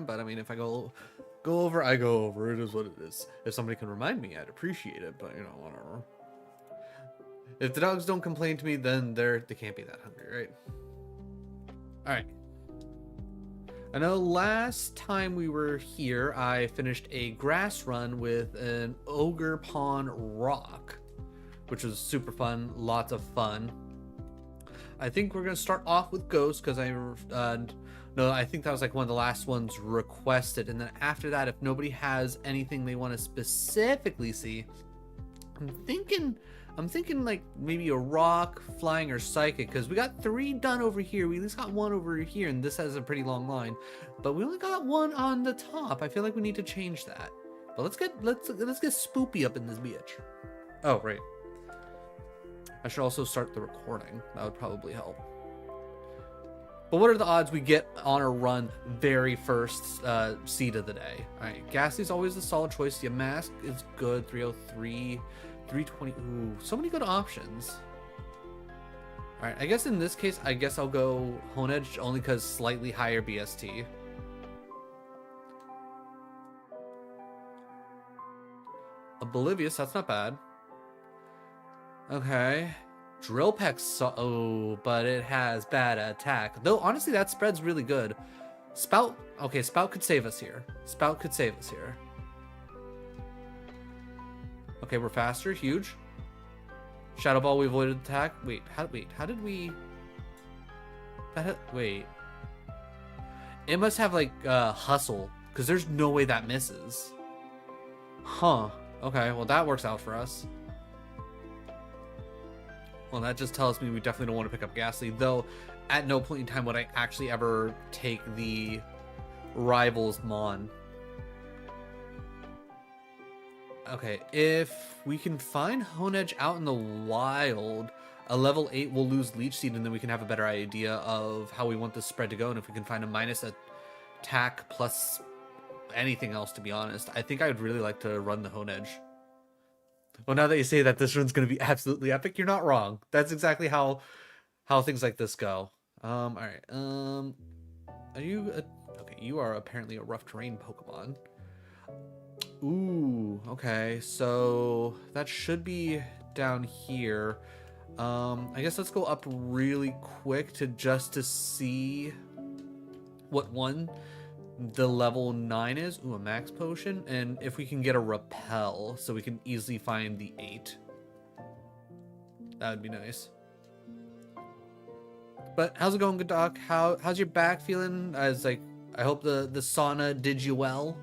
but I mean, if I go over, I go over. It is what it is. If somebody can remind me, I'd appreciate it, but you know, whatever. If the dogs don't complain to me, then they can't be that hungry, right? All right. I know last time we were here, I finished a grass run with an RogueMon rock, which was super fun, lots of fun. I think we're gonna start off with Ghost because I think that was like one of the last ones requested, and then after that, if nobody has anything they want to specifically see, I'm thinking like maybe a rock, flying, or psychic, because we got 3 done over here. We at least got 1 over here, and this has a pretty long line, but we only got 1 on the top. I feel like we need to change that. But let's get spoopy up in this bitch. Oh right. I should also start the recording. That would probably help. But what are the odds we get on a run very first seed of the day? All right, Ghastly's always a solid choice. The Mask is good. 303. 320. Ooh, so many good options. All right, I guess in this case, I guess I'll go Honedge only because slightly higher BST. Oblivious, that's not bad. Okay. Drill Peck, oh, but it has bad attack. Though, honestly, that spread's really good. Spout, okay, Spout could save us here. Spout could save us here. Okay, we're faster, huge. Shadow Ball, we avoided attack. Wait, how did we... wait. It must have, like, Hustle, because there's no way that misses. Huh. Okay, well, that works out for us. Well, that just tells me we definitely don't want to pick up Ghastly, though at no point in time would I actually ever take the Rivals Mon. Okay, if we can find Honedge out in the wild, a level 8 will lose Leech Seed, and then we can have a better idea of how we want this spread to go, and if we can find a minus attack plus anything else, to be honest. I think I would really like to run the Honedge. Well, now that you say that this run's going to be absolutely epic, you're not wrong. That's exactly how things like this go. All right. Are you okay? You are apparently a rough terrain Pokemon. Ooh. Okay. So that should be down here. I guess let's go up really quick to see what one the level 9 is. Ooh, a max potion, and if we can get a repel so we can easily find the 8, that would be nice. But how's it going, good doc? How's your back feeling? As like, I hope the sauna did you well.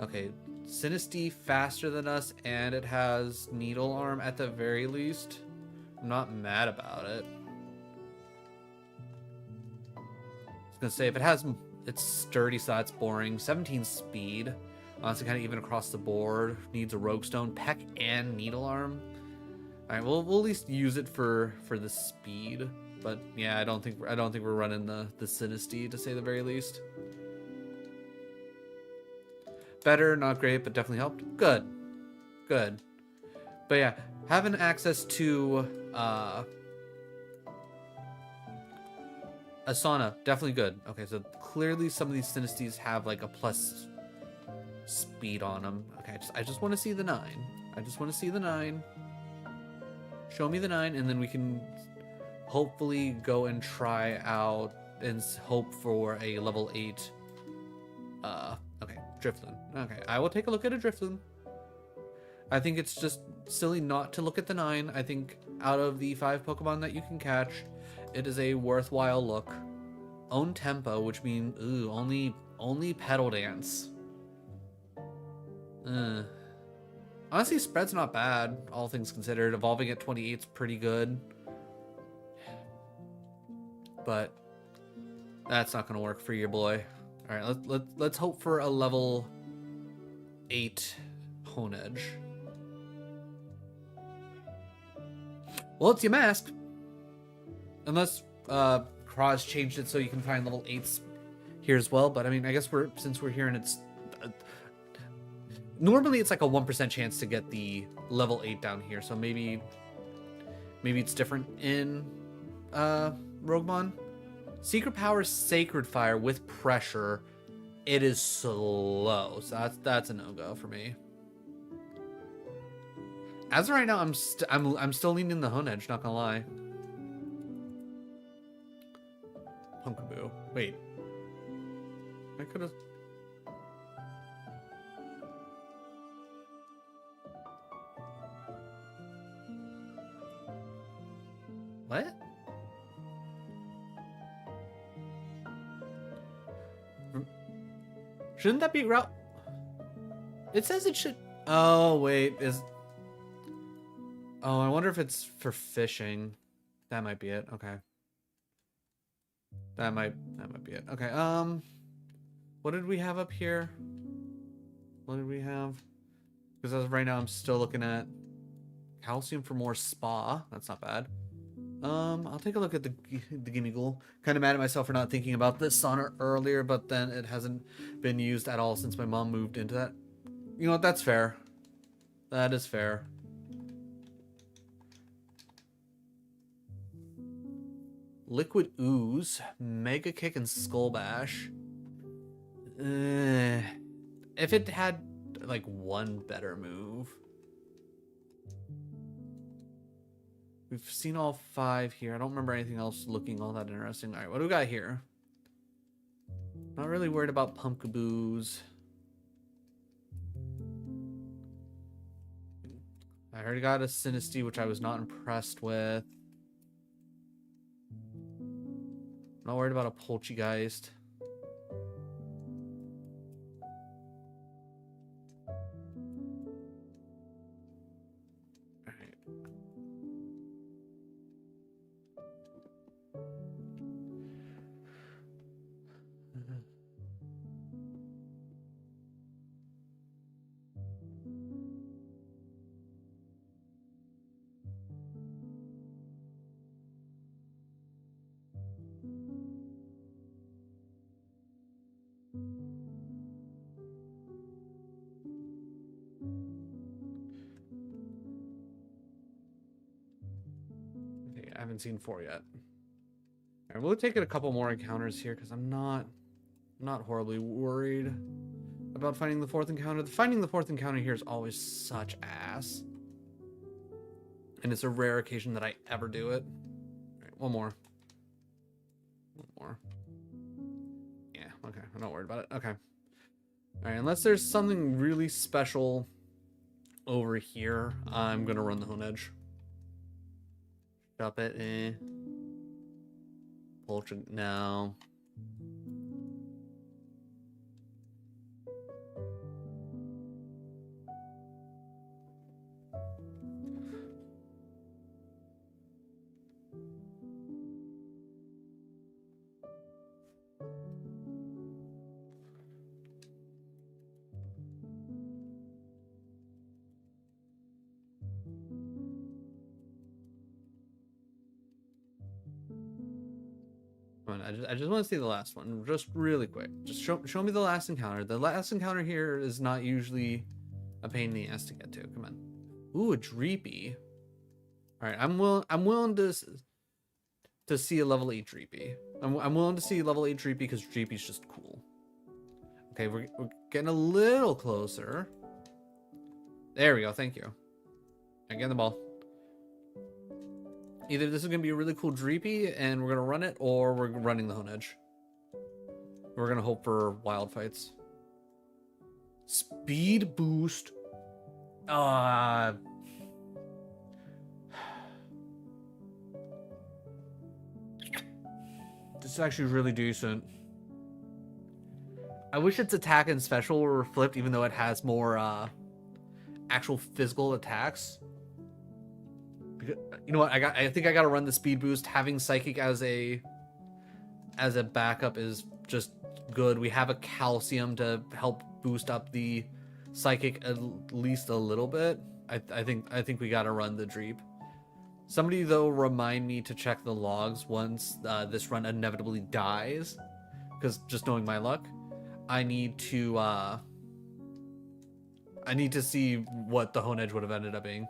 Okay, Sinistea faster than us, and it has Needle Arm at the very least. I'm not mad about it. Gonna say if it has, it's sturdy, so that's boring. 17 speed, honestly, kind of even across the board. Needs a Rogue Stone, Peck, and Needle Arm. All right, we'll at least use it for the speed. But yeah, I don't think we're running the Sinistea, to say the very least. Better, not great, but definitely helped. Good. But yeah, having access to Asana, definitely good. Okay, so clearly some of these Sinesteas have like a plus speed on them. Okay, I just want to see the 9. I just want to see the 9. Show me the 9, and then we can hopefully go and try out and hope for a level 8. Okay, Drifloon. Okay, I will take a look at a Drifloon. I think it's just silly not to look at the 9. I think out of the 5 Pokemon that you can catch, it is a worthwhile look. Own tempo, which means only Petal Dance. Honestly, spread's not bad, all things considered. Evolving at 28's pretty good. But that's not gonna work for your boy. All right, let's hope for a level 8 Honedge. Well, it's your mask. Unless Cross changed it so you can find level 8s here as well. But I mean, I guess since we're here and it's normally it's like a 1% chance to get the level 8 down here. So maybe it's different in RogueMon. Secret power is Sacred Fire with pressure. It is slow, so that's a no-go for me. As of right now, I'm still leaning the Honedge, not gonna lie. Pumpkaboo. Wait. I could have. What? Shouldn't that be route? It says it should. Oh wait, is. Oh, I wonder if it's for fishing. That might be it. Okay. That might be it. Okay. What did we have up here? What did we have? Because as of right now, I'm still looking at calcium for more spa. That's not bad. I'll take a look at the Gimmighoul. Kind of mad at myself for not thinking about this sauna earlier, but then it hasn't been used at all since my mom moved into that. You know what? That's fair. That is fair. Liquid Ooze, Mega Kick, and Skull Bash. If it had like one better move. We've seen all 5 here. I don't remember anything else looking all that interesting. All right, what do we got here? Not really worried about Pumpkaboos. I already got a Sinistea, which I was not impressed with. Not worried about a Poltergeist. I haven't seen 4 yet. All right, we'll take it a couple more encounters here because I'm not horribly worried about finding the 4th encounter. Finding the 4th encounter here is always such ass. And it's a rare occasion that I ever do it. All right, one more. One more. Yeah, okay. I'm not worried about it. Okay. All right, unless there's something really special over here, I'm going to run the Honedge. Drop it, Ultra, no. I just want to see the last one, just really quick. Just show me the last encounter. The last encounter here is not usually a pain in the ass to get to. Come on. Ooh, a Dreepy. All right, I'm willing to see a level 8 Dreepy. I'm willing to see level 8 Dreepy because Dreepy's just cool. Okay, we're getting a little closer. There we go. Thank you. I get the ball. Either this is going to be a really cool Dreepy and we're going to run it, or we're running the Honedge. We're going to hope for wild fights. Speed boost. This is actually really decent. I wish its attack and special were flipped, even though it has more actual physical attacks. You know what? I think I gotta run the speed boost. Having psychic as a backup is just good. We have a calcium to help boost up the psychic at least a little bit. I think we gotta run the Dreep. Somebody though remind me to check the logs once this run inevitably dies, because just knowing my luck, I need to see what the Honedge would have ended up being.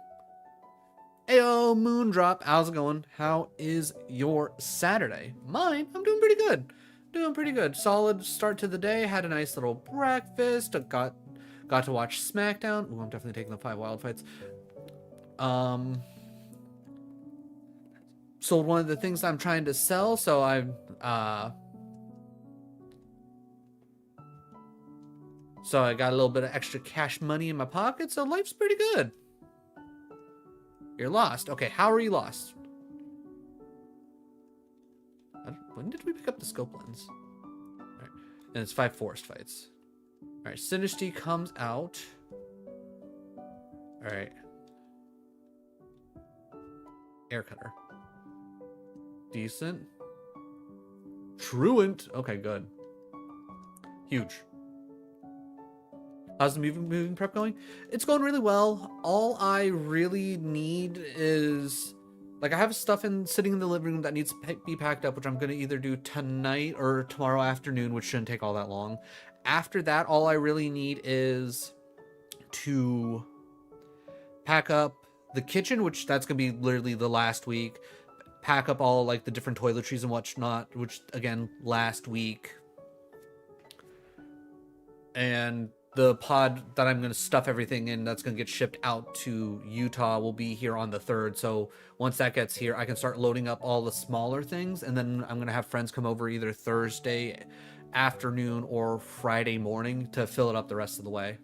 Ayo, Moondrop, how's it going? How is your Saturday? Mine, I'm doing pretty good. Doing pretty good. Solid start to the day. Had a nice little breakfast. Got to watch SmackDown. Ooh, I'm definitely taking the 5 wild fights. Sold one of the things I'm trying to sell, so I got a little bit of extra cash money in my pocket, so life's pretty good. You're lost. Okay, how are you lost? When did we pick up the scope lens? All right. And it's 5 forest fights. All right, Sinisty comes out. All right. Air cutter. Decent. Truant. Okay, good. Huge. How's the moving prep going? It's going really well. All I really need is, like, I have stuff sitting in the living room that needs to be packed up, which I'm going to either do tonight or tomorrow afternoon, which shouldn't take all that long. After that, all I really need is to pack up the kitchen, which that's going to be literally the last week. Pack up all, like, the different toiletries and whatnot, which, again, last week. And the pod that I'm going to stuff everything in that's going to get shipped out to Utah will be here on the 3rd. So once that gets here, I can start loading up all the smaller things. And then I'm going to have friends come over either Thursday afternoon or Friday morning to fill it up the rest of the way.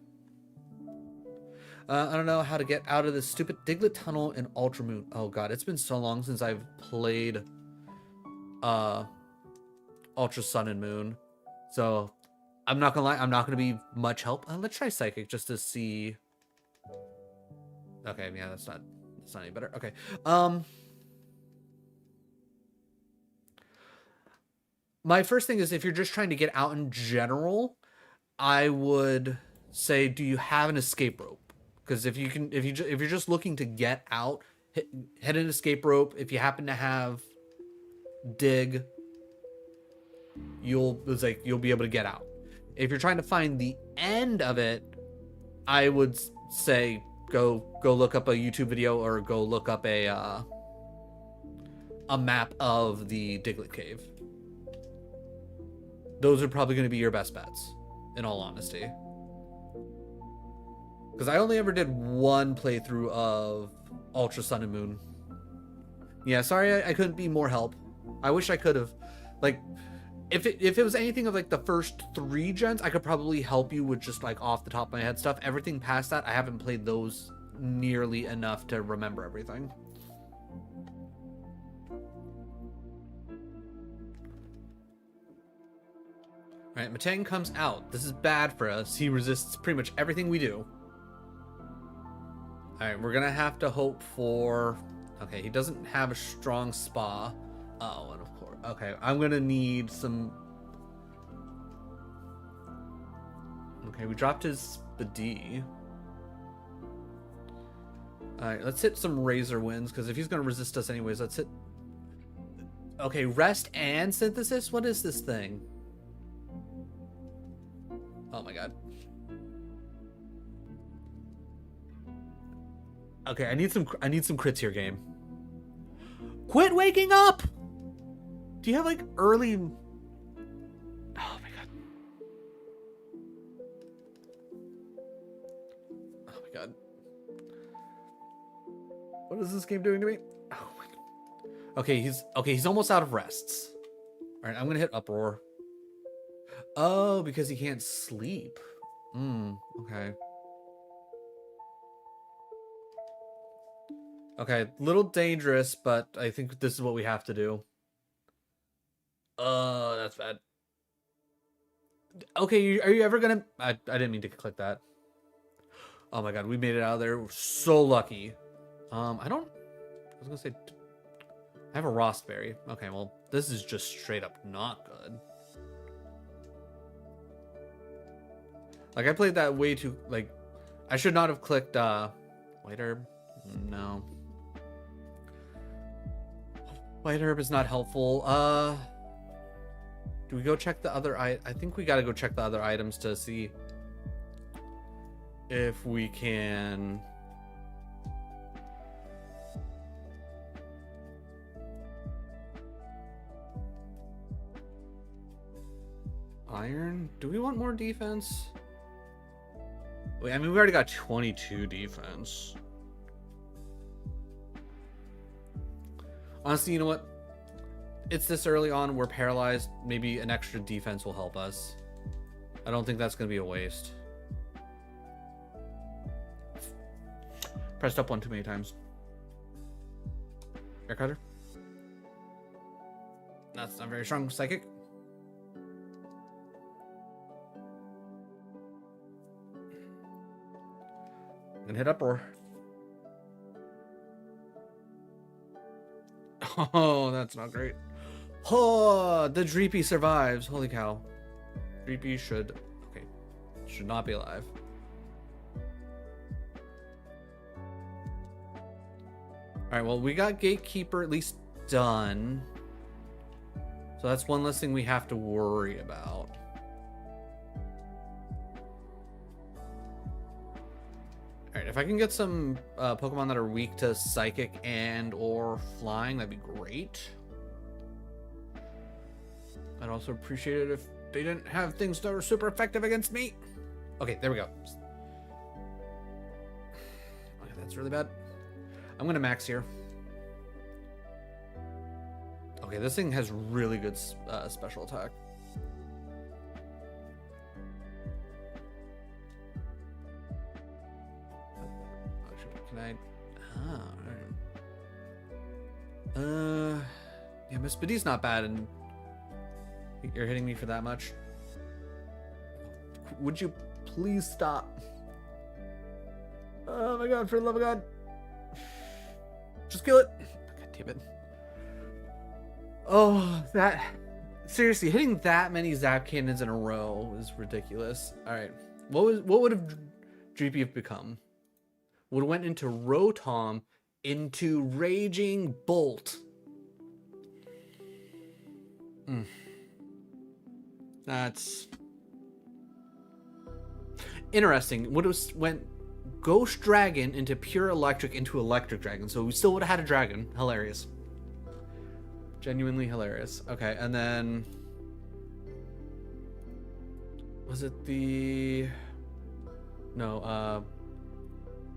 I don't know how to get out of this stupid Diglett tunnel in Ultra Moon. Oh god, it's been so long since I've played Ultra Sun and Moon. So I'm not gonna lie, I'm not gonna be much help. Let's try Psychic just to see. Okay, yeah, that's not any better. Okay. My first thing is, if you're just trying to get out in general, I would say, do you have an escape rope? Because if you're just looking to get out, hit an escape rope. If you happen to have dig, you'll be able to get out. If you're trying to find the end of it, I would say go look up a YouTube video or go look up a map of the Diglett Cave. Those are probably going to be your best bets, in all honesty. Because I only ever did one playthrough of Ultra Sun and Moon. Yeah, sorry I couldn't be more help. I wish I could have. Like, if it was anything of like the first 3 gens, I could probably help you with just like off the top of my head stuff. Everything past that, I haven't played those nearly enough to remember everything. Alright, Matang comes out. This is bad for us. He resists pretty much everything we do. Alright, we're gonna have to hope for... Okay, he doesn't have a strong spa. Oh, and of course... Okay, I'm gonna need some... Okay, we dropped his D. Alright, let's hit some Razor Winds, because if he's gonna resist us anyways, let's hit... Okay, Rest and Synthesis? What is this thing? Oh my god. Okay, I need some crits here, game. Quit waking up! Do you have like early... Oh my god. Oh my god. What is this game doing to me? Oh my god. Okay, he's almost out of rests. Alright, I'm gonna hit Uproar. Oh, because he can't sleep. Okay. Okay, little dangerous, but I think this is what we have to do. That's bad. Okay, are you ever gonna... I didn't mean to click that. Oh my god, we made it out of there. We're so lucky. I was gonna say... I have a Rostberry. Okay, well, this is just straight up not good. Like, I played that way too... Like, I should not have clicked, White Herb? No. White Herb is not helpful. Do we go check the other... I think we gotta go check the other items to see if we can... Iron. Do we want more defense? Wait, I mean, we already got 22 defense. Honestly, you know what? It's this early on. We're paralyzed. Maybe an extra defense will help us. I don't think that's going to be a waste. Pressed up one too many times. Air cutter. That's not very strong. Psychic. And hit up or. Oh, that's not great. Oh, the Dreepy survives. Holy cow. Dreepy should not be alive. Alright, well, we got Gatekeeper at least done. So that's one less thing we have to worry about. Alright, if I can get some Pokemon that are weak to Psychic and or Flying, that'd be great. I'd also appreciate it if they didn't have things that were super effective against me. Okay, there we go. Okay, that's really bad. I'm gonna max here. Okay, this thing has really good special attack. Can I? Alright. Yeah, Miss Biddy's not bad, and you're hitting me for that much. Would you please stop? Oh my god, for the love of God. Just kill it. God damn it. Oh, that... Seriously, hitting that many Zap Cannons in a row is ridiculous. Alright. What would have Dreepy have become? Would have went into Rotom into Raging Bolt. That's interesting. Would have went Ghost Dragon into Pure Electric into Electric Dragon. So we still would have had a dragon. Hilarious. Genuinely hilarious. Okay, and then... Was it the... No,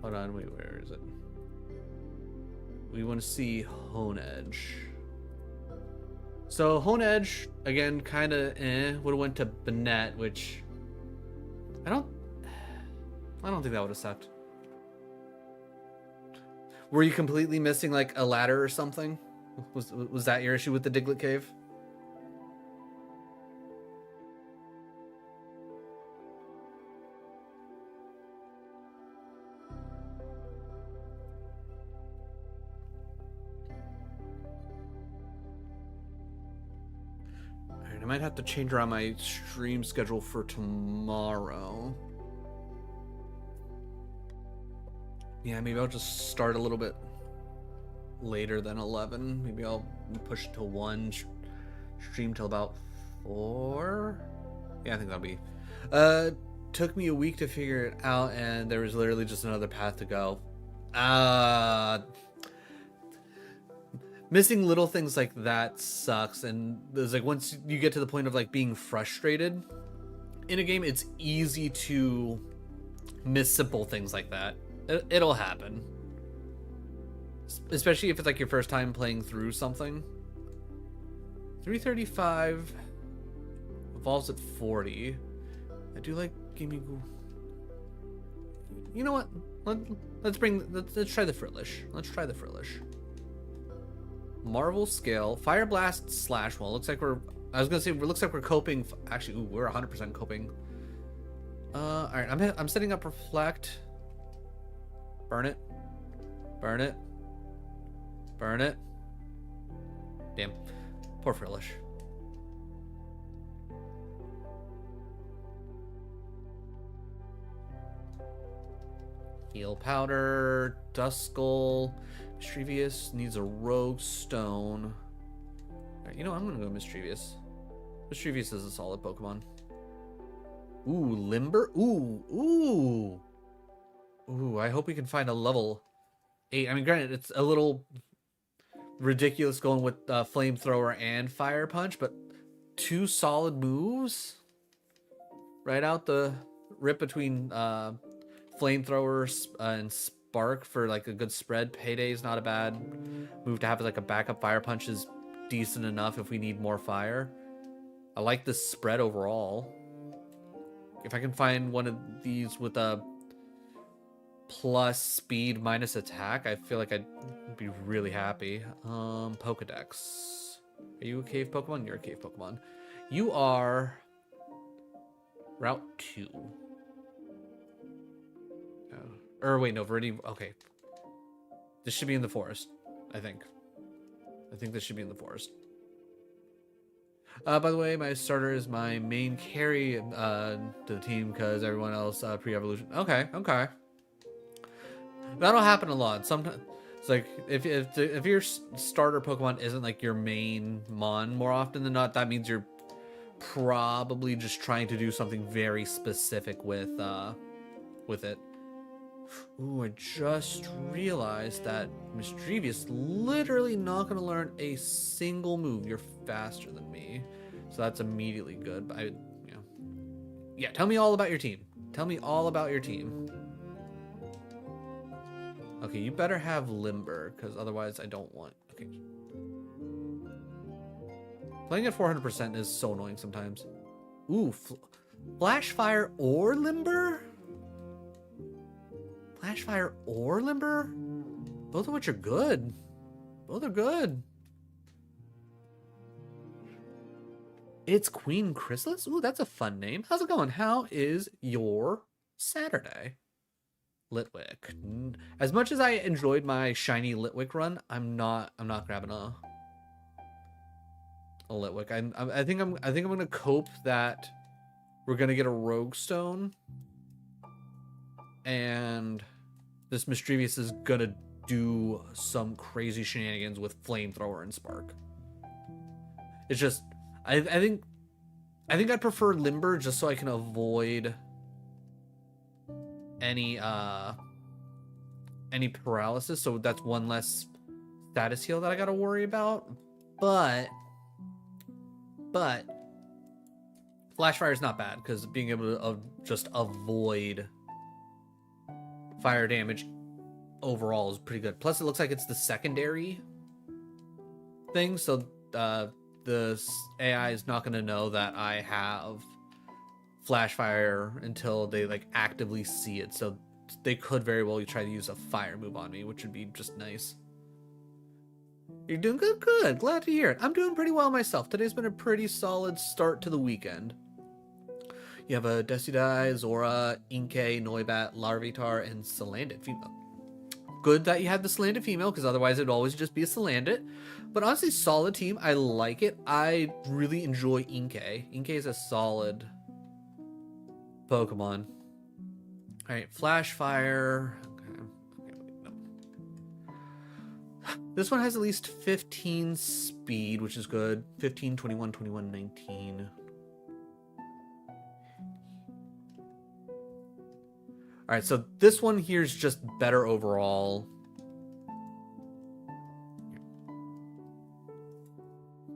hold on, wait, where is it? We want to see Honedge. So Honedge, again, kind of would have went to Banette, which... I don't think that would have sucked. Were you completely missing like a ladder or something? Was that your issue with the Diglett Cave? Alright, I might have to change around my stream schedule for tomorrow. Yeah, maybe I'll just start a little bit later than 11. Maybe I'll push it to 1, stream till about 4. Yeah, I think that'll be. Took me a week to figure it out, and there was literally just another path to go. Missing little things like that sucks, and there's like once you get to the point of like being frustrated in a game, it's easy to miss simple things like that. It'll happen. Especially if it's like your first time playing through something. 335 evolves at 40. I do like gaming. You know what? Let's try the Frillish. Let's try the Frillish. Marvel Scale, Fire Blast, Slash Wall. Looks like I was gonna say, it looks like we're coping. Actually, ooh, we're 100% coping. All right, I'm setting up Reflect. Burn it. Burn it. Burn it. Damn. Poor Frillish. Heal Powder. Duskull. Mischievous needs a Rogue Stone. Alright, you know, I'm gonna go Mischievous. Mischievous is a solid Pokemon. Ooh, Limber? Ooh. I hope we can find a level 8. I mean, granted, it's a little ridiculous going with Flamethrower and Fire Punch, but 2 solid moves? right out the rip between flamethrowers and spark for like a good spread. Payday is not a bad move to have. Like a backup fire punch is decent enough if we need more fire. I like the spread overall. If I can find one of these with a plus speed minus attack, I feel like I'd be really happy. Pokedex. Are you a cave Pokemon? You're a cave Pokemon. You are Route 2. Or wait, no, Viridian. Okay. This should be in the forest, I think. I think this should be in the forest. By the way, my starter is my main carry to the team because everyone else pre-evolution. Okay, okay. That'll happen a lot. Sometimes it's like if your starter Pokemon isn't like your main Mon more often than not, that means you're probably just trying to do something very specific with it. Ooh, I just realized that Mischievous literally not going to learn a single move. You're faster than me. So that's immediately good. But yeah, tell me all about your team. Tell me all about your team. Okay, you better have Limber, because otherwise I don't want... Okay. Playing at 400% is so annoying sometimes. Ooh, Flash Fire or Limber? Flash Fire or Limber? Both of which are good. Both are good. It's Queen Chrysalis? Ooh, that's a fun name. How's it going? How is your Saturday? Litwick. As much as I enjoyed my shiny Litwick run, I'm not grabbing a Litwick. I think I'm gonna cope that we're gonna get a Rogue Stone, and this Mischievous is gonna do some crazy shenanigans with Flamethrower and Spark. It's just I think I'd prefer Limber just so I can avoid any paralysis, so that's one less status heal that I gotta worry about. But Flash Fire is not bad because being able to just avoid fire damage overall is pretty good. Plus, it looks like it's the secondary thing, so the AI is not going to know that I have Flash Fire until they like actively see it. So they could very well try to use a fire move on me, which would be just nice. You're doing good, good. Glad to hear it. I'm doing pretty well myself. Today's been a pretty solid start to the weekend. You have a Decidueye, Zora, Inkay, Noibat, Larvitar, and Salandit female. Good that you had the Salandit female, because otherwise it'd always just be a Salandit. But honestly, solid team. I like it. I really enjoy Inkay. Inkay is a solid Pokemon. Alright, Flash Fire. This one has at least 15 speed, which is good. 15, 21, 21, 19. Alright, so this one here is just better overall.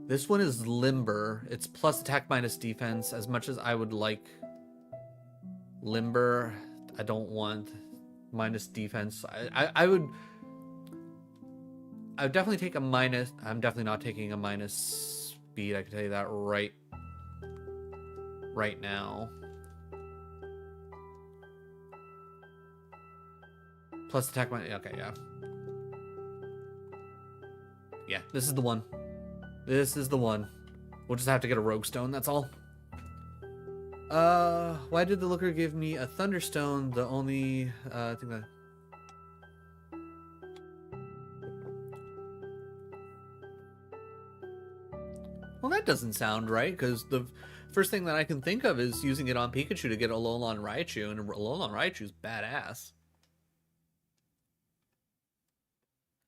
This one is Limber. It's plus attack minus defense. As much as I would like Limber, I don't want minus defense. I would definitely take a minus. I'm definitely not taking a minus speed. I can tell you that right now. Plus attack minus. Okay, yeah. Yeah, this is the one. This is the one. We'll just have to get a Rogue Stone, that's all. Why did the Looker give me a Thunderstone? The only thing that... Well, that doesn't sound right, because the first thing that I can think of is using it on Pikachu to get Alolan Raichu, and Alolan Raichu's badass.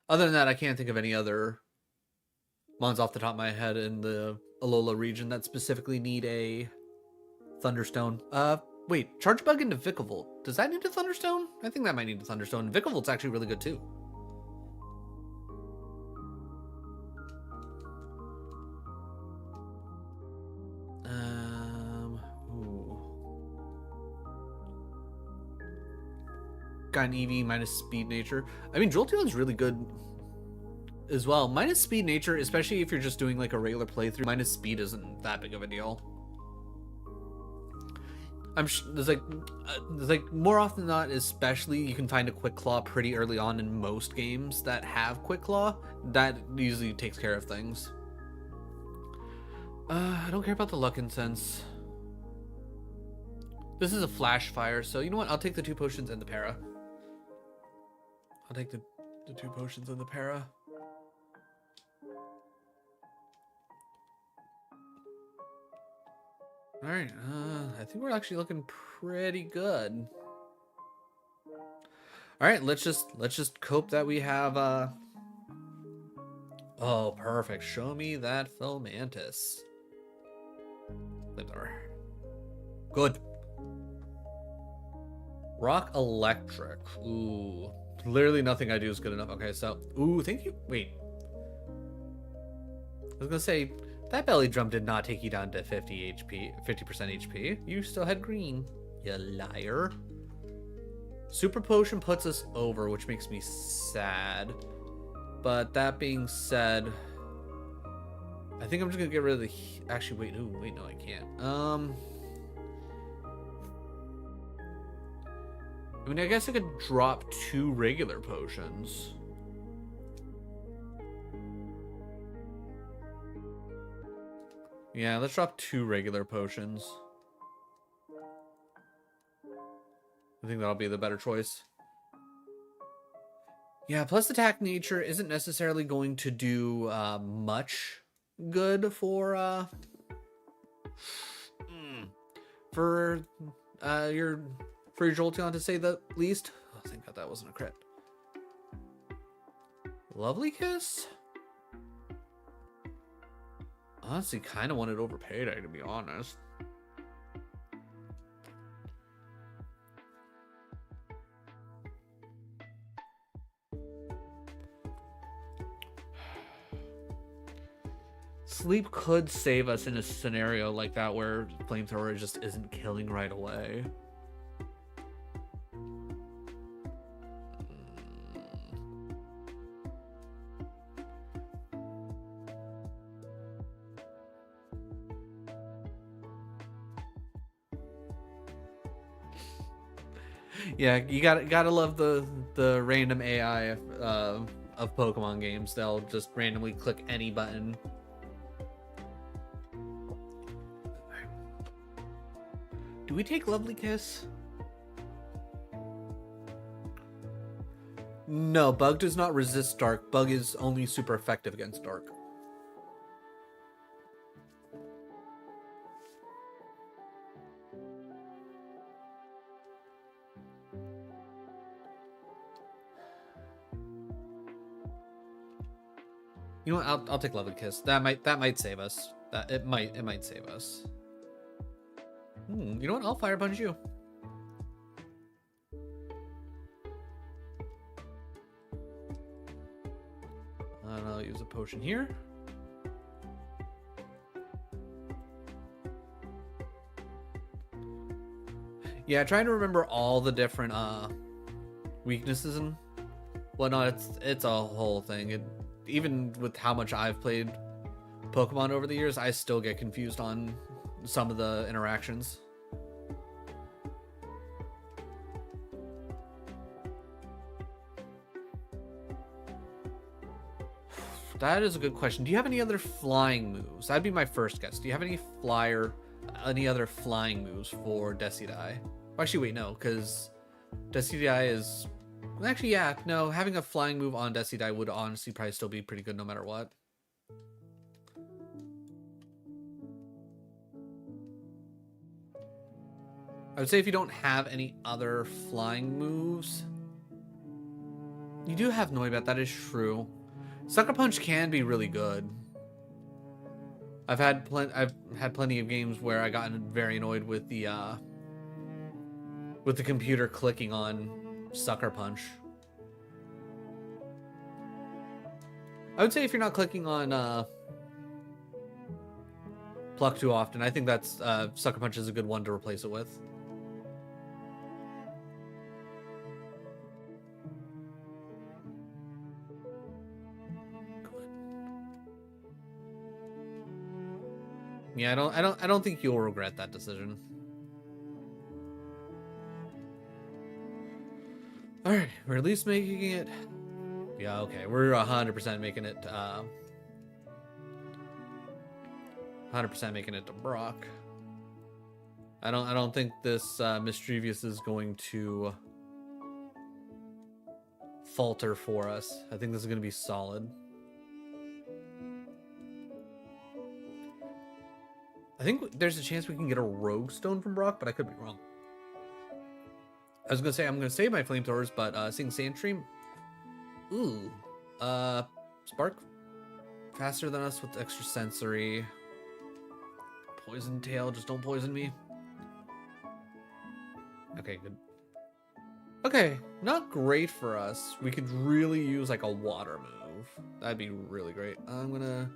Other than that, I can't think of any other Mons off the top of my head in the Alola region that specifically need a Thunderstone. Wait, Charge Bug into Vikavolt. Does that need a Thunderstone? I think that might need a Thunderstone. Vikavolt's actually really good too. Ooh. got an EV minus speed nature. I mean, Jolteon's really good as well. Minus speed nature, especially if you're just doing like a regular playthrough, minus speed isn't that big of a deal. There's like more often than not, especially you can find a Quick Claw pretty early on in most games that have Quick Claw. That usually takes care of things. I don't care about the Luck Incense. This is a flash fire, so you know what? I'll take the 2 potions and the para. I'll take the 2 potions and the para. All right, I think we're actually looking pretty good. All right, let's just cope that we have. Oh, perfect. Show me that Fomantis. Good. Rock Electric. Ooh, literally nothing I do is good enough. Okay, so ooh, thank you. Wait, I was gonna say. That belly drum did not take you down to 50 HP, 50% HP. You still had green, you liar. Super Potion puts us over, which makes me sad. But that being said, I think I'm just gonna get rid of the. Actually, wait, ooh, wait, no, I can't. I mean, I guess I could drop 2 regular potions. Yeah, let's drop 2 regular potions. I think that'll be the better choice. Yeah, plus attack nature isn't necessarily going to do much good for your Jolteon, to say the least. Oh, thank God that wasn't a crit. Lovely Kiss? Honestly, kind of wanted overpaid, to be honest. Sleep could save us in a scenario like that where Flamethrower just isn't killing right away. Yeah, you gotta love the random AI of Pokemon games. They'll just randomly click any button. Do we take Lovely Kiss? No, Bug does not resist Dark. Bug is only super effective against Dark. You know what? I'll take Lovely Kiss. That might save us. It might save us. You know what? I'll Fire Punch you. And I'll use a potion here. Yeah, trying to remember all the different weaknesses and whatnot. It's a whole thing. Even with how much I've played Pokemon over the years, I still get confused on some of the interactions. That is a good question. Do you have any other flying moves? That'd be my first guess. Do you have any other flying moves for Decidueye? Actually, wait, no, because Decidueye is... Actually, yeah, no, having a flying move on Decidueye would honestly probably still be pretty good no matter what. I would say if you don't have any other flying moves... You do have Noibat, that is true. Sucker Punch can be really good. I've had plenty of games where I got very annoyed with the computer clicking on Sucker Punch. I would say if you're not clicking on Pluck too often, I think that's Sucker Punch is a good one to replace it with. Yeah, I don't think you'll regret that decision. All right, we're at least making it. Yeah, okay, we're 100% making it. 100% making it to Brock. I don't think this Mischievous is going to falter for us. I think this is going to be solid. I think there's a chance we can get a Rogue Stone from Brock, but I could be wrong. I was gonna say I'm gonna save my flamethrowers, but seeing Sandstream, ooh, Spark, faster than us with extra sensory. Poison Tail, just don't poison me. Okay, good. Okay, not great for us. We could really use like a water move. That'd be really great. I'm gonna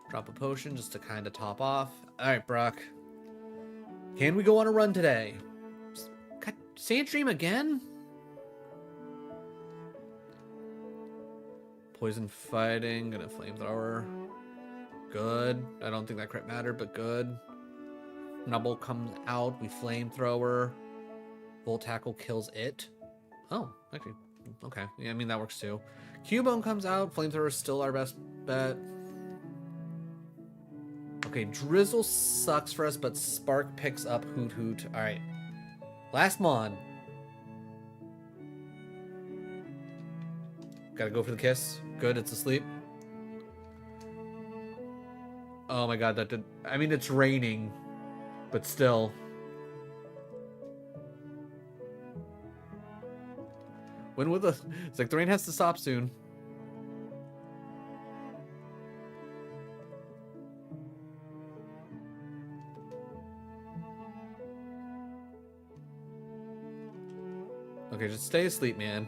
drop a potion just to kind of top off. All right, Brock. Can we go on a run today? God, Sandstream again? Poison fighting, gonna flamethrower. Good. I don't think that crit mattered, but good. Nubble comes out, we flamethrower. Volt Tackle kills it. Oh, actually, okay. Yeah, I mean, that works too. Cubone comes out, flamethrower is still our best bet. Okay, Drizzle sucks for us, but Spark picks up Hoot Hoot. All right. Last Mon. Gotta go for the kiss. Good, it's asleep. Oh my god, that did... I mean, it's raining, but still. When will the... It's like the rain has to stop soon. Okay, just stay asleep, man.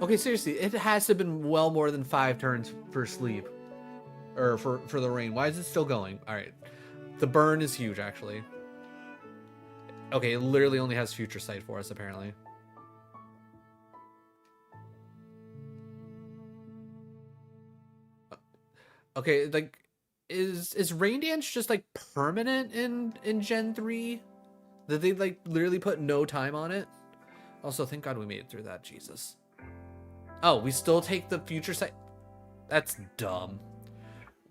Okay, seriously, it has to have been well more than 5 turns for sleep. Or for the rain. Why is it still going? Alright. The burn is huge, actually. Okay, it literally only has future sight for us, apparently. Okay, like... Is Rain Dance just like permanent in Gen 3? Did they like literally put no time on it? Also, thank God we made it through that, Jesus. Oh, we still take the future sight. That's dumb.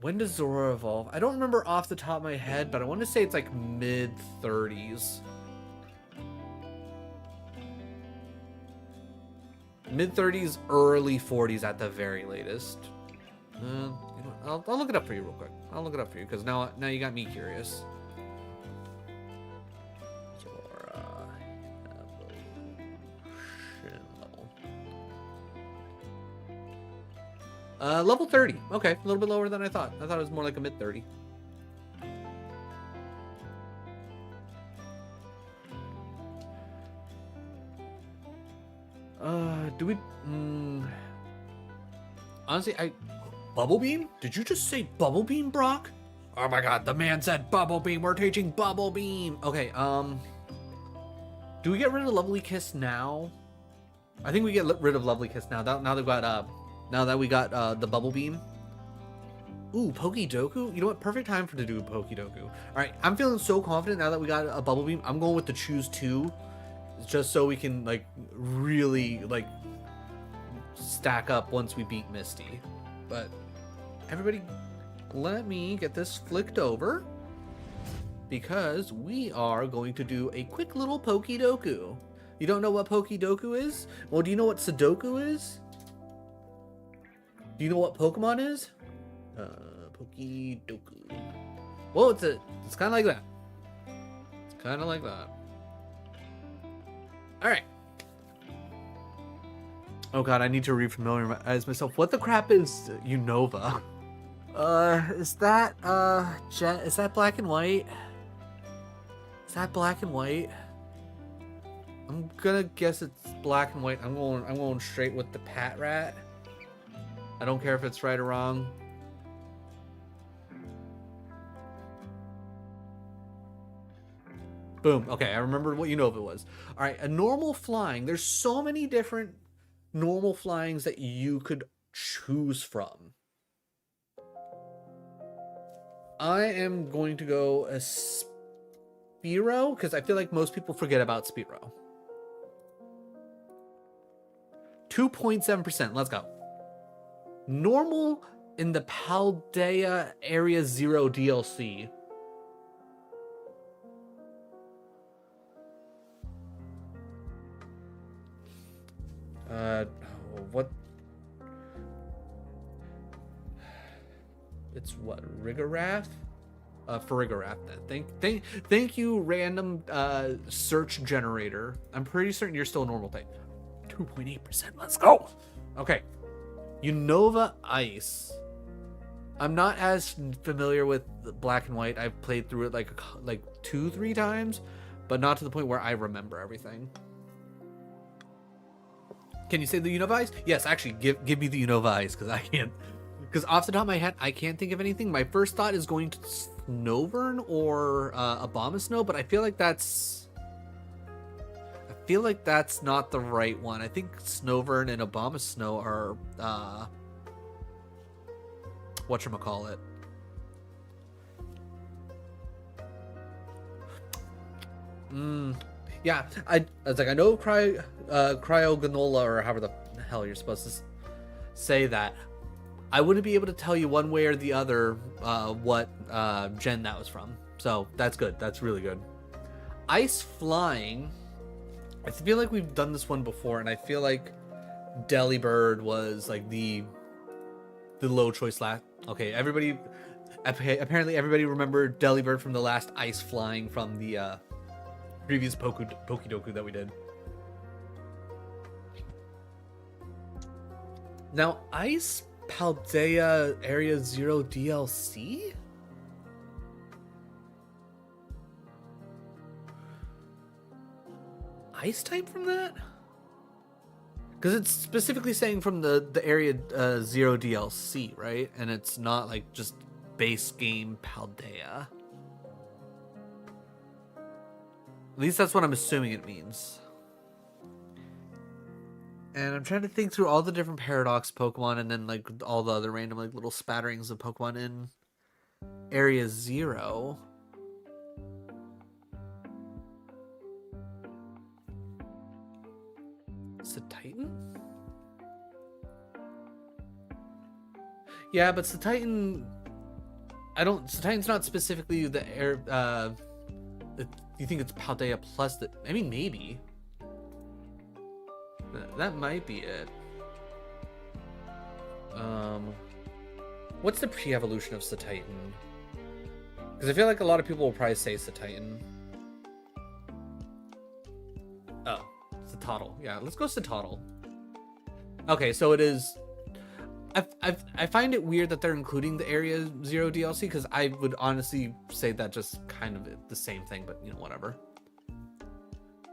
When does Zora evolve? I don't remember off the top of my head, but I want to say it's like mid-30s. Mid-30s, early 40s at the very latest. You know, I'll look it up for you real quick. I'll look it up for you because now you got me curious. Zora evolution level. Level 30. Okay, a little bit lower than I thought. I thought it was more like a mid 30. Do we? Honestly, Bubble Beam? Did you just say Bubble Beam, Brock? Oh my god, the man said Bubble Beam. We're teaching Bubble Beam. Okay, do we get rid of Lovely Kiss now? I think we get rid of Lovely Kiss now. Now that we got the Bubble Beam. Ooh, Pokedoku? You know what? Perfect time to do Pokedoku. All right, I'm feeling so confident now that we got a Bubble Beam. I'm going with the Choose 2, just so we can like really like stack up once we beat Misty. But everybody, let me get this flicked over because we are going to do a quick little Pokedoku. You don't know what Pokedoku is? Well, do you know what Sudoku is? Do you know what Pokemon is? Pokedoku. Well, it's kind of like that. It's kind of like that. All right. Oh god, I need to refamiliarize myself. What the crap is Unova? Is that black and white? Is that black and white? I'm gonna guess it's black and white. I'm going straight with the Pat Rat. I don't care if it's right or wrong. Boom. Okay, I remember what Unova was. All right, a normal flying. There's so many different normal flyings that you could choose from. I am going to go a Spearow, because I feel like most people forget about Spearow. 2.7%. Let's go. Normal in the Paldea Area Zero DLC. What? It's what, Rigarath? For Rigarath then. Thank you, random search generator. I'm pretty certain you're still a normal type. 2.8%. Let's go. Okay. Unova Ice. I'm not as familiar with Black and White. I've played through it like 2-3 times, but not to the point where I remember everything. Can you say the Unova Ice? Yes, actually, give me the Unova Ice, because I can't. Because off the top of my head, I can't think of anything. My first thought is going to Snowvern or Abomasnow, but I feel like that's not the right one. I think Snowvern and Abomasnow are whatchamacallit. Yeah, I was like, I know Cryoganola, or however the hell you're supposed to say that. I wouldn't be able to tell you one way or the other what gen that was from. So that's good. That's really good. Ice Flying. I feel like we've done this one before, and I feel like Delibird was like the low choice last. Okay, everybody. Apparently, everybody remembered Delibird from the last Ice Flying from the previous Pokedoku that we did. Now, Ice Paldea Area Zero DLC? Ice type from that? Because it's specifically saying from the Area Zero DLC, right? And it's not like just base game Paldea. At least that's what I'm assuming it means. And I'm trying to think through all the different Paradox Pokemon, and then like all the other random like little spatterings of Pokemon in Area Zero. Is it Titan? Yeah, but Titan. Titan's not specifically the air. You think it's Paldea plus the? I mean, maybe. That might be it. What's the pre-evolution of Titan? Because I feel like a lot of people will probably say Titan. Oh, Citadel. Yeah, let's go Citadel. Okay, so it is. I find it weird that they're including the Area Zero DLC, because I would honestly say that just kind of the same thing, but you know, whatever.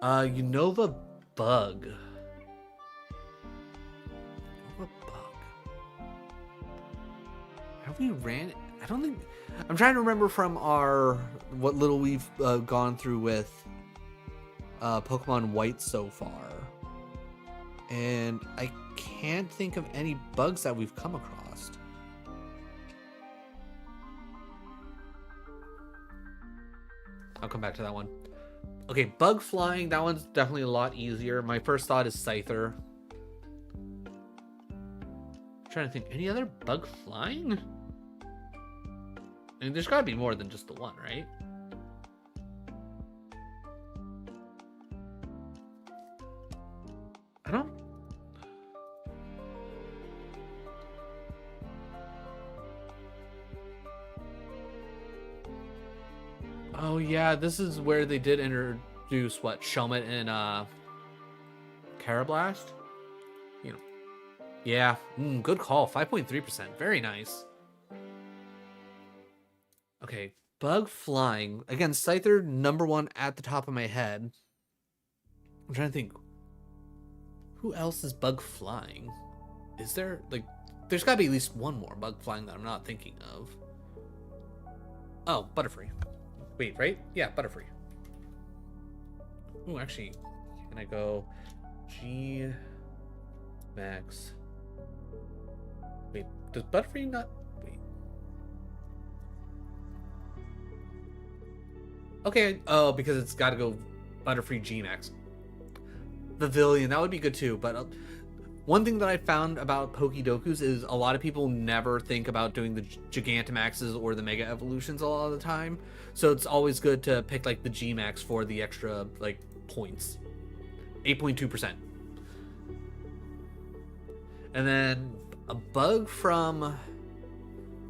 Unova Bug. Have we ran it? I don't think. I'm trying to remember from what little we've gone through with Pokemon White so far, and I can't think of any bugs that we've come across. I'll come back to that one. Okay, Bug Flying. That one's definitely a lot easier. My first thought is Scyther. I'm trying to think. Any other Bug Flying? I mean, there's got to be more than just the one, right? I don't. Oh yeah, this is where they did introduce what, Shelmet and Carablast. You know, yeah, good call. 5.3%, very nice. Okay, Bug Flying again. Scyther #1 at the top of my head. I'm trying to think. Who else is Bug Flying? Is there like? There's got to be at least one more Bug Flying that I'm not thinking of. Oh, Butterfree. Wait, right? Yeah, Butterfree. Ooh, actually, can I go G Max? Wait, does Butterfree not? Wait. Okay, oh, because it's got to go Butterfree G-Max. Pavilion, that would be good too, but one thing that I found about Pokedokus is a lot of people never think about doing the Gigantamaxes or the Mega Evolutions a lot of the time. So it's always good to pick like the G-Max for the extra like points. 8.2%. And then a bug from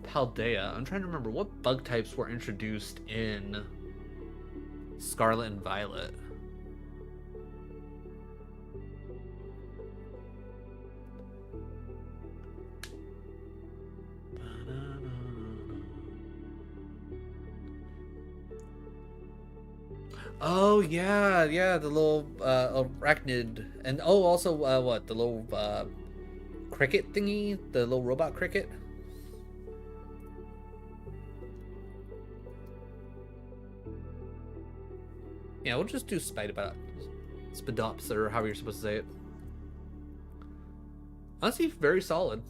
Paldea. I'm trying to remember what bug types were introduced in Scarlet and Violet. Oh yeah, the little arachnid, and oh also what, the little cricket thingy, the little robot cricket. Yeah, we'll just do Spidops, or however you're supposed to say it. Honestly, very solid.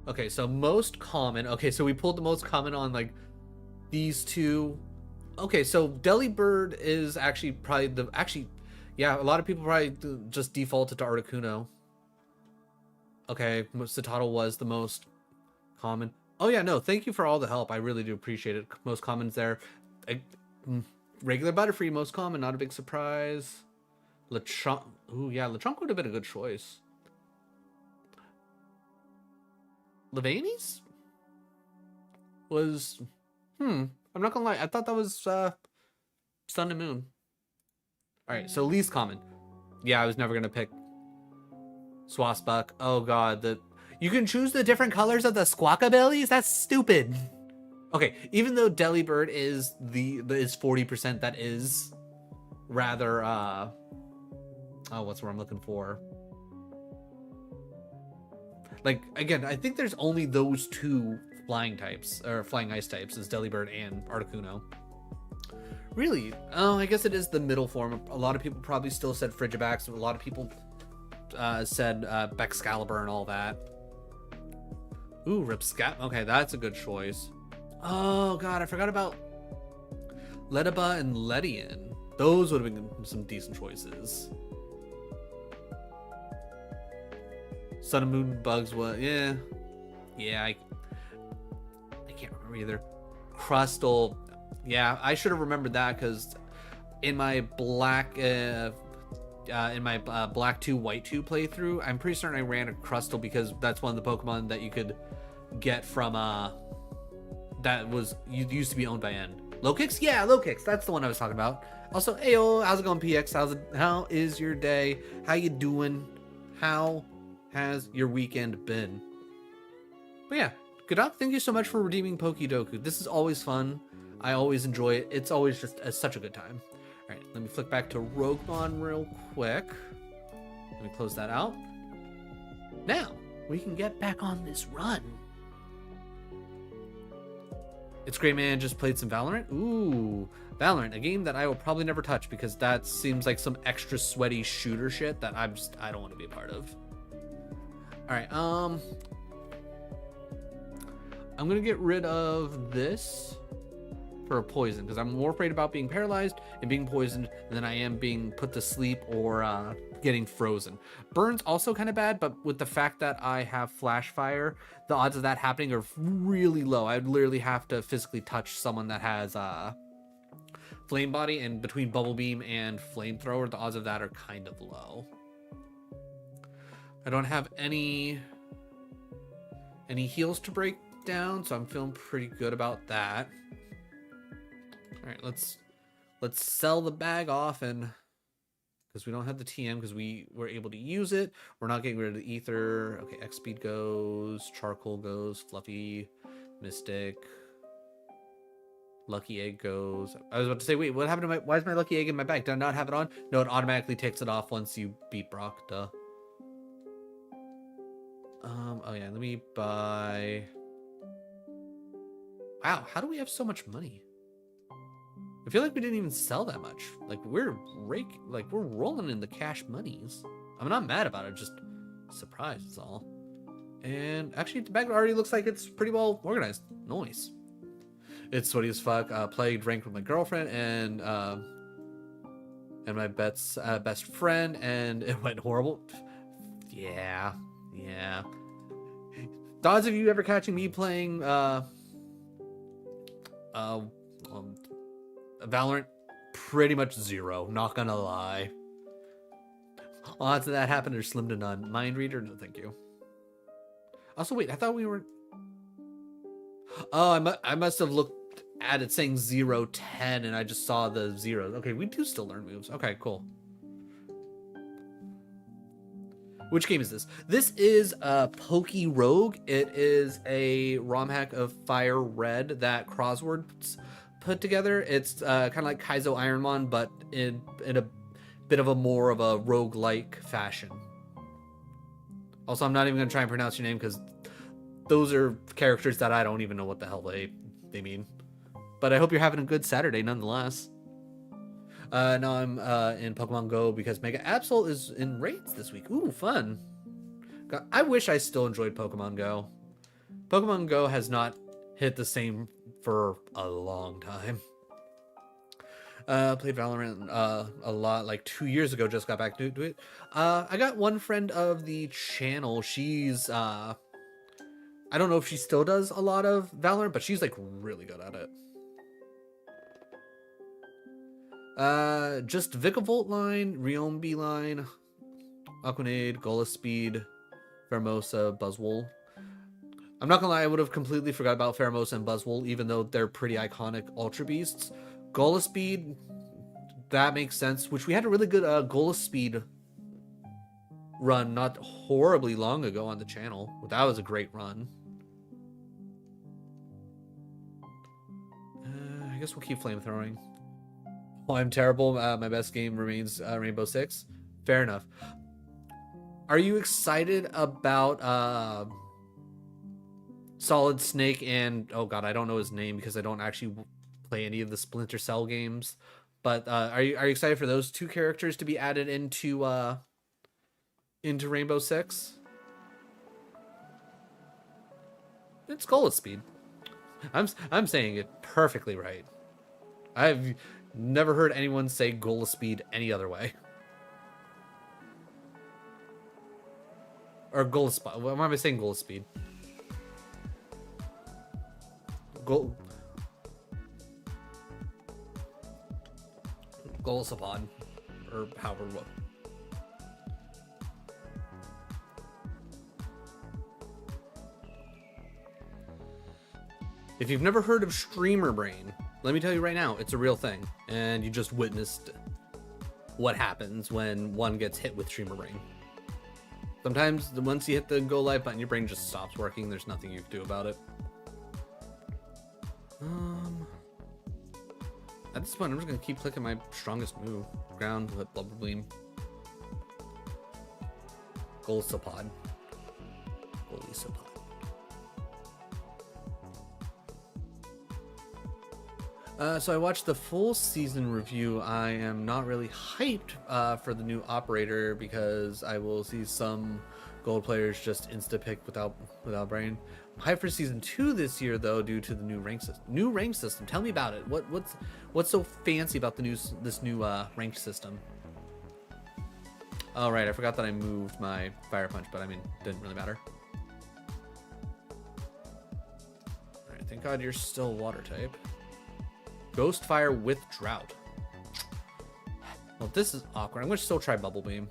Okay, so most common. Okay, so we pulled the most common on like these two. Okay, so Delibird is actually probably yeah, a lot of people probably just defaulted to Articuno. Okay, Citadel was the most common. Oh yeah, no, thank you for all the help. I really do appreciate it. Most commons there. Regular Butterfree, most common, not a big surprise. Lechonk. Ooh, yeah, Lechonk would have been a good choice. Levanis was I'm not gonna lie, I thought that was Sun and Moon. Alright, so least common. Yeah, I was never gonna pick Swasbuck. Oh god, you can choose the different colors of the Squawkabillies? That's stupid. Okay, even though Delibird is is 40%, that is rather oh, what's what I'm looking for? Like, again, I think there's only those two flying types, or flying ice types, is Delibird and Articuno. Really? Oh, I guess it is the middle form. A lot of people probably still said Frigibax. A lot of people said Bexcalibur and all that. Ooh, Ripscat. Okay, that's a good choice. Oh, God, I forgot about Lediba and Ledian. Those would have been some decent choices. Sun and Moon bugs, what? Yeah, I can't remember either. Crustle, yeah, I should have remembered that because in my black black 2 white 2 playthrough, I'm pretty certain I ran a Crustle because that's one of the Pokemon that you could get from that was used to be owned by N. Lokix, yeah, Lokix, that's the one I was talking about. Also, ayo, how's it going, PX? How is your day? How you doing? How has your weekend been? But yeah, good luck. Thank you so much for redeeming Pokedoku. This is always fun. I always enjoy it. It's always just such a good time. All right, let me flick back to RogueMon real quick. Let me close that out. Now we can get back on this run. It's great, man. Just played some Valorant. Ooh, Valorant, a game that I will probably never touch because that seems like some extra sweaty shooter shit that I don't want to be a part of. All right, I'm gonna get rid of this for a poison because I'm more afraid about being paralyzed and being poisoned than I am being put to sleep or getting frozen. Burn's also kind of bad, but with the fact that I have flash fire, the odds of that happening are really low. I'd literally have to physically touch someone that has flame body, and between bubble beam and flamethrower, the odds of that are kind of low. I don't have any heals to break down, so I'm feeling pretty good about that. All right, let's sell the bag off, and because we don't have the TM because we were able to use it, we're not getting rid of the ether. Okay, X speed goes, charcoal goes, fluffy, mystic, lucky egg goes. I was about to say, wait, what happened to why is my lucky egg in my bag? Did I not have it on? No, it automatically takes it off once you beat Brock. Duh. Oh yeah, let me buy. Wow, how do we have so much money? I feel like we didn't even sell that much. Like we're rolling in the cash monies. I'm not mad about it, just Surprise, it's all. And actually, the bag already looks like it's pretty well organized. Nice. It's sweaty as fuck. Played ranked with my girlfriend and my best friend, and it went horrible. Yeah. The odds of you ever catching me playing Valorant, pretty much zero. Not gonna lie. Odds of that happened are slim to none. Mind reader, no thank you. Also, wait, I thought we were. Oh, I must have looked at it saying 0, 10, and I just saw the zeros. Okay, we do still learn moves. Okay, cool. Which game is this? This is Rogue. It is a ROM hack of Fire Red that Corzwords put together. It's kind of like Kaizo Ironmon, but in a bit of a more of a roguelike fashion. Also, I'm not even going to try and pronounce your name because those are characters that I don't even know what the hell they mean. But I hope you're having a good Saturday nonetheless. Now I'm in Pokemon Go because Mega Absol is in raids this week. Ooh, fun. God, I wish I still enjoyed Pokemon Go. Pokemon Go has not hit the same for a long time. Played Valorant a lot, like 2 years ago, just got back to it. I got one friend of the channel. She's, I don't know if she still does a lot of Valorant, but she's like really good at it. Just Vikavolt line, Riombi line, Aquanade, Golaspeed, Pheromosa, Buzzwole. I'm not gonna lie, I would have completely forgot about Pheromosa and Buzzwole, even though they're pretty iconic Ultra Beasts. Golaspeed, that makes sense, which we had a really good Golaspeed run not horribly long ago on the channel. That was a great run. I guess we'll keep flamethrowing. Oh, I'm terrible. My best game remains Rainbow Six. Fair enough. Are you excited about Solid Snake and... Oh god, I don't know his name because I don't actually play any of the Splinter Cell games. But are you excited for those two characters to be added into Rainbow Six? It's Golaspeed. I'm saying it perfectly right. I've never heard anyone say Golaspeed any other way. Or Golaspeed. Why am I saying Golaspeed? Golasapod. Or however what. If you've never heard of streamer brain, let me tell you right now, it's a real thing. And you just witnessed what happens when one gets hit with streamer brain. Sometimes once you hit the go live button, your brain just stops working. There's nothing you can do about it. At this point, I'm just gonna keep clicking my strongest move. Ground with Blubber Beam. Golisopod. So I watched the full season review. I am not really hyped for the new operator because I will see some gold players just insta-pick without brain. I'm hyped for season 2 this year though, due to the new rank system. New rank system. Tell me about it. What's so fancy about this new rank system? Oh right, I forgot that I moved my fire punch, but I mean, didn't really matter. All right, thank God you're still water type. Ghost Fire with Drought. Well, this is awkward. I'm going to still try Bubble Beam.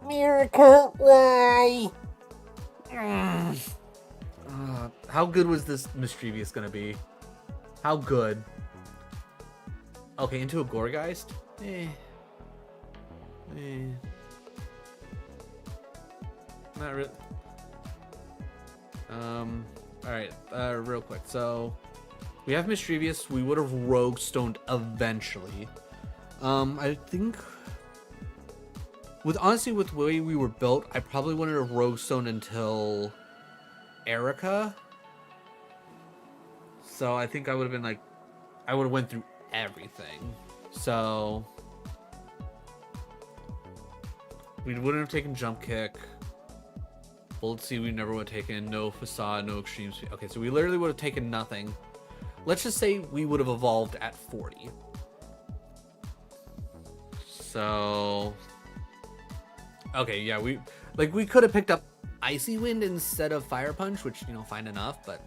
Miracle, why? How good was this Mischievous going to be? How good? Okay, into a Gourgeist? Not really. Alright, real quick. So, we have Mischievous. We would have Rogue Stoned eventually. I think... Honestly, with the way we were built, I probably wouldn't have Rogue Stoned until Erica. So, I think I would have been like... I would have went through everything. So... We wouldn't have taken Jump Kick. Bullet Seed we never would have taken. No Facade, no Extreme Speed. Okay, so we literally would have taken nothing. Let's just say we would have evolved at 40. So... Okay, yeah, we could have picked up Icy Wind instead of Fire Punch, which, you know, fine enough, but...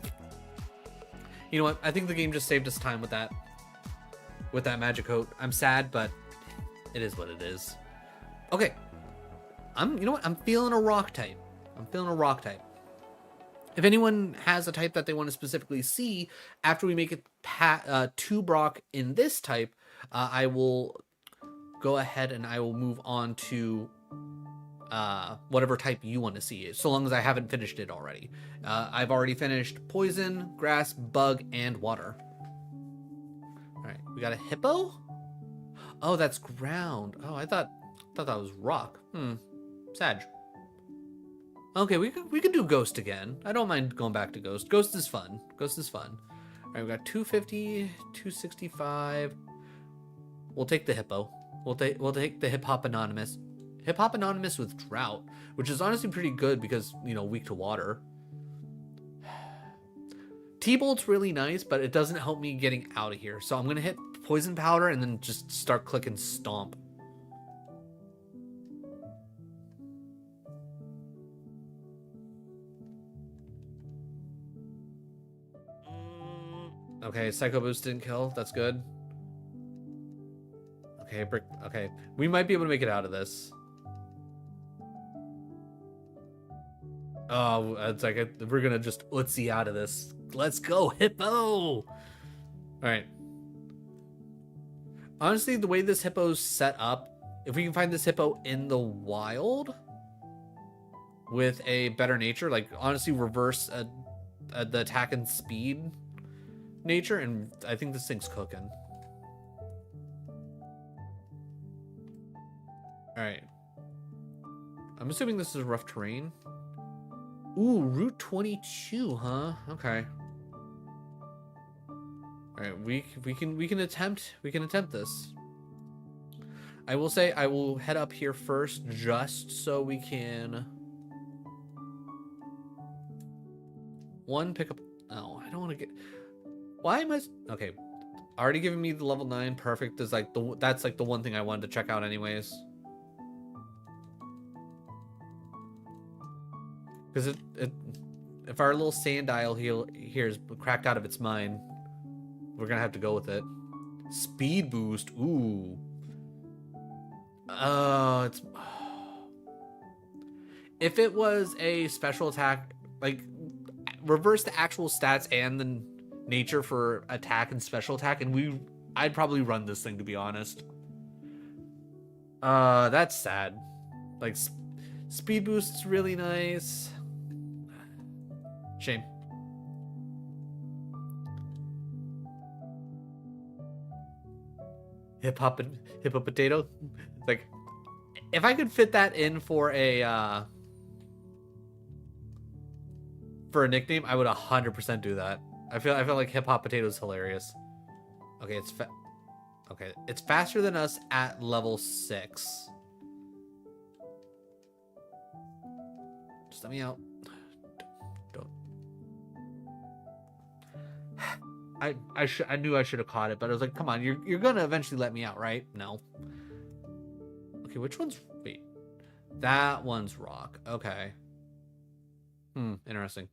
You know what? I think the game just saved us time with that. With that Magic Coat. I'm sad, but it is what it is. Okay. You know what? I'm feeling a Rock type. If anyone has a type that they want to specifically see, after we make it 2 Brock in this type, I will go ahead and I will move on to whatever type you want to see, so long as I haven't finished it already. I've already finished Poison, Grass, Bug, and Water. Alright, we got a Hippo? Oh, that's Ground. Oh, I thought that was Rock. Sag. Okay, we could do Ghost again. I don't mind going back to Ghost. Ghost is fun. Alright, we got 250, 265. We'll take the Hippo. We'll take the Hip Hop Anonymous. Hip Hop Anonymous with Drought, which is honestly pretty good because, you know, weak to water. T-Bolt's really nice, but it doesn't help me getting out of here. So I'm going to hit Poison Powder and then just start clicking Stomp. Okay, Psycho Boost didn't kill. That's good. Okay, okay. We might be able to make it out of this. Oh, it's like we're gonna just Utsy out of this. Let's go, Hippo! Alright. Honestly, the way this Hippo's set up, if we can find this Hippo in the wild with a better nature, like honestly reverse the attack and speed nature, and I think this thing's cooking. Alright. I'm assuming this is rough terrain. Ooh, Route 22, huh? Okay. Alright, we can attempt this. I will say I will head up here first just so we can pick up. Oh, I don't want to get. Why am I okay? Already giving me the level 9 perfect is like that's like the one thing I wanted to check out anyways. Because if our little Sandile here is cracked out of its mind, we're gonna have to go with it. Speed boost, ooh. It's if it was a special attack, like reverse the actual stats and the nature for attack and special attack, and I'd probably run this thing, to be honest. That's sad. Like speed boost is really nice. Shame. Hippo potato. Like, if I could fit that in for a nickname, I would 100% do that. I feel like hip hop potato is hilarious. Okay, it's faster than us at level 6. Just let me out. Don't. I knew I should have caught it, but I was like, come on, you're gonna eventually let me out, right? No. Okay, which one's wait? That one's rock. Okay. Interesting.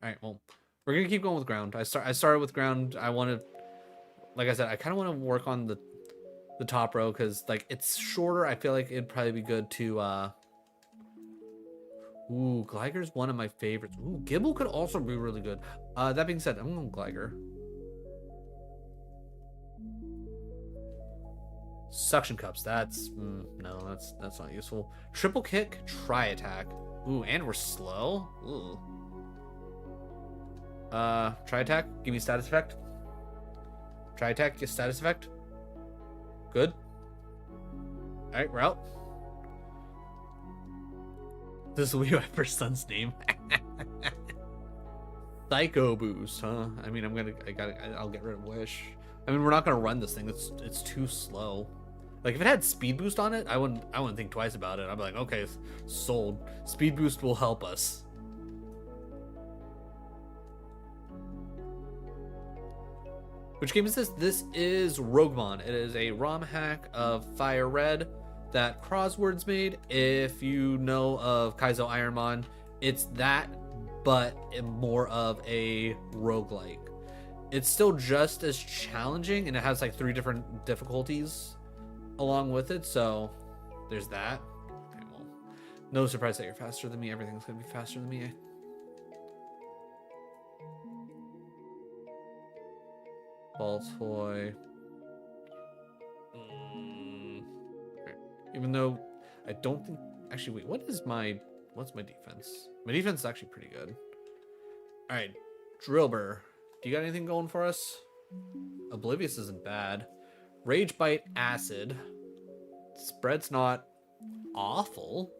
All right, well, we're gonna keep going with ground. I started with ground. I wanted, like I said, I kind of want to work on the top row because like it's shorter. I feel like it'd probably be good to ooh, Gliger's one of my favorites. Ooh, Gibble could also be really good. That being said, I'm going Gliger. Suction cups. That's no, that's not useful. Triple kick, try attack. Ooh, and we're slow. Ooh. Try attack. Give me status effect. Try attack. Get status effect. Good. All right, we're out. This will be my first son's name. Psycho boost, huh? I mean, I'll get rid of Wish. I mean, we're not gonna run this thing. It's too slow. Like if it had speed boost on it, I wouldn't think twice about it. I'd be like, okay, sold. Speed boost will help us. Which game is this? This is RogueMon. It is a ROM hack of Fire Red that Corzwords made. If you know of Kaizo Ironmon, it's that, but more of a roguelike. It's still just as challenging, and it has like 3 different difficulties along with it, so there's that. Okay, well, no surprise that you're faster than me. Everything's gonna be faster than me. Ball toy. Even though I don't think, actually, wait, what's my defense? My defense is actually pretty good. All right, Drillbur, do you got anything going for us? Oblivious isn't bad. Rage Bite, Acid. Spread's not awful.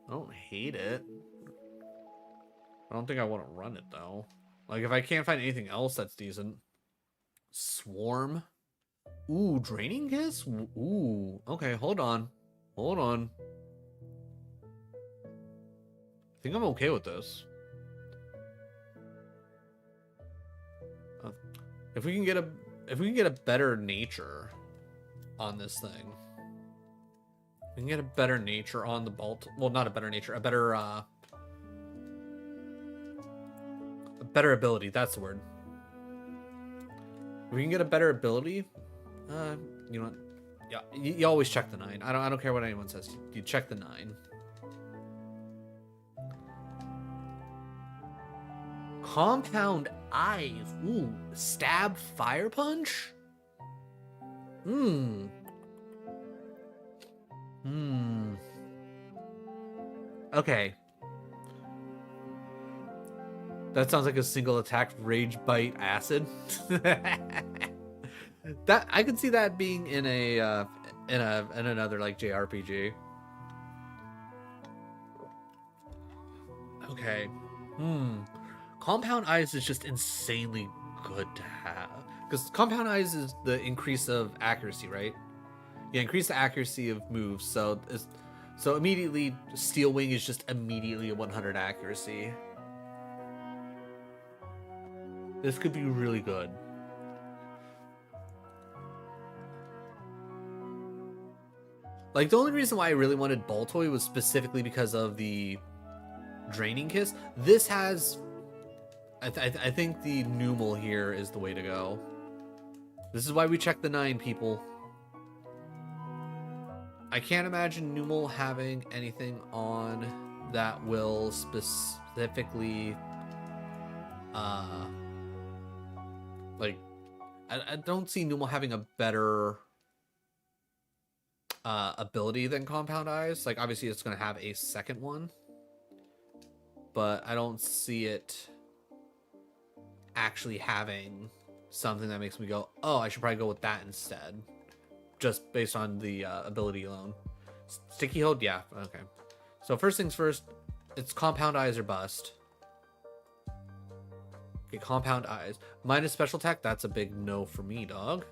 I don't hate it. I don't think I want to run it though. Like if I can't find anything else that's decent. Swarm. Ooh, Draining Kiss? Ooh, okay, hold on. Hold on. I think I'm okay with this. If we can get a better nature on this thing. We can get a better nature on the bolt. Well, not a better nature, a better ability, that's the word. If we can get a better ability, you know what? Yeah, you always check the 9. I don't care what anyone says. You check the 9. Compound Eyes. Ooh, Stab Fire Punch? Okay. That sounds like a single attack Rage Bite Acid. That I could see that being in another like JRPG. Okay. Compound Eyes is just insanely good to have, because Compound Eyes is the increase of accuracy, right? Yeah, increase the accuracy of moves. So immediately Steel Wing is just immediately a 100 accuracy. This could be really good. Like, the only reason why I really wanted Baltoy was specifically because of the Draining Kiss. This has... I think the Numel here is the way to go. This is why we check the 9, people. I can't imagine Numel having anything on that will specifically... like, I don't see Numel having a better ability than Compound Eyes. Like, obviously it's going to have a second one, but I don't see it actually having something that makes me go, oh, I should probably go with that instead, just based on the ability alone. Sticky Hold, yeah, okay. So first things first, it's Compound Eyes or bust. Okay, Compound Eyes. Minus special attack, that's a big no for me, dog.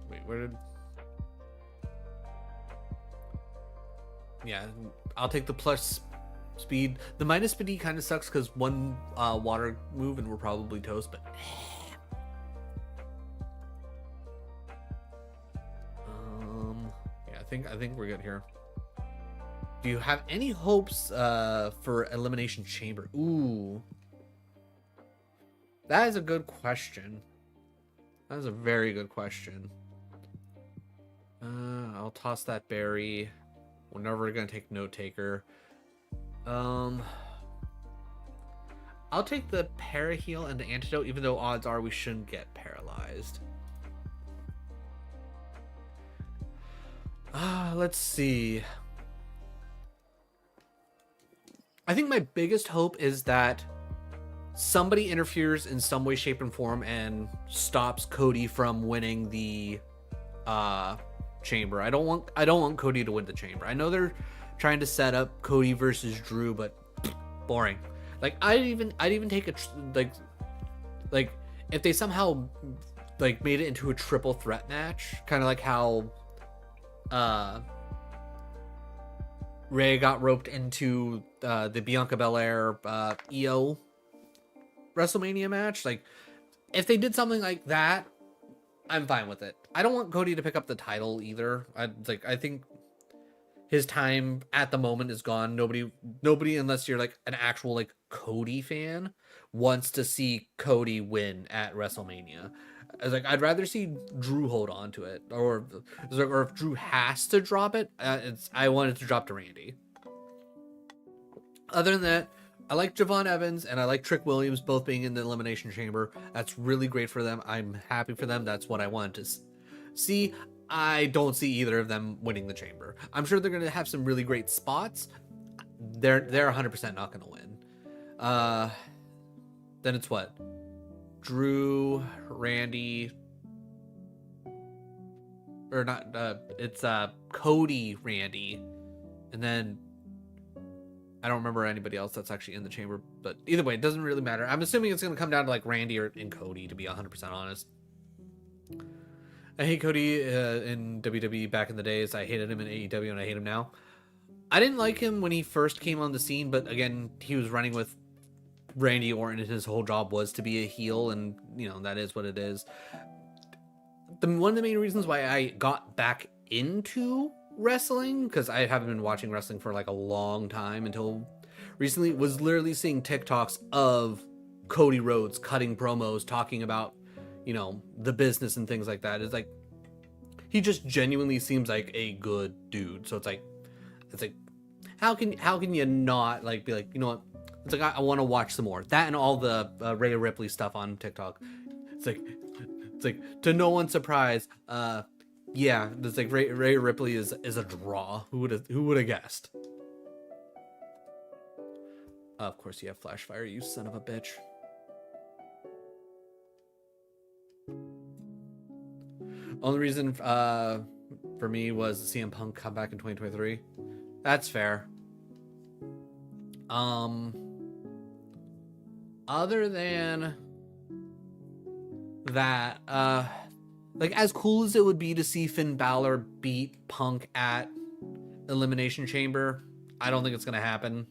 Wait, where did... Yeah, I'll take the plus speed. The minus speed kind of sucks because one water move and we're probably toast, but... yeah, I think we're good here. Do you have any hopes for Elimination Chamber? Ooh. That is a good question. That is a very good question. I'll toss that berry. We're never going to take Note Taker. I'll take the Paraheal and the Antidote, even though odds are we shouldn't get paralyzed. Let's see. I think my biggest hope is that somebody interferes in some way, shape, and form and stops Cody from winning the chamber. I don't want Cody to win the chamber. I know they're trying to set up Cody versus Drew, but boring. Like I'd even take like if they somehow like made it into a triple threat match, kind of like how Ray got roped into the Bianca Belair EO WrestleMania match. Like if they did something like that, I'm fine with it. I don't want Cody to pick up the title either. I think his time at the moment is gone. Nobody, unless you're like an actual like Cody fan, wants to see Cody win at WrestleMania. I'd rather see Drew hold on to it, or if Drew has to drop it, I want it to drop to Randy. Other than that, I like Javon Evans and I like Trick Williams both being in the Elimination Chamber. That's really great for them. I'm happy for them. That's what I wanted to see. I don't see either of them winning the chamber. I'm sure they're going to have some really great spots. They're 100% not going to win. Then it's what? Drew, Randy, or not, it's Cody, Randy, and then I don't remember anybody else that's actually in the chamber, but either way, it doesn't really matter. I'm assuming it's going to come down to like Randy and Cody, to be 100% honest. I hate Cody in WWE back in the days. I hated him in AEW and I hate him now. I didn't like him when he first came on the scene, but again, he was running with Randy Orton and his whole job was to be a heel, and you know, that is what it is. One of the main reasons why I got back into wrestling, because I haven't been watching wrestling for like a long time until recently, was literally seeing TikToks of Cody Rhodes cutting promos talking about, you know, the business and things like that. It's like he just genuinely seems like a good dude. So it's like how can you not like be like, you know what, it's like I want to watch some more. That and all the Rhea Ripley stuff on TikTok. It's like to no one's surprise, yeah, it's like Rhea Ripley is a draw. Who would have guessed? Of course you have Flashfire, you son of a bitch. Only reason for me was the CM Punk comeback in 2023. That's fair. Other than that, like as cool as it would be to see Finn Balor beat Punk at Elimination Chamber, I don't think it's gonna happen.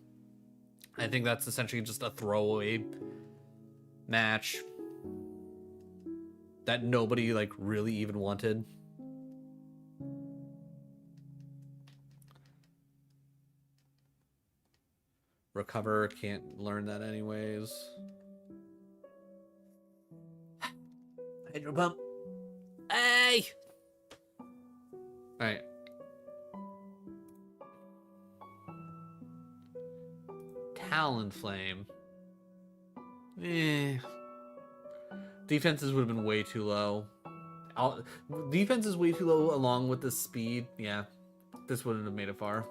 I think that's essentially just a throwaway match that nobody like really even wanted. Recover, can't learn that anyways. Hydro pump. Hey! Alright. Talonflame. Defenses would have been way too low. Defense is way too low along with the speed. Yeah, this wouldn't have made it far.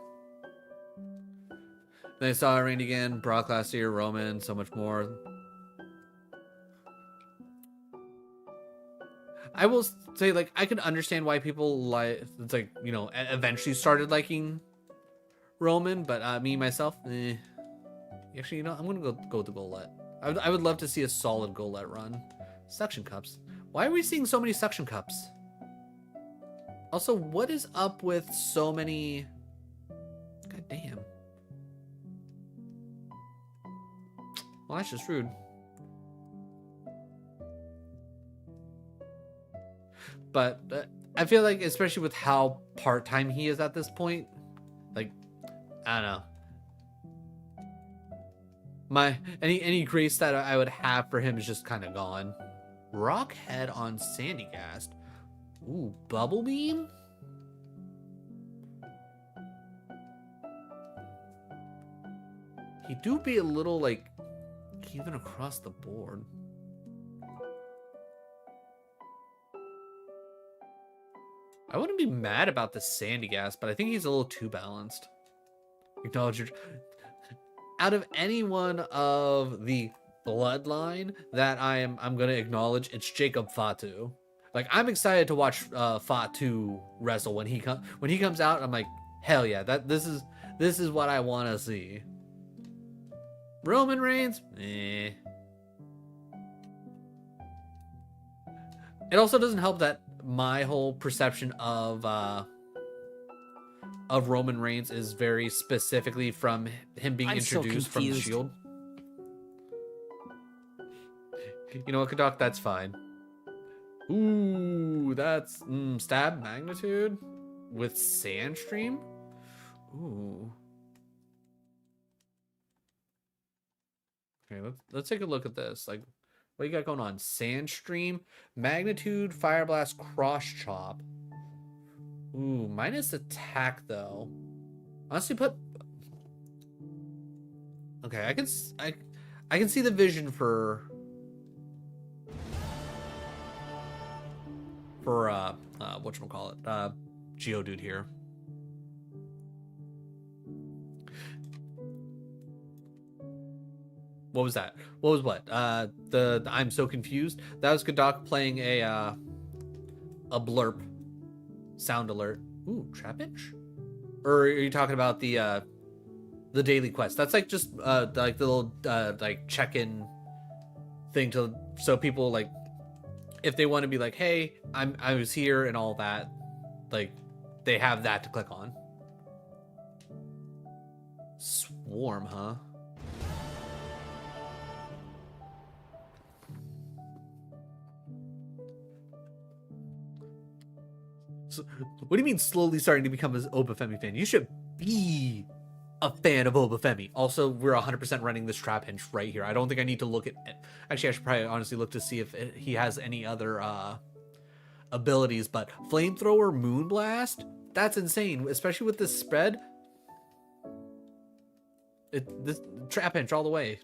Then I saw Randy again, Brock last year, Roman, so much more. I will say, like, I could understand why people like, it's like, you know, eventually started liking Roman, but me myself, actually, you know, I'm gonna go with the Golett. I would love to see a solid Golett run. Suction cups. Why are we seeing so many suction cups? Also, what is up with so many? God damn. Well, that's just rude. But I feel like, especially with how part-time he is at this point, like, I don't know. Any grace that I would have for him is just kind of gone. Rockhead on Sandygast. Ooh, Bubble Beam? He do be a little, like, even across the board. I wouldn't be mad about the Sandygast, but I think he's a little too balanced. Acknowledge your... Out of any one of the bloodline that I'm gonna acknowledge, it's Jacob Fatu. Like, I'm excited to watch Fatu wrestle when he comes out. I'm like, hell yeah, this is what I want to see. Roman Reigns, eh. It also doesn't help that my whole perception of Roman Reigns is very specifically from him being introduced from the Shield. You know what, Kadok? That's fine. Ooh, that's stab magnitude with Sandstream. Ooh. Okay, let's take a look at this. Like, what you got going on? Sandstream, magnitude, fire blast, cross chop. Ooh, minus attack though. Honestly, put. Okay, I can see the vision for whatchamacallit, Geodude here. What was that? What was what? The I'm so confused. That was Kadok playing a blurp sound alert. Ooh, Trapinch? Or are you talking about the daily quest? That's like just like the little like check-in thing to so people like if they want to be like, hey, I was here and all that, like they have that to click on. Swarm, huh? So, what do you mean slowly starting to become an Obafemi fan? You should be a fan of Obafemi. Also, we're 100% running this Trapinch right here. I don't think I need to look at it. Actually, I should probably honestly look to see if he has any other abilities, but Flamethrower, Moonblast, that's insane, especially with this spread. This Trapinch all the way.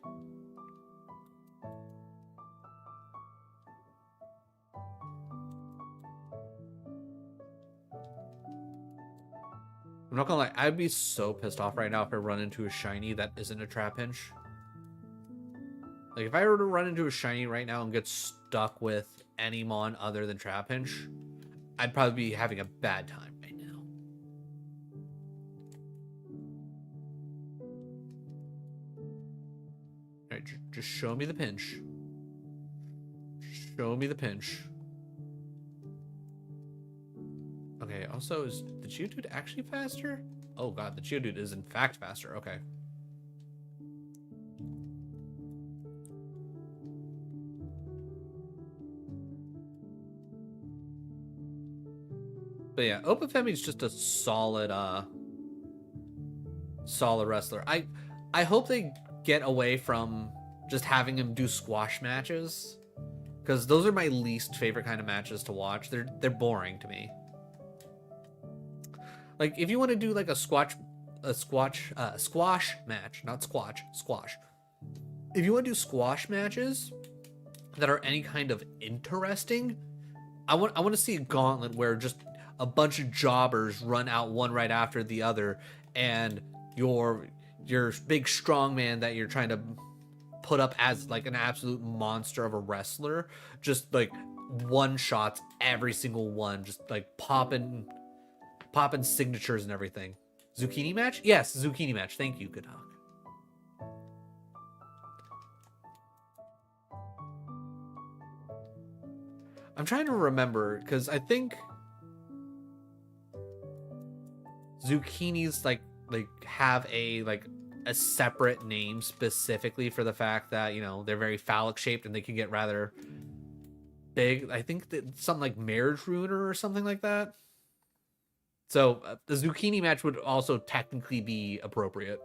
I'm not gonna lie, I'd be so pissed off right now if I run into a shiny that isn't a Trapinch. Like, if I were to run into a shiny right now and get stuck with any mon other than Trapinch, I'd probably be having a bad time right now. Alright, just show me the pinch. Show me the pinch. Okay, also, is the Geodude actually faster? Oh god, the Geodude is in fact faster. Okay. But yeah, Obafemi is just a solid wrestler. I hope they get away from just having him do squash matches, because those are my least favorite kind of matches to watch. They're boring to me. Like, if you want to do like a squash match, not squash. If you want to do squash matches that are any kind of interesting, I want to see a gauntlet where just a bunch of jobbers run out one right after the other, and your big strong man that you're trying to put up as like an absolute monster of a wrestler just like one shots every single one, just like popping signatures and everything. Zucchini match? Yes, zucchini match. Thank you, Kadok. I'm trying to remember, because I think zucchinis like have a separate name specifically for the fact that, you know, they're very phallic shaped and they can get rather big. I think that something like marriage ruiner or something like that. So the zucchini match would also technically be appropriate.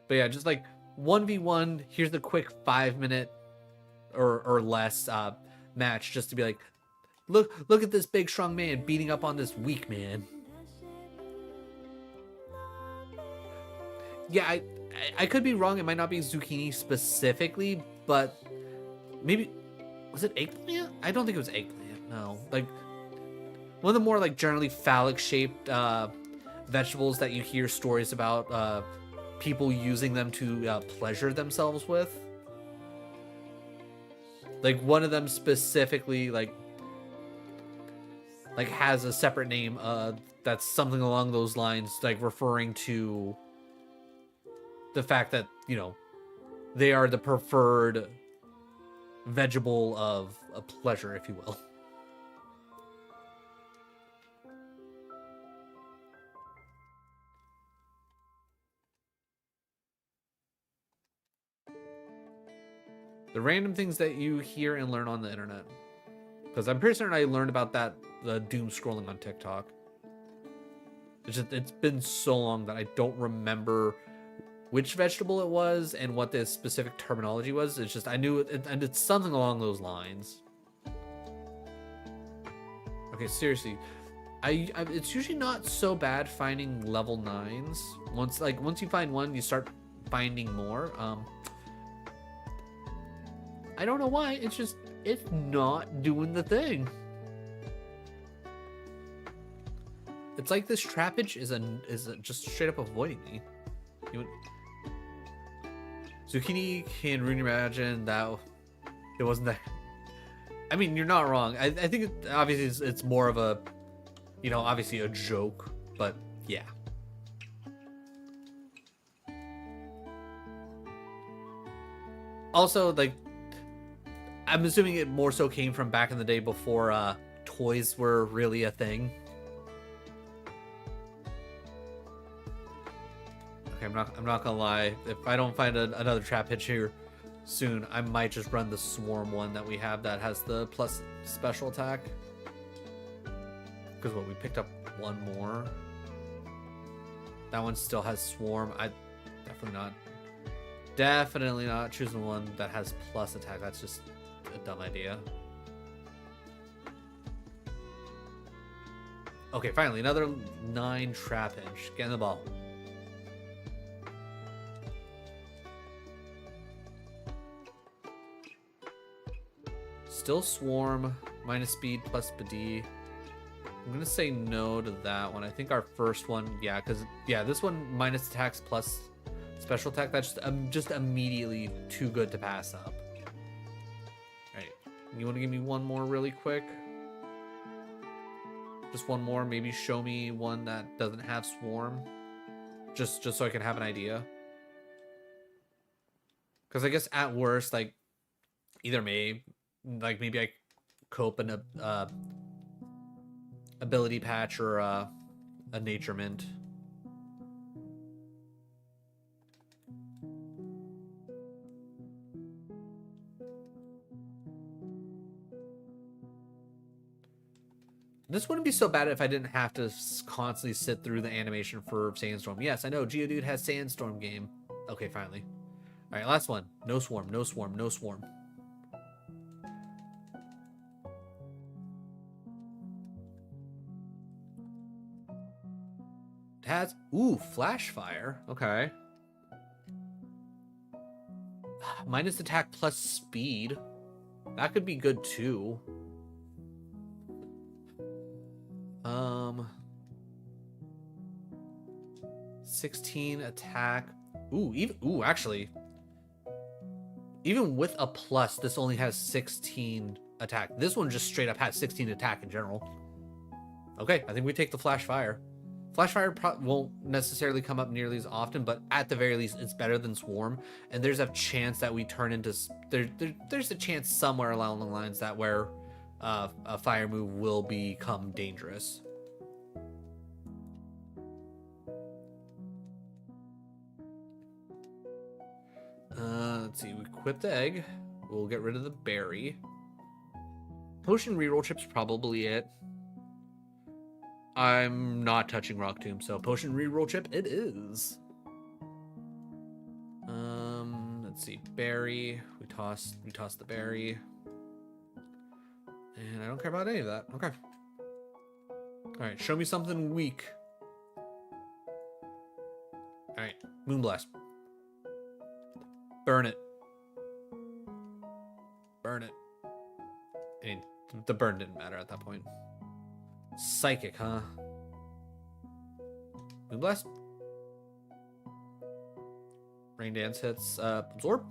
But yeah, just like 1v1, here's the quick 5-minute or less match, just to be like, look at this big strong man beating up on this weak man. Yeah, I could be wrong. It might not be zucchini specifically, but maybe, was it eggplant? I don't think it was eggplant. No, like one of the more like generally phallic shaped vegetables that you hear stories about people using them to pleasure themselves with. Like one of them specifically, like like has a separate name that's something along those lines, like referring to the fact that, you know, they are the preferred vegetable of a pleasure, if you will. The random things that you hear and learn on the internet. Because I'm pretty certain I learned about that, the doom scrolling on TikTok. It's been so long that I don't remember which vegetable it was and what the specific terminology was. It's just I knew it, and it's something along those lines. Okay, seriously, I it's usually not so bad finding level 9s. Once you find one, you start finding more. I don't know why. It's not doing the thing. It's like this trappage is just straight up avoiding me. Zucchini can really imagine that it wasn't that. I mean, you're not wrong. I think obviously it's more of a, you know, obviously a joke, but yeah. Also, like, I'm assuming it more so came from back in the day before toys were really a thing. Okay, I'm not gonna lie. If I don't find another trap hitch here soon, I might just run the swarm one that we have that has the plus special attack. Because what, we picked up one more. That one still has swarm. I definitely not choosing one that has plus attack. That's just a dumb idea. Okay, finally another 9 trap hitch. Get in the ball. Still swarm, minus speed, plus BD. I'm gonna say no to that one. I think our first one, yeah, because yeah, this one minus attacks plus special attack. That's just immediately too good to pass up. All right, you want to give me one more really quick? Just one more. Maybe show me one that doesn't have swarm, just so I can have an idea. Because I guess at worst, like either maybe I cope in a ability patch or a nature mint. This wouldn't be so bad if I didn't have to constantly sit through the animation for Sandstorm. Yes, I know Geodude has Sandstorm game. Okay, finally. All right, last one. No swarm, no swarm, no swarm. It has, ooh, flash fire. Okay. Minus attack plus speed. That could be good too. 16 attack. Ooh, actually. Even with a plus, this only has 16 attack. This one just straight up has 16 attack in general. Okay, I think we take the flash fire. Flash fire won't necessarily come up nearly as often, but at the very least, it's better than swarm. And there's a chance that we turn into there's a chance somewhere along the lines that where a fire move will become dangerous. Let's see. We equip the egg. We'll get rid of the berry. Potion reroll chip's probably it. I'm not touching Rock Tomb, so potion reroll chip it is. Let's see. Berry. We toss the berry. And I don't care about any of that. Okay. Alright, show me something weak. Alright, Moonblast. Burn it. Burn it. I mean, the burn didn't matter at that point. Psychic, huh? Moonblast. Rain Dance hits. Absorb.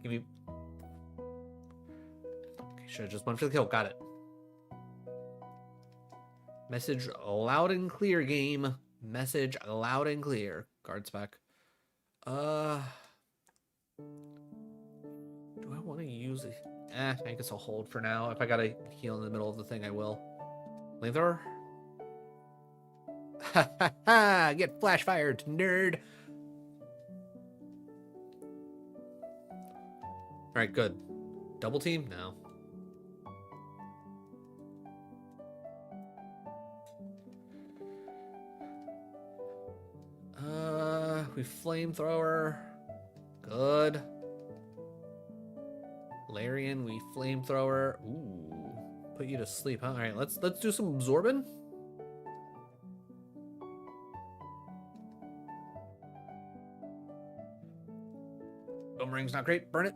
Give me. Okay, should have just went for the kill. Got it. Message loud and clear, game. Message loud and clear. Guard spec. Do I want to use it? I guess I'll hold for now. If I gotta heal in the middle of the thing, I will. Flamethrower? Ha ha ha! Get flash fired, nerd! Alright, good. Double team? No. We flamethrower. Good. Larian, we flamethrower. Ooh. Put you to sleep, huh? Alright, let's do some absorbing. Boomerang's not great. Burn it.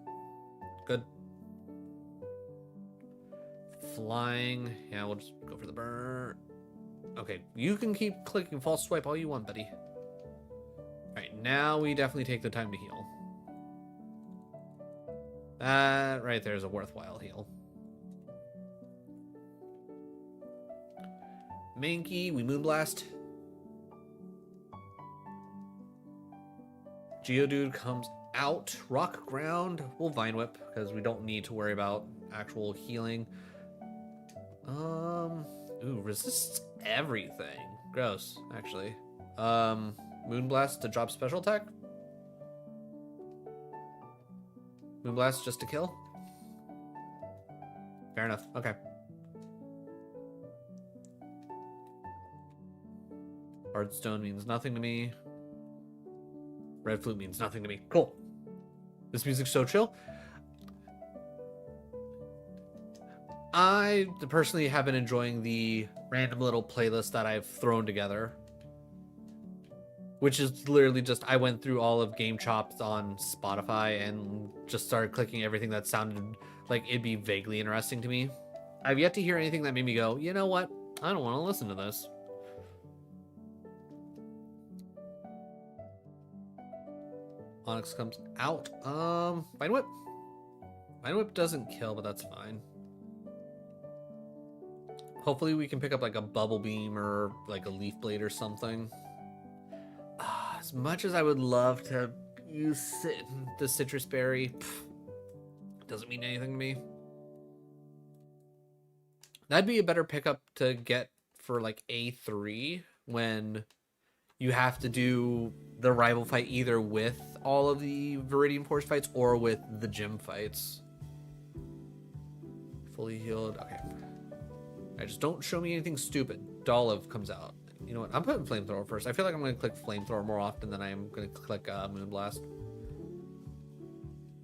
Good. Flying. Yeah, we'll just go for the burn. Okay, you can keep clicking false swipe all you want, buddy. Alright, now we definitely take the time to heal. That right there is a worthwhile heal. Mankey, we Moonblast. Geodude comes out. Rock Ground, we'll Vine Whip because we don't need to worry about actual healing. Ooh, resists everything. Gross, actually. Moonblast to drop special attack. Moonblast just to kill. Fair enough. Okay. Hardstone means nothing to me. Red Flute means nothing to me. Cool. This music's so chill. I personally have been enjoying the random little playlist that I've thrown together. Which is literally just, I went through all of Game Chops on Spotify and just started clicking everything that sounded like it'd be vaguely interesting to me. I've yet to hear anything that made me go, you know what? I don't want to listen to this. Onyx comes out. Vine Whip. Vine Whip doesn't kill, but that's fine. Hopefully we can pick up like a Bubble Beam or like a Leaf Blade or something. As much as I would love to use the Citrus Berry, doesn't mean anything to me. That'd be a better pickup to get for like A3 when you have to do the rival fight either with all of the Viridian Force fights or with the gym fights. Fully healed. Okay. Alright, just don't show me anything stupid. Dolliv comes out. You know what? I'm putting Flamethrower first. I feel like I'm going to click Flamethrower more often than I am going to click Moonblast.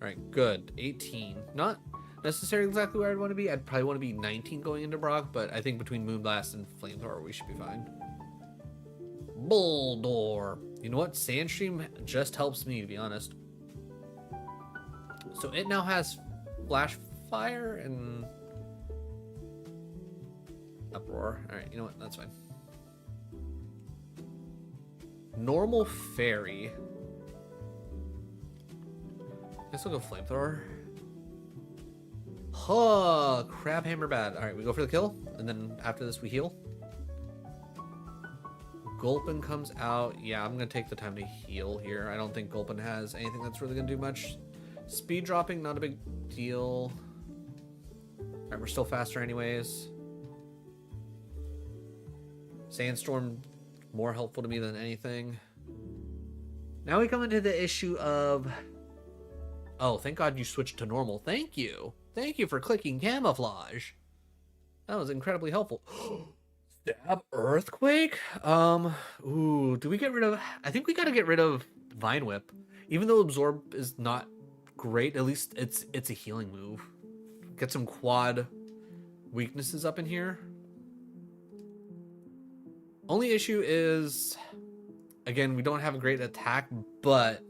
Alright, good. 18. Not necessarily exactly where I'd want to be. I'd probably want to be 19 going into Brock, but I think between Moonblast and Flamethrower, we should be fine. Bulldor. You know what? Sandstream just helps me, to be honest. So it now has Flash Fire and Uproar. Alright, you know what? That's fine. Normal Fairy. I guess I'll go Flamethrower. Huh, Crab Hammer bad. Alright, we go for the kill, and then after this we heal. Gulpin comes out. Yeah, I'm going to take the time to heal here. I don't think Gulpin has anything that's really going to do much. Speed dropping, not a big deal. Alright, we're still faster anyways. Sandstorm, more helpful to me than anything. Now we come into the issue of... Oh, thank God you switched to normal. Thank you. Thank you for clicking camouflage. That was incredibly helpful. Stab Earthquake? Ooh, do we get rid of... I think we gotta get rid of Vine Whip. Even though Absorb is not great, at least it's a healing move. Get some quad weaknesses up in here. Only issue is, again, we don't have a great attack, but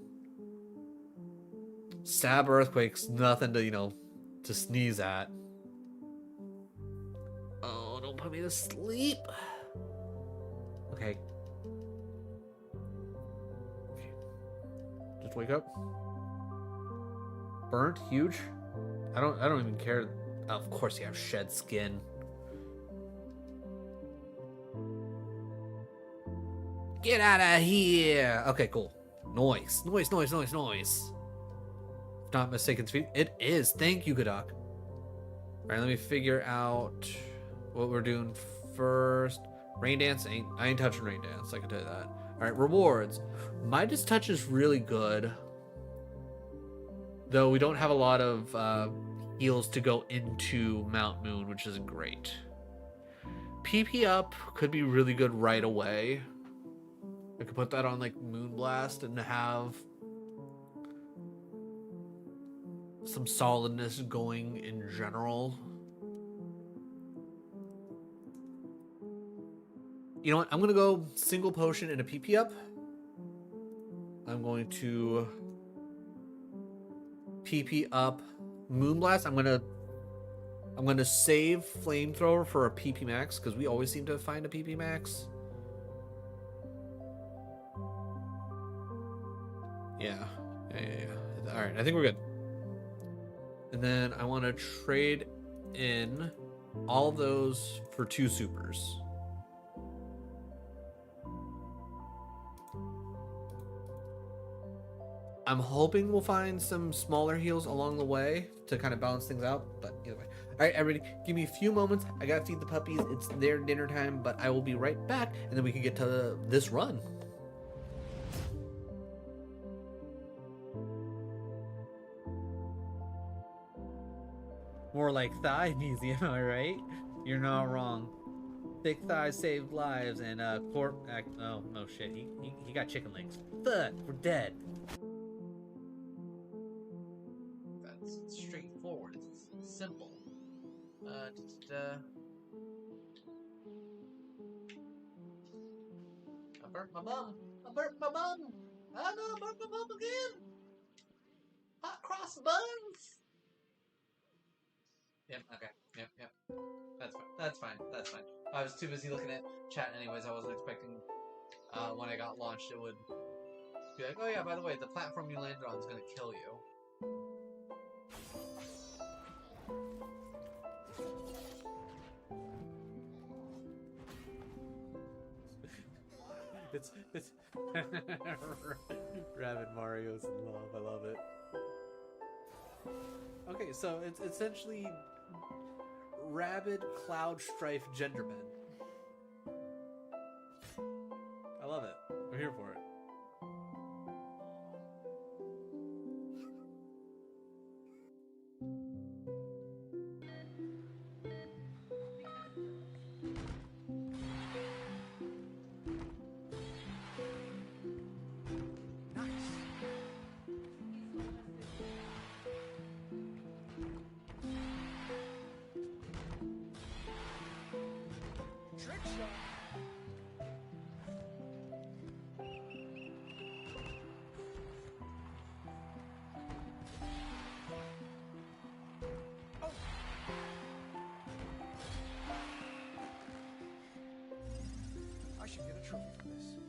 Stab Earthquake's nothing to, you know, to sneeze at. Oh, don't put me to sleep. Okay. Just wake up. Burnt, huge. I don't even care. Of course you have shed skin. Get out of here. Okay, cool. Noise. Noise, noise, noise, noise. If not mistaken, it is. Thank you, Godok. All right, let me figure out what we're doing first. Rain Dance, I ain't touching Rain Dance, I can tell you that. All right, rewards. Midas Touch is really good. Though we don't have a lot of heals to go into Mount Moon, which isn't great. PP up could be really good right away. I could put that on like Moonblast and have some solidness going in general. You know what? I'm gonna go single potion and a PP up. I'm going to PP up Moonblast. I'm gonna save Flamethrower for a PP max because we always seem to find a PP max. Yeah. All right, I think we're good. And then I want to trade in all of those for 2 supers. I'm hoping we'll find some smaller heals along the way to kind of balance things out, but either way. All right, everybody, give me a few moments. I gotta feed the puppies. It's their dinner time, but I will be right back, and then we can get to this run. More like thigh museum, am I right? You're not wrong. Thick thighs saved lives, and oh no shit, he got chicken legs. Fuck, we're dead. That's straightforward. It's simple. I burnt my bum. I burnt my bum. I know I burnt my bum again. Hot cross buns. Yep, okay. Yep. That's fine. I was too busy looking at chat anyways. I wasn't expecting when I got launched it would be like, oh yeah, by the way, the platform you landed on is going to kill you. It's Rabbit Mario's in love. I love it. Okay, so it's essentially Rabid Cloud Strife Genderman. I love it. I'm here for it.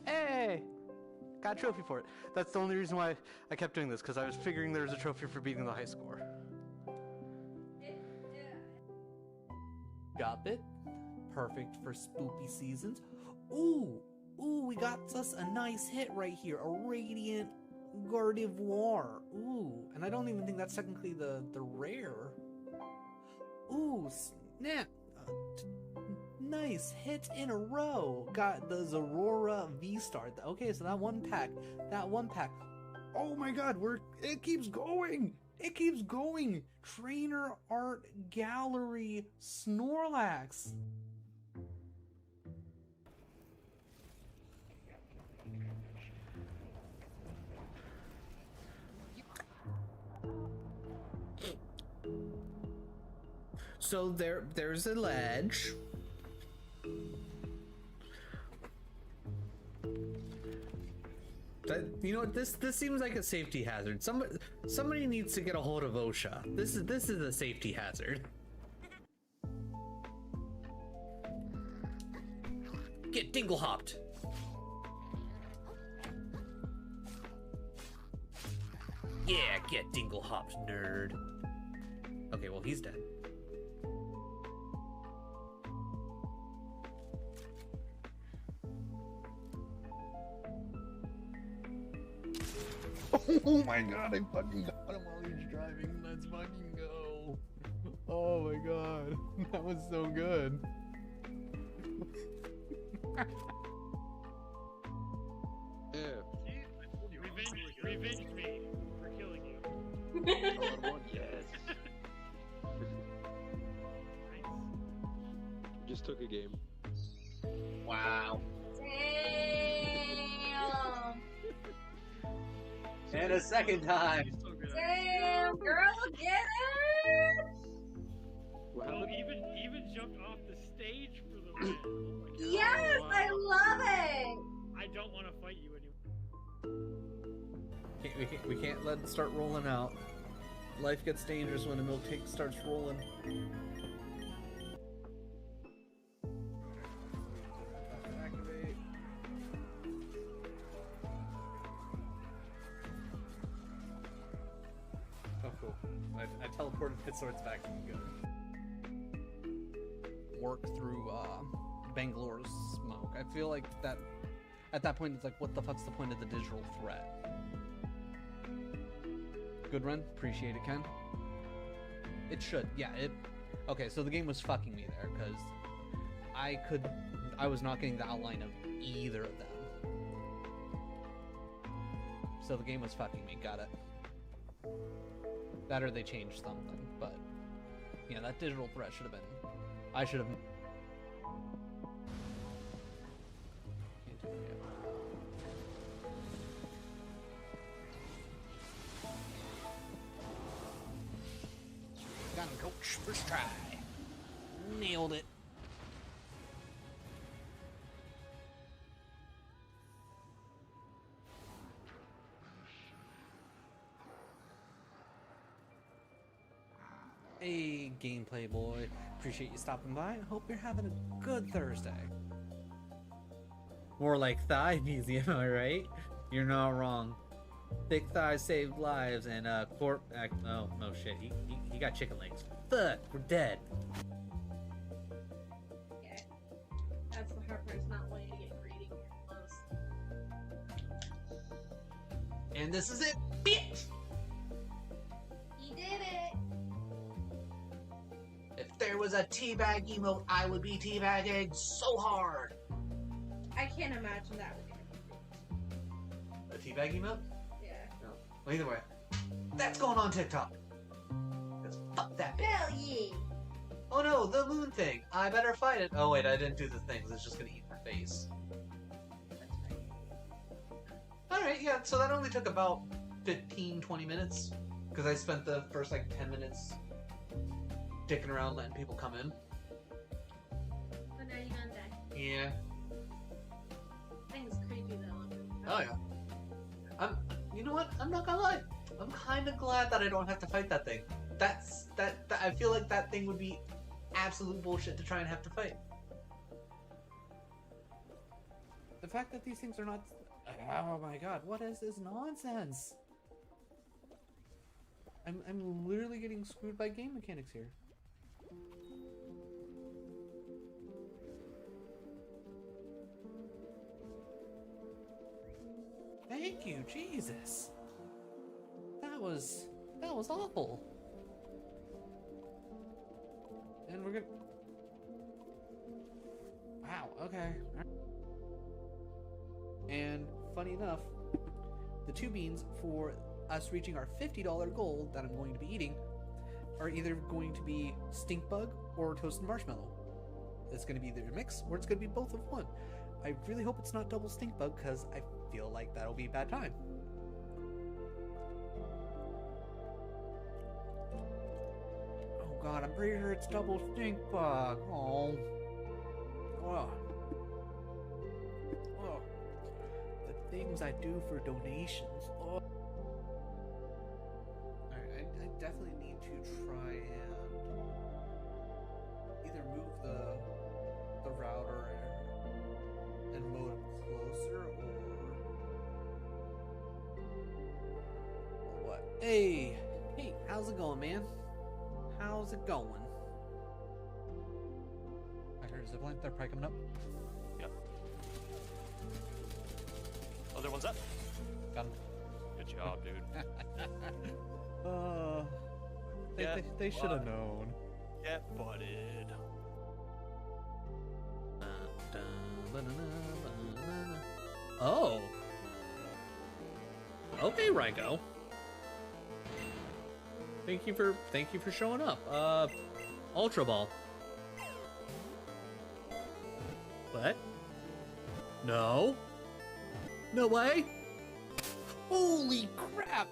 Hey! Got a trophy for it. That's the only reason why I kept doing this, because I was figuring there was a trophy for beating the high score. Got it. Perfect for spoopy seasons. Ooh, we got us a nice hit right here. A Radiant Gardevoir. Ooh, and I don't even think that's technically the rare. Ooh, snap. Nice hits in a row. Got the Zorora V-Star. Okay, so that one pack. Oh my god, it keeps going. It keeps going. Trainer Art Gallery Snorlax. So there's a ledge. You know what? This seems like a safety hazard. Somebody needs to get a hold of OSHA. This is a safety hazard. Get dingle hopped. Yeah, get dingle hopped, nerd. Okay, well he's dead. Oh my god, I fucking got him while he's driving. Let's fucking go. Oh my god. That was so good. Revenge me for killing you. Yes. Nice. Just took a game. Wow. Damn. And a second time. You're so good. Damn, girl, get it. What Oh, happened? even jumped off the stage for the win. Oh my god. Yes, Wow. I love it. I don't want to fight you anymore. We can't let it start rolling out. Life gets dangerous when the milk tank starts rolling. Activate. Oh, cool. I teleported Pitswords back and go work through Bangalore's smoke. I feel like that at that point it's like, what the fuck's the point of the digital threat? Good run. Appreciate it, Ken. It should. Yeah, it... Okay, so the game was fucking me there, because I was not getting the outline of either of them. So the game was fucking me. Got it. That or they changed something, but... Yeah, that digital threat should have been... I should have... Can't do it yet. Got him, coach. First try. Nailed it. Hey, gameplay boy. Appreciate you stopping by. I hope you're having a good Thursday. More like thigh museum, am I right? You're not wrong. Thick thighs save lives, and oh no shit, he got chicken legs. Fuck, we're dead. Yeah. That's the hard part, is not wanting to get greedy when you're close. And this is it, bitch! He did it! If there was a teabag emote, I would be teabagging so hard. I can't imagine that would be A teabag emote? Yeah. Well, either way, that's going on TikTok. Because fuck that bitch. Hell yeah! Oh no, the moon thing. I better fight it. Oh wait, I didn't do the things. It's just gonna eat my face. That's right. Alright, yeah, so that only took about 15-20 minutes. Because I spent the first like 10 minutes dicking around letting people come in. But now you're gonna die. Yeah. Thing's creepy though. Oh yeah. You know what? I'm not gonna lie. I'm kind of glad that I don't have to fight that thing. That I feel like that thing would be absolute bullshit to try and have to fight. The fact that these things are not... Oh my god, what is this nonsense? I'm literally getting screwed by game mechanics here. Thank you, Jesus. That was awful. And we're gonna... Wow, okay. And funny enough, the 2 beans for us reaching our $50 goal that I'm going to be eating are either going to be stink bug or toasted marshmallow. It's going to be either a mix or it's going to be both of one. I really hope it's not double stink bug because I feel like that'll be a bad time. Oh god, I'm pretty sure it's double stink bug. Oh. Oh. Oh. The things I do for donations. Oh. Alright, I definitely need to try and either move the router and modem closer or what? Hey, how's it going, man? How's it going? I heard a zipline. They're probably coming up. Yep. Other one's up. Got him. Good job, dude. They should have known. Get butted. Oh. Okay, Ryko. Thank you for showing up. Ultra Ball. What? No. No way. Holy crap.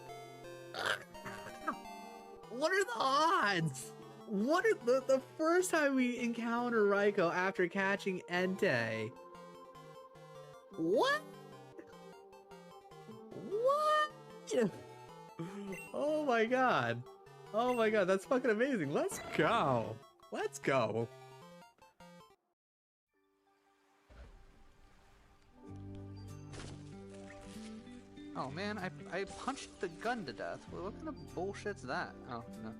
What are the odds? What are the first time we encounter Ryko after catching Entei? What? What? Oh my god. Oh my god, that's fucking amazing. Let's go. Let's go. Oh man, I punched the gun to death. What kind of bullshit's that? Oh, no.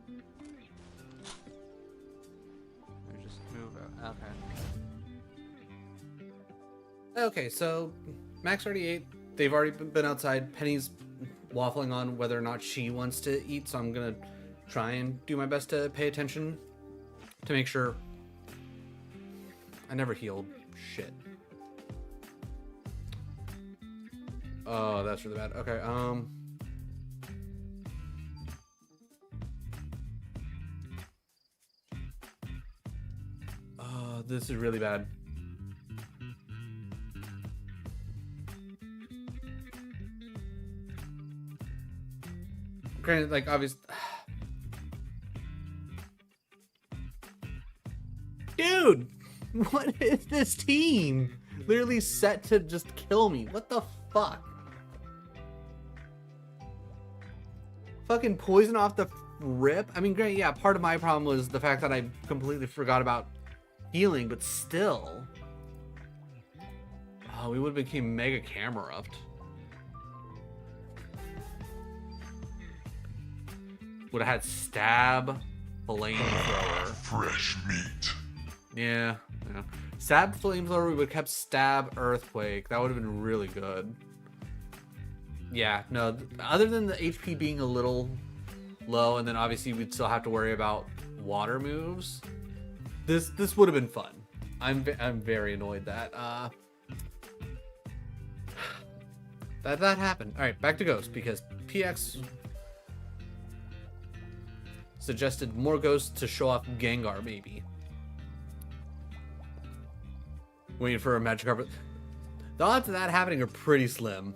Let me just move out. Okay. Okay, so Max already ate. They've already been outside. Penny's waffling on whether or not she wants to eat, so I'm gonna try and do my best to pay attention to make sure I never healed. Shit. Oh, that's really bad. Okay, oh, this is really bad. Granted, like, obviously... Dude! What is this team? Literally set to just kill me. What the fuck? Fucking poison off the rip? I mean, great, yeah, part of my problem was the fact that I completely forgot about healing, but still. Oh, we would have became mega camera-upped. Would have had stab, flamethrower. Fresh meat. Yeah. Stab, flamethrower, we would have kept stab, earthquake. That would have been really good. Yeah, no, other than the HP being a little low, and then obviously we'd still have to worry about water moves, this would have been fun. I'm very annoyed that that happened. All right, back to Ghost, because PX suggested more Ghosts to show off Gengar, maybe. Waiting for a Magikarp. The odds of that happening are pretty slim.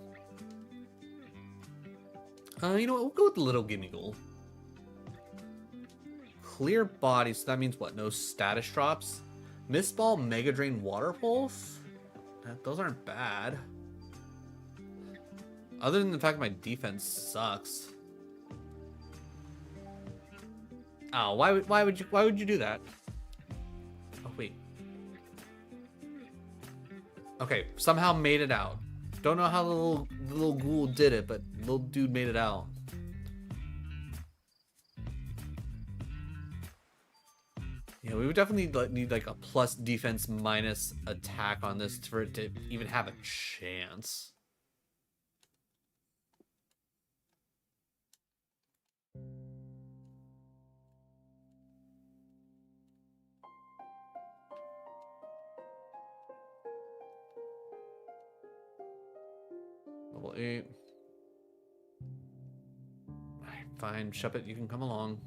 You know what? We'll go with the little Gimmighoul. Clear body, so that means what? No status drops? Mist Ball, Mega Drain, Water Pulse? Those aren't bad. Other than the fact my defense sucks. Oh, why would you do that? Oh wait. Okay, somehow made it out. Don't know how the little ghoul did it, but little dude made it out. Yeah, we would definitely need like a plus defense minus attack on this for it to even have a chance. Level 8. Alright, fine. Shuppet, you can come along.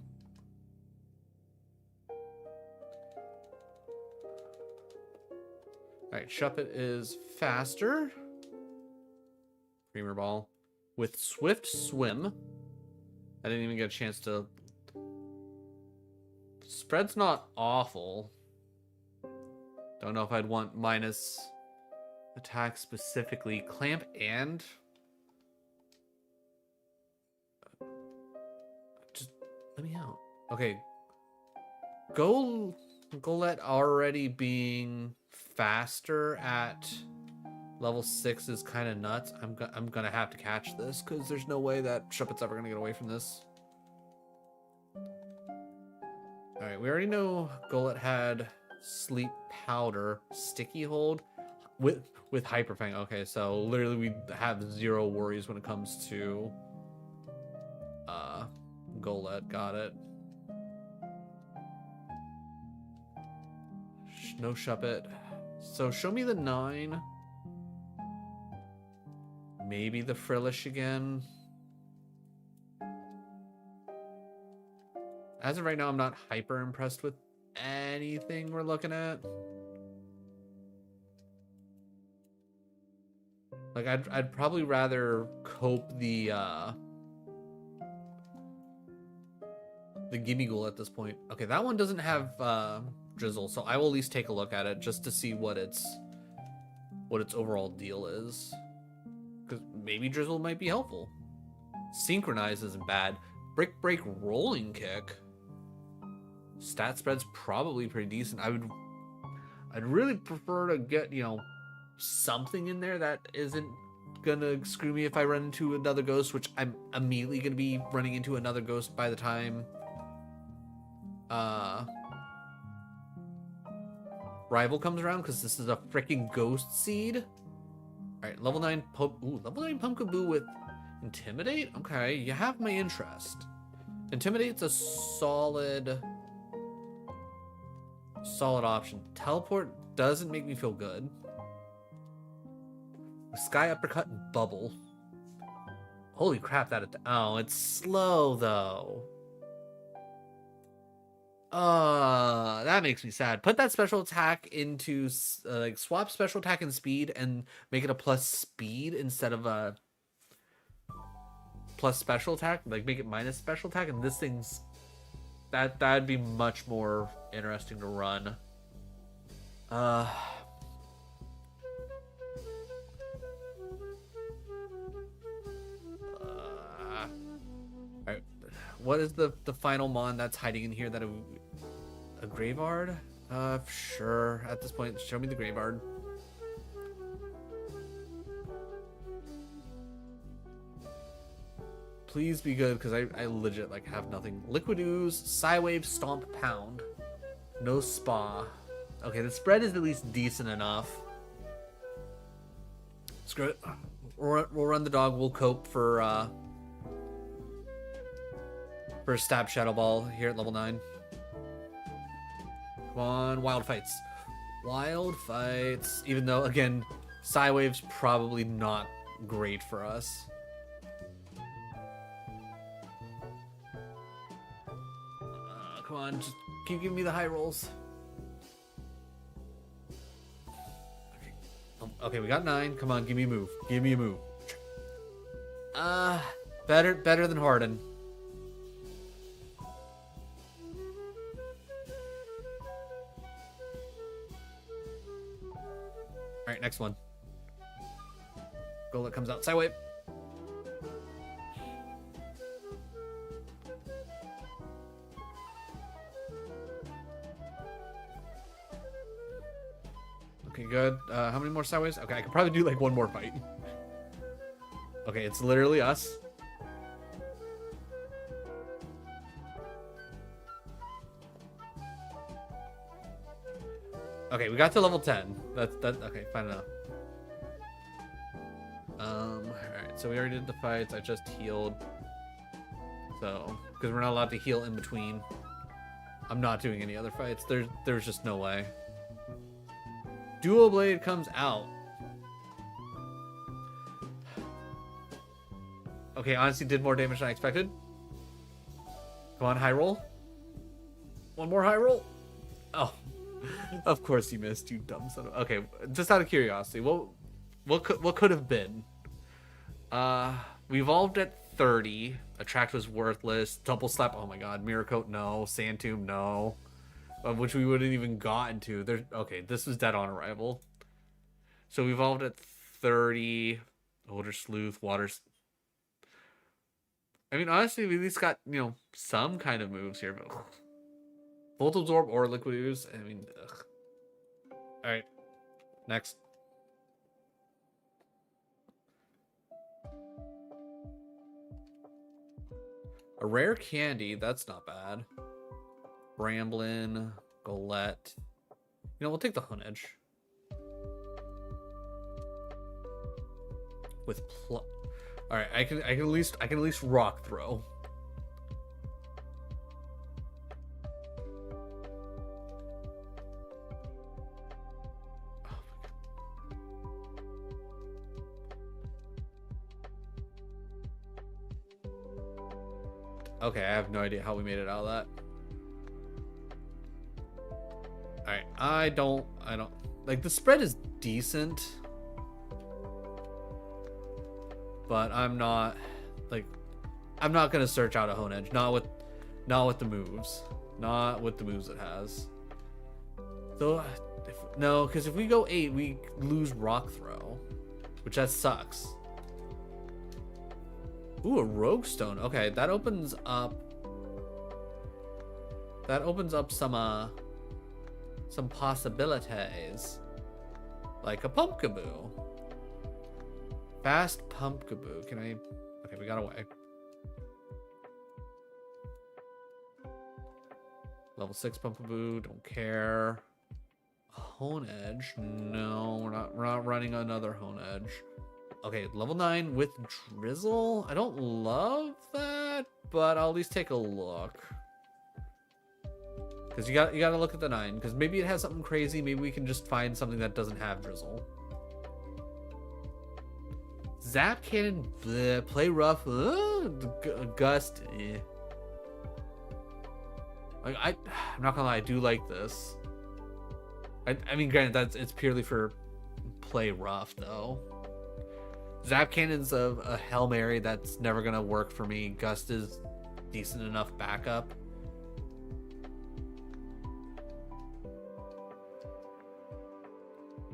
Alright, Shuppet is faster. Creamer Ball. With Swift Swim. I didn't even get a chance to... Spread's not awful. Don't know if I'd want minus... attack specifically. Clamp and just let me out. Okay. Golett already being faster at level 6 is kind of nuts. I'm gonna have to catch this because there's no way that Shuppet's ever gonna get away from this. Alright, we already know Golett had Sleep Powder, Sticky Hold with Hyper Fang. Okay, so literally we have zero worries when it comes to Golett, got it. No Shuppet. So show me the 9. Maybe the Frillish again. As of right now, I'm not hyper impressed with anything we're looking at. Like, I'd probably rather cope the Gimmighoul at this point. Okay, that one doesn't have Drizzle, so I will at least take a look at it just to see what its overall deal is. Because maybe Drizzle might be helpful. Synchronize isn't bad. Brick Break, Rolling Kick. Stat spread's probably pretty decent. I'd really prefer to get, you know, something in there that isn't gonna screw me if I run into another ghost, which I'm immediately gonna be running into another ghost by the time Rival comes around, because this is a freaking ghost seed. Alright, level 9 level 9 Pumpkaboo with Intimidate? Okay, you have my interest. Intimidate's a solid option. Teleport doesn't make me feel good. Sky Uppercut and Bubble. Holy crap, oh, it's slow though. That makes me sad. Put that special attack into like swap special attack and speed and make it a plus speed instead of a plus special attack. Like make it minus special attack, and this thing's that'd be much more interesting to run. Alright, what is the final mon that's hiding in here? That a Graveyard? Sure. At this point, show me the Graveyard. Please be good, because I legit like have nothing. Liquid Ooze, Psywave, Stomp, Pound. No Spa. Okay, the spread is at least decent enough. Screw it. We'll run the dog. We'll cope for Stab Shadow Ball here at level 9. Come on, Wild Fights. Wild Fights. Even though, again, Psywave's probably not great for us. Come on, just keep giving me the high rolls. Okay, we got 9. Come on, give me a move. Give me a move. Better than Harden. Alright, next one. Golett comes out. Sidewave. Okay, good. How many more sideways? Okay, I could probably do like one more fight. Okay, it's literally us. Okay, we got to level 10. That's okay, fine enough. Alright, so we already did the fights. I just healed. So, because we're not allowed to heal in between. I'm not doing any other fights. There's just no way. Dual Blade comes out. Okay, honestly did more damage than I expected. Come on, high roll. One more high roll. Oh, of course you missed, you dumb son of. Okay, just out of curiosity, what could have been? We evolved at 30. Attract was worthless. Double Slap. Oh my God. Mirror Coat. No. Sand Tomb. No. Which we wouldn't even gotten to. Okay, this was dead on arrival. So we evolved at 30. Older Sleuth. Waters. I mean, honestly, we at least got, you know, some kind of moves here. But Volt Absorb or Liquid Ooze. I mean, ugh. Alright. Next. A rare candy. That's not bad. Bramblin, Golett. You know, we'll take the Hunedge. With Alright, I can at least Rock Throw. Okay, I have no idea how we made it out of that. Alright, I don't... Like, the spread is decent. But I'm not... Like, I'm not gonna search out a Hone Edge. Not with the moves. Not with the moves it has. So, no, because if we go 8, we lose Rock Throw. Which that sucks. Ooh, a Rogue Stone. Okay, that opens up... That opens up some possibilities. Like a Pumpkaboo. Fast Pumpkaboo. Can I... Okay, we got away. Level 6 Pumpkaboo. Don't care. Hone Edge. No, we're not running another Hone Edge. Okay, level 9 with Drizzle. I don't love that, but I'll at least take a look. Because you got to look at the 9, because maybe it has something crazy. Maybe we can just find something that doesn't have Drizzle. Zap Cannon, bleh, play rough, Gust. Eh. Like I'm not gonna lie, I do like this. I mean, granted, it's purely for play rough though. Zap Cannon's a Hail Mary that's never gonna work for me. Gust is decent enough backup.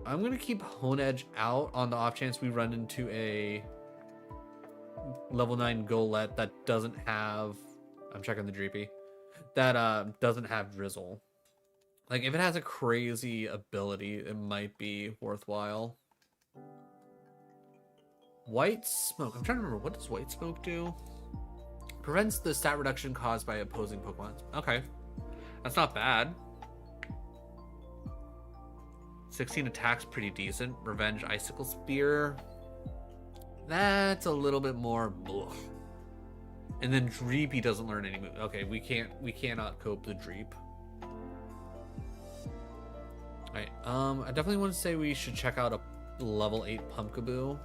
I'm gonna keep Hone Edge out on the off chance we run into a level 9 Golett that doesn't have... I'm checking the Dreepy. That doesn't have Drizzle. Like, if it has a crazy ability, it might be worthwhile. White Smoke. I'm trying to remember, what does White Smoke do? Prevents the stat reduction caused by opposing Pokemon. Okay. That's not bad. 16 attacks, pretty decent. Revenge Icicle Spear. That's a little bit more blah. And then Dreepy doesn't learn any move. Okay, we cannot cope the Dreep. Alright, I definitely want to say we should check out a level 8 Pumpkaboo.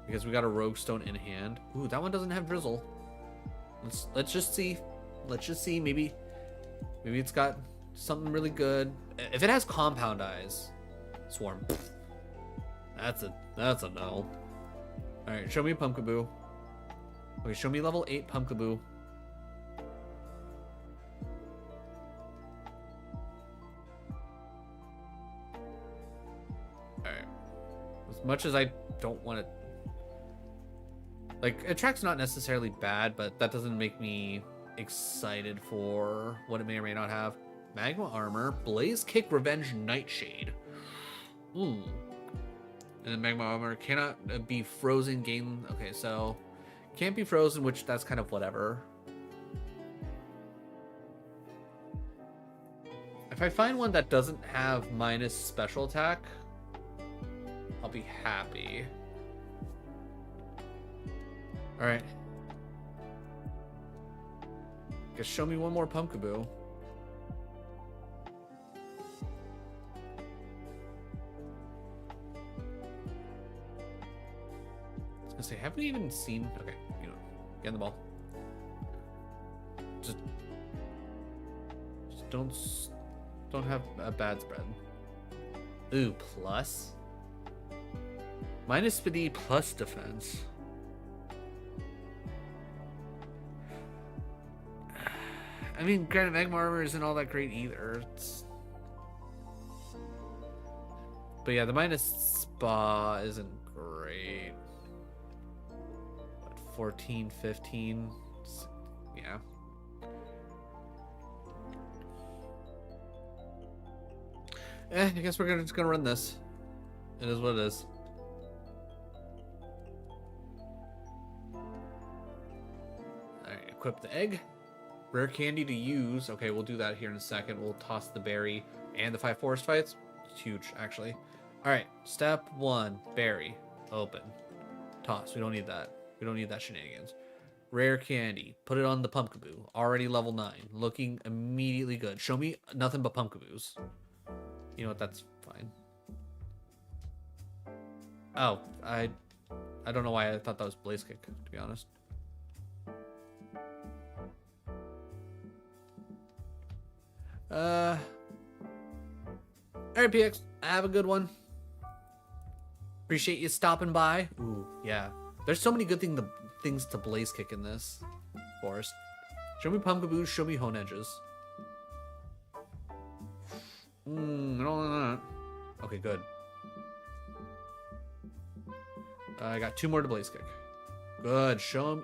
Because we got a Rogue Stone in hand. Ooh, that one doesn't have Drizzle. Let's just see. Let's just see. Maybe it's got something really good. If it has Compound Eyes, Swarm. That's a no. Alright, show me a Pumpkaboo. Okay, show me level 8 Pumpkaboo. Alright. As much as I don't want to... Like, Attract's not necessarily bad, but that doesn't make me excited for what it may or may not have. Magma Armor, Blaze Kick, Revenge, Nightshade. Ooh. And then Magma Armor cannot be frozen, gain... Okay, so... Can't be frozen, which that's kind of whatever. If I find one that doesn't have minus special attack, I'll be happy. Alright. Guess show me one more Pumpkaboo. I was gonna say, have we even seen... Okay, you know, get in the ball. Just don't have a bad spread. Ooh, plus? Minus speed plus defense. I mean, granted, Magma Armor isn't all that great either. But yeah, the minus spa isn't great. What, 14, 15? Yeah. I guess we're just gonna run this. It is what it is. Alright, equip the egg. Rare candy to use. Okay, we'll do that here in a second. We'll toss the berry and the 5 forest fights. It's huge, actually. Alright, step 1. Berry. Open. Toss. We don't need that. We don't need that shenanigans. Rare candy. Put it on the Pumpkaboo. Already level 9. Looking immediately good. Show me nothing but Pumpkaboos. You know what? That's fine. Oh, I don't know why I thought that was Blaze Kick, to be honest. Alright, PX, have a good one. Appreciate you stopping by. Ooh, yeah. There's so many good things to blaze kick in this forest. Show me Pumpkaboo, show me Hone Edges. I don't know. Okay, good. I got 2 more to blaze kick. Good, show me.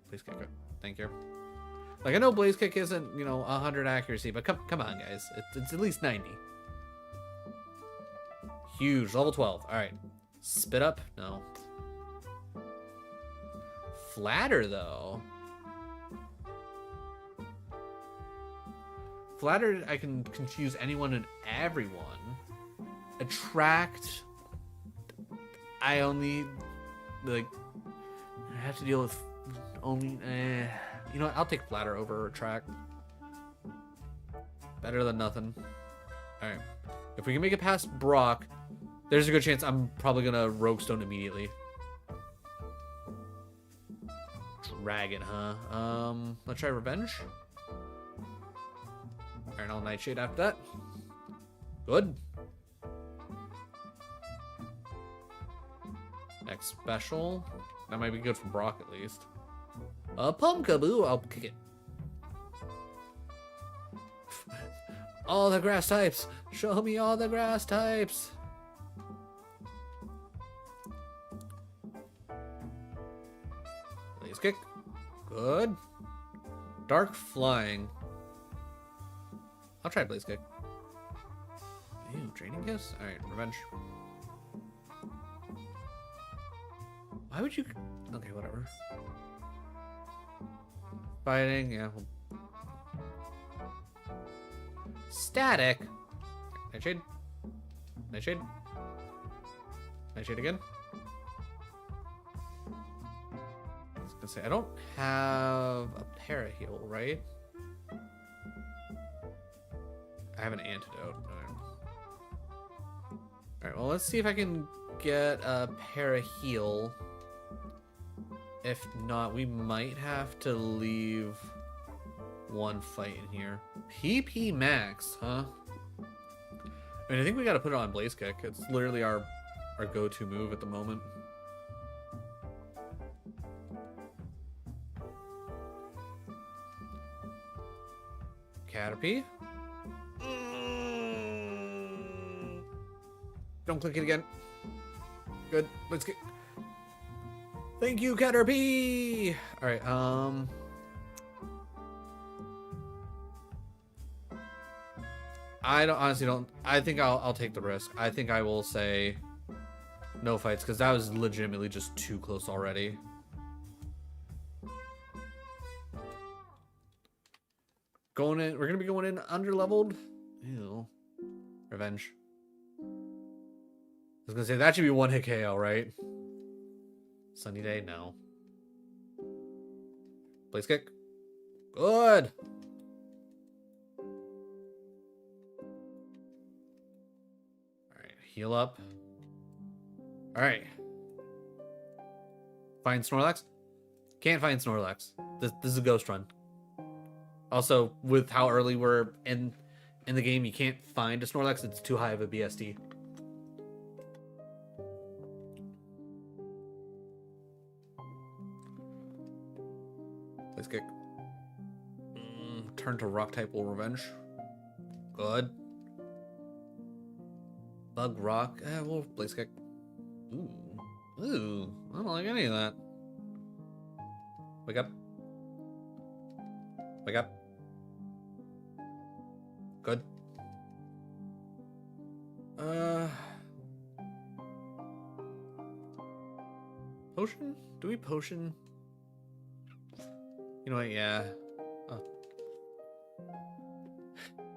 Blaze kick, good. Thank you. Like, I know blaze kick isn't, 100 accuracy, but come on, guys. It's at least 90. Huge, level 12. All right. Spit up? No. Flatter, though. Flatter, I can confuse anyone and everyone. Attract, I only, I have to deal with only, you know what, I'll take Flatter over Attract. Better than nothing. Alright. If we can make it past Brock, there's a good chance I'm probably gonna Rogue Stone immediately. Dragon, huh? Let's try Revenge. Alright, I'll Nightshade after that. Good. Next special. That might be good for Brock at least. Pumpkaboo, I'll kick it. All the grass types. Show me all the grass types. Blaze kick. Good. Dark flying. I'll try Blaze kick. Ew, Draining Kiss? Alright, Revenge. Why would you... Okay, whatever. Fighting, yeah. Static. Nightshade. Nightshade. Nightshade again. I was gonna say, I don't have a Paraheal, right? I have an antidote. Alright, well, let's see if I can get a Paraheal. If not, we might have to leave one fight in here. PP Max, huh? I mean, I think we gotta put it on Blaze Kick. It's literally our go-to move at the moment. Caterpie. Don't click it again. Good. Let's get... Thank you, Caterpie! Alright, I honestly don't... I think I'll take the risk. I think I will say no fights, because that was legitimately just too close already. Going in... We're gonna be going in under-leveled? Ew. Revenge. I was gonna say, that should be one hit KO, right? Sunny Day? No. Blaze Kick? Good! Alright, heal up. Alright. Find Snorlax? Can't find Snorlax. This is a ghost run. Also, with how early we're in the game, you can't find a Snorlax. It's too high of a BSD. Blaze Kick. Turn to Rock type will Revenge. Good. Bug Rock. We'll Blaze Kick. Ooh. I don't like any of that. Wake up. Wake up. Good. Potion? Do we potion? You know what? Yeah. Oh.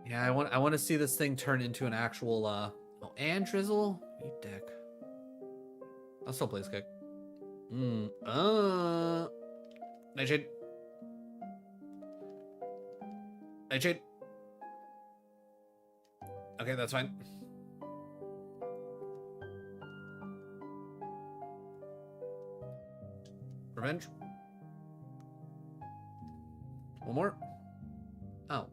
Yeah, I want to see this thing turn into an actual oh, and Drizzle? You dick. I'll still Blaze Kick. Nightshade. Nightshade. Okay, that's fine. Revenge. One more. Oh.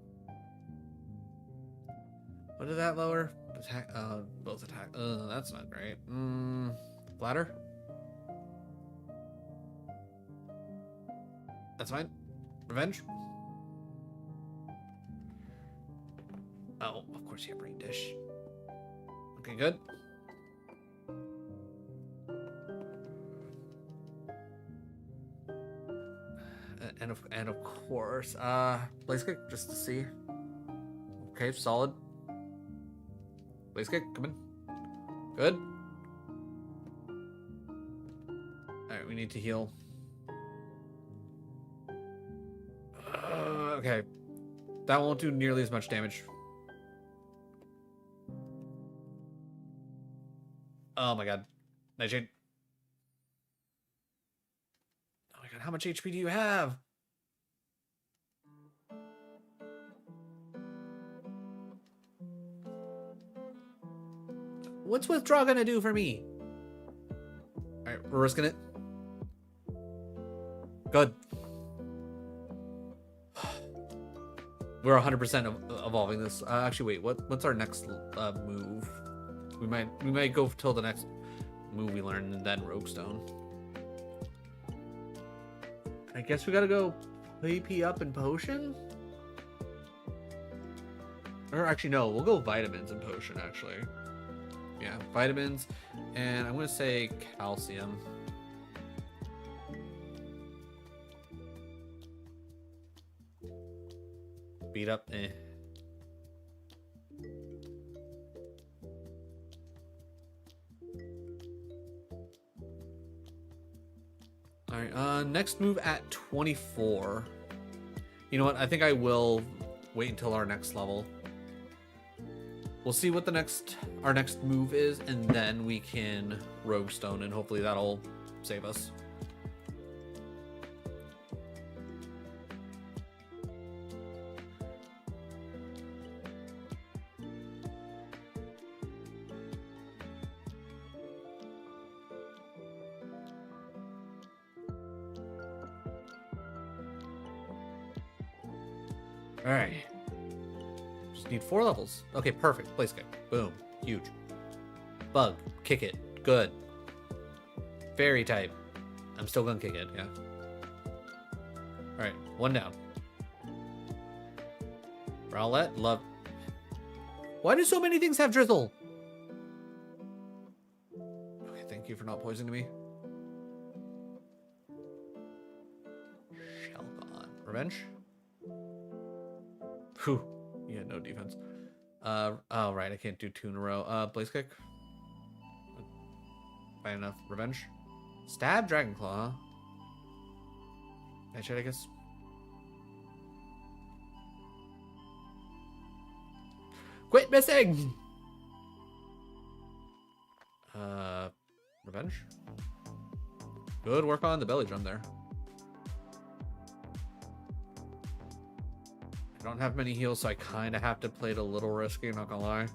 What did that lower? Attack. Both attack. That's not great. Bladder. That's fine. Revenge. Oh, of course you have brain dish. Okay, good. And of course, Blaze Kick just to see. Okay, solid. Blaze Kick, come in. Good. Alright, we need to heal. Okay. That won't do nearly as much damage. Oh my god. Nightshade. Oh my god, how much HP do you have? What's withdraw gonna do for me? Alright, we're risking it. Good. We're 100% evolving this. Actually, wait. What's our next move? We might go till the next move we learn, and then Roguestone. I guess we gotta go PP up and potion. Or actually, no. We'll go vitamins and potion. Actually, yeah, vitamins, and I'm gonna say calcium. Beat up, eh. Alright, next move at 24. You know what? I think I will wait until our next level. We'll see what our next move is, and then we can Roguestone, and hopefully that'll save us. Alright. Just need 4 levels. Okay, perfect. Place kick. Boom. Huge. Bug. Kick it. Good. Fairy type. I'm still gonna kick it, yeah. Alright, 1 down. Rowlet. Love. Why do so many things have drizzle? Okay, thank you for not poisoning me. Shelgon. Revenge? Whew. He had no defense. Oh, right. I can't do 2 in a row. Blaze Kick. Fine enough. Revenge. Stab Dragon Claw. Nightshade, I guess. Quit missing! Revenge. Good work on the belly drum there. I don't have many heals, so I kind of have to play it a little risky, not gonna lie.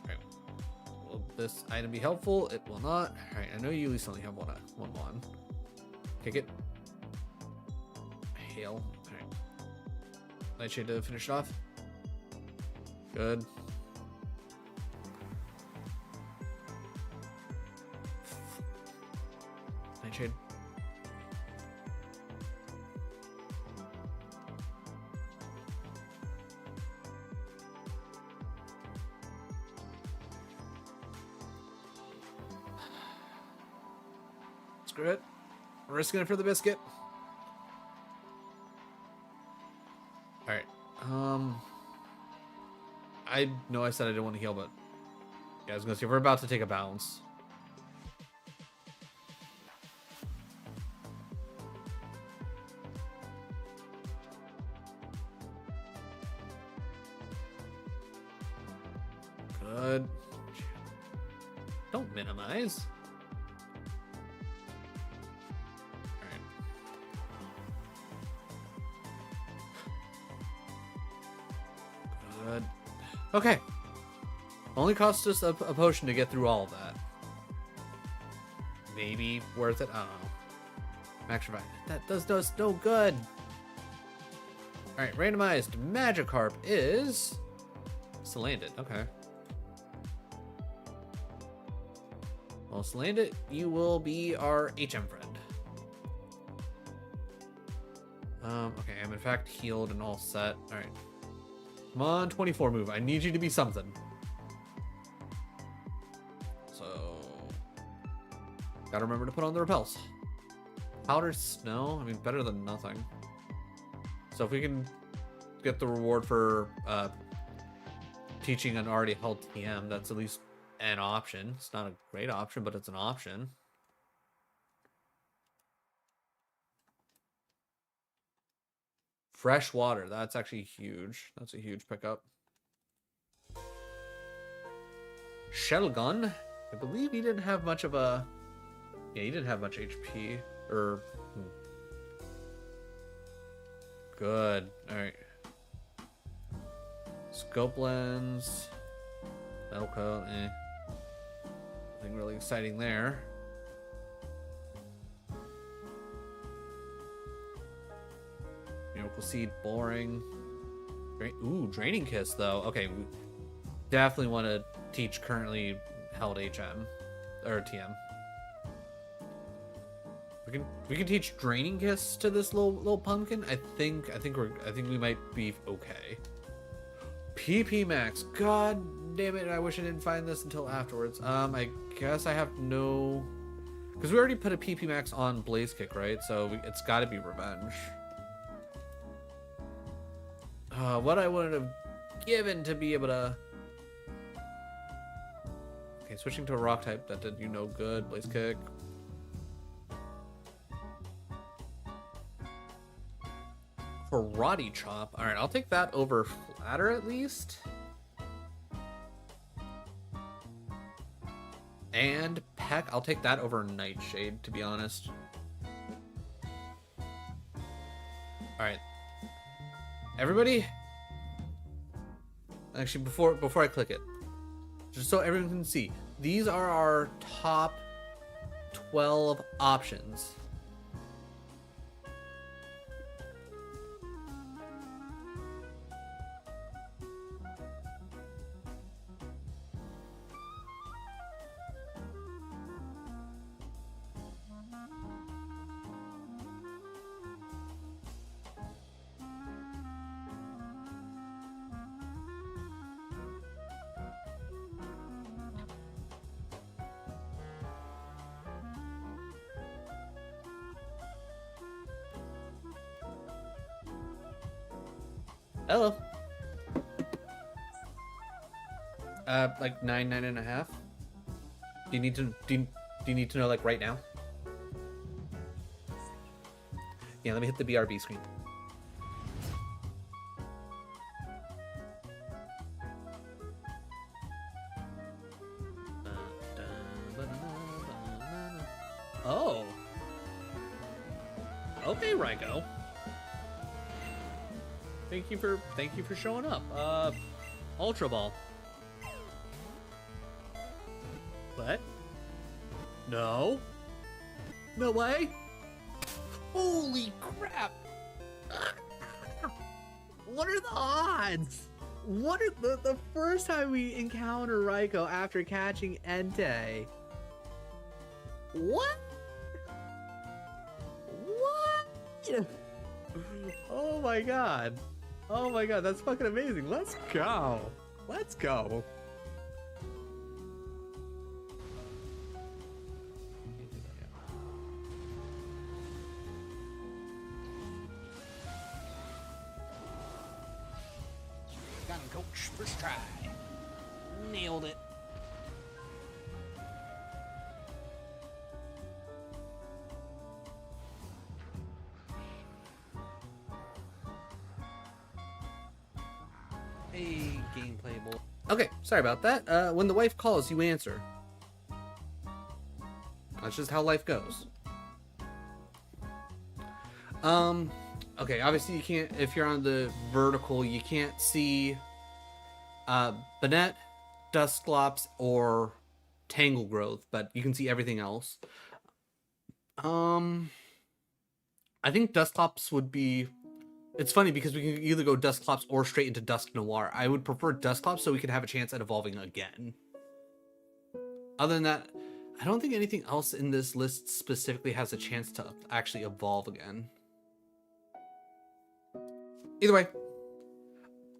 Alright. Will this item be helpful? It will not. Alright, I know you at least only have one. Kick it. Hail. Alright. Nightshade to finish it off. Good. Nightshade. Screw it. We're risking it for the biscuit. Alright. I know I said I didn't want to heal, but yeah, I was gonna say we're about to take a bounce. Good. Don't minimize. Alright. Good. Okay. Only cost us a potion to get through all of that. Maybe worth it? I don't know. Max Revive. That does us no good. Alright, randomized Magikarp is... Salandit, okay. Well, Salandit, you will be our HM friend. Okay, I'm in fact healed and all set. Alright. Come on, 24 move. I need you to be something. So... Gotta remember to put on the repels. Powdered snow? I mean, better than nothing. So if we can get the reward for teaching an already held TM, that's at least an option. It's not a great option, but it's an option. Fresh water, that's actually huge. That's a huge pickup. Shelgon, I believe he didn't have much of a... Yeah, he didn't have much HP. Or... Good. Alright. Scope lens. Metal coat, nothing really exciting there. Miracle Seed, boring. Ooh, Draining Kiss, though. Okay, we definitely want to teach currently held HM. Or TM. We can teach Draining Kiss to this little pumpkin. I think we might be okay. PP Max. God damn it! I wish I didn't find this until afterwards. I guess I have no, because we already put a PP Max on Blaze Kick, right? So it's got to be Revenge. What I would have given to be able to. Okay, switching to a rock type that did you no good. Blaze Kick. Karate Chop. Alright, I'll take that over Flatter at least. And Peck, I'll take that over Nightshade, to be honest. Alright. Everybody? Actually, before I click it, just so everyone can see, these are our top 12 options. Hello. Like 9.5. Do you need to do you need to know like right now? Yeah, let me hit the BRB screen. Oh. Okay, Ryko. Thank you for showing up. Ultra Ball. What? No. No way. Holy crap. What are the odds? What are the first time we encounter Ryko after catching Entei? What? What? Oh my god. Oh my god, that's fucking amazing. Let's go. Let's go. Got him, coach. First try. Nailed it. Hey, gameplay boy. Okay, sorry about that. When the wife calls, you answer. That's just how life goes. Okay, obviously you can't, if you're on the vertical, you can't see Banette, Dusclops, or Tangle Growth, but you can see everything else. I think Dusclops would be... It's funny because we can either go Dusclops or straight into Dusk Noir. I would prefer Dusclops so we can have a chance at evolving again. Other than that, I don't think anything else in this list specifically has a chance to actually evolve again. Either way,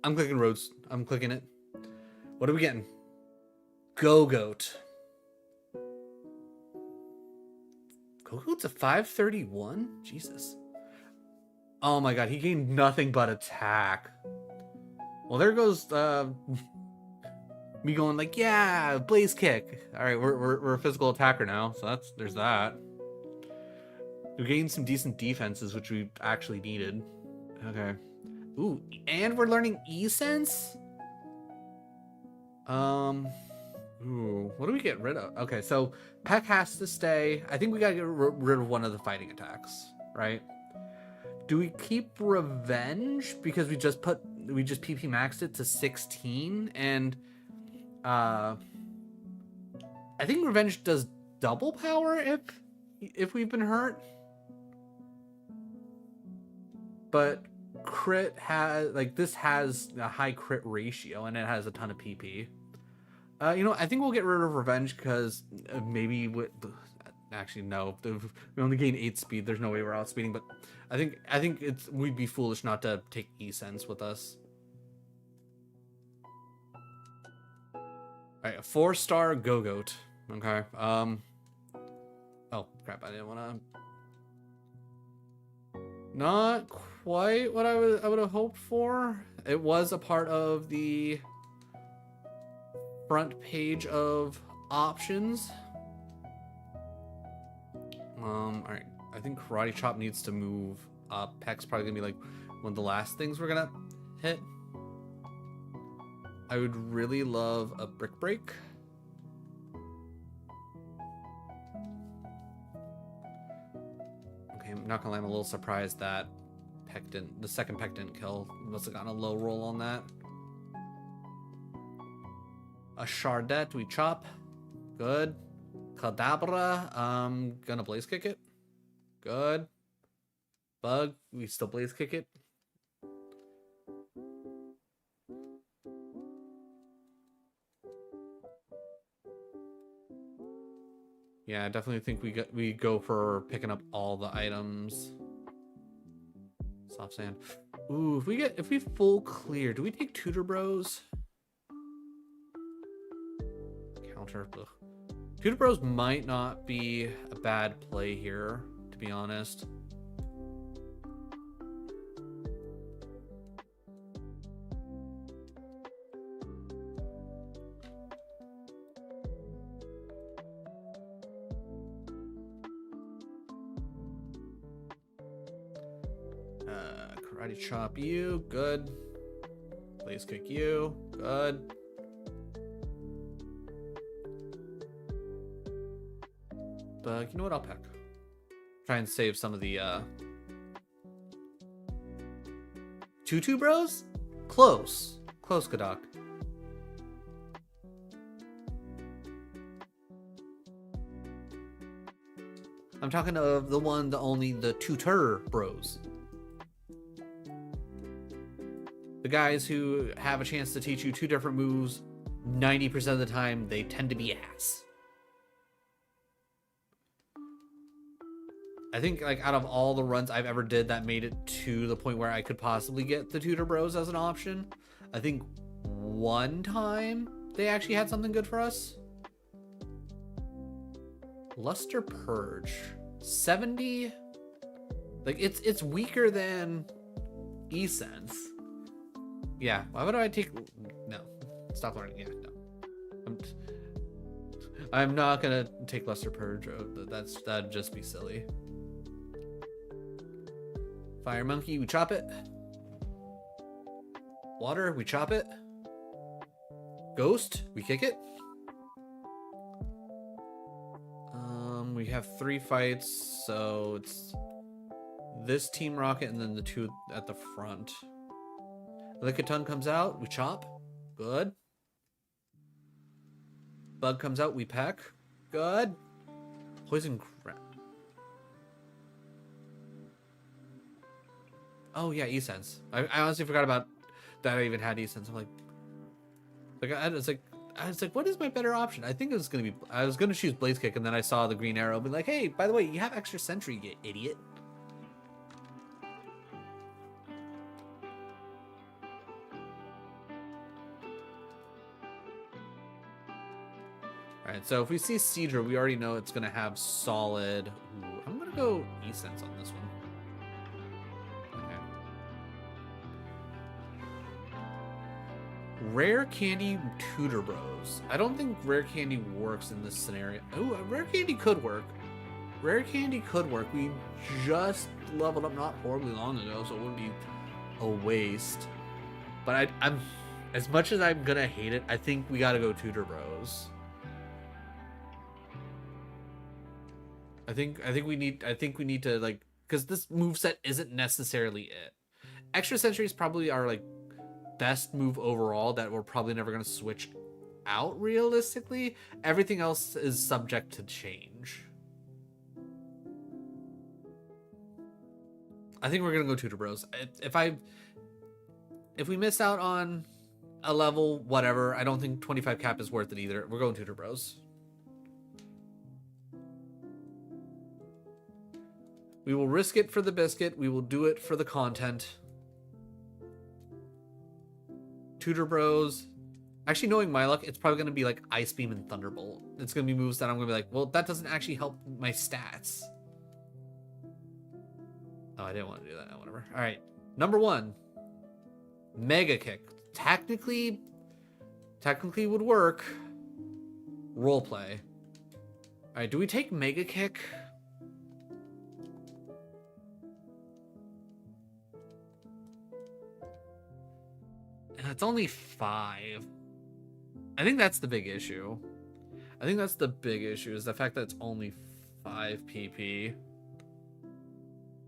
I'm clicking Rhodes. I'm clicking it. What are we getting? Go-Goat. Go-Goat's a 531? Jesus. Oh my god, he gained nothing but attack. Well, there goes me going like, yeah, Blaze Kick. All right, we're a physical attacker now, so there's that. We gained some decent defenses, which we actually needed. Okay. Ooh, and we're learning E-Sense? Ooh, what do we get rid of? Okay, so Peck has to stay. I think we gotta get rid of one of the fighting attacks, right? Do we keep Revenge because we just PP maxed it to 16, and I think Revenge does double power if we've been hurt, but crit has this has a high crit ratio and it has a ton of PP. You know, I think we'll get rid of Revenge because maybe actually no, we only gain 8 speed. There's no way we're outspeeding, but I think we'd be foolish not to take E-Sense with us. All right, a 4-star Go-Goat. Okay. Oh crap! I didn't want to. Not quite what I would have hoped for. It was a part of the front page of options. All right. I think Karate Chop needs to move up. Peck's probably gonna be like one of the last things we're gonna hit. I would really love a Brick Break. Okay, I'm not gonna lie, I'm a little surprised that the second Peck didn't kill. Must have gotten a low roll on that. A Chardette, we chop. Good. Kadabra, gonna Blaze Kick it. Good. Bug, we still Blaze Kick it. Yeah, I definitely think we go for picking up all the items. Soft Sand. Ooh, if we full clear, do we take Tutor Bros? Counter. Ugh. Tutor Bros might not be a bad play here, to be honest. Karate Chop you, good. Blaze Kick you, good. But you know what? I'll Peck. Try and save some of the Tutu Bros? Close. Close, Kadak. I'm talking of the one, the only, the Tutor Bros. The guys who have a chance to teach you 2 different moves, 90% of the time, they tend to be ass. I think, like, out of all the runs I've ever did that made it to the point where I could possibly get the Tutor Bros as an option, I think one time they actually had something good for us. Luster Purge. 70? Like, it's weaker than E-Sense. Yeah, why would I take... No. Stop learning. Yeah, no. I'm not gonna take Luster Purge. That'd just be silly. Fire Monkey, we chop it. Water, we chop it. Ghost, we kick it. We have 3 fights, so it's this Team Rocket and then the 2 at the front. Lickitung comes out, we chop. Good. Bug comes out, we peck. Good. Poison Grab. Oh yeah, E-Sense. I honestly forgot about that. I even had E-Sense. I'm like I was like, what is my better option? I think it was gonna be. I was gonna choose Blaze Kick, and then I saw the green arrow. Be like, hey, by the way, you have extra Sentry, you idiot. All right, so if we see Seadra, we already know it's gonna have solid. Ooh, I'm gonna go E-Sense on this one. Okay. Rare Candy Tutor Bros. I don't think Rare Candy works in this scenario. Oh, Rare Candy could work. Rare Candy could work. We just leveled up not horribly long ago, so it wouldn't be a waste. But I'm as much as I'm gonna hate it, I think we gotta go Tutor Bros. I think we need to, like, because this moveset isn't necessarily it. Extra Sentry is probably our like best move overall that we're probably never gonna switch out realistically. Everything else is subject to change. I think we're gonna go Tutor Bros. If we miss out on a level, whatever, I don't think 25 cap is worth it either. We're going Tutor Bros. We will risk it for the biscuit. We will do it for the content. Tutor Bros. Actually, knowing my luck, it's probably going to be like Ice Beam and Thunderbolt. It's going to be moves that I'm going to be like, well, that doesn't actually help my stats. Oh, I didn't want to do that. Whatever. All right. Number 1. Mega Kick. Technically would work. Roleplay. All right. Do we take Mega Kick? It's only 5. I think that's the big issue. I think that's the big issue, is the fact that it's only 5 PP.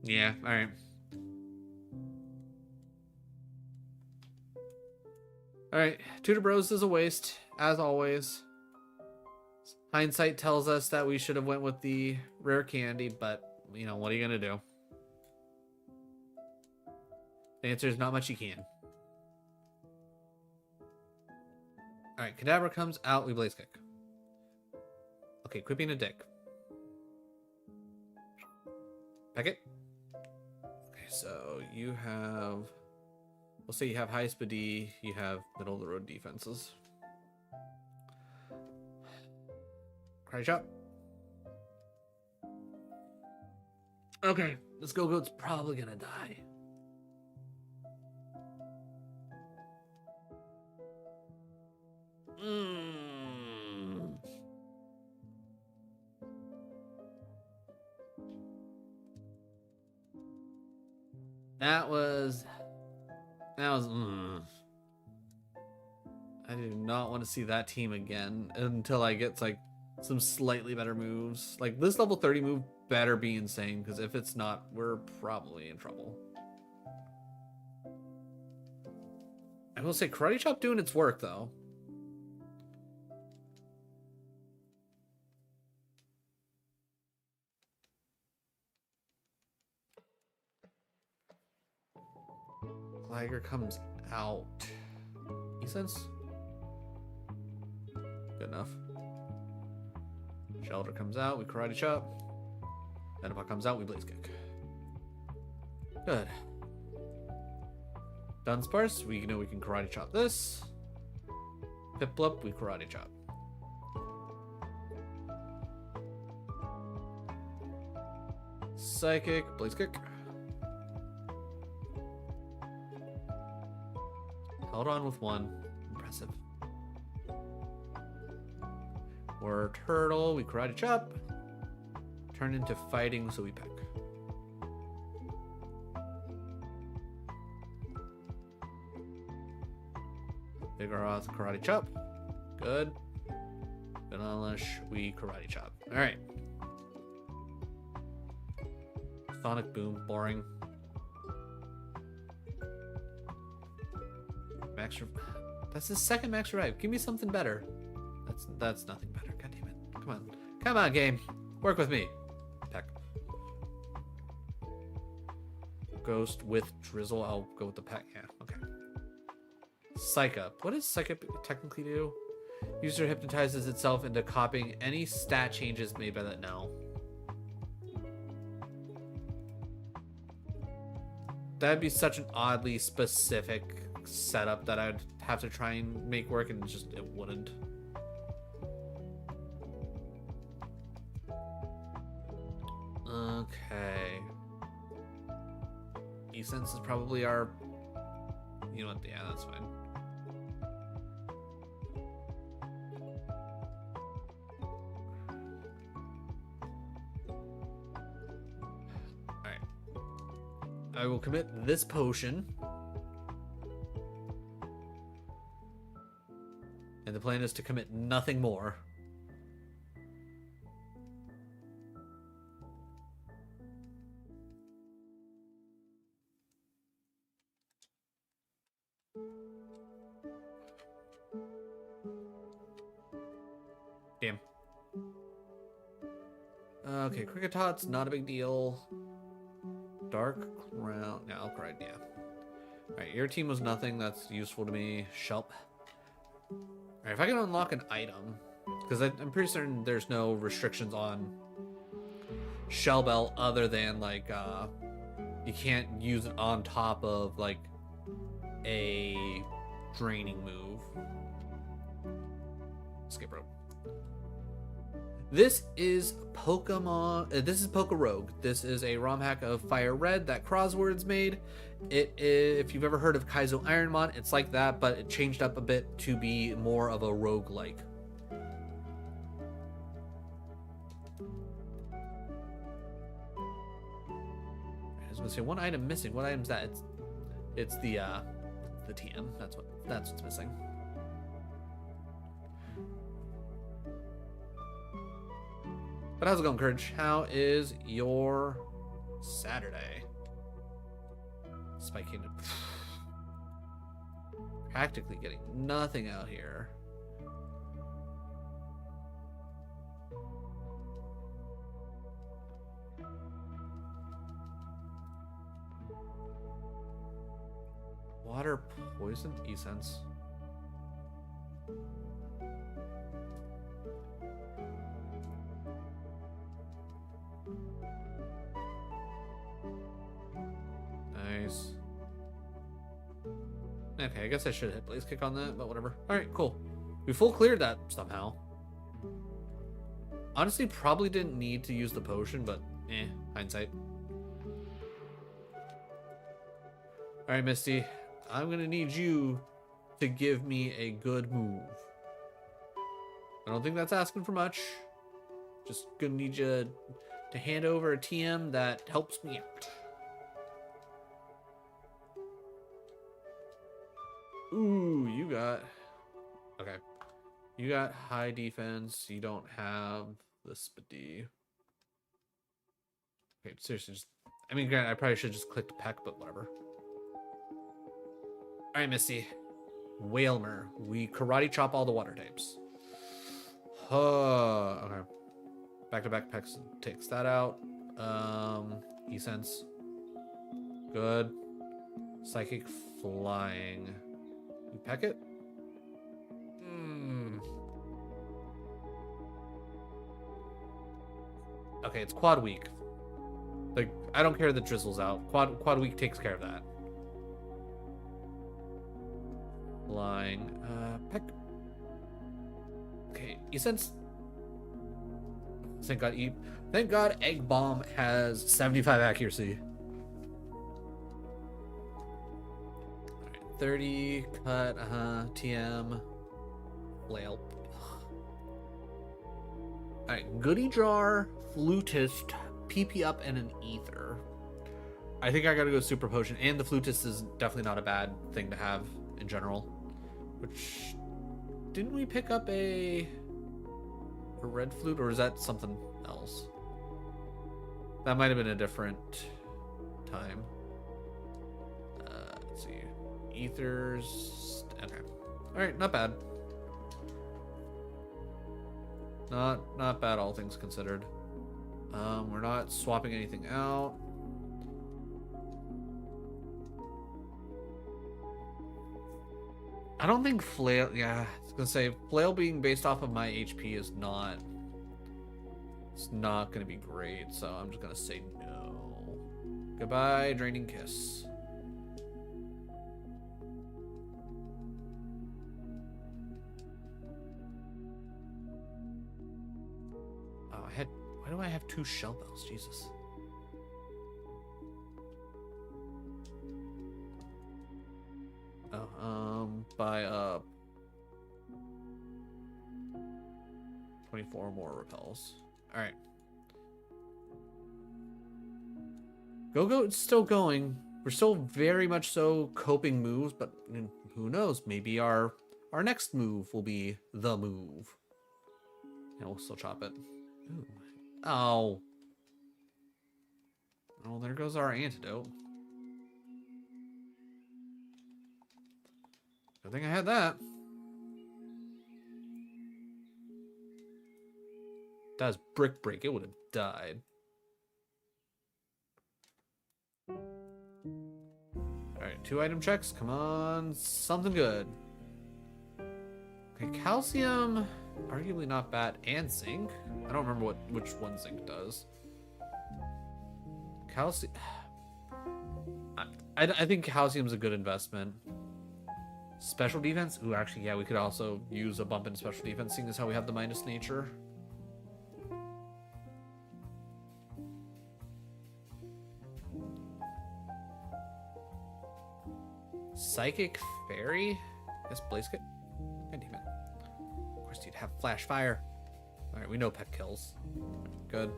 Yeah, alright. Alright, Tutor Bros is a waste, as always. Hindsight tells us that we should have went with the rare candy, but, you know, what are you gonna do? The answer is not much you can. Alright, Kadabra comes out, we Blaze Kick. Okay, quit being a dick. Peck it. Okay, so you have... We'll say you have high speed, you have middle of the road defenses. Cry shot. Okay, this Go-Goat's probably gonna die. That was I do not want to see that team again until I get like some slightly better moves. Like this level 30 move better be insane, because if it's not, we're probably in trouble. I will say Karate Chop doing its work though. Gligar comes out. E-Sense? Good enough. Shelter comes out, we Karate Chop. Venipot comes out, we Blaze Kick. Good. Dunsparce, we know we can Karate Chop this. Piplup, we Karate Chop. Psychic, Blaze Kick. Held on with 1. Impressive. We're Turtle, we Karate Chop. Turn into fighting, so we Peck. Vigoroth, Karate Chop. Good. Vanillish, we Karate Chop. Alright. Sonic Boom, boring. Max, that's his second Max Revive. Give me something better. That's nothing better. God damn it. Come on, game. Work with me. Peck. Ghost with Drizzle. I'll go with the pet. Yeah, okay. Psych Up. What does Psych Up technically do? User hypnotizes itself into copying any stat changes made by that. No. That'd be such an oddly specific setup that I'd have to try and make work, and just it wouldn't. Okay. E-Sense is probably our... You know what? Yeah, that's fine. Alright. I will commit this potion. And the plan is to commit nothing more. Damn. Okay, Cricketot's not a big deal. Dark Crown. No, I'll cry, yeah. Alright, your team was nothing. That's useful to me. Shelp. Alright, if I can unlock an item, because I'm pretty certain there's no restrictions on Shellbell other than, like, you can't use it on top of, like, a draining move. Escape rope. This is Pokemon. This is Pokerogue. This is a ROM hack of Fire Red that Corzwords made. It is, if you've ever heard of Kaizo Ironmon, it's like that, but it changed up a bit to be more of a roguelike. I was gonna say one item missing. What item's that? It's the TM. That's what's missing. But how's it going, Courage? How is your Saturday? Spike Kingdom. Practically getting nothing out here. Water poison essence. Nice. Okay, I guess I should hit Blaze Kick on that, but whatever. Alright, cool. We full cleared that somehow. Honestly, probably didn't need to use the potion, but hindsight. Alright, Misty. I'm gonna need you to give me a good move. I don't think that's asking for much. Just gonna need you to hand over a TM that helps me out. Ooh, you got... Okay. You got high defense. You don't have the speedy. Okay, seriously, just... I mean, granted, I probably should just click Peck, but whatever. Alright, Misty. Whalmer. We karate chop all the water types. Okay. Back-to-back Pecks takes that out. E-Sense. Good. Psychic Flying. You peck it? Okay, it's quad weak. Like, I don't care that Drizzle's out. Quad weak takes care of that. Flying. Peck. Okay, E-Sense. Thank God Egg Bomb has 75 accuracy. 30 cut, TM, flail. Alright, Goody Jar, Flutist, PP up, and an Ether. I think I gotta go Super Potion, and the Flutist is definitely not a bad thing to have in general. Which, didn't we pick up a red flute, or is that something else? That might have been a different time. Let's see. Ethers. Okay. Alright, not bad. Not bad, all things considered. We're not swapping anything out. I don't think Flail... Yeah, I was gonna say, Flail being based off of my HP is not... It's not gonna be great, so I'm just gonna say no. Goodbye, Draining Kiss. Oh, I had... Why do I have 2 shell bells? Jesus. Oh, buy up 24 more repels. All right. Go, it's still going. We're still very much so coping moves, but who knows? Maybe our next move will be the move. And we'll still chop it. Ooh. Oh. Oh, there goes our antidote. Good thing I had that. That was Brick Break. It would have died. Alright, 2 item checks. Come on. Something good. Okay, calcium. Arguably not bad. And zinc. I don't remember which one zinc does. Calcium. I think calcium's a good investment. Special defense? Ooh, actually, yeah, we could also use a bump in special defense, seeing as how we have the minus nature. Psychic Fairy? I guess Blaziken? God damn it. Of course, you'd have Flash Fire. Alright, we know Peck kills. Good.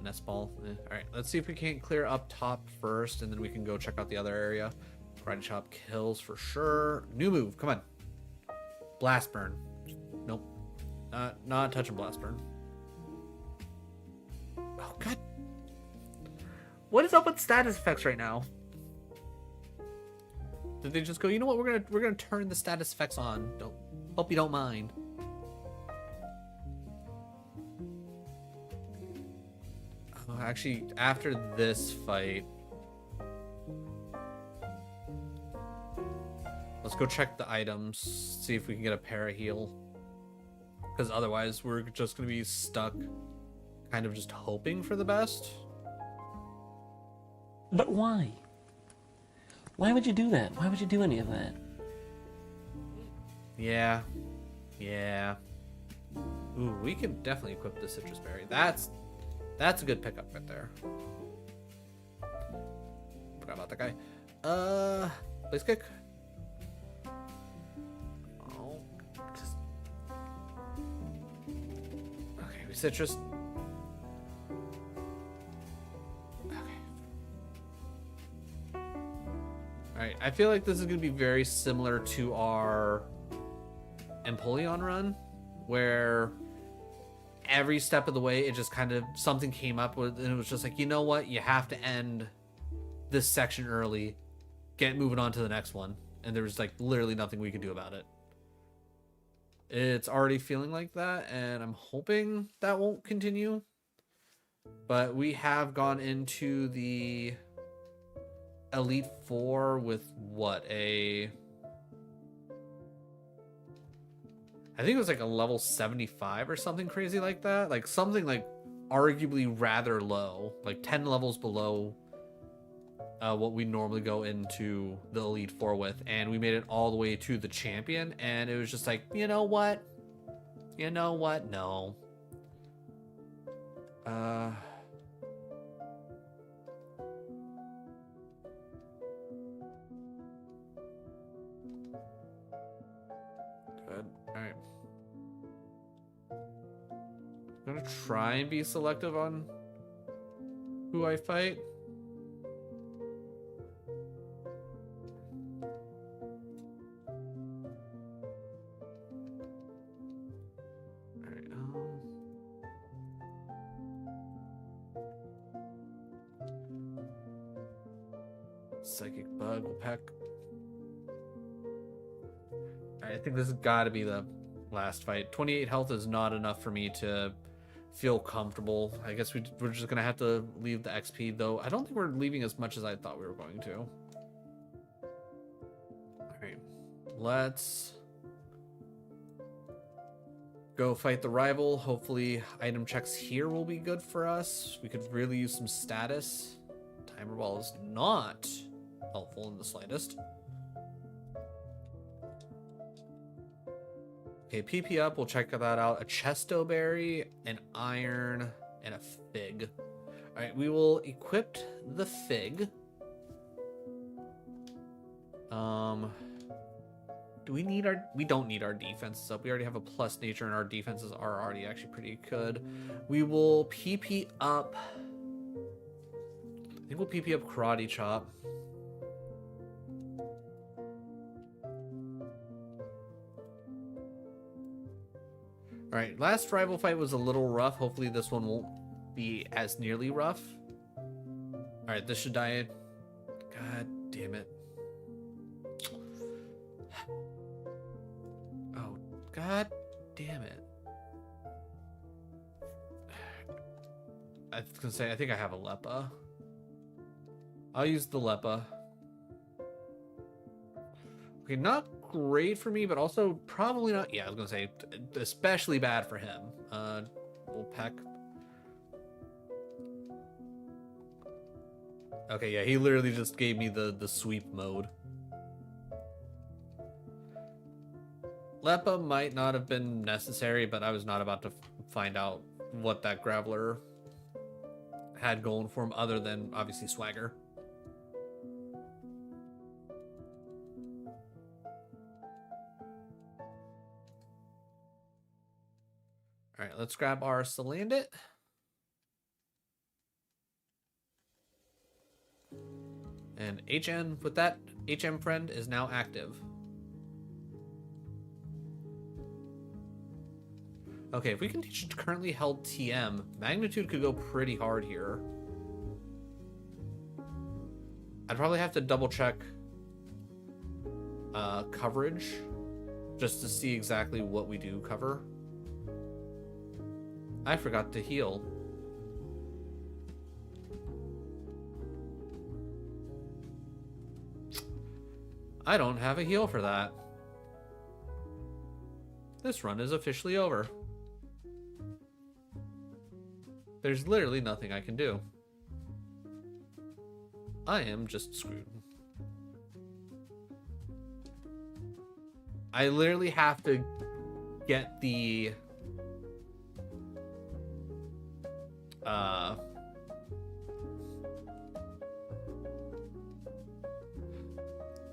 Nest Ball. Alright, let's see if we can't clear up top first, and then we can go check out the other area. Karate Chop kills for sure. New move, come on. Blast Burn. Nope. Not touching Blast Burn. Oh, God. What is up with status effects right now? Did they just go, you know what, we're gonna turn the status effects on. Hope you don't mind. Actually, after this fight, let's go check the items, see if we can get a para-heal. Because otherwise, we're just going to be stuck kind of just hoping for the best. But why? Why would you do that? Why would you do any of that? Yeah. Ooh, we can definitely equip the Citrus Berry. That's a good pickup right there. Forgot about that guy. Blaze Kick. Oh, just... Okay, we Citrus. Okay. Alright, I feel like this is going to be very similar to our Empoleon run, where every step of the way it just kind of something came up with, and it was just like, you know what, you have to end this section early, get moving on to the next one, and there was like literally nothing we could do about it. It's already feeling like that, and I'm hoping that won't continue, but we have gone into the Elite Four with what, I think it was like a level 75 or something crazy like that. Like something like arguably rather low, like 10 levels below what we normally go into the Elite Four with. And we made it all the way to the champion. And it was just like, you know what? No. Good. All right. I'm gonna try and be selective on who I fight. All right. Psychic Bug will peck. I think this has got to be the last fight. 28 health is not enough for me to feel comfortable. I guess we're just gonna have to leave the XP, though. I don't think we're leaving as much as I thought we were going to. All right, let's go fight the rival. Hopefully item checks here will be good for us. We could really use some status. Timer ball is not helpful in the slightest. Okay, PP up, we'll check that out. A chesto berry, an iron, and a fig. Alright, we will equip the fig. Do we need our... We don't need our defenses up. We already have a plus nature, and our defenses are already actually pretty good. We will PP up... I think we'll PP up Karate Chop. Alright, last rival fight was a little rough. Hopefully this one won't be as nearly rough. Alright, this should die. God damn it. Oh, god damn it. I was gonna say, I think I have a Leppa. I'll use the Leppa. Okay, not great for me, but also probably not... Yeah, I was gonna say, especially bad for him. We'll peck. Okay, yeah, he literally just gave me the sweep mode. Leppa might not have been necessary, but I was not about to find out what that Graveler had going for him other than, obviously, Swagger. Alright, let's grab our Salandit. And HN, with that, HM friend is now active. Okay, if we can teach currently held TM, Magnitude could go pretty hard here. I'd probably have to double check coverage just to see exactly what we do cover. I forgot to heal. I don't have a heal for that. This run is officially over. There's literally nothing I can do. I am just screwed. I literally have to get the...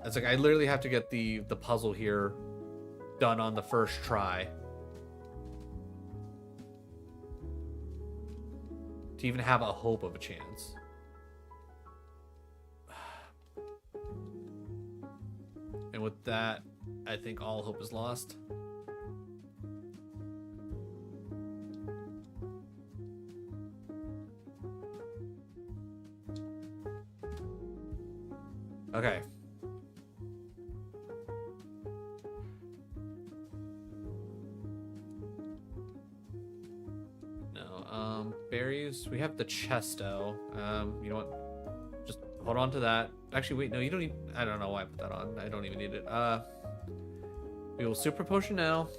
It's like I literally have to get the puzzle here done on the first try to even have a hope of a chance. And with that, I think all hope is lost. Okay. No, berries. We have the Chesto. You know what? Just hold on to that. Actually, wait, no, you don't need... I don't know why I put that on. I don't even need it. We will Super Potion now.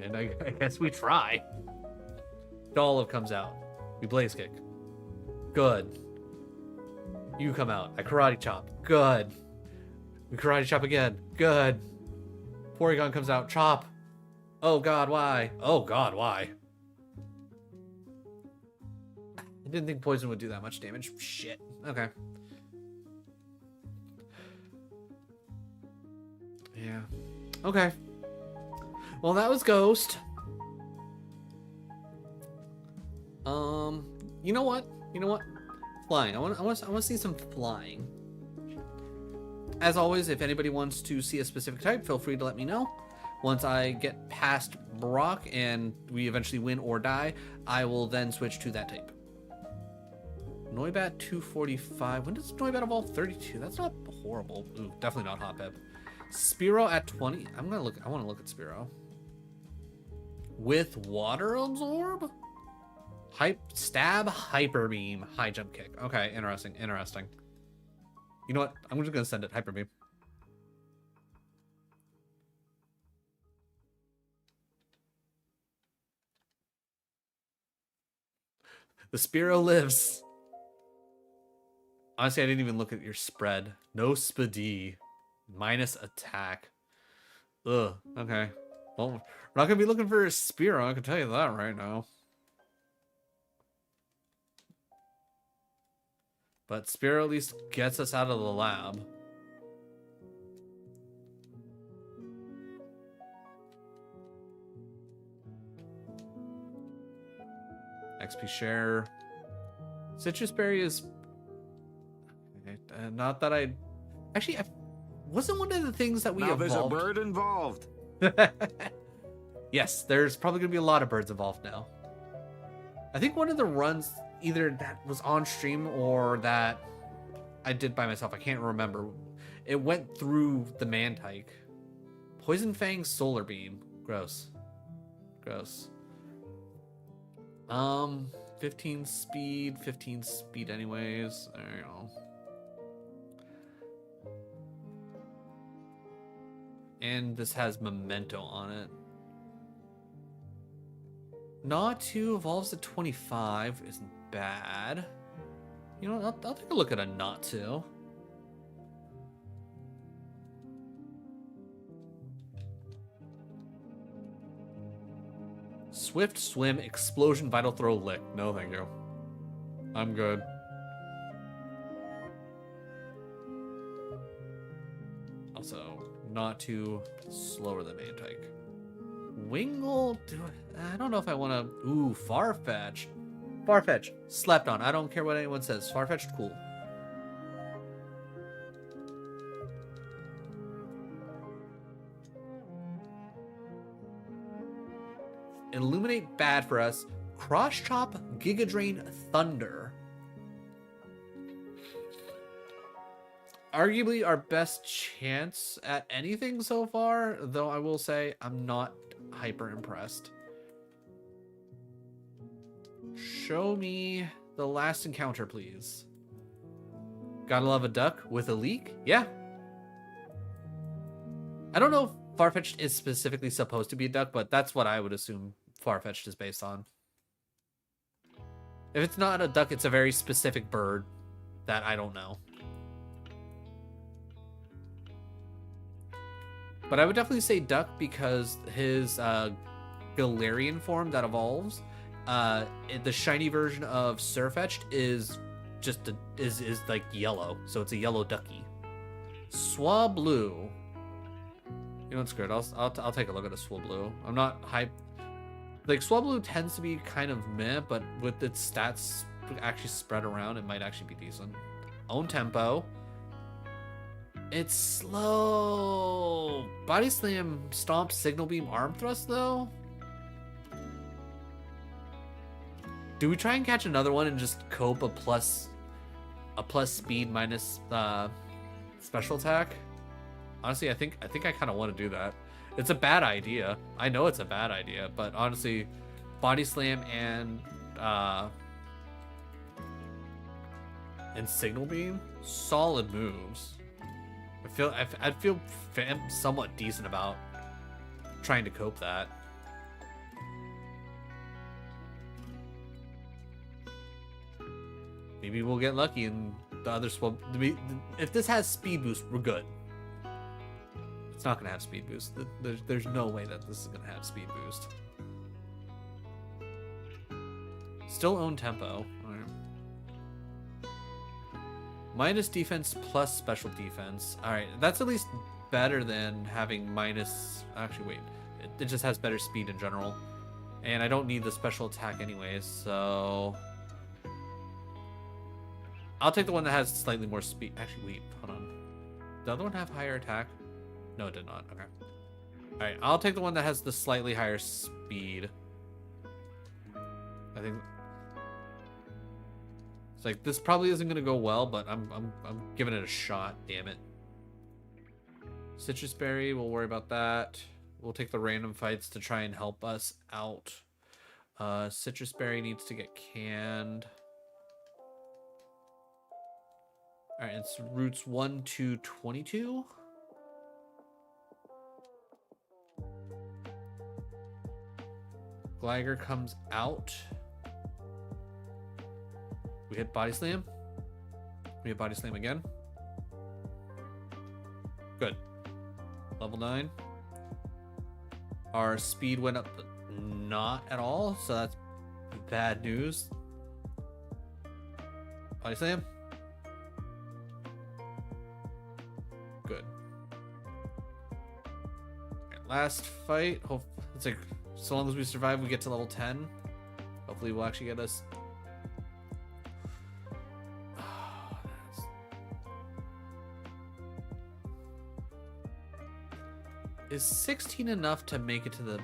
And I guess we try. Olive comes out. We Blaze Kick. Good. You come out. I Karate Chop. Good. We Karate Chop again. Good. Porygon comes out. Chop. Oh god, why? Oh god, why? I didn't think poison would do that much damage. Shit. Okay. Yeah. Okay. Well, that was Ghost. You know what? You know what? Flying. I want to see some flying. As always, if anybody wants to see a specific type, feel free to let me know. Once I get past Brock and we eventually win or die, I will then switch to that type. Noibat 245. When does Noibat evolve? 32. That's not horrible. Ooh, definitely not Hot Pep. Spearow at 20. I want to look at Spearow. With Water Absorb? Stab, hyper beam, high jump kick. Okay, interesting, interesting. You know what? I'm just gonna send it hyper beam. The Spearow lives. Honestly, I didn't even look at your spread. No Spadi. Minus attack. Ugh, okay. Well, we're not gonna be looking for a Spearow, I can tell you that right now. But Spearow at least gets us out of the lab. XP share. Citrus berry is... Okay, not that I... Actually, wasn't one of the things that we Now evolved... there's a bird involved. Yes, there's probably going to be a lot of birds involved now. I think one of the runs, either that was on stream or that I did by myself, I can't remember. It went through the Mantike. Poison Fang Solar Beam. Gross. Gross. 15 speed anyways. There you go. And this has Memento on it. Natu evolves at 25 isn't bad. You know, I'll take a look at a Natu. Swift Swim, Explosion, Vital Throw, Lick. No, thank you. I'm good. Also, not too slower than Mantike. Wingull? I don't know if I want to... Ooh, Farfetch. Farfetch. Slept on. I don't care what anyone says. Farfetch, cool. Illuminate, bad for us. Cross Chop, Giga Drain, Thunder. Arguably our best chance at anything so far, though I will say I'm not hyper impressed. Show me the last encounter, please. Gotta love a duck with a leak? Yeah. I don't know if Farfetch'd is specifically supposed to be a duck, but that's what I would assume Farfetch'd is based on. If it's not a duck, it's a very specific bird that I don't know. But I would definitely say duck because his Galarian form that evolves, the shiny version of Surfetch'd is just is like yellow, so it's a yellow ducky. Swablu. You know what's good? I'll take a look at a Swablu. I'm not hype. Like Swablu tends to be kind of meh, but with its stats actually spread around, it might actually be decent. Own tempo. It's slow. Body Slam, Stomp, Signal Beam, Arm Thrust though. Do we try and catch another one and just cope a plus speed minus special attack? Honestly, I think I kind of want to do that. It's a bad idea. I know it's a bad idea, but honestly, Body Slam and Signal Beam, solid moves. I feel somewhat decent about trying to cope that. Maybe we'll get lucky and the other swap. If this has speed boost, we're good. It's not gonna have speed boost. There's no way that this is gonna have speed boost. Still own tempo. Minus defense plus special defense. Alright, that's at least better than having minus... Actually, wait. It just has better speed in general. And I don't need the special attack anyways, so... I'll take the one that has slightly more speed. Actually, wait. Hold on. Did the other one have higher attack? No, it did not. Okay. Alright, I'll take the one that has the slightly higher speed. I think... Like, this probably isn't gonna go well, but I'm giving it a shot, damn it. Citrus Berry, we'll worry about that. We'll take the random fights to try and help us out. Citrus berry needs to get canned. All right, it's routes 1 to 22. Gligar comes out. We hit Body Slam. We hit Body Slam again. Good. Level 9. Our speed went up not at all, so that's bad news. Body Slam. Good. Alright, last fight. It's like, so long as we survive, we get to level 10. Hopefully we'll actually get us. Is 16 enough to make it to the...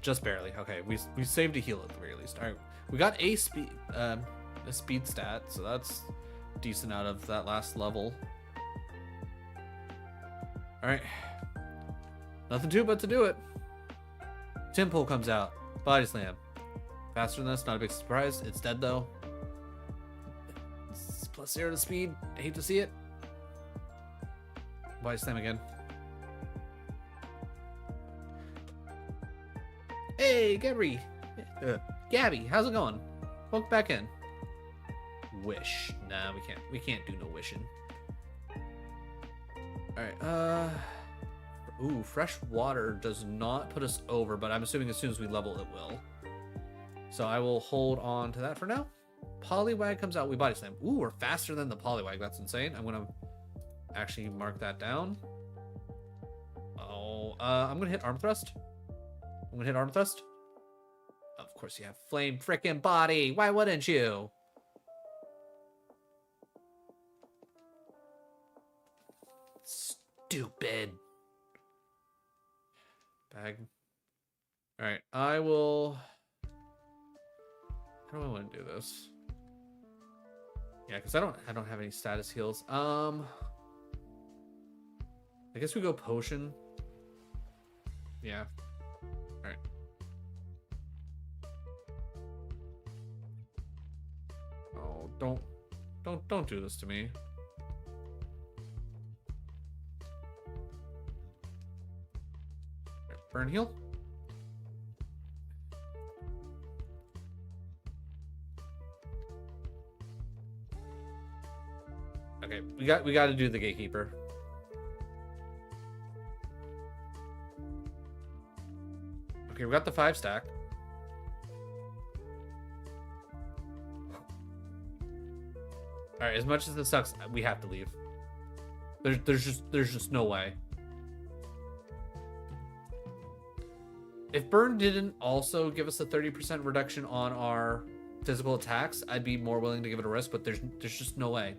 Just barely. Okay, we saved a heal at the very least. All right, we got a speed stat, so that's decent out of that last level. All right, nothing to it but to do it. Tempo comes out. Body Slam. Faster than this, not a big surprise. It's dead though. It's +0 to speed. I hate to see it. Body Slam again. Hey, Gabby. Gabby, how's it going? Welcome back in. Wish. Nah, we can't. We can't do no wishing. All right. Ooh, fresh water does not put us over, but I'm assuming as soon as we level, it will. So I will hold on to that for now. Poliwag comes out. We Body Slam. Ooh, we're faster than the Poliwag. That's insane. I'm gonna actually mark that down. Oh, I'm gonna hit Arm Thrust. I'm gonna hit Arm Thrust. Of course, you have Flame frickin' Body. Why wouldn't you? Stupid. Bag. All right, I will. How do I want to do this? Yeah, because I don't have any status heals. I guess we go potion. Yeah. All right. Oh, don't do this to me. Right, burn heal. Okay, we got to do the Gatekeeper. Okay, we got the 5 stack. All right, as much as this sucks, we have to leave. There's just no way. If burn didn't also give us a 30% reduction on our physical attacks, I'd be more willing to give it a risk, but there's just no way.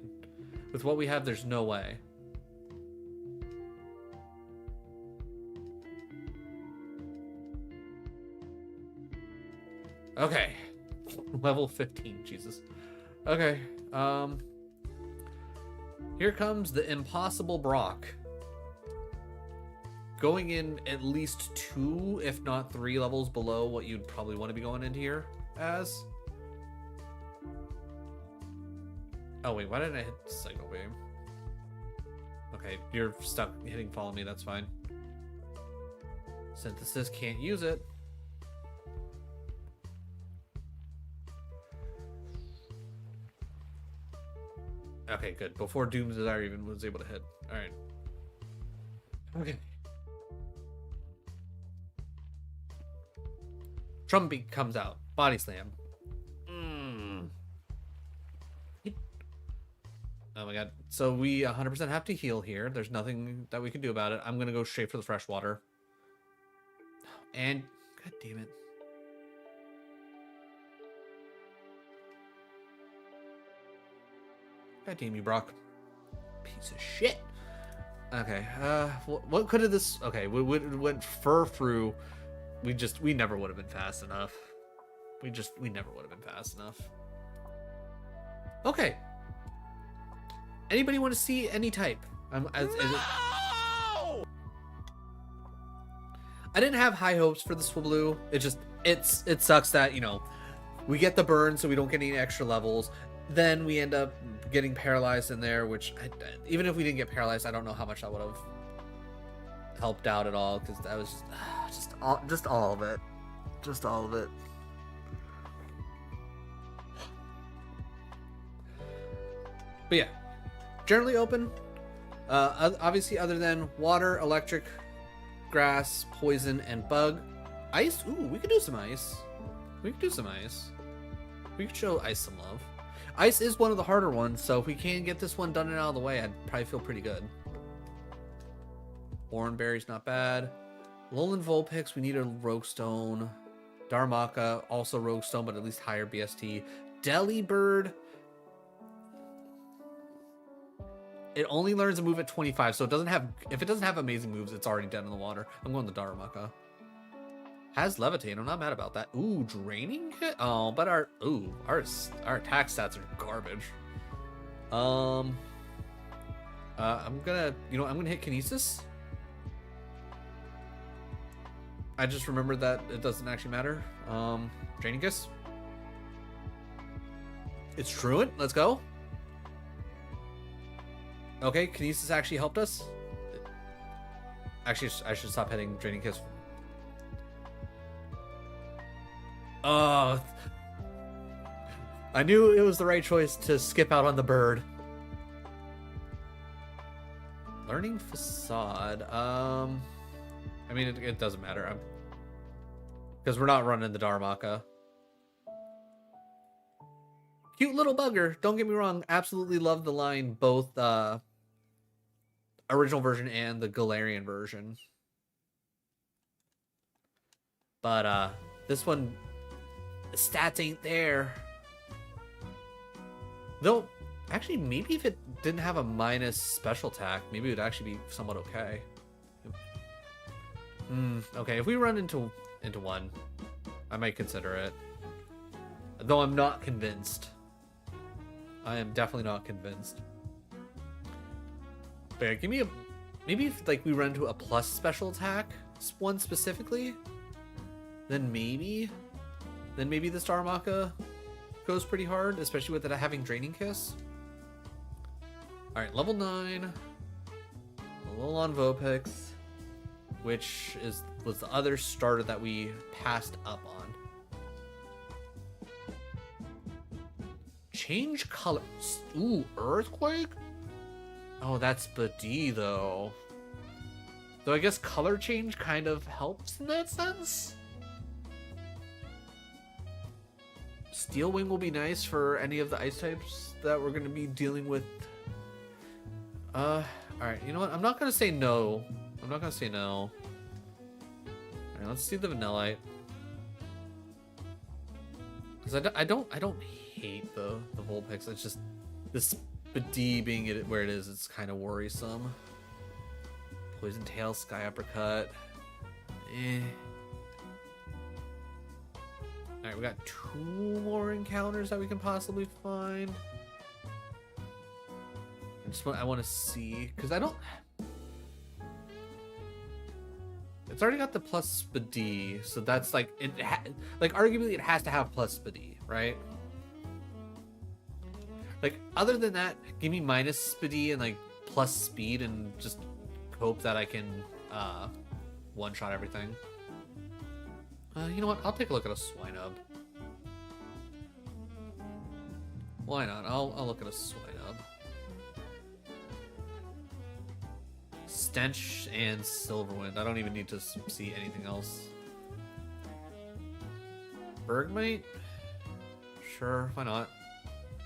With what we have, there's no way. Okay. Level 15, Jesus. Okay. Here comes the impossible Brock. Going in at least 2, if not 3 levels below what you'd probably want to be going into here as. Oh wait, why didn't I hit Psycho Beam? Okay, you're stuck hitting Follow Me, that's fine. Synthesis, can't use it. Okay, good. Before Doom's Desire even was able to hit. Alright. Okay. Trumbeak comes out. Body Slam. Oh my god. So we 100% have to heal here. There's nothing that we can do about it. I'm going to go straight for the fresh water. And, god damn it. God damn you, Brock. Piece of shit. Okay, what could have this... Okay, we went Furfrou. We never would have been fast enough. We never would have been fast enough. Okay. Anybody want to see any type? I didn't have high hopes for the Swablu. It sucks that, you know, we get the burn so we don't get any extra levels. Then we end up getting paralyzed in there, which even if we didn't get paralyzed, I don't know how much that would have helped out at all, because that was just all of it. Just all of it. But yeah, generally open. Obviously, other than water, electric, grass, poison, and bug. Ice? Ooh, we could do some ice. We could do some ice. We could show ice some love. Ice is one of the harder ones, so if we can get this one done and out of the way, I'd probably feel pretty good. Oranberry's not bad. Alolan Vulpix, we need a Rogue Stone. Darmaka, also Rogue Stone, but at least higher BST. Delibird. It only learns a move at 25, so it doesn't have. If it doesn't have amazing moves, it's already dead in the water. I'm going to Darumaka. Has Levitate. I'm not mad about that. Ooh, Draining Hit. Oh, but our attack stats are garbage. I'm gonna hit Kinesis. I just remembered that it doesn't actually matter. Draining Kiss. It's Truant. Let's go. Okay, Kinesis actually helped us. Actually, I should stop hitting Draining Kiss. Oh, I knew it was the right choice to skip out on the bird. Learning Facade. I mean, it doesn't matter. Because we're not running the Darumaka. Cute little bugger. Don't get me wrong. Absolutely love the line, both original version and the Galarian version. But this one, the stats ain't there. Though, actually, maybe if it didn't have a minus special attack, maybe it would actually be somewhat okay. Okay, if we run into one, I might consider it. Though I'm not convinced. I am definitely not convinced. But yeah, give me a... Maybe if like we run into a plus special attack one specifically, then maybe the Starmaka goes pretty hard, especially with it having Draining Kiss. Alright, level 9. Alolan Vulpix, which was the other starter that we passed up on. Change color. Ooh, Earthquake? Oh, that's Badee, though. Though I guess color change kind of helps in that sense. Steel Wing will be nice for any of the ice types that we're going to be dealing with. Alright, you know what? I'm not going to say no. I'm not going to say no. Alright, let's see the Vanillite. Because I don't hate the Vulpix. It's just this Badee being it where it is, it's kind of worrisome. Poison Tail, Sky Uppercut. Alright, we got 2 more encounters that we can possibly find. I want to see, because I don't... It's already got the plus Badee, so that's like... like, arguably it has to have plus Badee, right? Like, other than that, give me minus Badee and, like, plus speed and just hope that I can one-shot everything. You know what? I'll take a look at a Swinub. Why not? I'll look at a Swinub. Stench and Silverwind. I don't even need to see anything else. Bergmite? Sure, why not?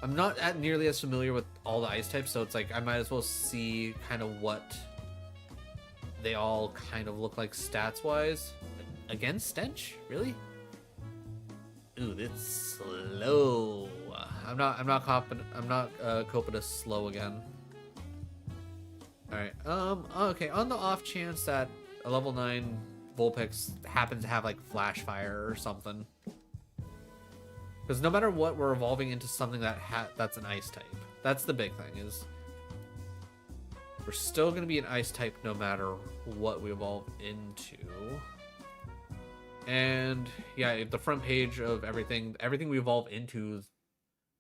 I'm not nearly as familiar with all the ice types, so it's like I might as well see kind of what they all kind of look like stats-wise. Again, Stench? Really? Ooh, it's slow. I'm not confident. I'm not coping to slow again. All right. Okay. On the off chance that a level 9 Vulpix happens to have like Flash Fire or something, because no matter what, we're evolving into something that's an ice type. That's the big thing, is we're still going to be an ice type no matter what we evolve into. And yeah, the front page of everything we evolve into is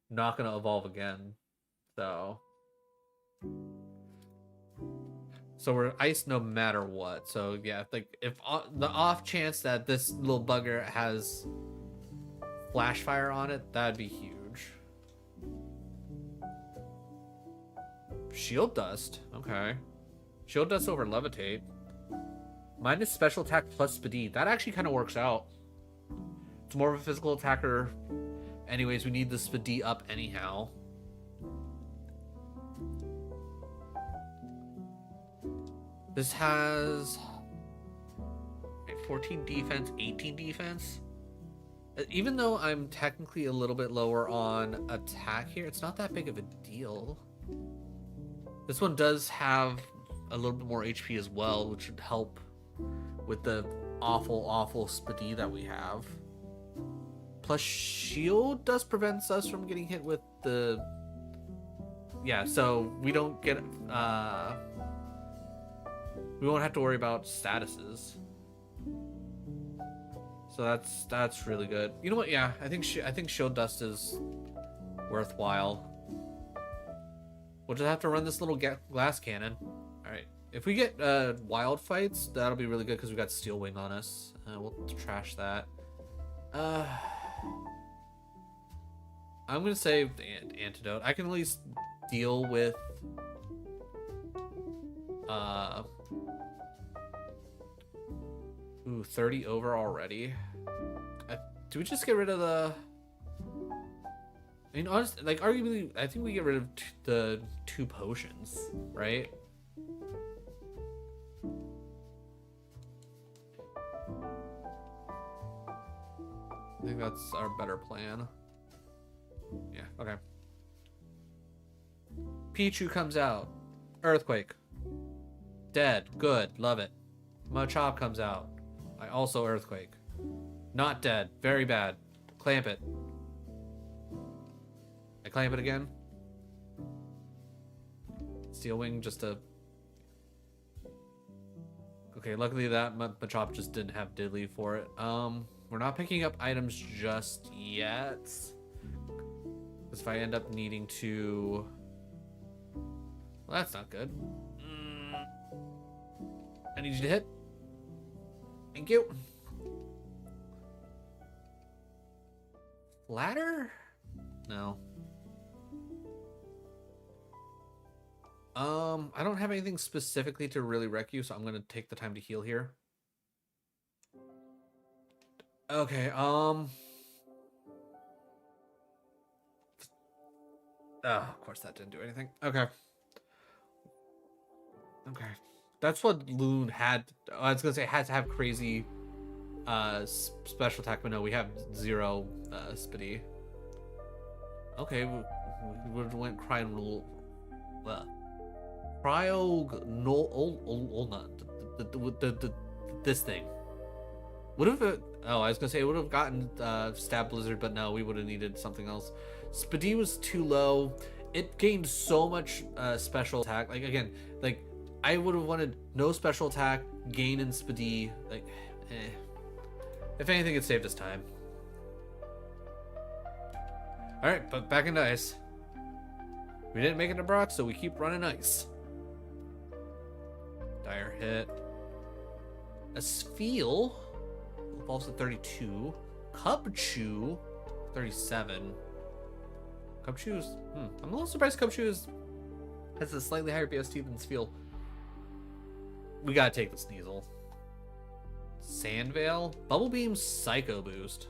not gonna evolve again. So we're ice no matter what. So yeah, like if the off chance that this little bugger has flash fire on it, that'd be huge. Shield dust. Okay. Shield dust over levitate. Minus special attack plus speed. That actually kind of works out. It's more of a physical attacker. Anyways, we need the speed up anyhow. This has 14 defense, 18 defense. Even though I'm technically a little bit lower on attack here, it's not that big of a deal. This one does have a little bit more HP as well, which should help with the awful speed that we have. Plus shield dust prevents us from getting hit with the... Yeah, so we don't get... we won't have to worry about statuses. So that's really good. You know what? Yeah, I think shield dust is worthwhile. We'll just have to run this little glass cannon. All right. If we get wild fights, that'll be really good because we got Steel Wing on us. We'll trash that. I'm gonna save the antidote. I can at least deal with. Ooh, 30 over already. Do we just get rid of the... I mean, honestly, like, arguably, I think we get rid of the 2 potions, right? I think that's our better plan. Yeah, okay. Pichu comes out. Earthquake. Dead. Good. Love it. Machop comes out. I also Earthquake. Not dead. Very bad. Clamp it. I clamp it again. Steel Wing just to... Okay, luckily that Machop just didn't have Diddley for it. We're not picking up items just yet. Because if I end up needing to... Well, that's not good. I need you to hit. Thank you. Ladder? No. I don't have anything specifically to really wreck you, so I'm gonna take the time to heal here. Okay, oh, of course that didn't do anything. Okay. Okay. That's what Loon had. I was gonna say had to have crazy special attack, but no, we have 0 speedy. Okay, we went cryo this thing. Would have I was gonna say it would have gotten Stab Blizzard, but no, we would have needed something else. Speedy was too low. It gained so much special attack. Like again, like I would have wanted no special attack, gain in Speedy. Like, if anything, it saved us time. All right, but back into ice. We didn't make it to Brock, so we keep running ice. Dire hit. A Spheal evolves at 32. Cubchoo, 37. Cubchoo's... I'm a little surprised Cubchoo has a slightly higher BST than Spheal. We gotta take the Sneasel. Sandvale. Bubble Beam Psycho Boost.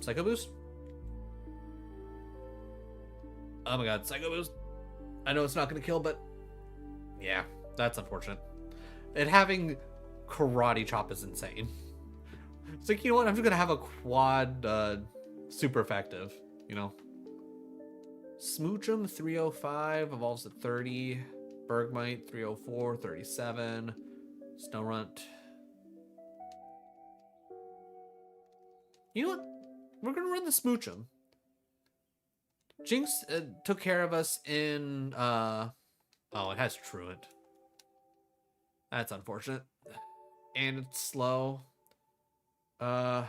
Psycho Boost? Oh my god, Psycho Boost. I know it's not gonna kill, but yeah, that's unfortunate. And having Karate Chop is insane. It's like, you know what, I'm just gonna have a quad super effective, you know. Smoochum 305 evolves at 30. Bergmite 304, 37. Snowrunt. You know what? We're gonna run the Smoochum. Jinx took care of us in Oh, it has Truant. That's unfortunate. And it's slow. Yeah,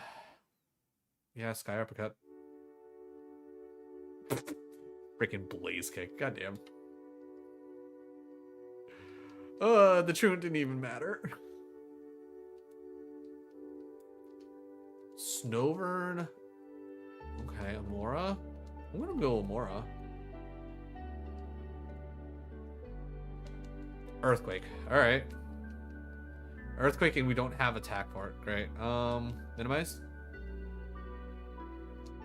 Sky Uppercut. Freaking Blaze Kick. Goddamn. The Truant didn't even matter. Snowvern. Okay, Amora. I'm gonna go Amora. Earthquake. Alright. Earthquake, and we don't have attack for it. Great. Minimize?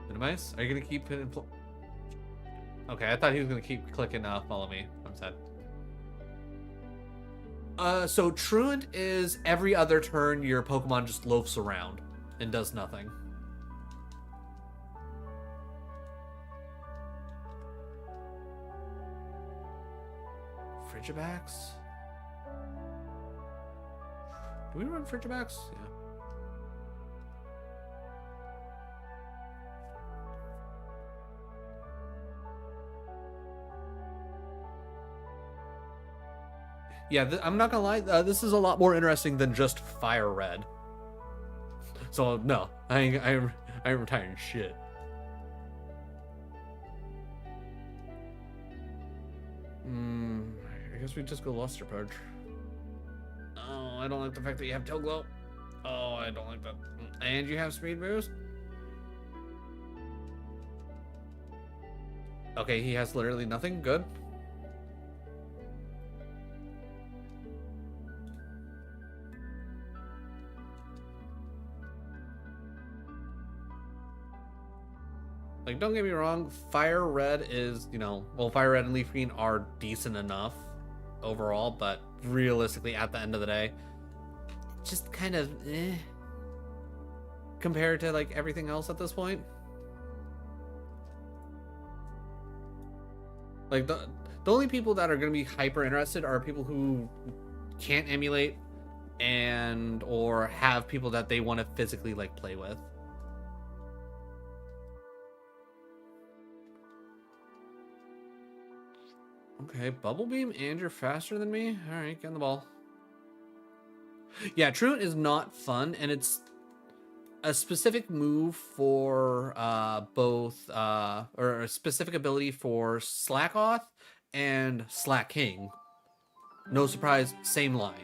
Minimize? Are you gonna keep it in Okay, I thought he was gonna keep clicking follow me. I'm sad. So Truant is every other turn your Pokemon just loafs around and does nothing. Frigibax? Do we run Frigibax? Yeah. Yeah, I'm not gonna lie, this is a lot more interesting than just Fire Red. So, no, I ain't retiring shit. I guess we just go Luster Purge. Oh, I don't like the fact that you have Tail Glow. Oh, I don't like that. And you have Speed Boost? Okay, he has literally nothing. Good. Like, don't get me wrong, Fire Red is, you know, well, Fire Red and Leaf Green are decent enough overall, but realistically, at the end of the day, just kind of compared to, like, everything else at this point. Like, the only people that are going to be hyper interested are people who can't emulate and or have people that they want to physically, like, play with. Okay, Bubble Beam, and you're faster than me? Alright, get in the ball. Yeah, Truant is not fun, and it's a specific move for both, or a specific ability for Slackoth and Slack King. No surprise, same line.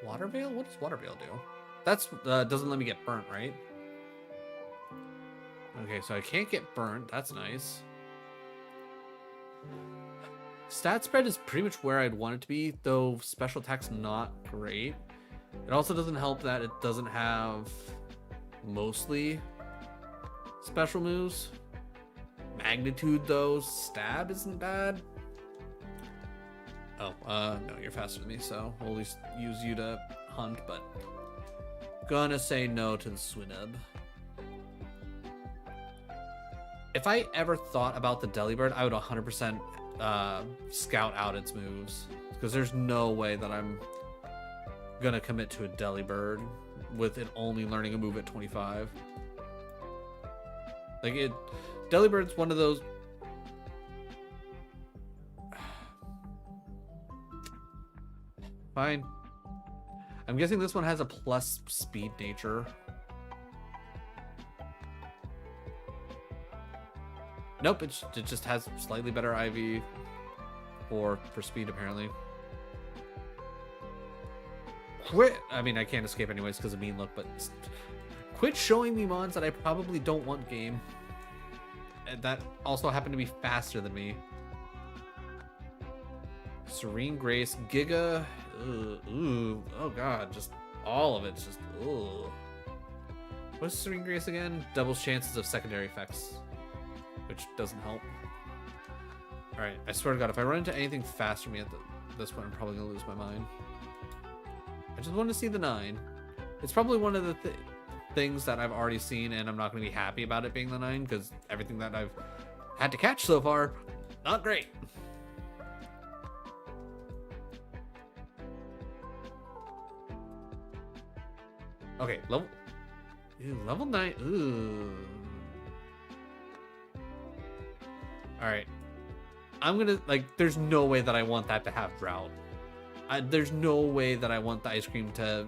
Water Veil? What does Water Veil do? That's, doesn't let me get burnt, right? Okay, so I can't get burnt. That's nice. Stat spread is pretty much where I'd want it to be, though special attack's not great. It also doesn't help that it doesn't have mostly special moves. Magnitude, though, stab isn't bad. Oh, no, you're faster than me, so we'll at least use you to hunt, but gonna say no to the Swinub. If I ever thought about the Delibird, I would 100% scout out its moves, because there's no way that I'm gonna commit to a Delibird with it only learning a move at 25. Like, Delibird's one of those. Fine. I'm guessing this one has a plus speed nature. Nope, it just has slightly better IV for speed, apparently. Quit! I mean, I can't escape anyways because of mean look, but quit showing me mons that I probably don't want game. And that also happened to be faster than me. Serene Grace, Giga, ooh, oh god, just all of it's just, ooh. What's Serene Grace again? Doubles chances of secondary effects, which doesn't help. Alright, I swear to god, if I run into anything faster than me at this point, I'm probably gonna lose my mind. I just want to see the 9. It's probably one of the things that I've already seen, and I'm not gonna be happy about it being the 9, because everything that I've had to catch so far, not great. Okay, level 9. Ooh. All right. I'm gonna, like, there's no way that I want that to have drought. There's no way that I want the ice cream to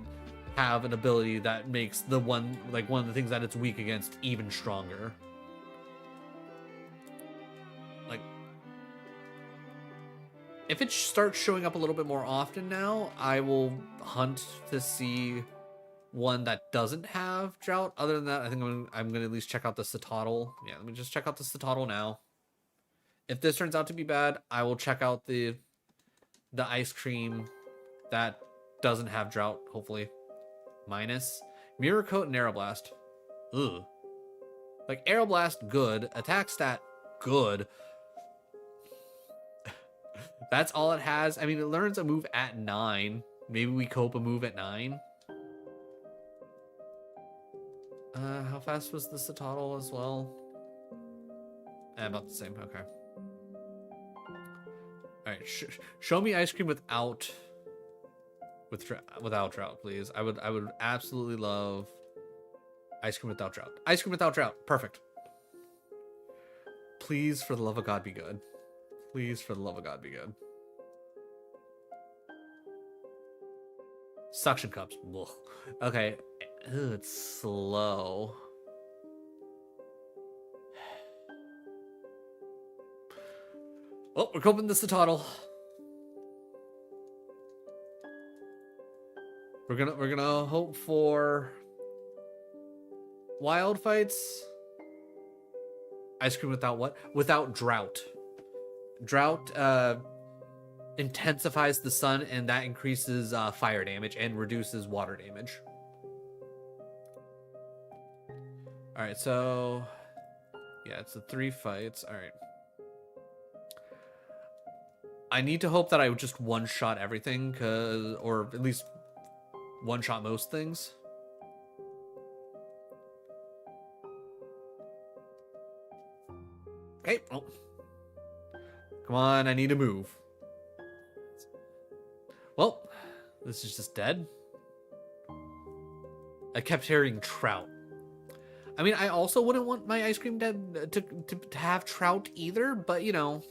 have an ability that makes the one of the things that it's weak against even stronger. Like, if it starts showing up a little bit more often now, I will hunt to see one that doesn't have drought. Other than that, I think I'm gonna at least check out the Citadel. Yeah, let me just check out the Citadel now. If this turns out to be bad, I will check out the ice cream that doesn't have drought, hopefully. Minus Mirror Coat and Aeroblast. Ugh. Like, Aeroblast, good. Attack stat, good. That's all it has. I mean, it learns a move at 9. Maybe we cope a move at 9. How fast was the Citadel as well? About the same. Okay. All right. Show me ice cream without drought, please. I would absolutely love ice cream without drought. Ice cream without drought. Perfect. Please, for the love of God, be good. Please, for the love of God, be good. Suction cups. Ugh. Okay. Ugh, it's slow. Oh, we're coping the Citadel. We're gonna hope for wild fights. Ice cream without what? Without drought. Drought intensifies the sun, and that increases fire damage and reduces water damage. All right, so yeah, it's the 3 fights. All right. I need to hope that I just one-shot everything, or at least one-shot most things. Okay. Oh. Come on, I need to move. Well, this is just dead. I kept hearing trout. I mean, I also wouldn't want my ice cream to have trout either, but, you know.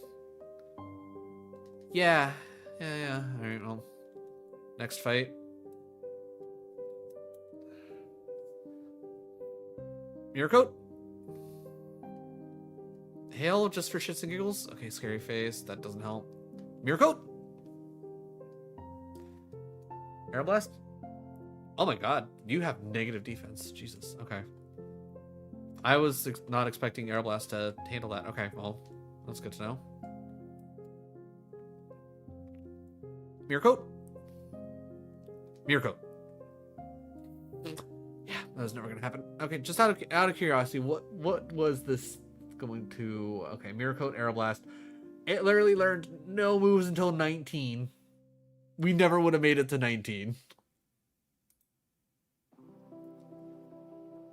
Yeah. All right, well. Next fight. Mirror Coat. Hail just for shits and giggles. Okay, scary face. That doesn't help. Mirror Coat. Aeroblast. Oh my god. You have negative defense. Jesus. Okay. I was not expecting Aeroblast to handle that. Okay, well, that's good to know. Mirror Coat. Mirror Coat. Yeah, that was never gonna happen. Okay, just out of curiosity, what was this going to? Okay, Mirror Coat, Aeroblast. It literally learned no moves until 19. We never would have made it to 19.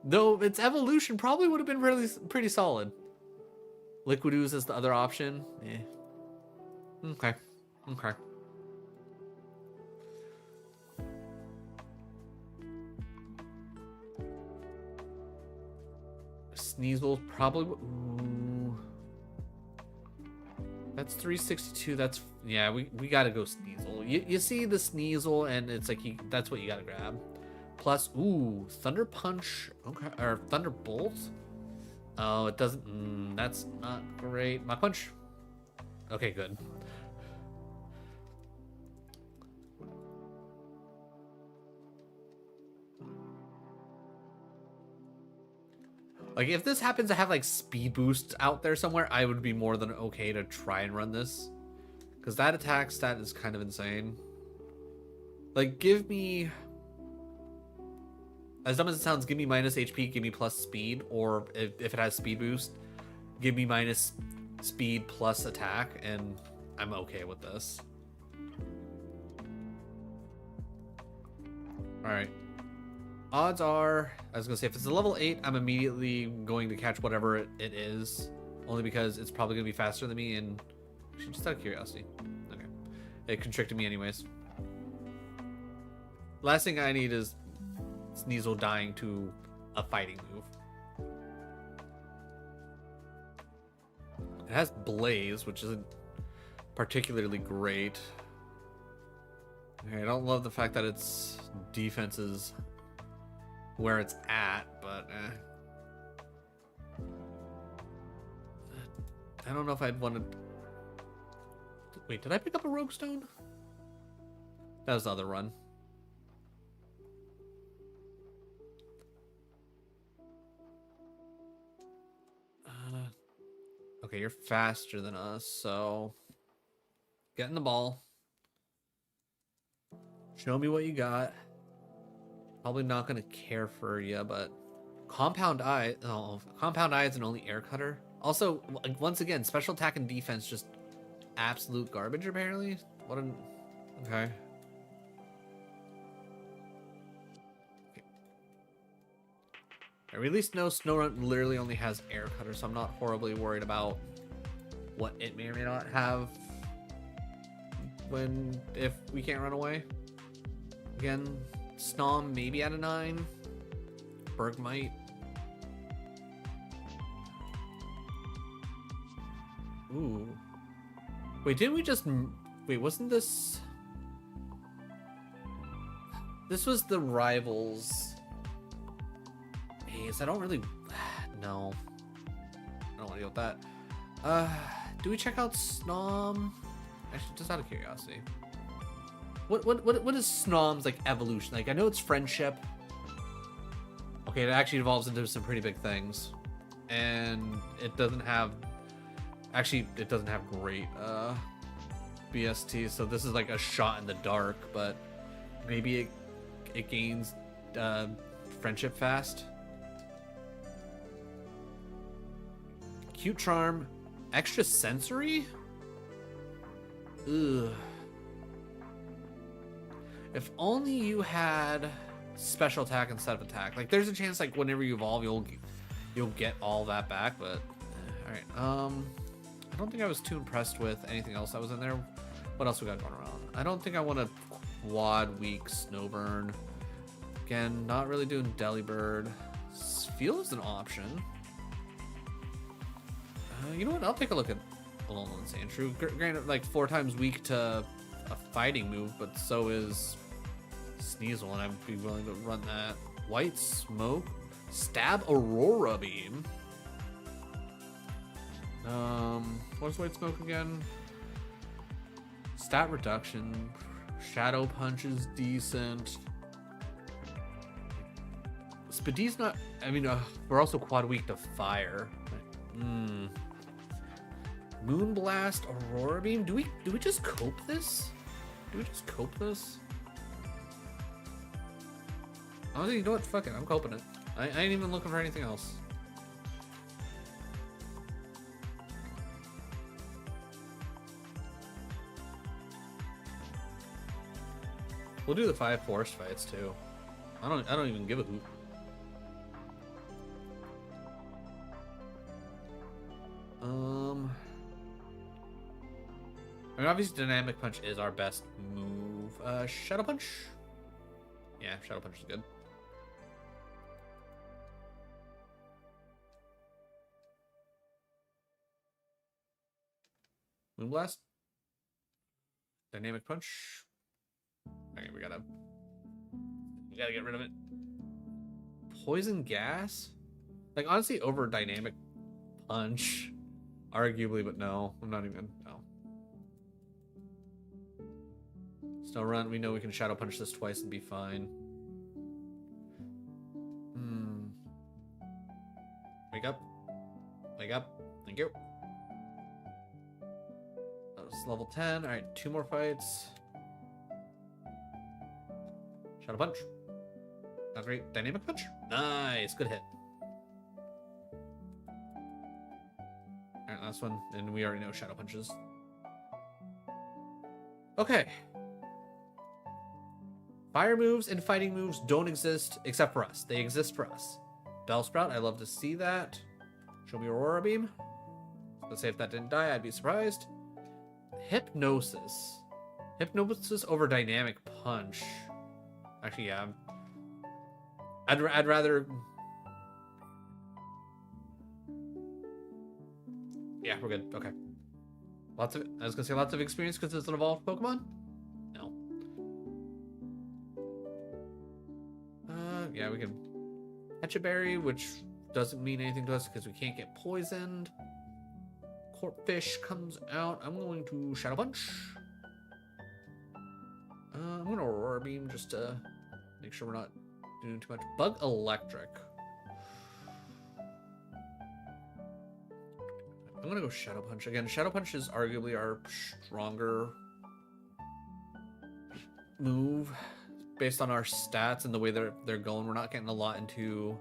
Though its evolution probably would have been pretty solid. Liquid Ooze is the other option. Yeah. Okay. Sneasel probably. Ooh. That's 362. That's, yeah. We gotta go Sneasel. You see the Sneasel, and it's like that's what you gotta grab. Plus, ooh, Thunder Punch. Okay, or Thunderbolt. Oh, it doesn't. That's not great. Mach Punch. Okay, good. Like, if this happens to have like speed boosts out there somewhere, I would be more than okay to try and run this, because that attack stat is kind of insane. Like, give me. As dumb as it sounds, give me minus HP, give me plus speed, or if it has speed boost, give me minus speed plus attack, and I'm okay with this. Alright. Odds are, I was going to say, if it's a level 8, I'm immediately going to catch whatever it is, only because it's probably going to be faster than me, and just out of curiosity. Okay. It constricted me anyways. Last thing I need is Sneasel dying to a fighting move. It has Blaze, which isn't particularly great. Okay, I don't love the fact that its defense is where it's at, but I don't know if I'd want to... Wait, did I pick up a Rogue Stone? That was the other run. Okay, you're faster than us, so get in the ball. Show me what you got. Probably not gonna care for you, but Compound Eye. Oh, Compound Eye is an only air cutter. Also, like, once again, special attack and defense just absolute garbage. Apparently, what an okay. We at least know Snorunt literally only has air cutter, so I'm not horribly worried about what it may or may not have if we can't run away. Again, Snom maybe at a 9. Bergmite. Ooh. Wait, didn't we just... Wait, wasn't this... This was the Rivals... Ace. I don't really... No. I don't want to deal with that. Do we check out Snom? Actually, just out of curiosity. What is Snom's, like, evolution? Like, I know it's friendship. Okay, it actually evolves into some pretty big things. And it doesn't have... Actually, it doesn't have great BST, so this is like a shot in the dark, but maybe it gains friendship fast. Cute Charm. Extra sensory? Ugh. If only you had special attack instead of attack. Like, there's a chance, like, whenever you evolve, you'll get all that back, but... Alright, I don't think I was too impressed with anything else that was in there. What else we got going around? I don't think I want a quad weak Snowburn. Again, not really doing Delibird. Feel is an option. You know what? I'll take a look at Alolan Sandshrew. Granted, like 4 times weak to a fighting move, but so is Sneasel, and I'd be willing to run that. White Smoke. Stab Aurora Beam. What's White Smoke again? Stat reduction. Shadow Punch is decent. Speedy's not... I mean, we're also quad weak to fire. Moonblast, Aurora Beam. Do we just cope this? Do we just cope this? Honestly, you know what? Fuck it. I'm coping it. I ain't even looking for anything else. We'll do the 5 forest fights too. I don't even give a hoot. I mean, obviously, Dynamic Punch is our best move. Shadow Punch? Yeah, Shadow Punch is good. Moonblast? Dynamic Punch? Okay, we gotta get rid of it. Poison Gas? Like, honestly, over Dynamic Punch. Arguably, but no. I'm not even... No. Snow Run, we know we can Shadow Punch this twice and be fine. Wake up. Wake up. Thank you. That was level 10. Alright, 2 more fights. Shadow Punch. Not great. Dynamic Punch. Nice. Good hit. Alright, last one. And we already know Shadow Punches. Okay. Fire moves and fighting moves don't exist except for us. They exist for us. Bellsprout, I love to see that. Show me Aurora Beam. Let's say if that didn't die, I'd be surprised. Hypnosis. Hypnosis over Dynamic Punch. Actually, yeah. I'd rather... Yeah, we're good. Okay. Lots of, I was gonna say lots of experience because it's an evolved Pokemon? No. Yeah, we can catch a berry, which doesn't mean anything to us because we can't get poisoned. Corpfish comes out. I'm going to Shadow Punch. I'm gonna Aurora Beam just to make sure we're not doing too much. Bug Electric. I'm gonna go Shadow Punch again. Shadow Punch is arguably our stronger move based on our stats and the way they're going. We're not getting a lot into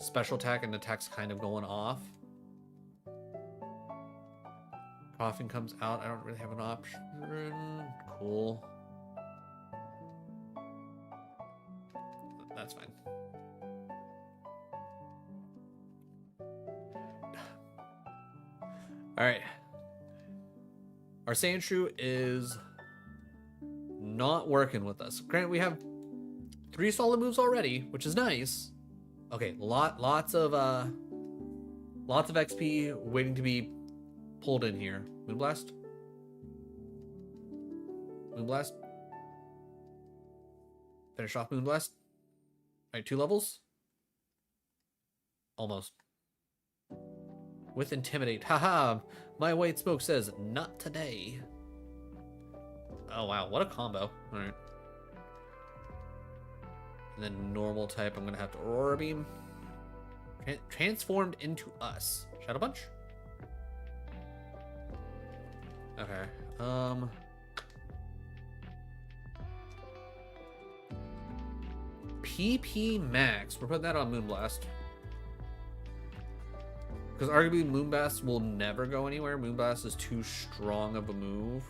special attack, and attack's kind of going off. Coughing comes out. I don't really have an option. Cool. That's fine. Alright. Our Sandshrew is not working with us. Granted, we have 3 solid moves already, which is nice. Okay, lots of XP waiting to be pulled in here. Moonblast? Moonblast? Finish off Moonblast. Alright, 2 levels? Almost. With Intimidate. Haha! My white smoke says, not today. Oh wow, what a combo. Alright. And then normal type, I'm gonna have to Aurora Beam. Transformed into us. Shadow Punch? Okay. PP Max. We're putting that on Moonblast. Because arguably Moonblast will never go anywhere. Moonblast is too strong of a move.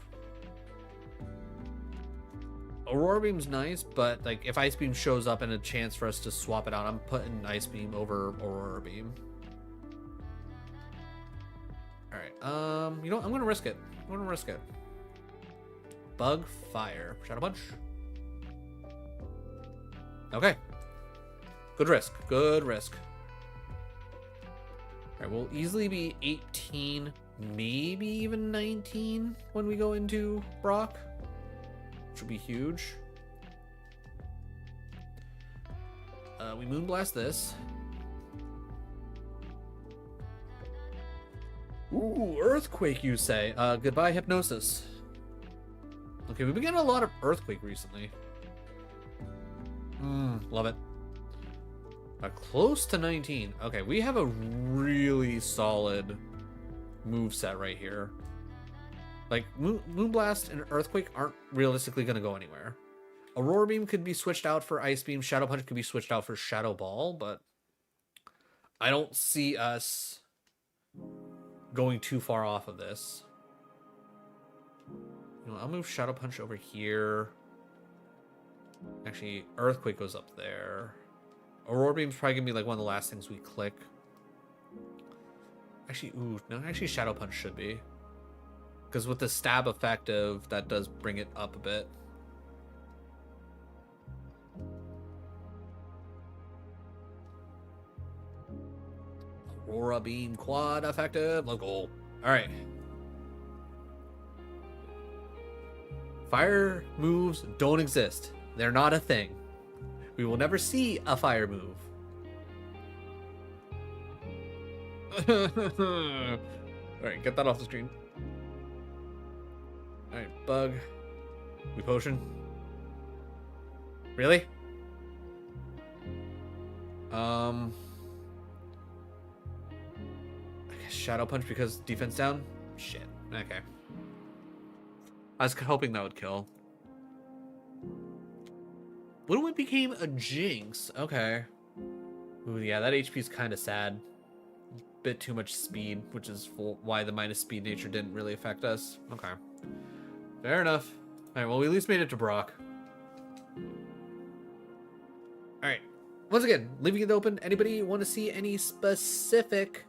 Aurora Beam's nice, but like if Ice Beam shows up and a chance for us to swap it out, I'm putting Ice Beam over Aurora Beam. Alright, you know what? I'm gonna risk it. I'm gonna risk it. Bug Fire. Shadow Punch. Okay. Good risk. Good risk. Alright, we'll easily be 18, maybe even 19 when we go into Brock. Which would be huge. We Moonblast this. Ooh, Earthquake, you say? Goodbye, Hypnosis. Okay, we've been getting a lot of Earthquake recently. Love it. Close to 19. Okay, we have a really solid move set right here. Like, Moonblast and Earthquake aren't realistically going to go anywhere. Aurora Beam could be switched out for Ice Beam. Shadow Punch could be switched out for Shadow Ball, but I don't see us going too far off of this. You know, I'll move Shadow Punch over here. Actually, Earthquake goes up there. Aurora Beam's probably gonna be like one of the last things we click. Actually, ooh, no, actually Shadow Punch should be. Because with the stab effect of that does bring it up a bit. Aurora Beam quad effective. Let's go. Alright. Fire moves don't exist. They're not a thing. We will never see a fire move. Alright, get that off the screen. Alright, Bug. We Potion. Really? I guess Shadow Punch because defense down? Shit. Okay. I was hoping that would kill. What if it became a Jinx? Okay. Ooh, yeah, that HP is kind of sad. Bit too much speed, which is why the minus speed nature didn't really affect us. Okay. Fair enough. Alright, well, we at least made it to Brock. Alright. Once again, leaving it open. Anybody want to see any specific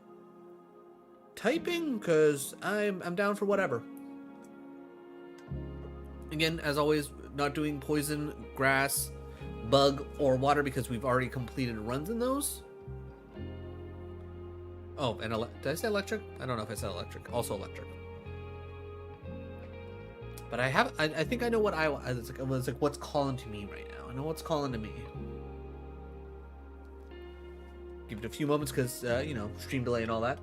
typing? Because I'm down for whatever. Again, as always, not doing poison, grass, bug, or water because we've already completed runs in those. Oh, and did I say electric? I don't know if I said electric. Also electric. But I think I know what I want. It's like what's calling to me right now. I know what's calling to me. Give it a few moments because, you know, stream delay and all that.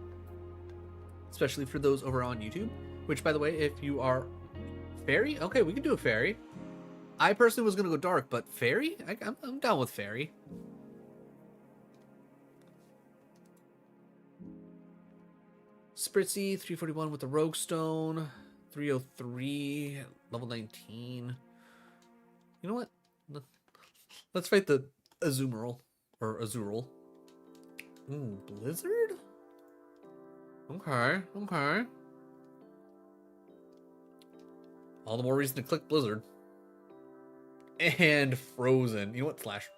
Especially for those over on YouTube. Which, by the way, if you are fairy, okay, we can do a fairy. I personally was going to go dark, but fairy? I'm down with fairy. Spritzy, 341 with the Rogue Stone. 303, level 19. You know what? Let's fight the Azumarill. Or Azurill. Ooh, Blizzard? Okay, okay. All the more reason to click Blizzard. And Frozen. You know what? Flash.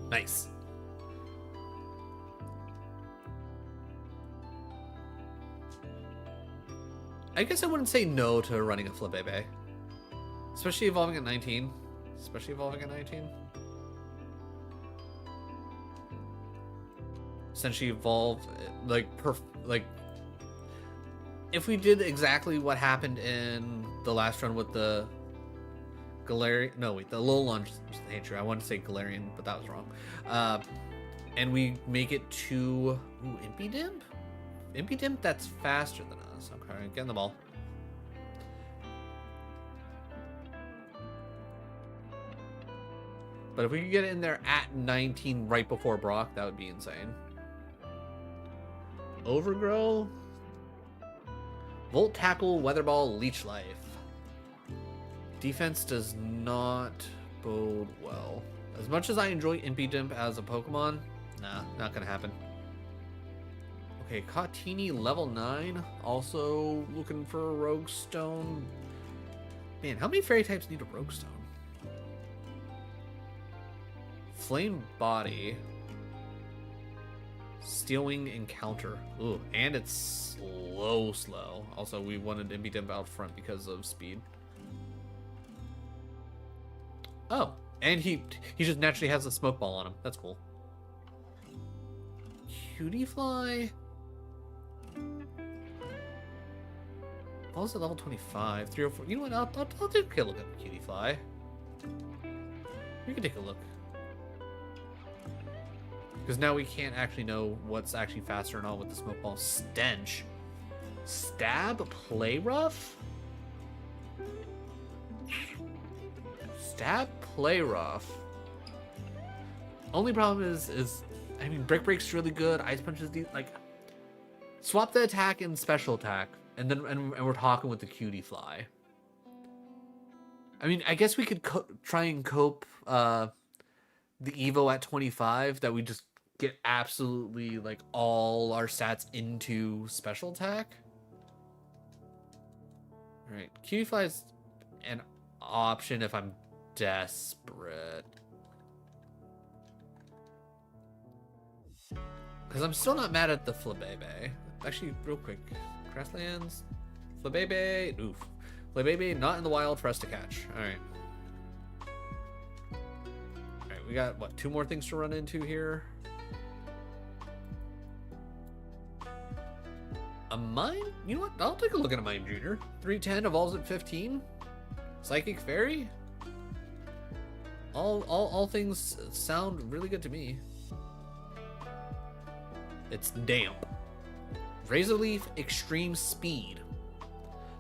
Nice. I guess I wouldn't say no to running a Flabébé. Especially evolving at 19. Especially evolving at 19. Essentially evolve, like, if we did exactly what happened in the last run with the Galarian, no wait, the Alolan nature, I wanted to say Galarian, but that was wrong. And we make it to, ooh, Impidimp? Impidimp, that's faster than us. Okay, get in the ball. But if we could get it in there at 19 right before Brock, that would be insane. Overgrow. Volt Tackle, Weather Ball, Leech Life. Defense does not bode well. As much as I enjoy Impidimp as a Pokemon, nah, not gonna happen. Okay, Katini, level 9. Also looking for a Rogue Stone. Man, how many fairy types need a Rogue Stone? Flame Body. Steel Wing Encounter. Ooh, and it's slow. Also, we wanted Impidimp out front because of speed. Oh, and he just naturally has a smoke ball on him. That's cool. Cutie Fly. Also level 25, 304. You know what? I'll take a look at Cutie Fly. We can take a look. Because now we can't actually know what's actually faster or not with the smoke ball. Stench. Stab, Play Rough? Stab, Play Rough. Only problem is I mean, Brick Break's really good. Ice Punch is like, swap the attack and special attack, and then and we're talking with the Cutie Fly. I mean, I guess we could try and cope the Evo at 25, that we just get absolutely like all our stats into special attack. All right, Cutie Fly is an option if I'm desperate. Because I'm still not mad at the Flabébé. Actually, real quick. Grasslands. Flabébé. Oof. Flabébé not in the wild for us to catch. Alright. Alright, we got, what, 2 more things to run into here? A Mime? You know what? I'll take a look at a Mime Junior. 310 evolves at 15. Psychic Fairy? All things sound really good to me. It's damp. Razor Leaf, Extreme Speed.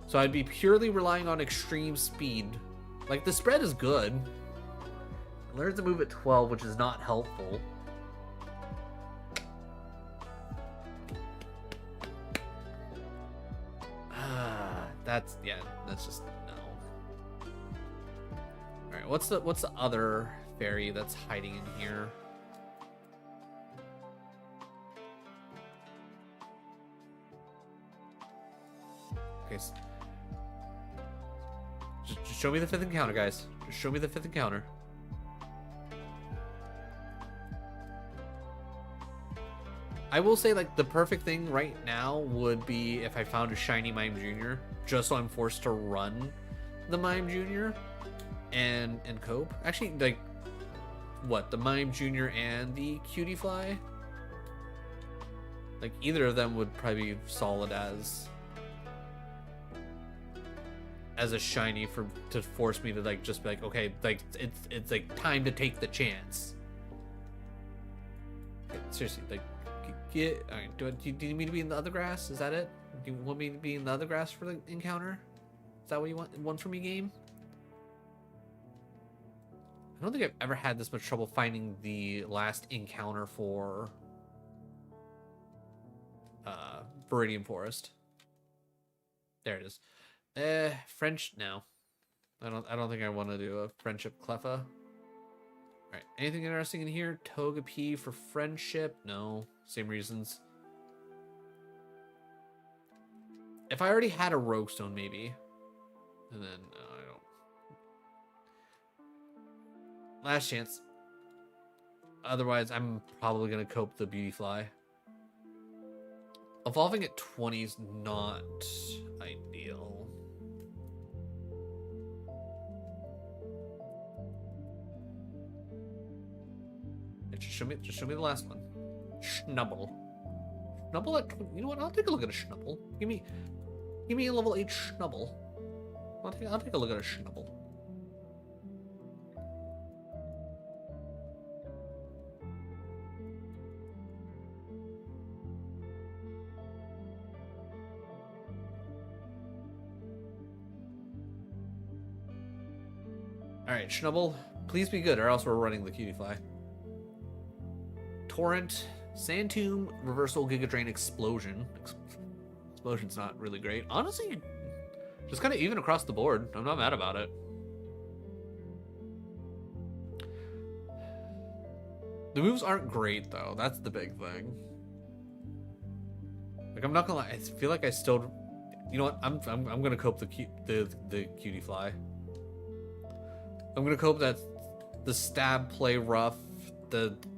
So I'd be purely relying on Extreme Speed. Like, the spread is good. It learns to move at 12, which is not helpful. That's just no. Alright, what's the other fairy that's hiding in here? Okay. Just show me the 5th encounter, guys. Just show me the 5th encounter. I will say, like, the perfect thing right now would be if I found a shiny Mime Jr., just so I'm forced to run the Mime Jr. and cope. Actually, like, what, the Mime Jr. and the Cutie Fly? Like, either of them would probably be solid as as a shiny to force me to like just be like, okay, like it's like time to take the chance. Like, seriously, like get. All right, do you need me to be in the other grass? Is that it? Do you want me to be in the other grass for the encounter? Is that what you want from me, game? I don't think I've ever had this much trouble finding the last encounter for Viridian Forest. There it is. French? No. I don't think I want to do a friendship Cleffa. Alright, anything interesting in here? Togepi for friendship? No. Same reasons. If I already had a Rogue Stone, maybe. And then, I don't. Last chance. Otherwise, I'm probably going to cope the Beautyfly. Evolving at 20 is not ideal. Just show me the last one. Schnubble. Schnubble at, you know what? I'll take a look at a Schnubble. Give me a level 8 Schnubble. I'll take a look at a Schnubble. Alright, Schnubble, please be good, or else we're running the Cutie-Fly. Torrent, Sand Tomb, Reversal, Giga Drain, Explosion. Explosion's not really great. Honestly, just kind of even across the board. I'm not mad about it. The moves aren't great, though. That's the big thing. Like, I'm not gonna lie. I feel like I still... You know what? I'm gonna cope the Cutie-Fly. I'm gonna cope that the stab play rough,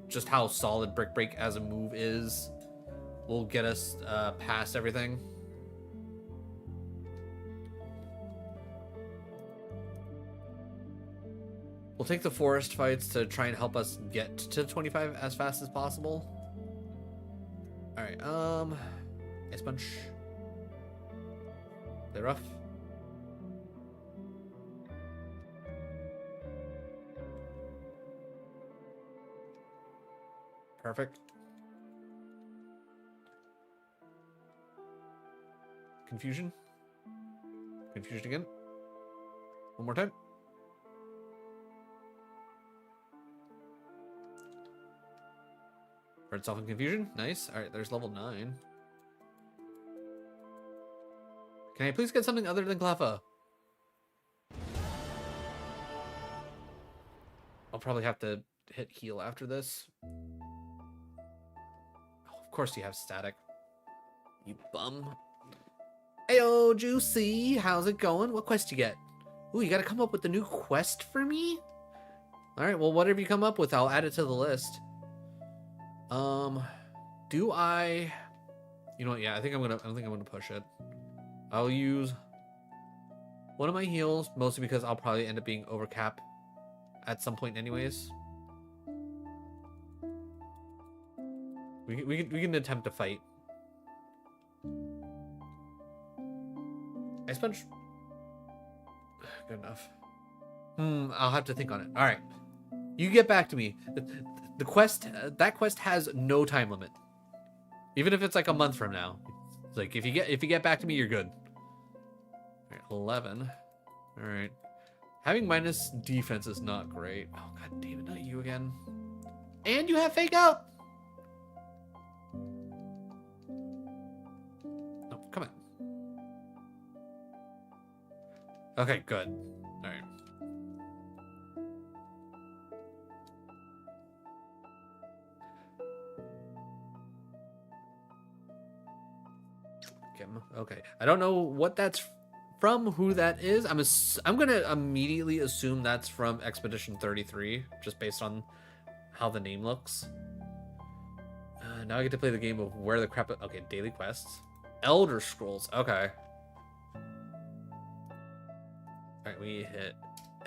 just how solid Brick Break as a move is, will get us past everything. We'll take the forest fights to try and help us get to 25 as fast as possible. All right, Ice Punch. Play rough. Perfect. Confusion. Confusion again. One more time. Burn itself in confusion. Nice. Alright, there's level 9. Can I please get something other than Cleffa? I'll probably have to hit heal after this. Of course you have static. You bum. Heyo, Juicy. How's it going? What quest you get? Ooh, you gotta come up with a new quest for me? Alright, well, whatever you come up with, I'll add it to the list. Do I... You know what, yeah, I think I'm gonna push it. I'll use one of my heals, mostly because I'll probably end up being overcap at some point anyways. We can attempt to fight. Ice Punch? Good enough. I'll have to think on it. All right. You get back to me. The quest, that quest has no time limit. Even if it's like a month from now. It's like if you get back to me, you're good. All right, 11. All right. Having minus defense is not great. Oh god damn it, not you again. And you have fake out. No, come on. Okay, good. All right. Okay. I don't know what that's from, who that is. I'm gonna immediately assume that's from Expedition 33, just based on how the name looks. Now I get to play the game of where the crap... Okay, daily quests. Elder Scrolls. Okay. Alright, we hit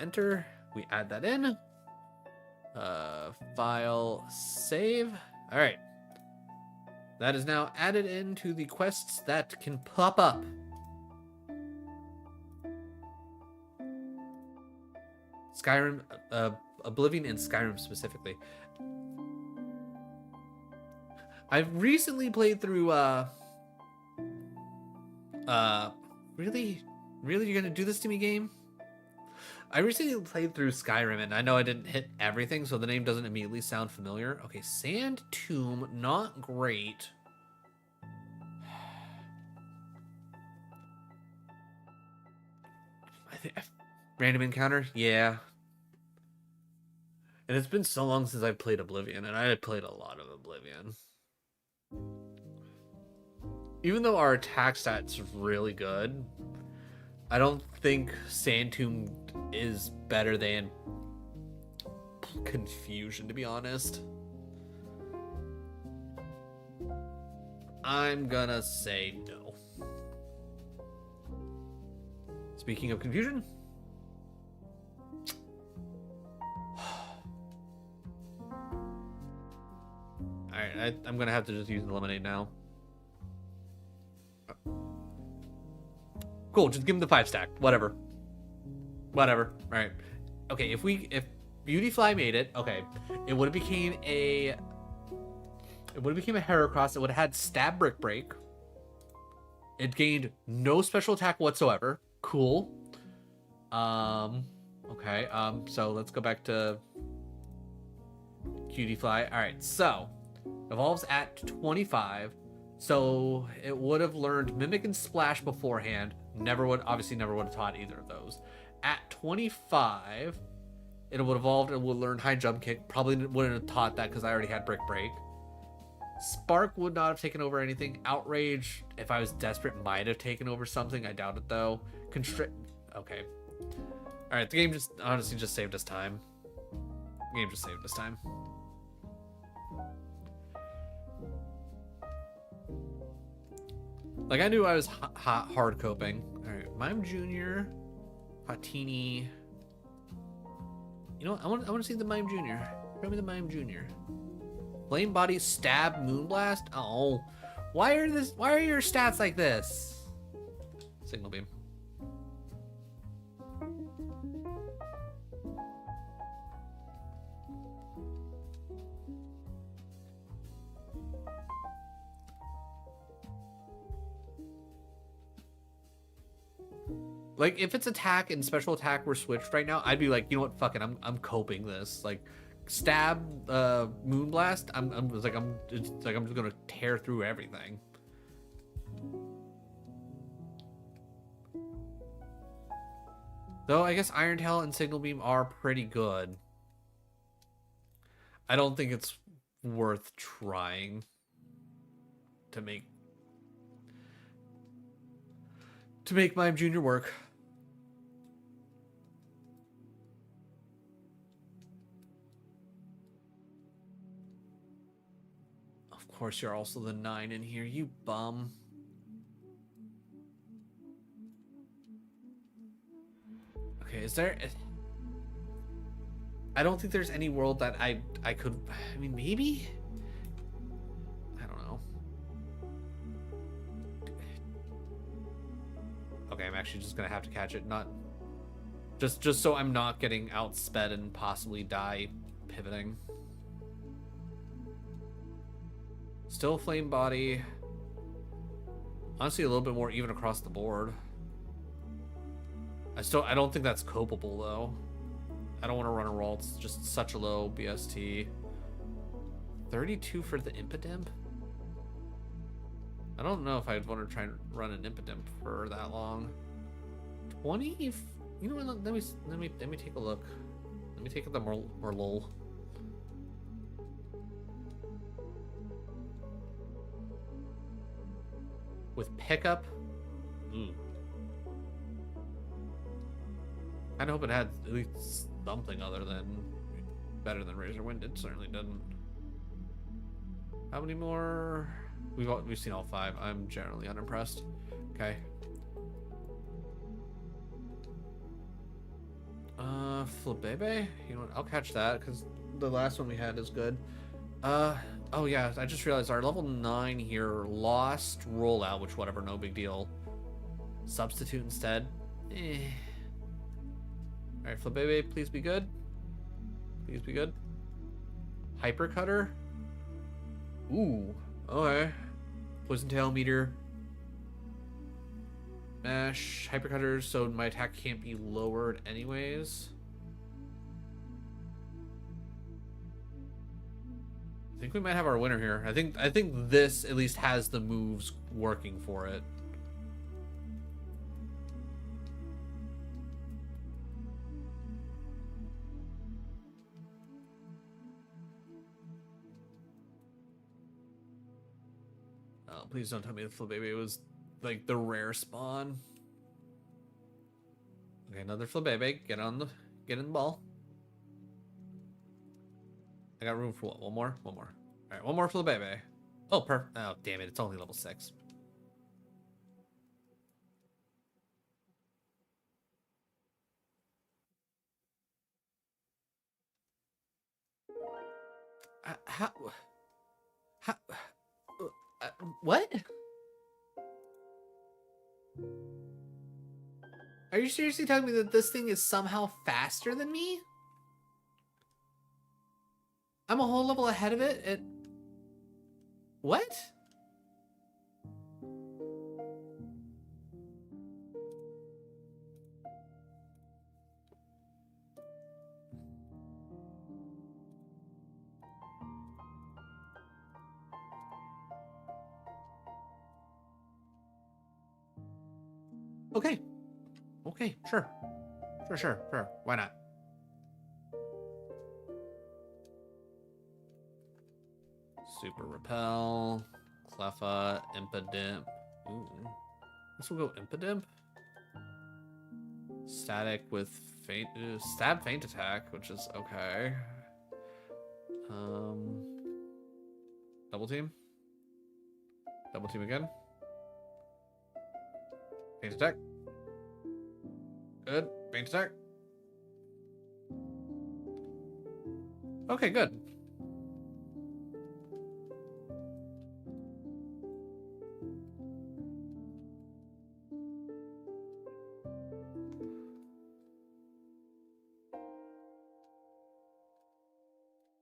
enter. We add that in. File, save. Alright. That is now added into the quests that can pop up. Skyrim, Oblivion and Skyrim specifically. I've recently played through, really? Really? You're gonna do this to me, game? I recently played through Skyrim, and I know I didn't hit everything, so the name doesn't immediately sound familiar. Okay, Sand Tomb, not great. I think random encounter, yeah. And it's been so long since I've played Oblivion, and I had played a lot of Oblivion. Even though our attack stats are really good, I don't think Sand Tomb is better than Confusion, to be honest. I'm gonna say no. Speaking of Confusion, alright, I'm gonna have to just use Eliminate now. Cool, just give him the 5 stack. Whatever. Alright. Okay, if Beautyfly made it, okay, it would have became a Heracross. It would have had Stab Brick Break. It gained no special attack whatsoever. Cool. Okay, so let's go back to Cutie-Fly. Alright, so evolves at 25. So it would have learned Mimic and Splash beforehand. Never would have taught either of those. At 25, it would have evolved and would learn High Jump Kick. Probably wouldn't have taught that because I already had Brick Break. Spark would not have taken over anything. Outrage, if I was desperate, might have taken over something. I doubt it though. Constrict. Okay. All right. The game just honestly just saved us time. The game just saved us time. Like, I knew I was hard coping. All right, Mime Jr., Patini. You know what? I want to see the Mime Jr. Show me the Mime Jr. Flame Body, Stab, Moonblast. Oh, why are your stats like this? Signal Beam. Like, if its attack and special attack were switched right now, I'd be like, you know what, fuck it, I'm coping this. Like, Stab, Moonblast, I'm just gonna tear through everything. Though I guess Iron Tail and Signal Beam are pretty good. I don't think it's worth trying to make Mime Jr. work. Of course, you're also the 9 in here, you bum. Okay, is there... I don't think there's any world that I could... I mean, maybe? I don't know. Okay, I'm actually just gonna have to catch it. Not... Just so I'm not getting outsped and possibly die pivoting. Still Flame Body. Honestly, a little bit more even across the board. I don't think that's copable though. I don't want to run a roll. It's just such a low BST. 32 for the Impidimp. I don't know if I'd want to try and run an Impidimp for that long. 20. You know what? Let me take a look. Let me take the Merlul. With pickup. Ooh. I hope it had at least something other than better than Razor Wind. It certainly didn't. How many more? We've seen all 5. I'm generally unimpressed. Okay. Flabebe? You know what? I'll catch that because the last one we had is good. Oh yeah, I just realized our level 9 here lost rollout, which whatever, no big deal. Substitute instead. Alright, Flabebe, please be good. Please be good. Hyper Cutter. Ooh, okay. Poison Tail Meter. Mash. Hyper Cutter, so my attack can't be lowered anyways. I think we might have our winner here. I think this at least has the moves working for it. Oh, please don't tell me the Flabebe was like the rare spawn. Okay, another Flabebe. Get in the ball. I got room for what? One more? One more. Alright, one more Flabebe. Oh, oh, damn it. It's only level 6. How? What? Are you seriously telling me that this thing is somehow faster than me? I'm a whole level ahead of it. What? Okay. Okay, sure. Sure. Why not? Super Repel, Cleffa, Impidimp. Ooh. This will go Impidimp. Static with Stab Feint Attack, which is okay. Double team. Double team again. Feint Attack. Good. Feint Attack. Okay, good.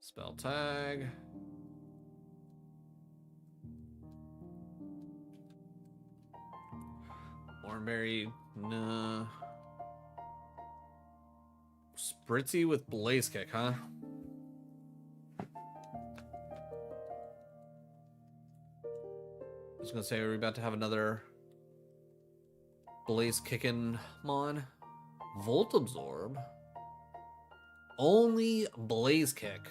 Spell tag. Thornberry, nah. Spritzy with Blaze Kick, huh? I was gonna say, are we about to have another Blaze Kickin' Mon? Volt Absorb. Only Blaze Kick.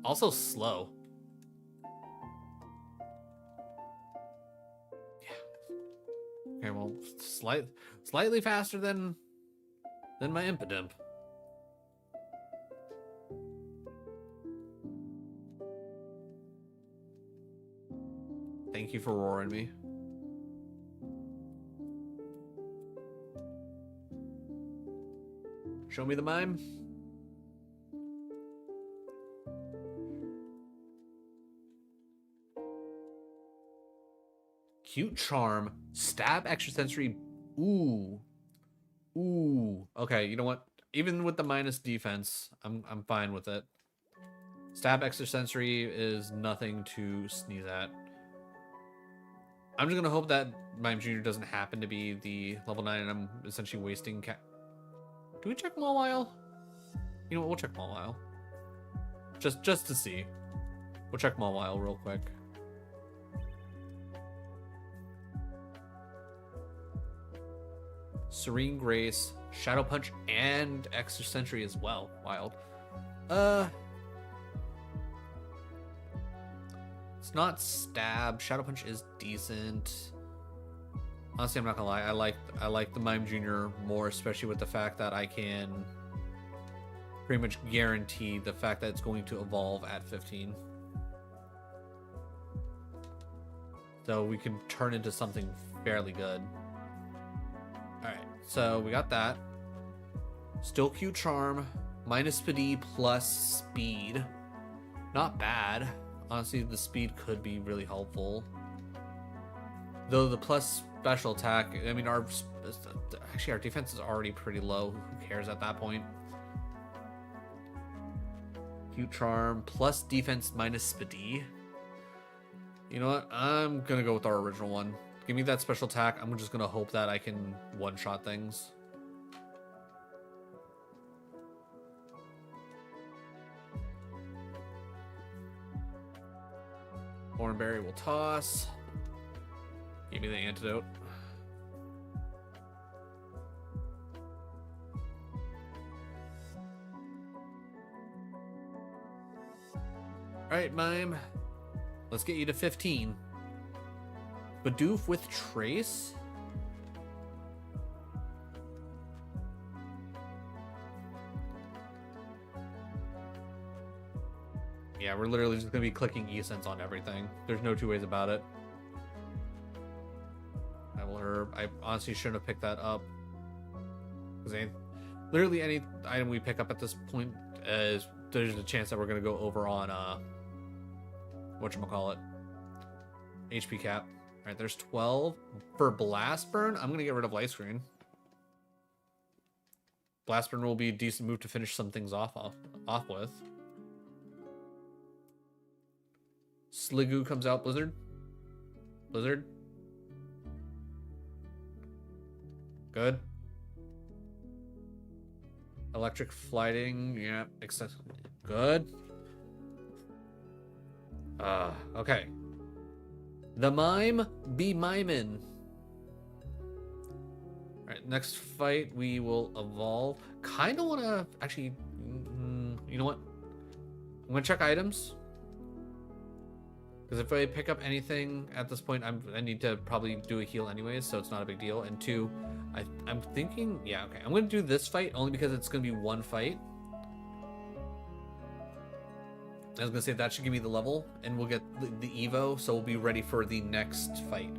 Also slow. Yeah. Okay, well, slightly faster than my Impidimp. Thank you for roaring me. Show me the mime. Cute Charm, Stab Extrasensory. Ooh. Okay, you know what? Even with the minus defense, I'm fine with it. Stab Extrasensory is nothing to sneeze at. I'm just gonna hope that Mime Jr. doesn't happen to be the level 9 and I'm essentially wasting Do we check Mawile? You know what, we'll check Mawile. Just to see. We'll check Mawile real quick. Serene Grace, Shadow Punch, and Extra Sentry as well. Wild. It's not Stab. Shadow Punch is decent. Honestly, I'm not gonna lie. I like the Mime Jr. more, especially with the fact that I can pretty much guarantee the fact that it's going to evolve at 15. So we can turn into something fairly good. Alright, so we got that. Still Cute Charm. Minus speed plus speed. Not bad. Honestly, the speed could be really helpful. Though the plus special attack, I mean, actually our defense is already pretty low. Who cares at that point? Cute Charm plus defense minus speed. You know what? I'm gonna go with our original one. Give me that special attack. I'm just gonna hope that I can one-shot things. Thornberry will toss. Give me the antidote. Alright, Mime. Let's get you to 15. Bidoof with Trace? Yeah, we're literally just going to be clicking E-Sense on everything. There's no two ways about it. Herb. I honestly shouldn't have picked that up. Because literally any item we pick up at this point, there's a chance that we're going to go over on, whatchamacallit, HP cap. Alright, there's 12. For Blast Burn, I'm going to get rid of Light Screen. Blast Burn will be a decent move to finish some things off with. Sliggoo comes out. Blizzard. Good. Electric Flighting. Yeah. Good. Okay. The Mime be mimin'. Alright, next fight we will evolve. Kinda wanna actually, you know what? I'm gonna check items. Because if I pick up anything at this point, I need to probably do a heal anyways, so it's not a big deal. And two, I'm thinking, yeah, okay. I'm gonna do this fight only because it's gonna be one fight. I was gonna say that should give me the level, and we'll get the Evo, so we'll be ready for the next fight.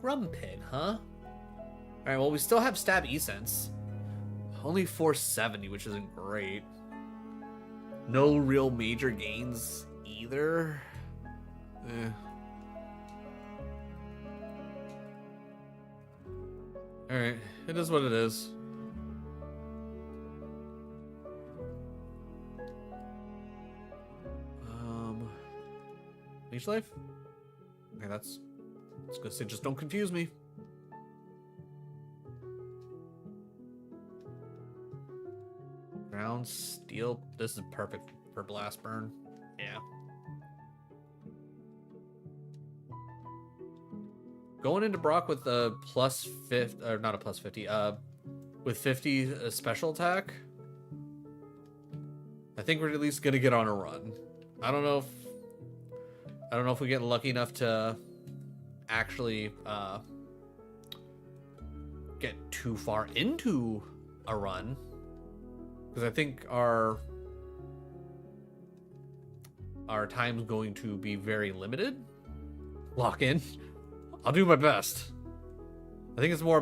Grumpig, huh? Alright, well, we still have Stab E-Sense. Only 470, which isn't great. No real major gains either. Alright, it is what it is. Leech Life? Okay, that's... I was gonna say, just don't confuse me. Ground Steel. This is perfect for Blast Burn. Yeah. Going into Brock with a plus 50, or not a plus 50, with 50 special attack. I think we're at least gonna get on a run. I don't know if we get lucky enough to actually get too far into a run, because I think our time's going to be very limited. Lock in. I'll do my best. I think it's more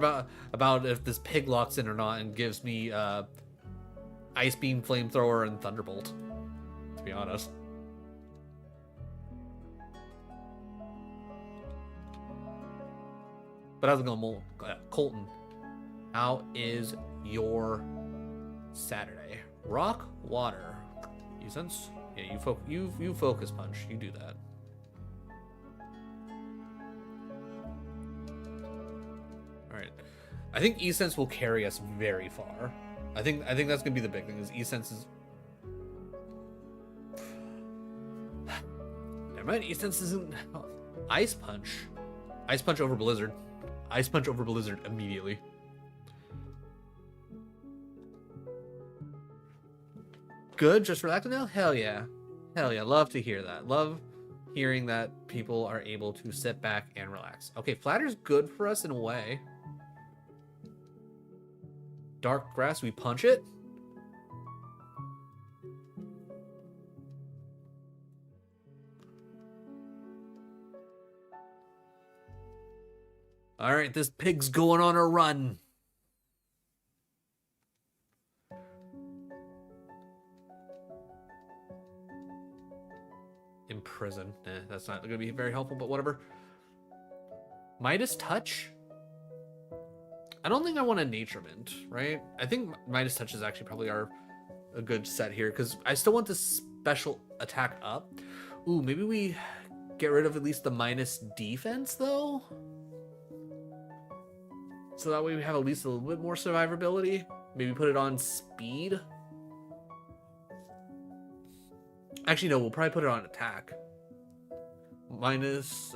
about if this pig locks in or not and gives me Ice Beam, Flamethrower, and Thunderbolt, to be honest. But how's it going, Colton? How is your Saturday? Rock, water. E-Sense? Yeah, you focus punch. You do that. Alright. I think E-Sense will carry us very far. I think that's gonna be the big thing, is E-Sense is... Never mind, E-Sense isn't... Oh. Ice Punch. Ice Punch over Blizzard. Ice Punch over Blizzard immediately. Good, just relaxing now? Hell yeah. Hell yeah, love to hear that. Love hearing that people are able to sit back and relax. Okay, Flatter's good for us in a way. Dark Grass, we punch it. Alright, this pig's going on a run. Imprison. That's not going to be very helpful, but whatever. Midas Touch? I don't think I want a Nature Mint, right? I think Midas Touch is actually probably a good set here, because I still want to special attack up. Ooh, maybe we get rid of at least the minus defense, though? So that way we have at least a little bit more survivability. Maybe put it on speed. Actually, no, we'll probably put it on attack. Minus,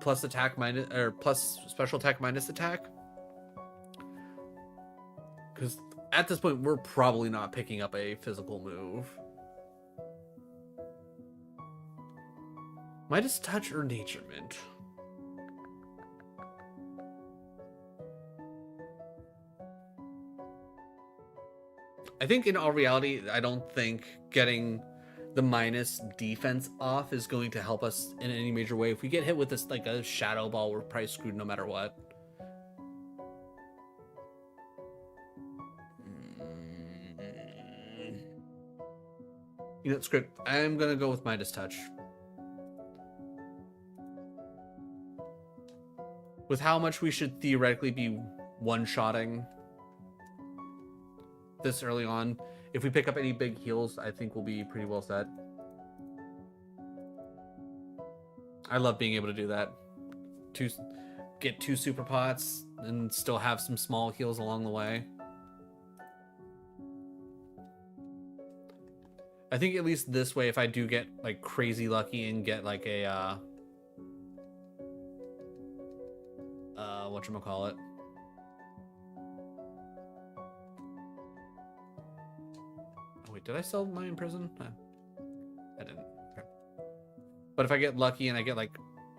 plus attack minus, or plus special attack minus attack. Because at this point, we're probably not picking up a physical move. Midas Touch or Nature Mint? I think in all reality, I don't think getting the minus defense off is going to help us in any major way. If we get hit with this, like a Shadow Ball, we're probably screwed no matter what. You know, script, I'm gonna go with Midas Touch. With how much we should theoretically be one-shotting this early on, if we pick up any big heals, I think we'll be pretty well set. I love being able to do that. Get 2 super pots and still have some small heals along the way. I think at least this way, if I do get like crazy lucky and get like a whatchamacallit? Oh wait, did I sell mine in prison? I didn't. Okay. But if I get lucky and I get like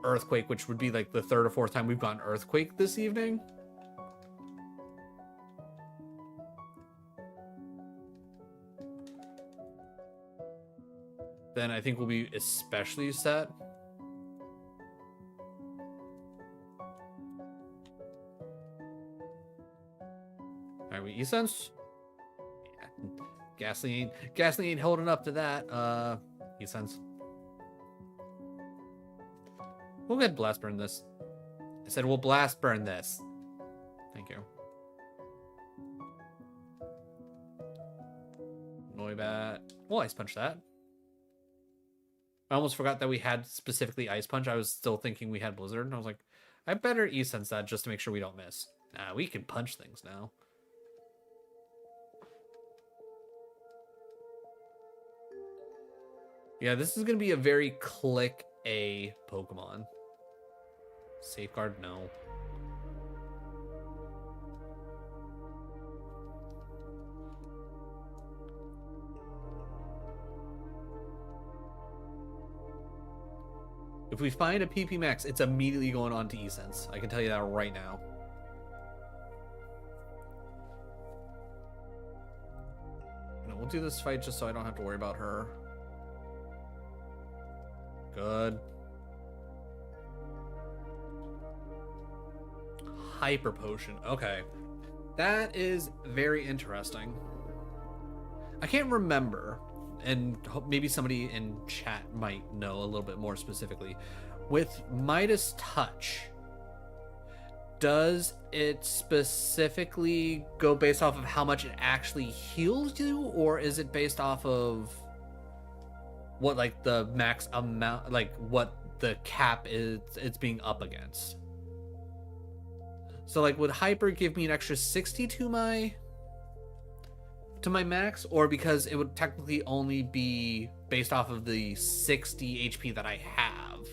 Earthquake, which would be like the 3rd or 4th time we've gotten Earthquake this evening. Then I think we'll be especially set. Are we E-Sense? Yeah. Ghastly ain't holding up to that. E-Sense. We'll get Blast Burn this. I said we'll Blast Burn this. Thank you. Noibat. We'll Ice Punch that. I almost forgot that we had specifically Ice Punch. I was still thinking we had Blizzard, and I was like, I better E-Sense that just to make sure we don't miss. Nah, we can punch things now. Yeah, this is going to be a very click A Pokemon. Safeguard, no. If we find a PP Max, it's immediately going on to E-Sense. I can tell you that right now. No, we'll do this fight just so I don't have to worry about her. Good. Hyper Potion. Okay. That is very interesting. I can't remember, and maybe somebody in chat might know a little bit more specifically. With Midas Touch, does it specifically go based off of how much it actually heals you, or is it based off of what, like, the max amount, like what the cap is it's being up against? So like, would Hyper give me an extra 60 to my max, or because it would technically only be based off of the 60 HP that I have,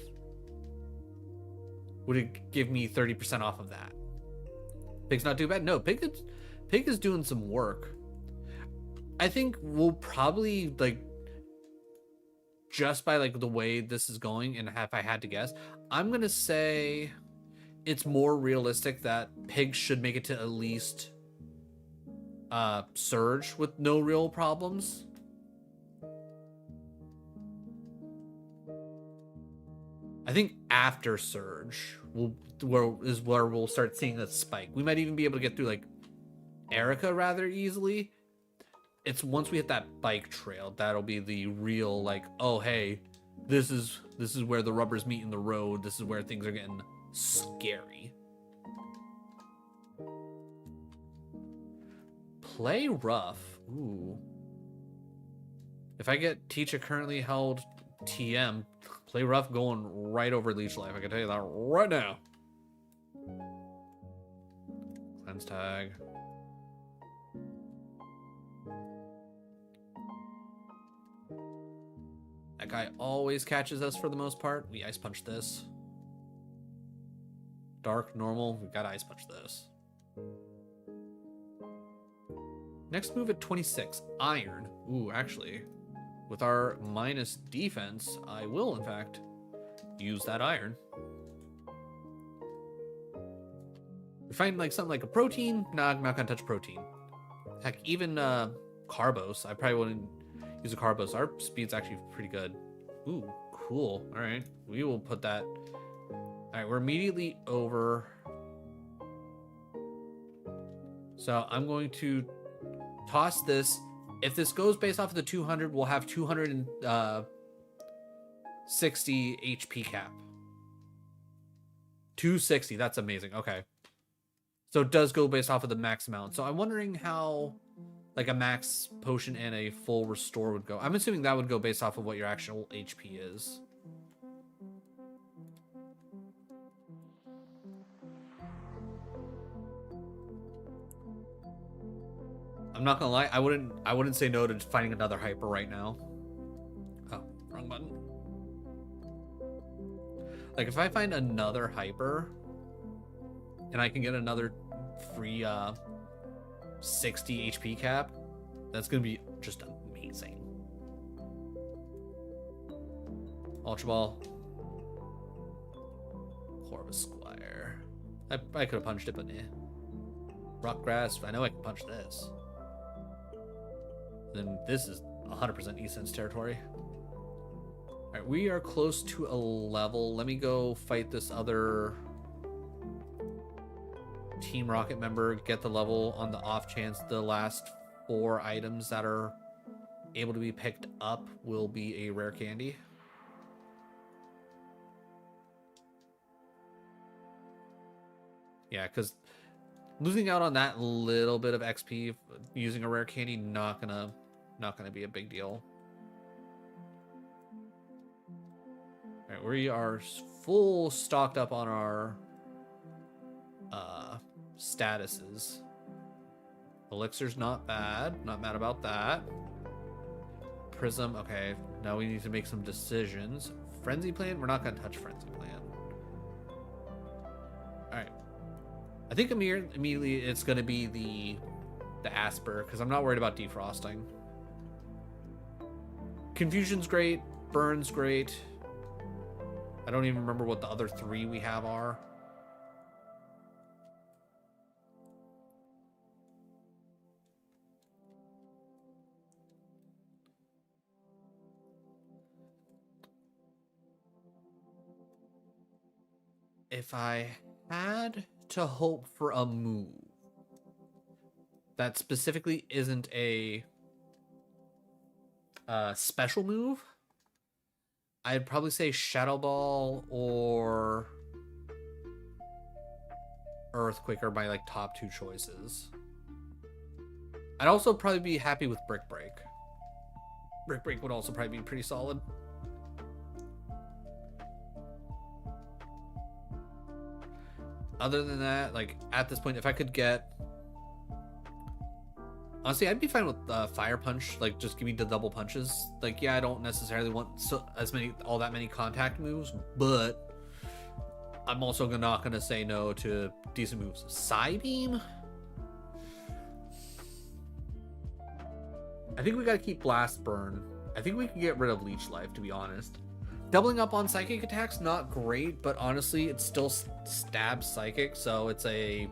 would it give me 30% off of that? Pig's not too bad. No, Pig is doing some work. I think we'll probably, like, just by like the way this is going, and if I had to guess, I'm gonna say it's more realistic that Pig should make it to at least Surge with no real problems. I think after Surge where we'll start seeing that spike. We might even be able to get through like Erica rather easily. It's once we hit that bike trail that'll be the real, like, oh hey, this is where the rubbers meet in the road. This is where things are getting scary. Play rough. Ooh. If I get teach a currently held TM, play rough going right over leech life. I can tell you that right now. Cleanse tag. That guy always catches us for the most part. We ice punch this. Dark, normal, we gotta ice punch this. Next move at 26, Iron. Ooh, actually, with our minus defense, I will, in fact, use that Iron. We find like something like a protein. Nah, I'm not gonna touch protein. Heck, even Carbos. I probably wouldn't use a Carbos. Our speed's actually pretty good. Ooh, cool. All right, we will put that. All right, we're immediately over. So I'm going to toss this. If this goes based off of the 200, we'll have 260 HP cap. 260, that's amazing. Okay. So it does go based off of the max amount. So I'm wondering how like a max potion and a full restore would go. I'm assuming that would go based off of what your actual HP is. I'm not gonna lie, I wouldn't say no to finding another hyper right now. Oh, wrong button. Like if I find another hyper and I can get another free 60 HP cap, that's gonna be just amazing. Ultra Ball. Corvus Squire. I could have punched it, but nah. Rock Grass, I know I can punch this. Then this is 100% E-Sense territory. Alright, we are close to a level. Let me go fight this other Team Rocket member, get the level on the off chance the last 4 items that are able to be picked up will be a rare candy. Yeah, because losing out on that little bit of XP using a rare candy not gonna be a big deal. All right, we are full stocked up on our statuses. Elixir's not bad. Not mad about that. Prism, okay. Now we need to make some decisions. Frenzy Plant, we're not gonna touch Frenzy Plant. All right. I think immediately it's going to be the Asper, because I'm not worried about defrosting. Confusion's great. Burn's great. I don't even remember what the other 3 we have are. If I had to hope for a move that specifically isn't a special move, I'd probably say Shadow Ball or Earthquake are my like top 2 choices. I'd also probably be happy with Brick Break. Brick Break would also probably be pretty solid. Other than that, like at this point, if I could get, honestly, I'd be fine with Fire Punch. Like, just give me the double punches. Like, yeah, I don't necessarily want all that many contact moves, but I'm also not gonna say no to decent moves. Psybeam. I think we gotta keep Blast Burn. I think we can get rid of Leech Life, to be honest. Doubling up on psychic attacks, not great, but honestly, it still stabs psychic, so it's like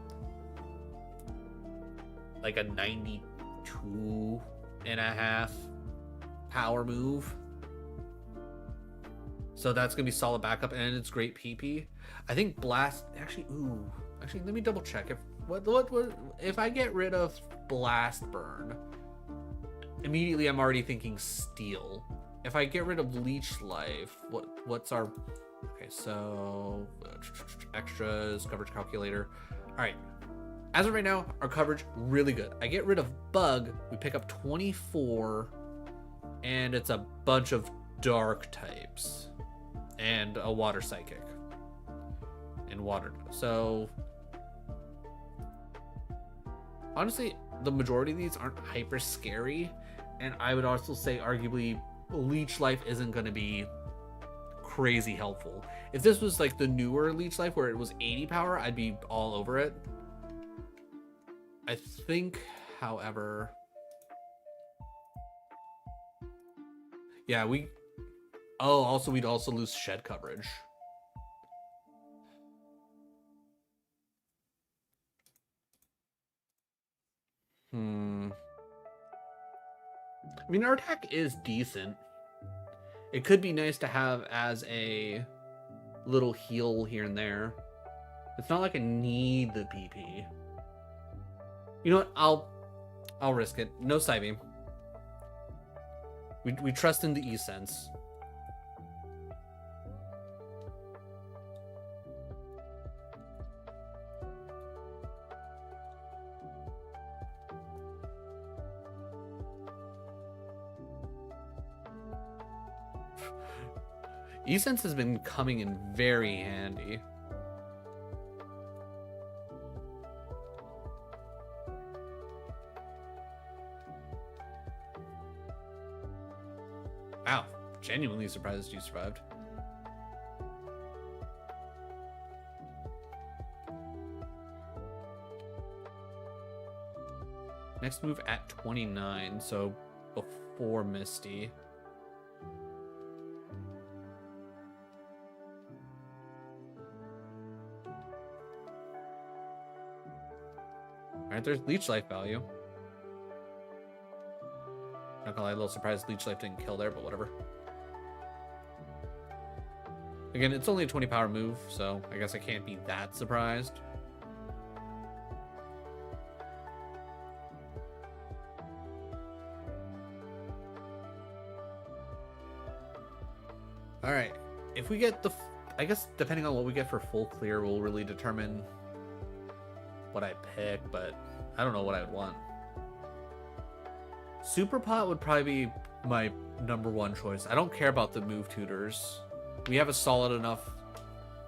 a 92.5 power move. So that's gonna be solid backup, and it's great PP. I think Blast, actually, let me double check. If I get rid of Blast Burn, immediately I'm already thinking Steel. If I get rid of Leech Life, what's our... Okay, so... extras, coverage calculator. Alright. As of right now, our coverage, really good. I get rid of Bug, we pick up 24 and it's a bunch of dark types and a water psychic and water. So honestly, the majority of these aren't hyper scary, and I would also say arguably Leech Life isn't going to be crazy helpful. If this was like the newer Leech Life where it was 80 power, I'd be all over it. I think, however, yeah, we'd also lose shed coverage. I mean, our attack is decent. It could be nice to have as a little heal here and there. It's not like I need the PP. You know what? I'll risk it. No Psybeam. We trust in the E-Sense. E-Sense has been coming in very handy. Wow, genuinely surprised you survived. Next move at 29, so before Misty. Alright, there's Leech Life value. Not gonna lie, a little surprised Leech Life didn't kill there, but whatever. Again, it's only a 20 power move, so I guess I can't be that surprised. Alright, if we get the... I guess depending on what we get for full clear will really determine what I pick, but I don't know what I'd want. Super Pot would probably be my #1 choice. I don't care about the move tutors. We have a solid enough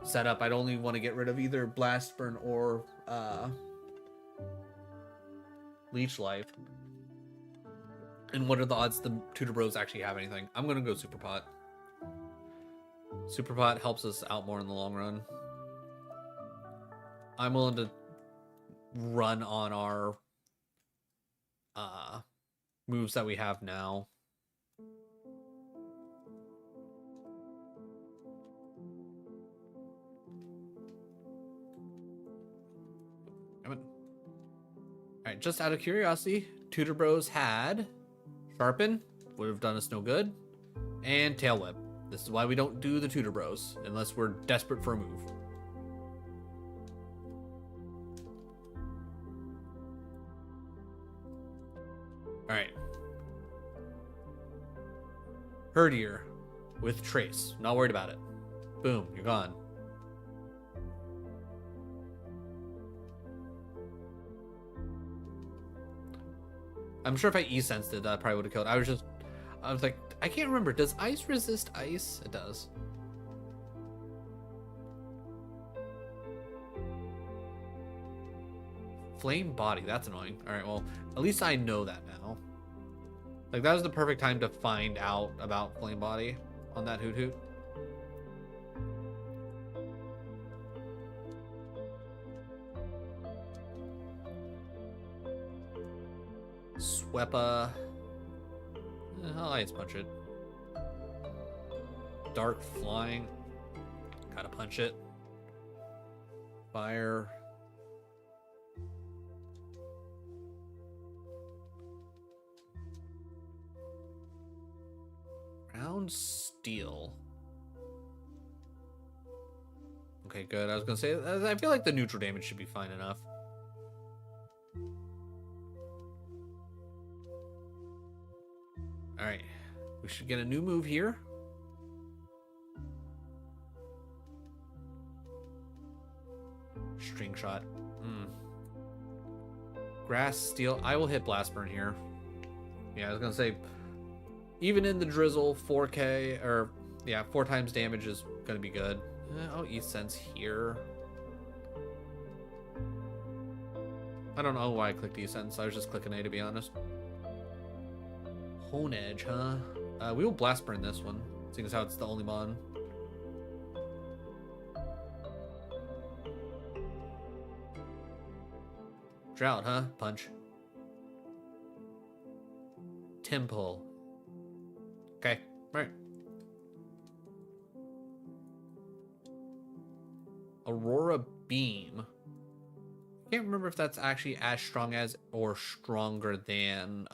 setup. I'd only want to get rid of either Blast Burn or Leech Life. And what are the odds the Tutor Bros actually have anything? I'm gonna go Super Pot. Super Pot helps us out more in the long run. I'm willing to run on our moves that we have now. Alright, just out of curiosity, Tutor Bros had Sharpen, would have done us no good, and Tail Whip. This is why we don't do the Tutor Bros, unless we're desperate for a move. Alright. Herdier with Trace. Not worried about it. Boom, you're gone. I'm sure if I E-sensed it, that probably would have killed. I was like, I can't remember. Does ice resist ice? It does. Flame body, that's annoying. Alright, well, at least I know that now. Like, that was the perfect time to find out about flame body on that Hoot Hoot. Swepa. I'll ice punch it. Dark flying. Gotta punch it. Fire. Round steel. Okay, good. I was gonna say, I feel like the neutral damage should be fine enough. Alright. We should get a new move here. String shot. Grass, steel. I will hit Blast Burn here. Yeah, I was gonna say Even in the drizzle, 4K, or yeah, 4 times damage is gonna be good. I'll E-Sense here. I don't know why I clicked E-Sense. I was just clicking A, to be honest. Hone Edge, huh? We will Blast Burn this one, seeing as how it's the only mon. Drought, huh? Punch. Temple. Okay, right. Aurora Beam. Can't remember if that's actually as strong as or stronger than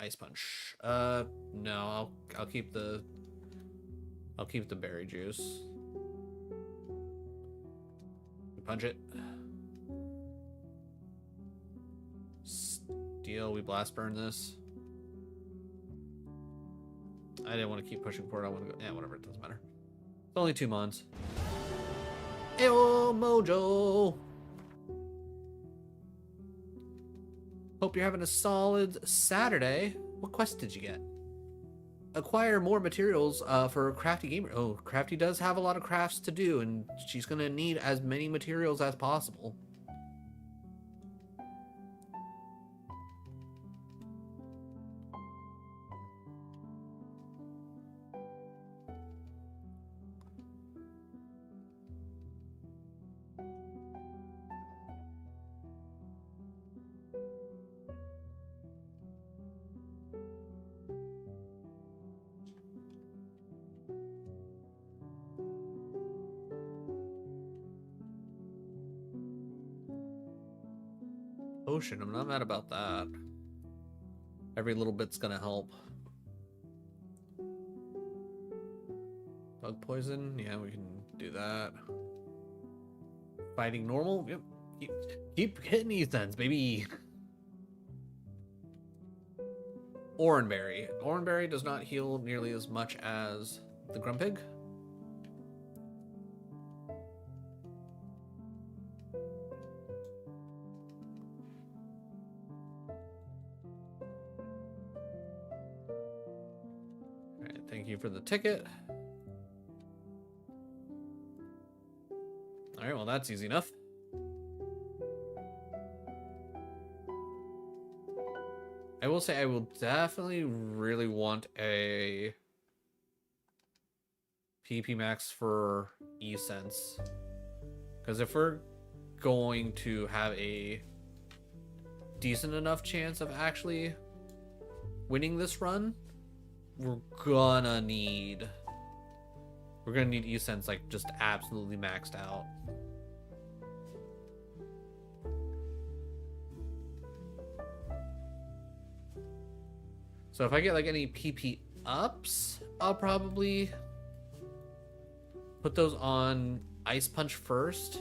Ice Punch. No, I'll keep the berry juice. We punch it. Steel, we blast burn this. I didn't want to keep pushing forward. I want to go. Yeah, whatever. It doesn't matter. It's only 2 mons. Eyo, Mojo. Hope you're having a solid Saturday. What quest did you get? Acquire more materials for Crafty Gamer. Oh, Crafty does have a lot of crafts to do, and she's going to need as many materials as possible. Potion, I'm not mad about that. Every little bit's gonna help. Bug poison, yeah, we can do that. Fighting normal, yep. Keep hitting these things, baby. Oranberry. Oranberry does not heal nearly as much as the Grumpig. Thank you for the ticket. Alright, well that's easy enough. I will say I will definitely really want a PP max for E-Sense. Because if we're going to have a decent enough chance of actually winning this run, we're gonna need E-Sense like just absolutely maxed out. So if I get like any PP ups, I'll probably put those on Ice Punch first,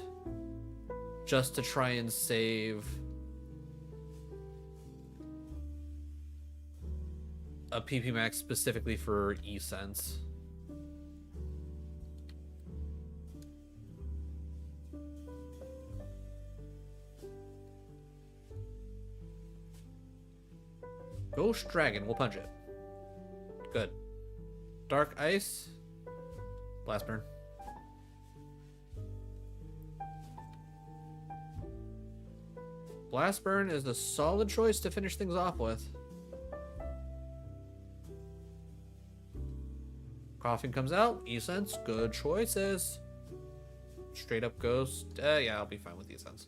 just to try and save a PP max specifically for E-Sense. Ghost Dragon, we'll punch it. Good. Dark Ice. Blast Burn. Blast Burn is a solid choice to finish things off with. Coughing comes out. E-Sense, good choices. Straight up Ghost. Yeah, I'll be fine with E-Sense.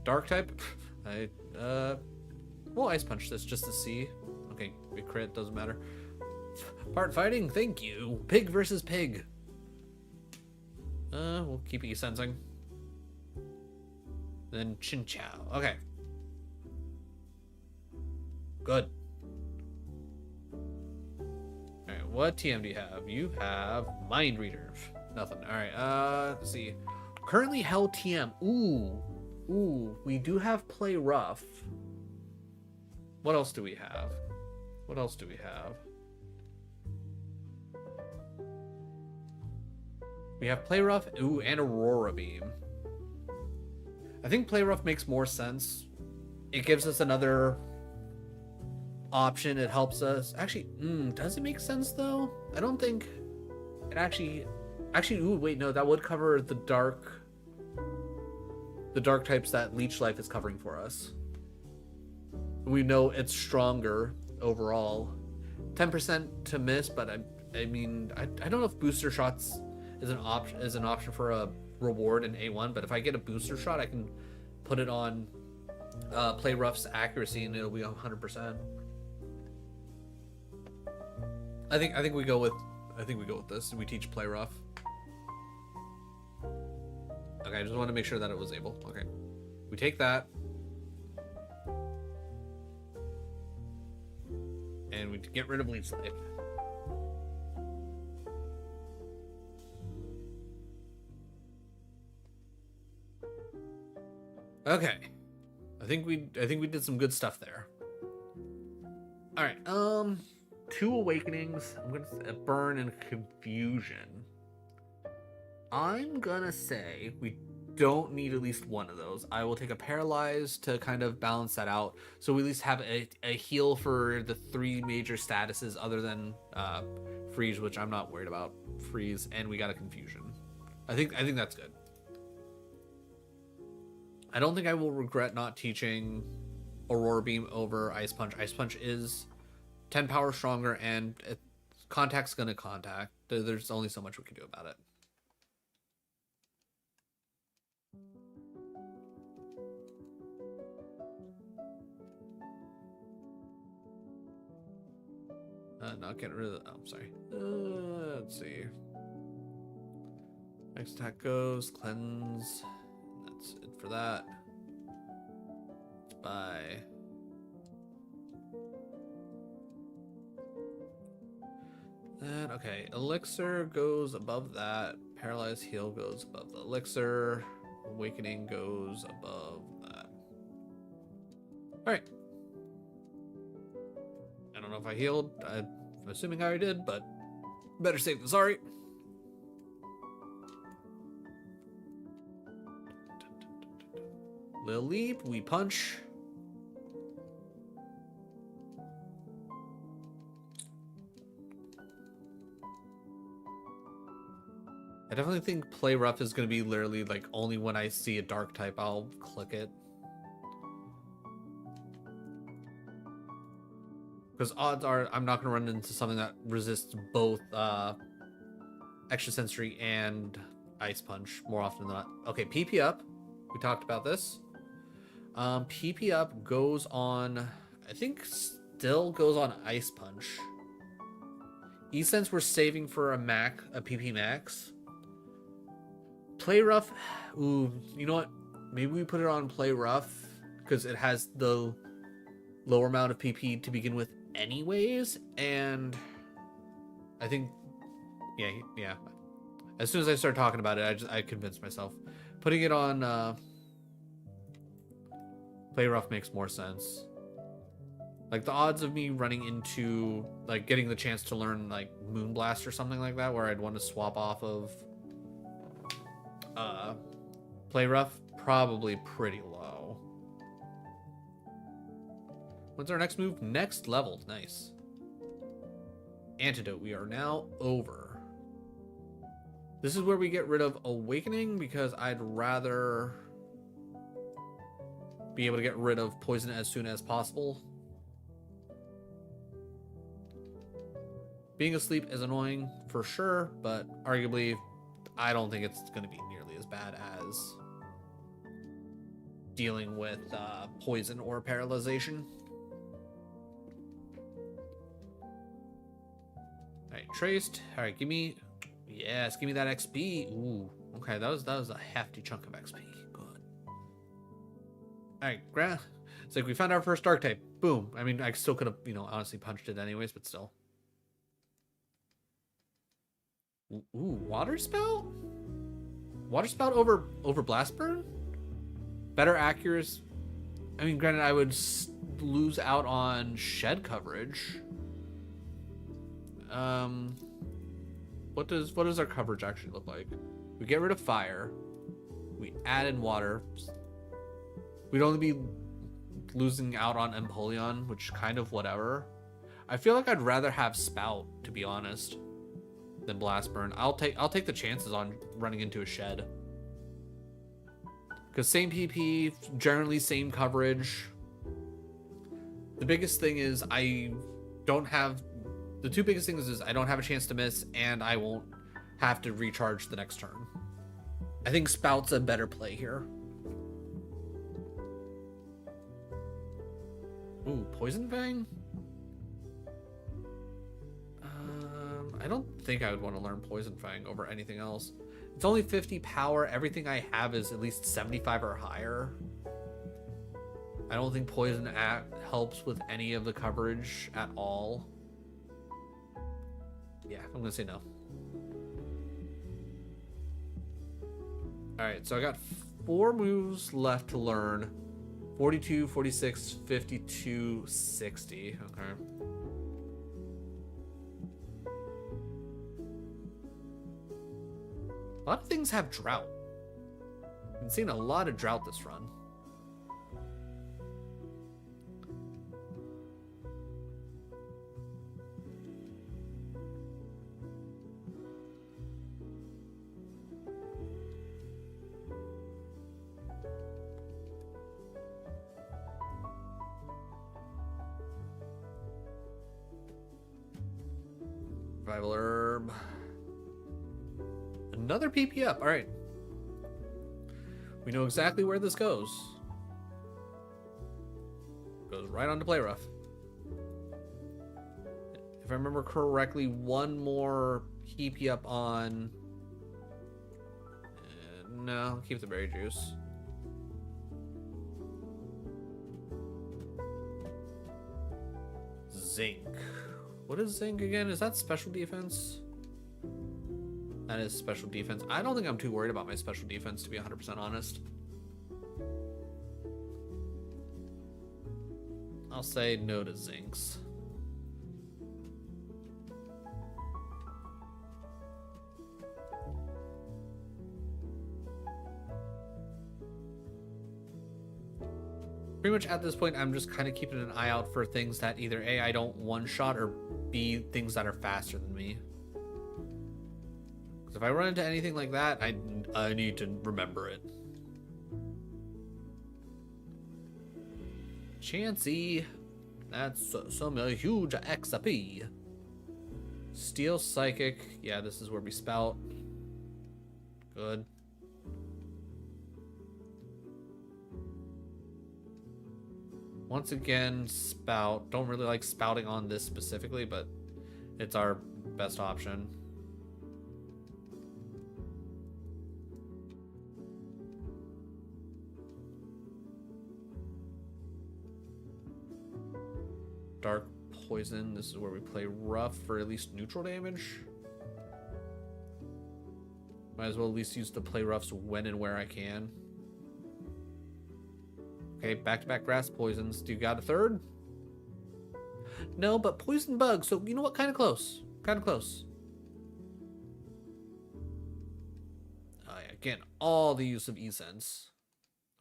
Dark type. We'll Ice Punch this just to see. Okay, we crit, doesn't matter. Part fighting, thank you. Pig versus pig. We'll keep E-Sensing. Then Chin Chow. Okay. Good. Alright, what TM do you have? You have Mind Reader. Nothing. Alright, let's see. Currently held TM. Ooh, we do have Play Rough. What else do we have? What else do we have? We have Play Rough, ooh, and Aurora Beam. I think Play Rough makes more sense. It gives us another option. It helps us. Actually, does it make sense though? I don't think it actually. Ooh, wait, no, that would cover the dark types that Leech Life is covering for us. We know it's stronger overall. 10% to miss, but I mean, I don't know if booster shots is an option for a reward in A1, but if I get a booster shot, I can put it on Play Rough's accuracy and it'll be 100%. I think we go with this. We teach Play Rough. Okay, I just want to make sure that it was able. Okay, we take that, and we get rid of Leech Life. Okay, I think we did some good stuff there. All right, 2 awakenings. I'm gonna say burn and confusion. I'm gonna say we don't need at least one of those. I will take a paralyze to kind of balance that out, so we at least have a heal for the 3 major statuses other than freeze, which I'm not worried about. Freeze, and we got a confusion. I think that's good. I don't think I will regret not teaching Aurora Beam over Ice Punch. Ice Punch is 10 power stronger, and contact's gonna contact. There's only so much we can do about it. Not getting rid of the, I'm sorry. Let's see. Next attack goes, cleanse. That's it for that. Bye. Then, okay, elixir goes above that. Paralyzed heal goes above the elixir. Awakening goes above that. Alright. I don't know if I healed. I'm assuming I already did, but better safe than sorry. Lil Leap, we punch. I definitely think Play Rough is going to be literally like only when I see a dark type, I'll click it. Because odds are I'm not going to run into something that resists both Extra Sensory and Ice Punch more often than not. Okay, PP Up. We talked about this. PP Up goes on, I think still goes on Ice Punch. E-Sense we're saving for a PP Max. Play Rough, ooh, you know what? Maybe we put it on Play Rough because it has the lower amount of PP to begin with anyways, and I think, yeah. As soon as I start talking about it, I convinced myself. Putting it on Play Rough makes more sense. Like the odds of me running into, like getting the chance to learn like Moonblast or something like that, where I'd want to swap off of Play Rough, probably pretty low. What's our next move? Next level. Nice. Antidote. We are now over. This is where we get rid of Awakening because I'd rather be able to get rid of Poison as soon as possible. Being asleep is annoying for sure, but arguably I don't think it's going to be nearly as bad as dealing with poison or paralyzation. Alright, traced. Alright, give me that XP. Ooh, okay, that was a hefty chunk of XP. Good. Alright, it's like we found our first dark type. Boom. I mean, I still could have, honestly punched it anyways, but still. Ooh, Water Spout? Water Spout over Blast Burn? Better accuracy. I mean, granted, I would lose out on shed coverage. What does our coverage actually look like? We get rid of fire. We add in water. We'd only be losing out on Empoleon, which kind of whatever. I feel like I'd rather have Spout, to be honest, than Blast Burn. I'll take the chances on running into a shed. Because same PP, generally same coverage. The biggest thing is I don't have... The two biggest things is I don't have a chance to miss, and I won't have to recharge the next turn. I think Spout's a better play here. Ooh, Poison Fang? I don't think I would want to learn Poison Fang over anything else. It's only 50 power. Everything I have is at least 75 or higher. I don't think Poison helps with any of the coverage at all. Yeah, I'm gonna say no. Alright, so I got 4 moves left to learn. 42, 46, 52, 60. Okay. A lot of things have drought. I've been seeing a lot of drought this run. Survival herb. Another PP up. All right. We know exactly where this goes. Goes right on to Play Rough. If I remember correctly, one more PP up on... no, keep the berry juice. Zinc. What is Zinc again? Is that special defense? That is special defense. I don't think I'm too worried about my special defense, to be 100% honest. I'll say no to Zincs. Pretty much at this point, I'm just kind of keeping an eye out for things that either A, I don't one-shot, or B, things that are faster than me. Because if I run into anything like that, I need to remember it. Chansey. That's some huge XP. Steel Psychic. Yeah, this is where we spout. Good. Once again, spout. Don't really like spouting on this specifically, but it's our best option. Dark Poison. This is where we play rough for at least neutral damage. Might as well at least use the play roughs when and where I can. Okay, back-to-back grass poisons. Do you got a third? No, but poison bug. So, you know what? Kind of close. Kind of close. Oh, yeah. Again, all the use of E-Sense.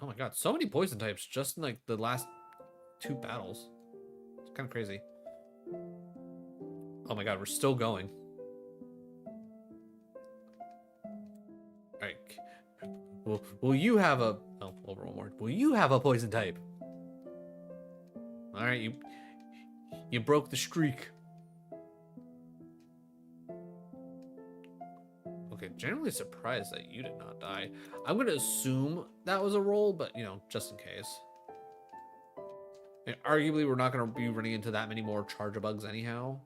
Oh my god, so many poison types just in, like, the last 2 battles. It's kind of crazy. Oh my god, we're still going. Alright. Will you have a... oh, over one more. Will you have a poison type? Alright, you broke the streak. Okay, generally surprised that you did not die. I'm gonna assume that was a roll, but, you know, just in case. And arguably, we're not gonna be running into that many more Charge-a-Bugs anyhow.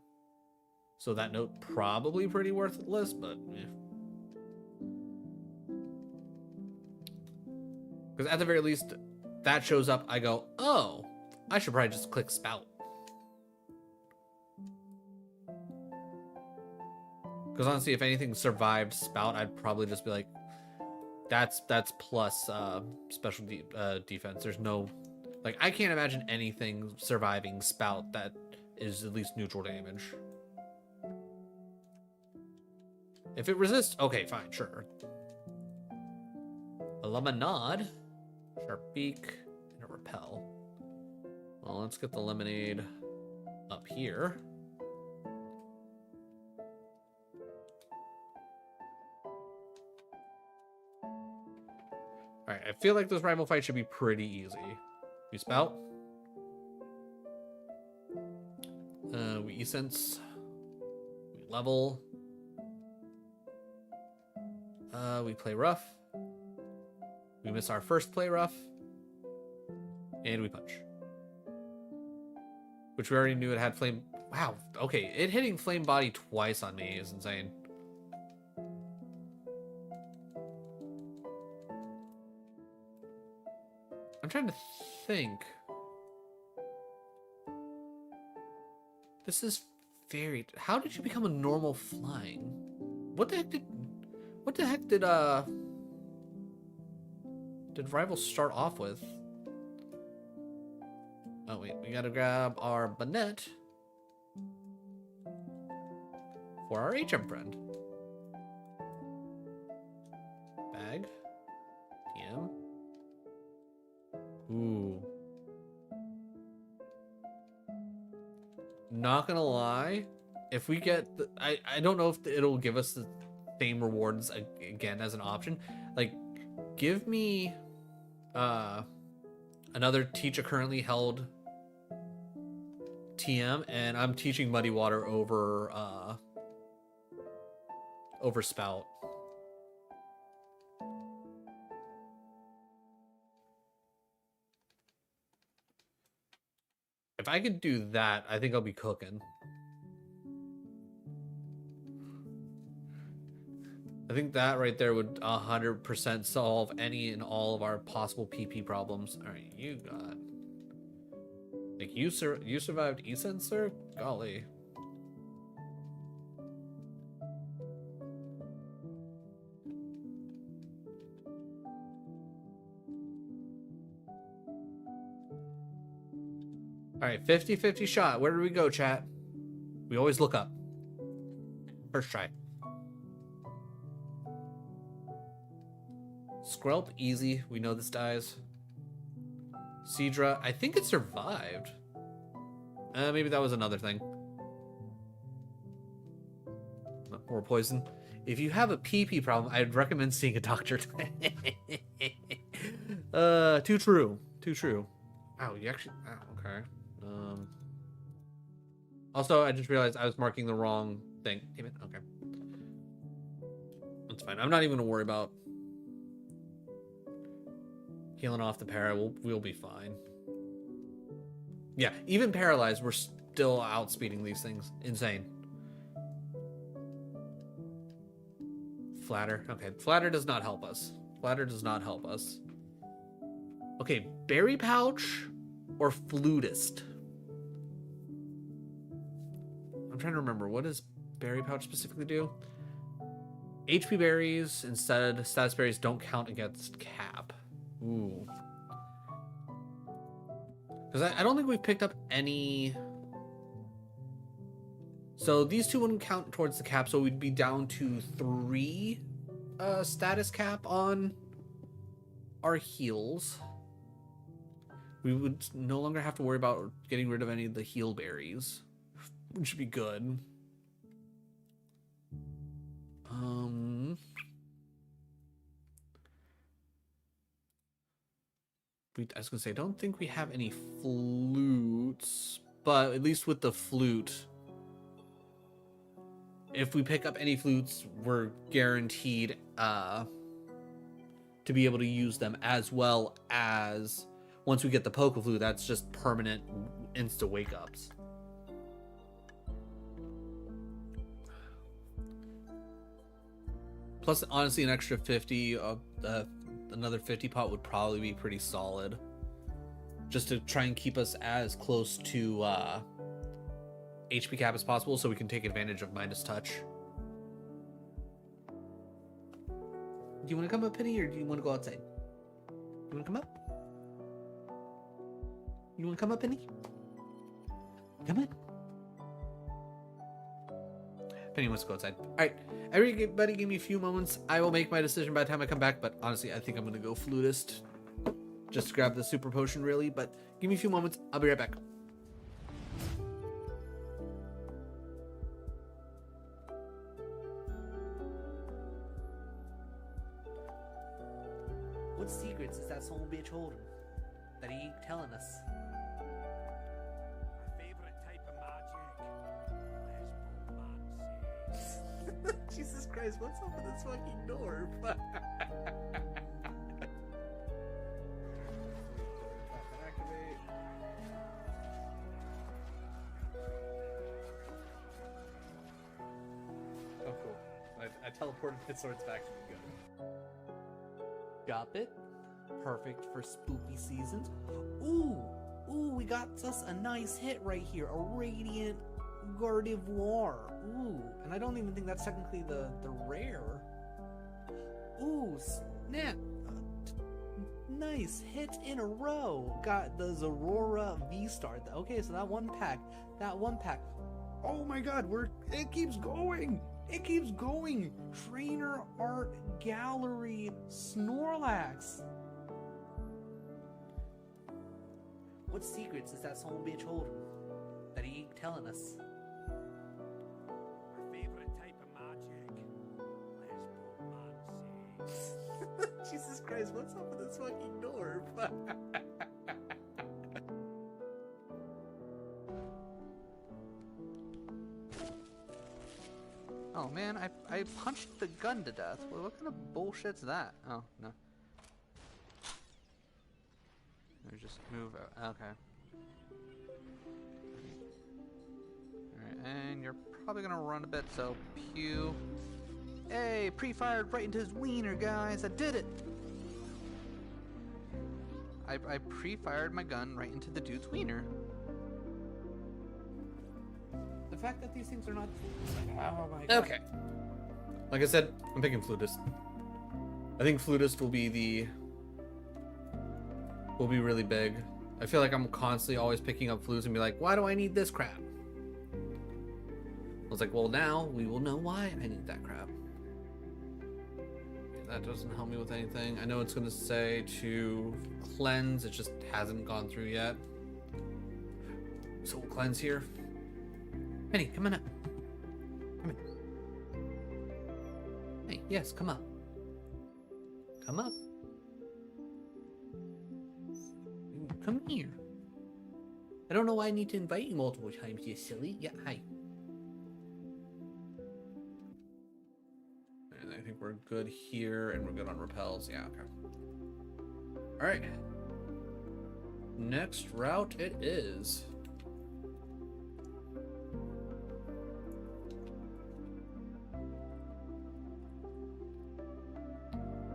So that note probably pretty worthless, but... eh. Because at the very least, that shows up, I go, oh, I should probably just click spout. Because honestly, if anything survived spout, I'd probably just be like, that's plus special defense. There's no, like, I can't imagine anything surviving spout that is at least neutral damage. If it resists, okay, fine, sure. A Lemonade. Sharp Beak, and a Repel. Well, let's get the lemonade up here. Alright, I feel like this rival fight should be pretty easy. We spout. We essence. We level. We play rough. We miss our first play rough. And we punch. Which we already knew it had flame. Wow, okay. It hitting flame body twice on me is insane. I'm trying to think. This is very... How did you become a normal flying? What the heck did Rival start off with? Oh wait, we gotta grab our Bonnet for our HM friend. Bag. TM. Ooh. Not gonna lie, if we get the, I don't know if it'll give us the same rewards again as an option. Like, give me another teach a currently held TM, and I'm teaching Muddy Water over Spout. If I could do that, I think I'll be cooking. I think that right there would 100% solve any and all of our possible PP problems. All right, you got... Like, you survived E-Sense, sir? Golly. All right, 50-50 shot. Where do we go, chat? We always look up. First try. Skrelp, easy. We know this dies. Seadra, I think it survived. Maybe that was another thing. More poison. If you have a PP problem, I'd recommend seeing a doctor. Too true. Too true. Wow, you actually... Oh, okay. Also, I just realized I was marking the wrong thing. Damn it. Okay. That's fine. I'm not even gonna worry about healing off the para. We'll be fine. Yeah, even paralyzed, we're still outspeeding these things. Insane. Flatter. Okay, flatter does not help us. Flatter does not help us. Okay, berry pouch or flutist? I'm trying to remember. What does berry pouch specifically do? HP berries instead. Status berries don't count against cap. Ooh. Because I don't think we've picked up any... So these two wouldn't count towards the cap, so we'd be down to 3 status cap on our heals. We would no longer have to worry about getting rid of any of the heal berries, which should be good. I was gonna say, I don't think we have any flutes, but at least with the flute, if we pick up any flutes, we're guaranteed to be able to use them, as well as once we get the Poke Flute, that's just permanent insta wake ups. Plus, honestly, an extra 50, another 50 pot would probably be pretty solid, just to try and keep us as close to HP cap as possible, so we can take advantage of Midas Touch. Do you want to come up, Penny, or do you want to go outside? You want to come up? You want to come up, Penny? Come on. Penny wants to go outside. All right, everybody, give me a few moments. I will make my decision by the time I come back. But honestly, I think I'm gonna go flutist. just to grab the super potion, really. But give me a few moments. I'll be right back. What secrets is that soul bitch holding that he ain't telling us? My favorite type of magic. Let's go, Jesus Christ, what's up with this fucking door? Activate. Oh, cool. I teleported his swords back to the gun. Got it. Perfect for spooky seasons. Ooh, we got us a nice hit right here. A Radiant Gardevoir. Ooh, and I don't even think that's technically the rare. Ooh, snap. Nice hit in a row. Got the Zorora V-Star. Okay, so that one pack. Oh my god, it keeps going. It keeps going. Trainer Art Gallery Snorlax. What secrets is that soul bitch holding that he ain't telling us? My favorite type of magic. Let's go, man. Jesus Christ, what's up with this fucking door? Oh man, I punched the gun to death. What kind of bullshit's that? Oh, no. Or just move out. Okay. Alright, and you're probably gonna run a bit, so pew. Hey, pre-fired right into his wiener, guys. I did it! I pre-fired my gun right into the dude's wiener. The fact that these things are not... Oh my god. Okay. Like I said, I'm picking Flutist. I think Flutist will be really big. I feel like I'm constantly always picking up Flutes and be like, why do I need this crap? I was like, well, now we will know why I need that crap. Okay, that doesn't help me with anything. I know it's going to say to cleanse. It just hasn't gone through yet. So we'll cleanse here. Penny, come on up. Come in. Hey, yes, come up. Come up. Come here. I don't know why I need to invite you multiple times, you silly. Yeah, hi. And I think we're good here, and we're good on repels. Yeah, okay. Alright. Next route it is.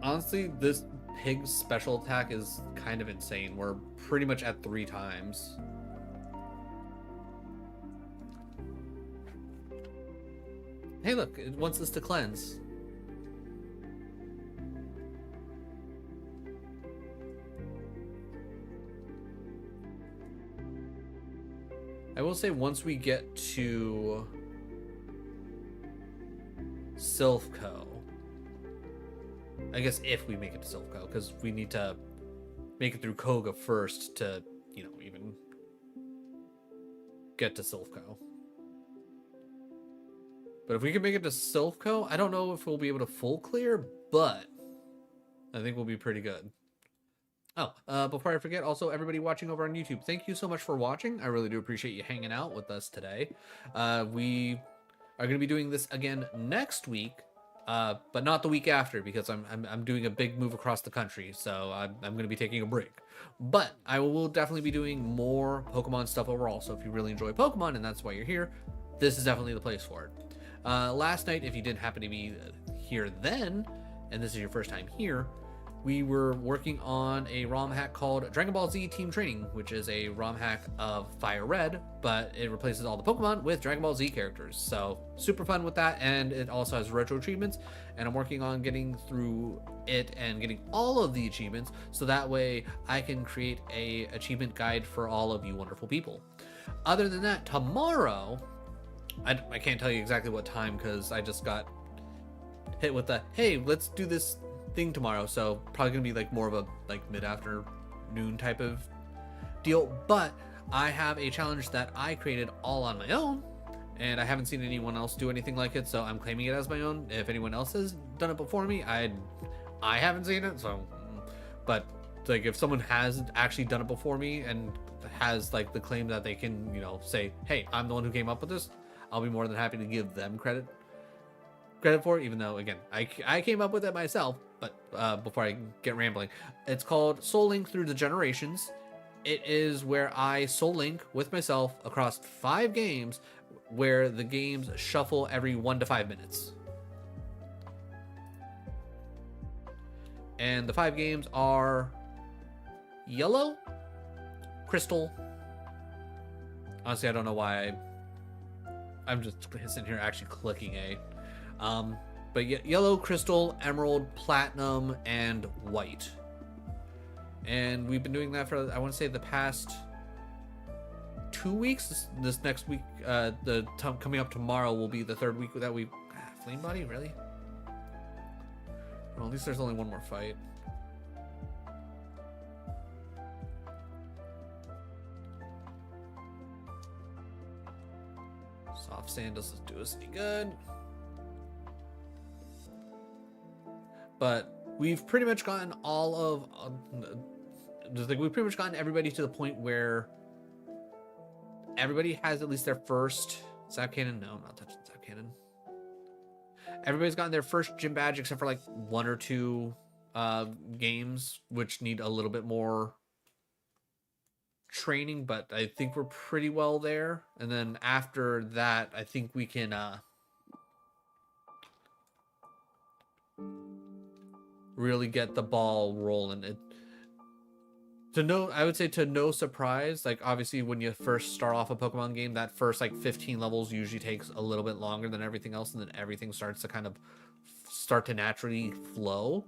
Honestly, this pig's special attack is kind of insane. We're pretty much at 3 times. Hey look, it wants us to cleanse. I will say once we get to Silphco, I guess if we make it to Silphco, because we need to make it through Koga first to, you know, even get to Silphco. But if we can make it to Silphco, I don't know if we'll be able to full clear, but I think we'll be pretty good. Oh, before I forget, also everybody watching over on YouTube, thank you so much for watching. I really do appreciate you hanging out with us today. We are going to be doing this again next week. But not the week after, because I'm doing a big move across the country, so I'm going to be taking a break. But I will definitely be doing more Pokemon stuff overall, so if you really enjoy Pokemon and that's why you're here, this is definitely the place for it. Last night, if you didn't happen to be here then, and this is your first time here, we were working on a ROM hack called Dragon Ball Z Team Training, which is a ROM hack of Fire Red, but it replaces all the Pokemon with Dragon Ball Z characters. So super fun with that, and it also has retro achievements, and I'm working on getting through it and getting all of the achievements, so that way I can create a achievement guide for all of you wonderful people. Other than that, tomorrow, I can't tell you exactly what time because I just got hit with the, hey, let's do this thing tomorrow, so probably gonna be like more of a like mid-afternoon noon type of deal. But I have a challenge that I created all on my own, and I haven't seen anyone else do anything like it, so I'm claiming it as my own. If anyone else has done it before me, I haven't seen it, so. But like, if someone has actually done it before me and has like the claim that they can, you know, say, hey, I'm the one who came up with this, I'll be more than happy to give them credit for it, even though, again, I came up with it myself. But before I get rambling, it's called Soul Link Through the Generations. It is where I Soul Link with myself across 5 games, where the games shuffle every 1 to 5 minutes. And the 5 games are Yellow, Crystal. Honestly, I don't know why I'm just sitting here actually clicking A. But Yellow, Crystal, Emerald, Platinum, and White. And we've been doing that for, I want to say, the past 2 weeks. This next week, coming up tomorrow will be the 3rd week that we... Flame Body? Really? Well, at least there's only one more fight. Soft Sand doesn't do us any good. But we've pretty much gotten all of... we've pretty much gotten everybody to the point where everybody has at least their first Zap Cannon. No, I'm not touching Zap Cannon. Everybody's gotten their first gym badge except for like 1 or 2 games, which need a little bit more training, but I think we're pretty well there. And then after that, I think we can really get the ball rolling. I would say to no surprise, like obviously when you first start off a Pokemon game, that first like 15 levels usually takes a little bit longer than everything else, and then everything starts to kind of start to naturally flow.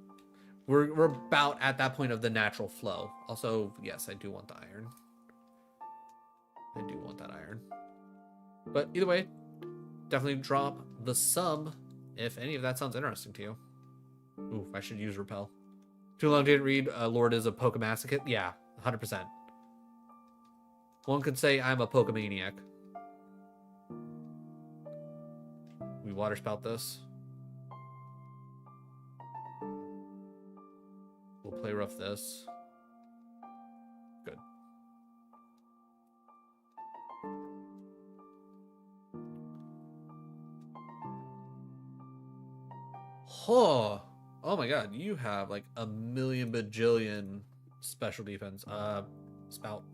We're about at that point of the natural flow. Also, yes, I do want the iron. I do want that iron. But either way, definitely drop the sub if any of that sounds interesting to you. Ooh, I should use Repel. Too long didn't read. Lord is a Pokemasochist. Yeah, 100%. One could say I'm a Pokemaniac. We water spout this. We'll play rough this. Good. Oh my god, you have like a million bajillion special defense. Spout.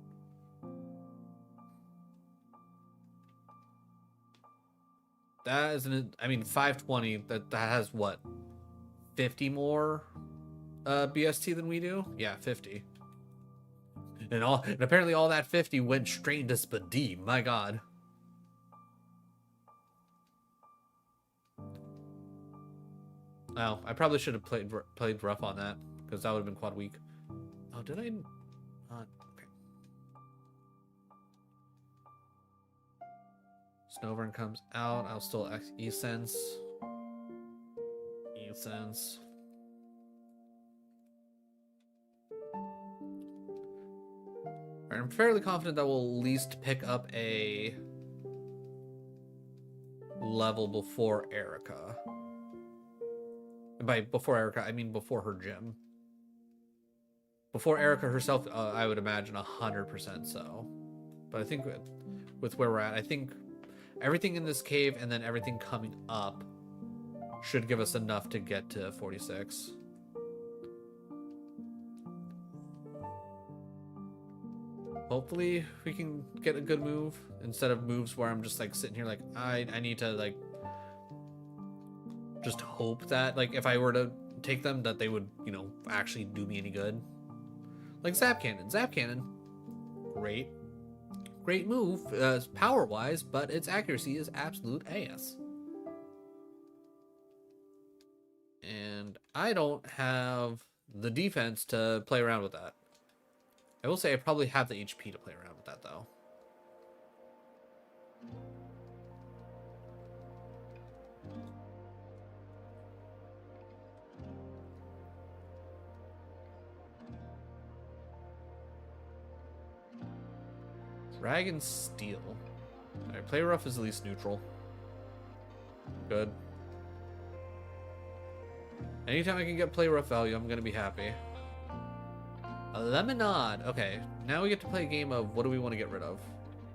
That is I mean, 520, that has what? 50 more BST than we do? Yeah, 50. And apparently all that 50 went straight into Spadee. My god. Oh, I probably should have played rough on that, because that would have been quad weak. Oh, did I? Okay. Snover comes out. I'll still E-Sense. E-Sense. Alright, I'm fairly confident that we'll at least pick up a level before Erica. By before Erica, I mean before her gym. Before Erica herself, I would imagine 100% so. But I think with where we're at, I think everything in this cave and then everything coming up should give us enough to get to 46. Hopefully we can get a good move instead of moves where I'm just like sitting here like I need to like just hope that like if I were to take them that they would, you know, actually do me any good. Like Zap Cannon. Zap Cannon, great move power wise, but its accuracy is absolute ass. And I don't have the defense to play around with that. I will say I probably have the HP to play around with that though. Dragon Steel. Alright, Play Rough is at least neutral. Good. Anytime I can get Play Rough value, I'm gonna be happy. A Lemonade. Okay, now we get to play a game of what do we want to get rid of.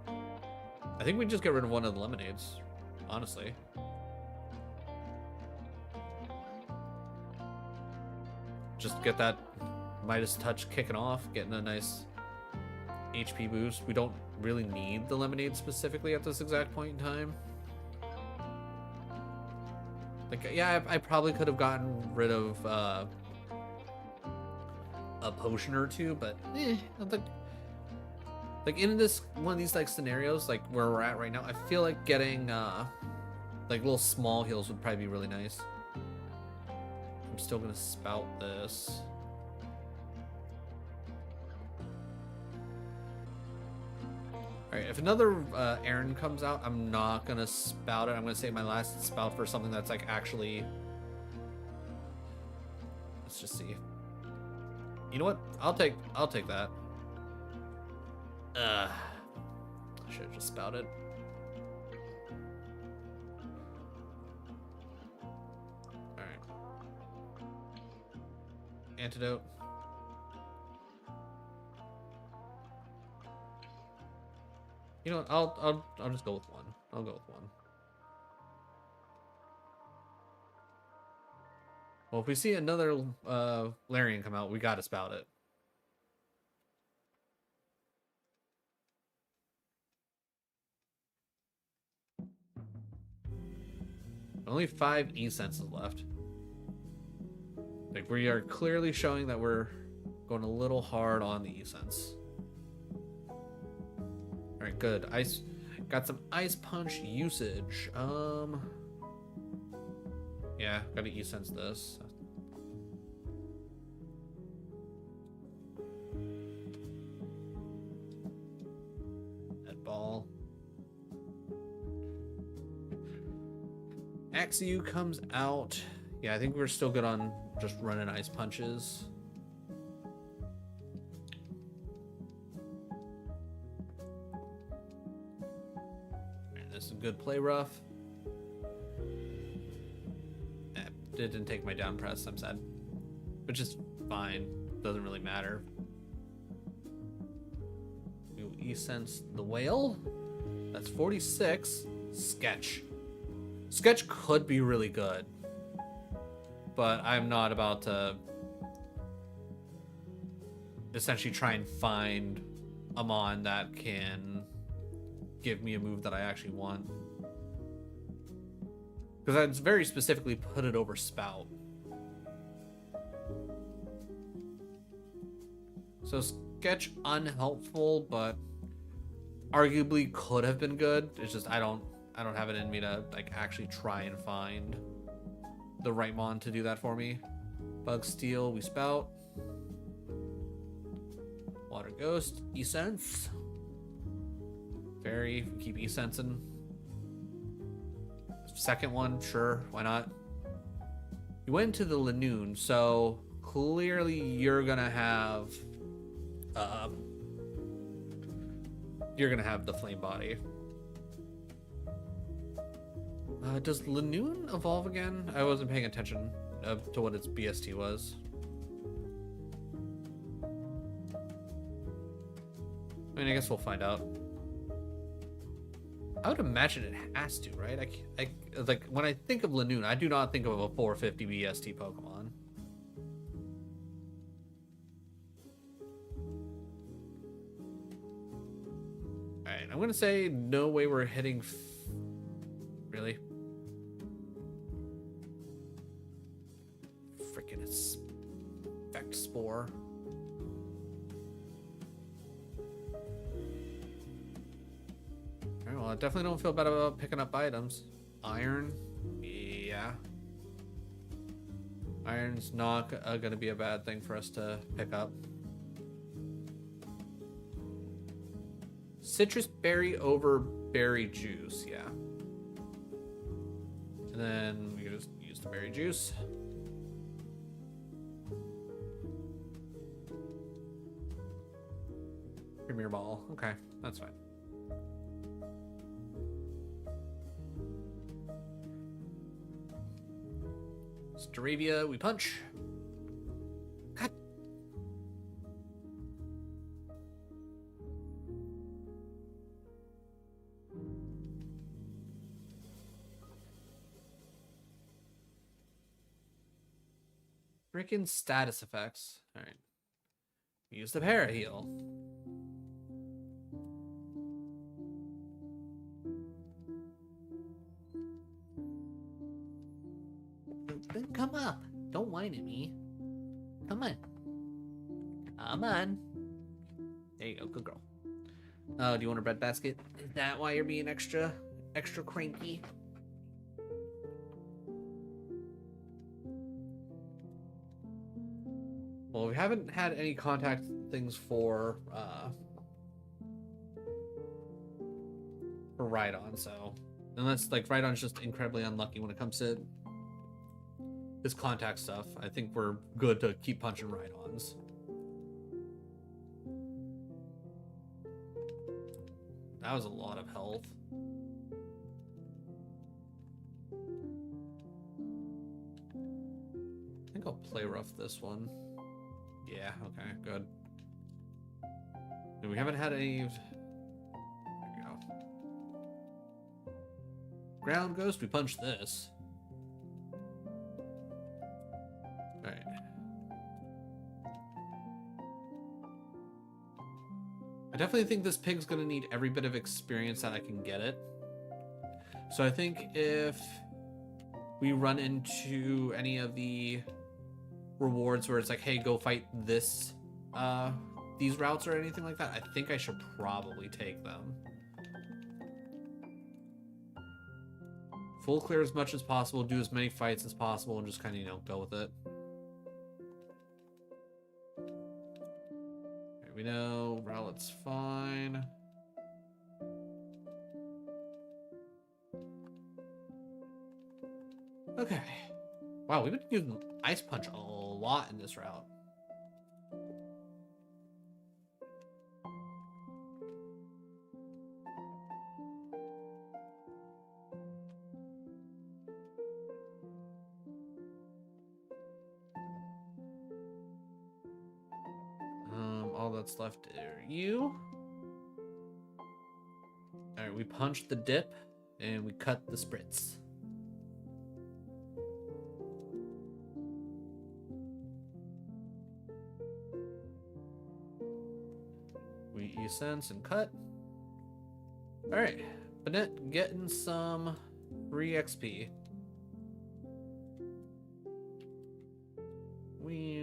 I think we just get rid of one of the lemonades, honestly. Just get that Midas Touch kicking off, getting a nice HP boost. We don't really need the lemonade specifically at this exact point in time. Like, yeah, I probably could have gotten rid of a potion or two, but like in this one of these like scenarios, like where we're at right now, I feel like getting like little small heals would probably be really nice. I'm still gonna spout this. Alright, if another Aaron comes out, I'm not gonna spout it. I'm gonna save my last spout for something that's like actually... Let's just see. You know what? I'll take that. I should have just spouted. Alright. Antidote. You know what? I'll just go with one. I'll go with one. Well, if we see another Larian come out, we gotta spout it. Only 5 E-senses left. Like, we are clearly showing that we're going a little hard on the E-sense. Alright, good. Ice, got some Ice Punch usage. Yeah, gotta E-sense this. That ball. Axew comes out. Yeah, I think we're still good on just running Ice Punches. This is a good play rough. Didn't take my down press, I'm sad. Which is fine. Doesn't really matter. We will E-sense the whale. That's 46. Sketch. Sketch could be really good. But I'm not about to essentially try and find a mon that can give me a move that I actually want. Because I'd very specifically put it over Spout. So Sketch unhelpful, but arguably could have been good. It's just I don't have it in me to like actually try and find the right mon to do that for me. Bug Steel, we spout. Water Ghost, E-sense. Fairy, keep E-sensing. Second one, sure, why not? You went into the Lanoon, so clearly you're gonna have the Flame Body. Does Lanoon evolve again? I wasn't paying attention to what its BST was. I mean, I guess we'll find out. I would imagine it has to, right? I like when I think of Lanoon, I do not think of a 450 BST Pokemon. Alright, I'm gonna say no way we're hitting. Really? Freaking Effect Spore. Well, I definitely don't feel bad about picking up items. Iron, yeah. Iron's not gonna be a bad thing for us to pick up. Citrus berry over berry juice, yeah. And then we can just use the berry juice. Premier Ball, okay, that's fine. Staravia, we punch. God. Freaking status effects. Alright. Use the para heal. Then come up. Don't whine at me. Come on. Come on. There you go. Good girl. Oh, do you want a bread basket? Is that why you're being extra cranky? Well, we haven't had any contact things for Rhydon, so unless like Rhydon's just incredibly unlucky when it comes to his contact stuff, I think we're good to keep punching Rhydons. That was a lot of health. I think I'll play rough this one. Yeah, okay, good. And we haven't had any... There we go. Ground Ghost, we punch this. Alright. I definitely think this pig's gonna need every bit of experience that I can get it. So I think if we run into any of the rewards where it's like, hey, go fight this these routes or anything like that, I think I should probably take them. Full clear as much as possible, do as many fights as possible, and just kind of, you know, go with it. Here we know Rowlet's fine. Okay. Wow, we've been using Ice Punch a lot in this route. All that's left are you. Alright, we punch the dip and we cut the spritz. We e-sense and cut. Alright, Banette getting some free XP. Wait.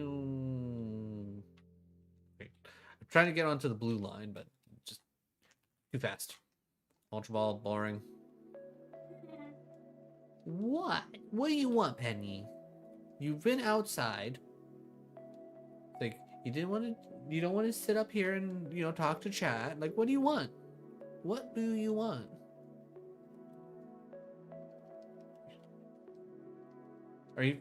I'm trying to get onto the blue line, but just too fast. Ultra Ball, boring. What? What do you want, Penny? You've been outside. Like, you don't want to sit up here and, you know, talk to chat. Like, what do you want? What do you want? Are you...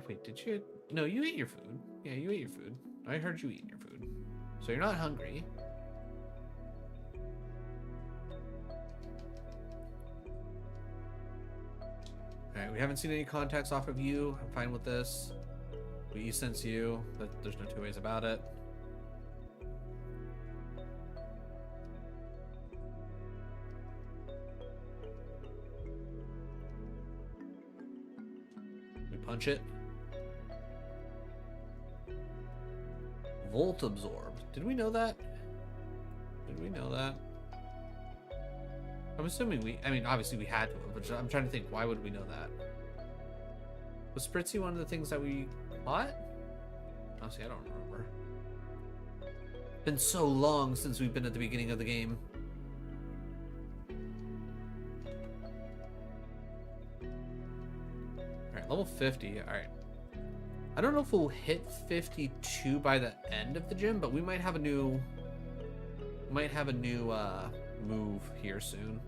wait, did you... No, you ate your food. Yeah, you ate your food. I heard you eat your food. So you're not hungry. Alright, we haven't seen any contacts off of you. I'm fine with this. We e-sense you. There's no two ways about it. We punch it. Volt Absorb. Did we know that? Did we know that? I'm assuming we... I mean, obviously we had to have, but I'm trying to think, why would we know that? Was Spritzy one of the things that we caught? Honestly, I don't remember. Been so long since we've been at the beginning of the game. Alright, level 50. Alright. I don't know if we'll hit 52 by the end of the gym, but we might have a new... move here soon.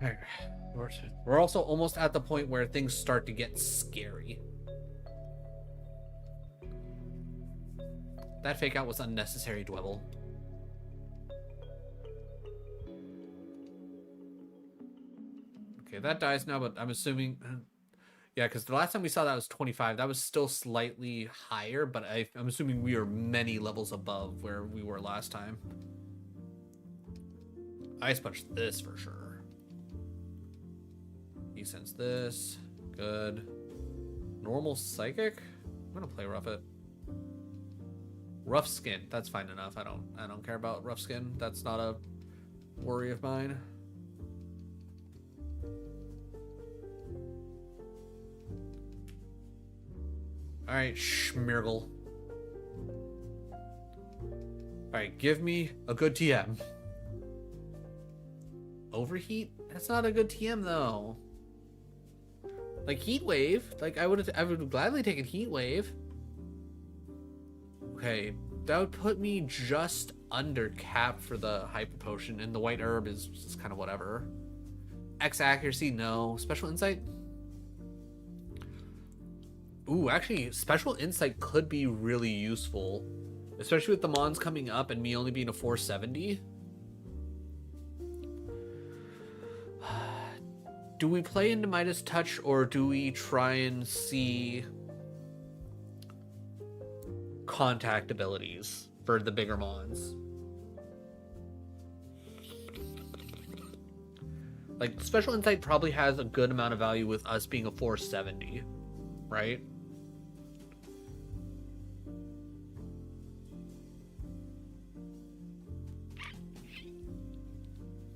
Alright, we're also almost at the point where things start to get scary. That fake out was unnecessary, Dwebble. Okay, that dies now, but I'm assuming... Yeah, because the last time we saw that was 25. That was still slightly higher, but I'm assuming we are many levels above where we were last time. Ice Punch this for sure. He sends this. Good. Normal Psychic? I'm gonna play Rough It. Rough Skin. That's fine enough. I don't care about Rough Skin. That's not a worry of mine. Alright, Schmirgle. Alright, give me a good TM. Overheat? That's not a good TM though. Like Heat Wave, like I would gladly take a Heat Wave. Okay, that would put me just under cap for the Hyper Potion, and the White Herb is just kind of whatever. X Accuracy, no. Special Insight? Ooh, actually, Special Insight could be really useful. Especially with the Mons coming up and me only being a 470. Do we play into Midas Touch, or do we try and see contact abilities for the bigger Mons? Like, Special Insight probably has a good amount of value with us being a 470, right?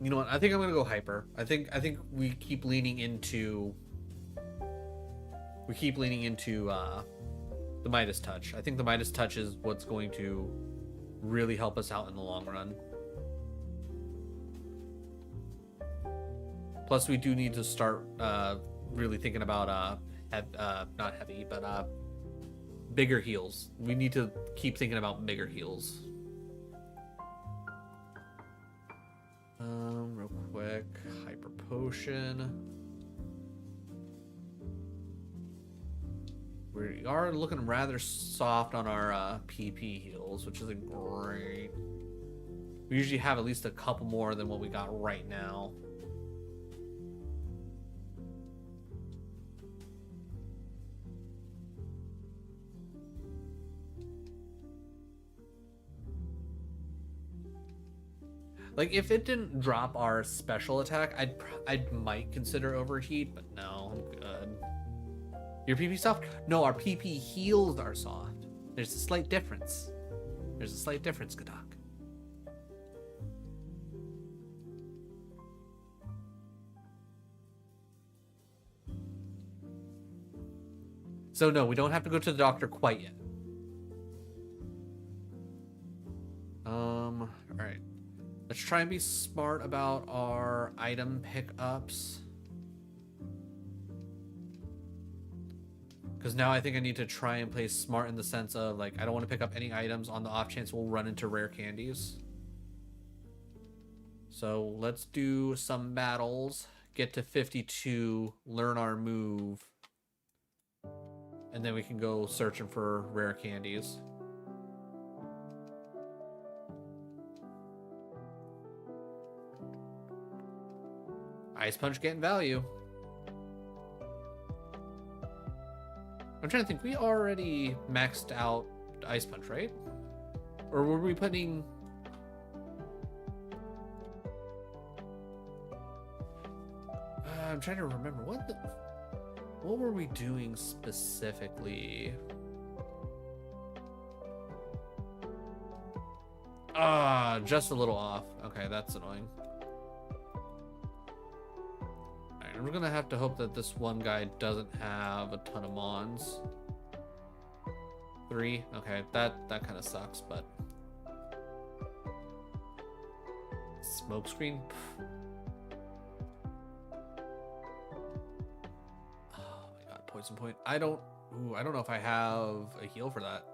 You know what? I think I'm gonna go Hyper. I think we keep leaning into the Midas Touch. I think the Midas Touch is what's going to really help us out in the long run. Plus, we do need to start really thinking about not heavy, but bigger heals. We need to keep thinking about bigger heals. Real quick, Hyper Potion. We are looking rather soft on our PP heals, which isn't great. We usually have at least a couple more than what we got right now. Like, if it didn't drop our special attack, I might consider Overheat, but no, I'm good. Your PP soft? No, our PP heals are soft. There's a slight difference. There's a slight difference, Gadak. So no, we don't have to go to the doctor quite yet. Alright. Let's try and be smart about our item pickups. Because now I think I need to try and play smart in the sense of, like, I don't want to pick up any items on the off chance we'll run into rare candies. So let's do some battles, get to 52, learn our move, and then we can go searching for rare candies. Ice Punch getting value. I'm trying to think, we already maxed out Ice Punch, right? Or were we putting... I'm trying to remember, what were we doing specifically? Just a little off. Okay, that's annoying. We're gonna have to hope that this one guy doesn't have a ton of Mons. 3? Okay, that kind of sucks, but... Smokescreen? Oh my god, Poison Point. I don't know if I have a heal for that.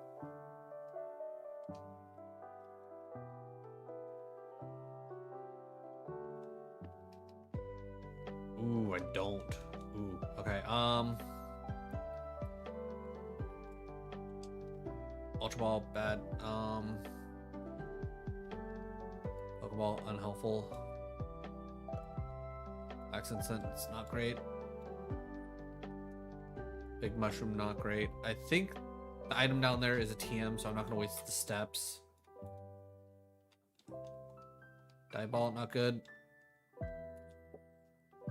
Ooh, I don't. Ooh, okay. Ultra Ball, bad. Pokeball, unhelpful. Accent Sense, not great. Big Mushroom, not great. I think the item down there is a TM, so I'm not going to waste the steps. Dive Ball, not good.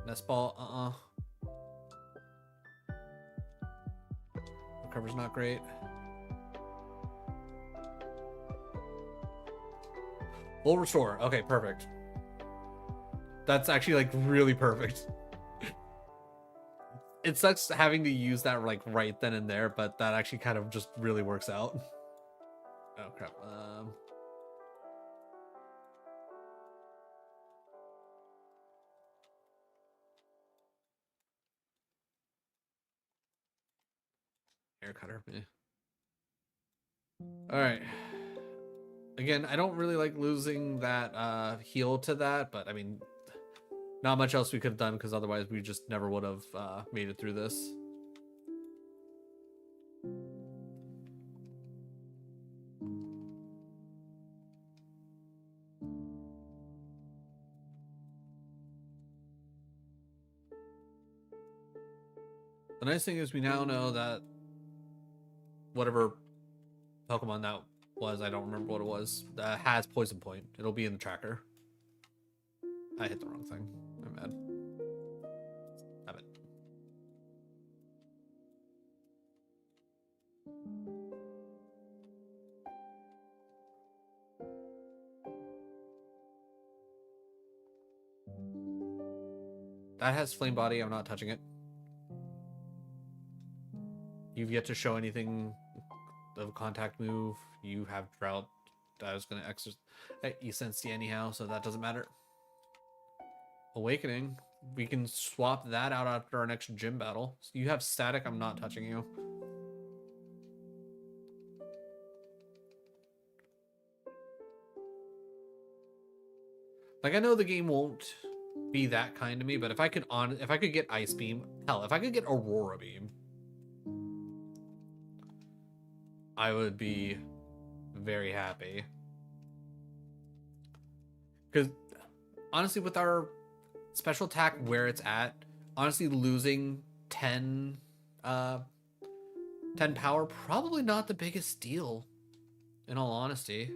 Nest Ball, Recover's not great. Full Restore. Okay, perfect. That's actually like really perfect. It sucks having to use that like right then and there, but that actually kind of just really works out. Oh crap. Air cutter. Eh. All right. Again, I don't really like losing that heal to that, but I mean, not much else we could have done because otherwise we just never would have made it through this. The nice thing is we now know that whatever Pokemon that was, I don't remember what it was, that has Poison Point. It'll be in the tracker. I hit the wrong thing. I'm mad. Have it. That has Flame Body. I'm not touching it. You've yet to show anything of a contact move. You have Drought. I was going to exercise. You sense anyhow, so that doesn't matter. Awakening. We can swap that out after our next gym battle. So you have Static. I'm not touching you. Like, I know the game won't be that kind to me, but if I could get Ice Beam, hell, if I could get Aurora Beam, I would be very happy. Because honestly, with our special attack where it's at, honestly losing 10 power, probably not the biggest deal, in all honesty.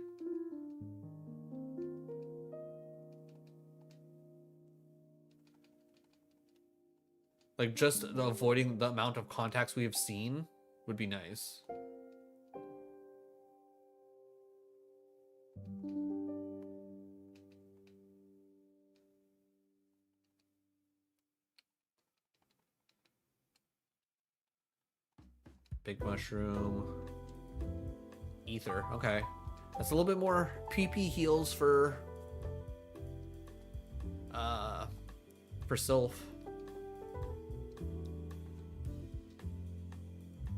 Like, just avoiding the amount of contacts we have seen would be nice. Big Mushroom. Ether. Okay. That's a little bit more PP heals for Sylph.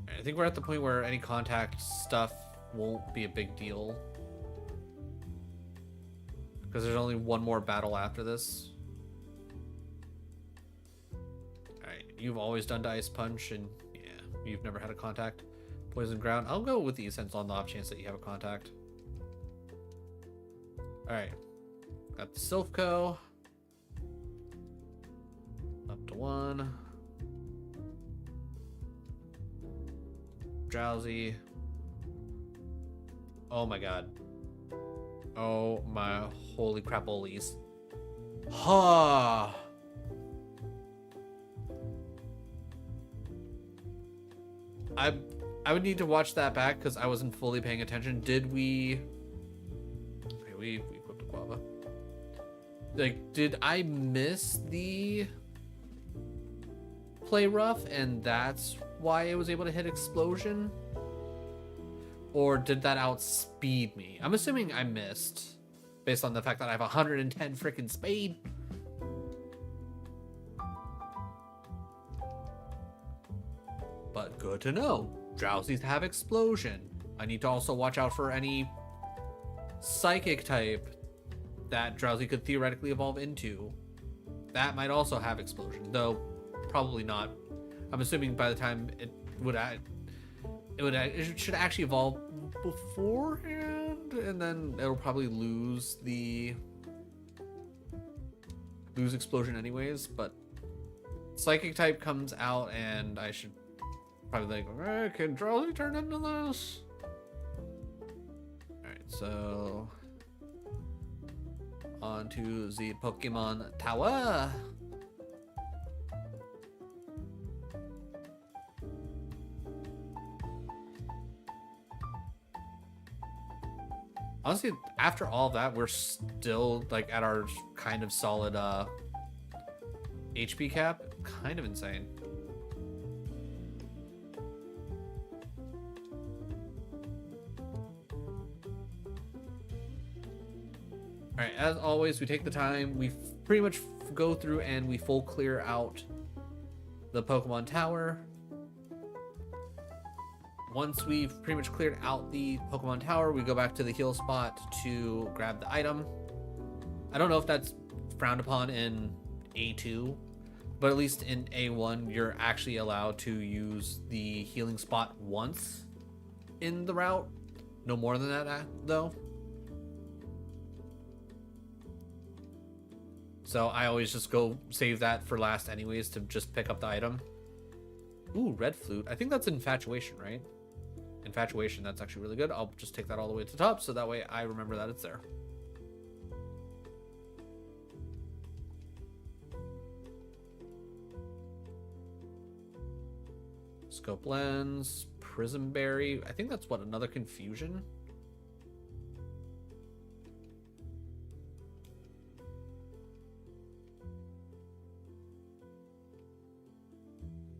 I think we're at the point where any contact stuff won't be a big deal. Because there's only one more battle after this. Alright, you've always done to Ice Punch, and yeah, you've never had a contact. Poison Ground. I'll go with the Essence on the off chance that you have a contact. Alright. Got the Silphco. Up to 1. Drowsy. Oh my god. Oh my holy crap-olies. Ha! I would need to watch that back because I wasn't fully paying attention. Did we... Okay, we equipped a Guava. Like, did I miss the play rough and that's why it was able to hit Explosion? Or did that outspeed me? I'm assuming I missed, based on the fact that I have 110 freaking speed. But good to know. Drowsies have Explosion. I need to also watch out for any Psychic type that Drowsy could theoretically evolve into. that might also have explosion, though probably not. I'm assuming by the time it should actually evolve beforehand, and then it'll probably lose explosion anyways. But psychic type comes out, and I should probably like, can Drowsy turn into this? All right, so on to the Pokemon Tower. Honestly, after all that, we're still like at our kind of solid HP cap. Kind of insane. Alright, as always, we take the time. We pretty much go through and we full clear out the Pokemon Tower. Once we've pretty much cleared out the Pokemon Tower, we go back to the heal spot to grab the item. I don't know if that's frowned upon in A2, but at least in A1, you're actually allowed to use the healing spot once in the route. No more than that, though. So I always just go save that for last anyways to just pick up the item. Ooh, red flute. I think that's infatuation, right? Infatuation, that's actually really good. I'll just take that all the way to the top so that way I remember that it's there. Scope lens, prism berry. I think that's what, another confusion?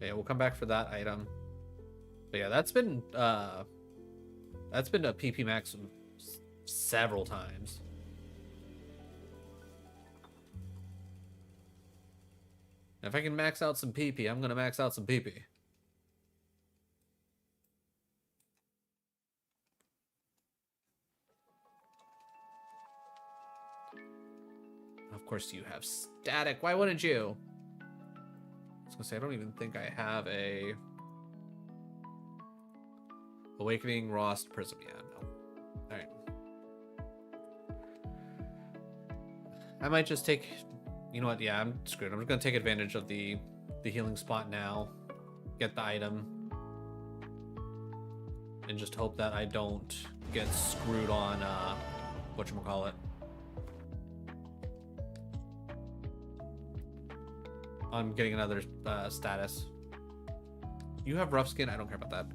Yeah, we'll come back for that item. But yeah, that's been a PP max several times. If I can max out some PP, I'm gonna max out some PP. Of course you have static. Why wouldn't you? I was gonna say, I don't even think I have a Awakening Rost Prism. Yeah, no. Alright. I might just take... You know what? Yeah, I'm screwed. I'm just gonna take advantage of the healing spot now. Get the item. And just hope that I don't get screwed on, whatchamacallit. On getting another status. You have rough skin? I don't care about that.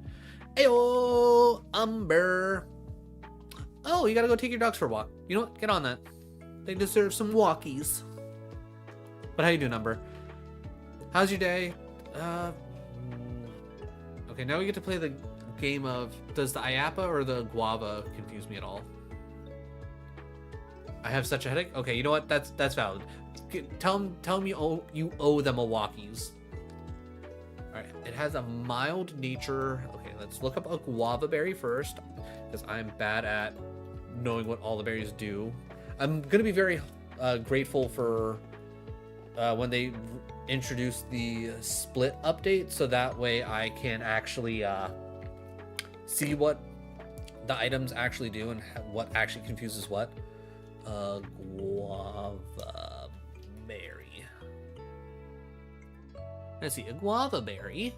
Ayo, Umber. Oh, you gotta go take your dogs for a walk. You know what? Get on that. They deserve some walkies. But how you doing, Umber? How's your day? Okay, now we get to play the game of, does the IAPA or the guava confuse me at all? I have such a headache? Okay, you know what? That's valid. Tell them you owe them a walkies. Alright, it has a mild nature. Okay, let's look up a guava berry first, because I'm bad at knowing what all the berries do. I'm gonna be very grateful for when they introduce the split update, so that way I can actually see what the items actually do and what actually confuses what. Guava berry. Let's see, a guava berry.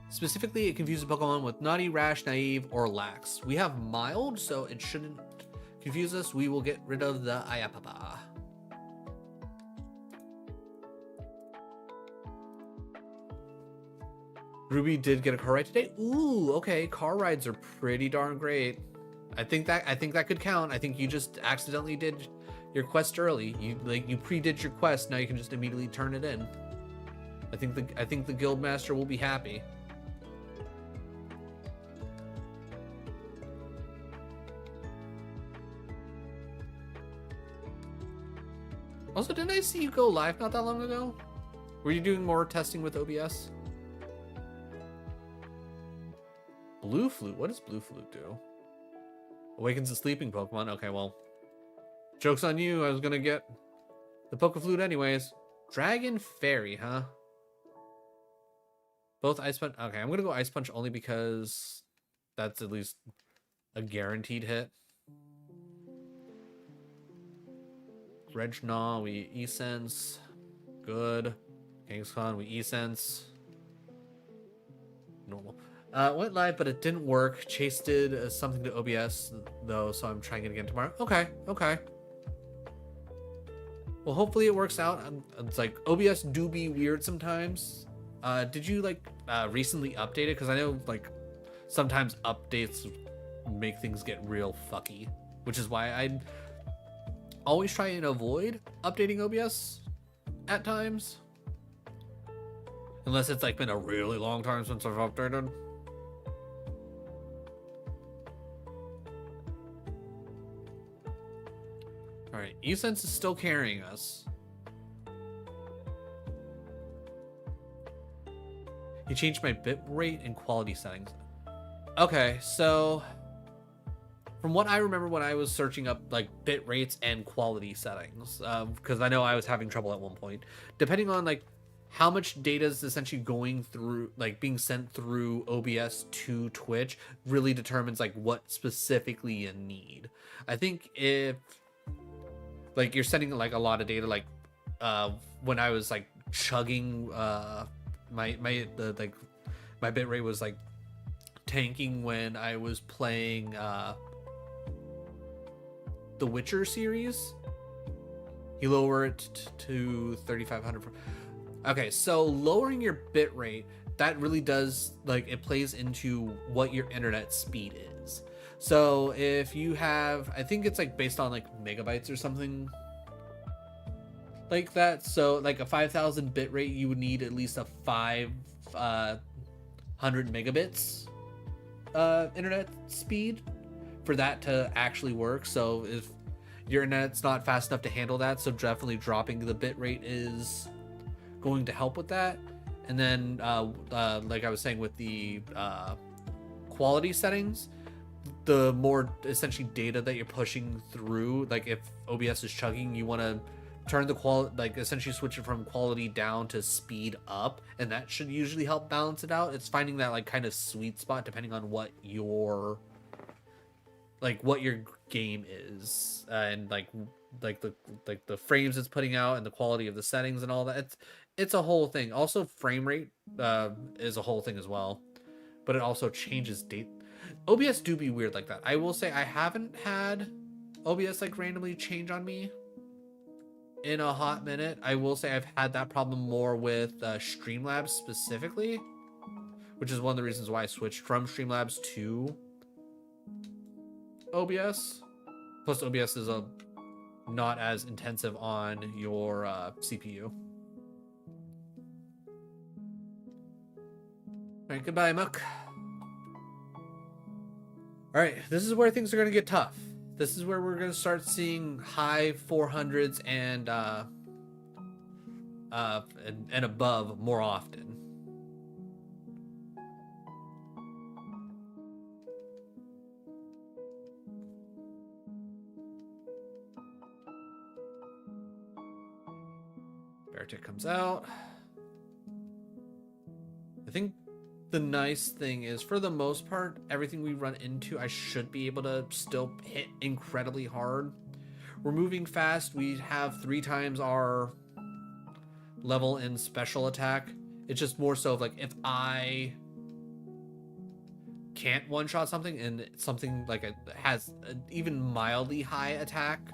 Specifically, it confuses Pokemon with naughty, rash, naive, or lax. We have mild, so it shouldn't confuse us. We will get rid of the Ayapapa. Ruby did get a car ride today. Ooh, okay. Car rides are pretty darn great. I think that could count. I think you just accidentally did your quest early. You pre-did your quest. Now you can just immediately turn it in. I think the guild master will be happy. Also, didn't I see you go live not that long ago? Were you doing more testing with OBS? Blue Flute? What does Blue Flute do? Awakens a sleeping Pokemon? Okay, well. Joke's on you. I was gonna get the Poke Flute anyways. Dragon Fairy, huh? Both Ice Punch. Okay, I'm gonna go Ice Punch only because that's at least a guaranteed hit. Regnaw, we E-Sense. Good. Kingscon, we E-Sense. Normal. Went live, but it didn't work. Chase did something to OBS, though, so I'm trying it again tomorrow. Okay, okay. Well, hopefully it works out. It's like, OBS do be weird sometimes. Did you, like, recently update it? Because I know, like, sometimes updates make things get real fucky. Which is why I always try and avoid updating OBS at times. Unless it's, like, been a really long time since I've updated. Alright, E-Sense is still carrying us. He changed my bit rate and quality settings. Okay, so from what I remember when I was searching up like bit rates and quality settings, because I know I was having trouble at one point, depending on like how much data is essentially going through, like being sent through OBS to Twitch, really determines like what specifically you need. I think if like you're sending like a lot of data, like when I was like chugging my bit rate was like tanking when I was playing the Witcher series. You lower it to 3500. Okay, so lowering your bit rate, that really does, like, it plays into what your internet speed is. So if you have, I think it's like based on like megabytes or something like that. So like a 5000 bit rate, you would need at least a 500 megabits internet speed for that to actually work. So if your internet's not fast enough to handle that, so definitely dropping the bit rate is going to help with that. And then like I was saying with the quality settings, the more essentially data that you're pushing through, like if OBS is chugging, you want to turn the quality, like essentially switch it from quality down to speed up, and that should usually help balance it out. It's finding that like kind of sweet spot depending on what your game is, and like the frames it's putting out and the quality of the settings and all that. It's a whole thing. Also frame rate is a whole thing as well, but it also changes date. OBS do be weird like that. I will say I haven't had OBS like randomly change on me in a hot minute. I will say I've had that problem more with Streamlabs specifically, which is one of the reasons why I switched from Streamlabs to OBS. Plus OBS is not as intensive on your CPU. All right, goodbye, Muck. All right, this is where things are going to get tough. This is where we're going to start seeing high 400s and above more often. Beartick comes out. I think the nice thing is, for the most part, everything we run into, I should be able to still hit incredibly hard. We're moving fast. We have 3 times our level in special attack. It's just more so of like, if I can't one-shot something and something like it has an even mildly high attack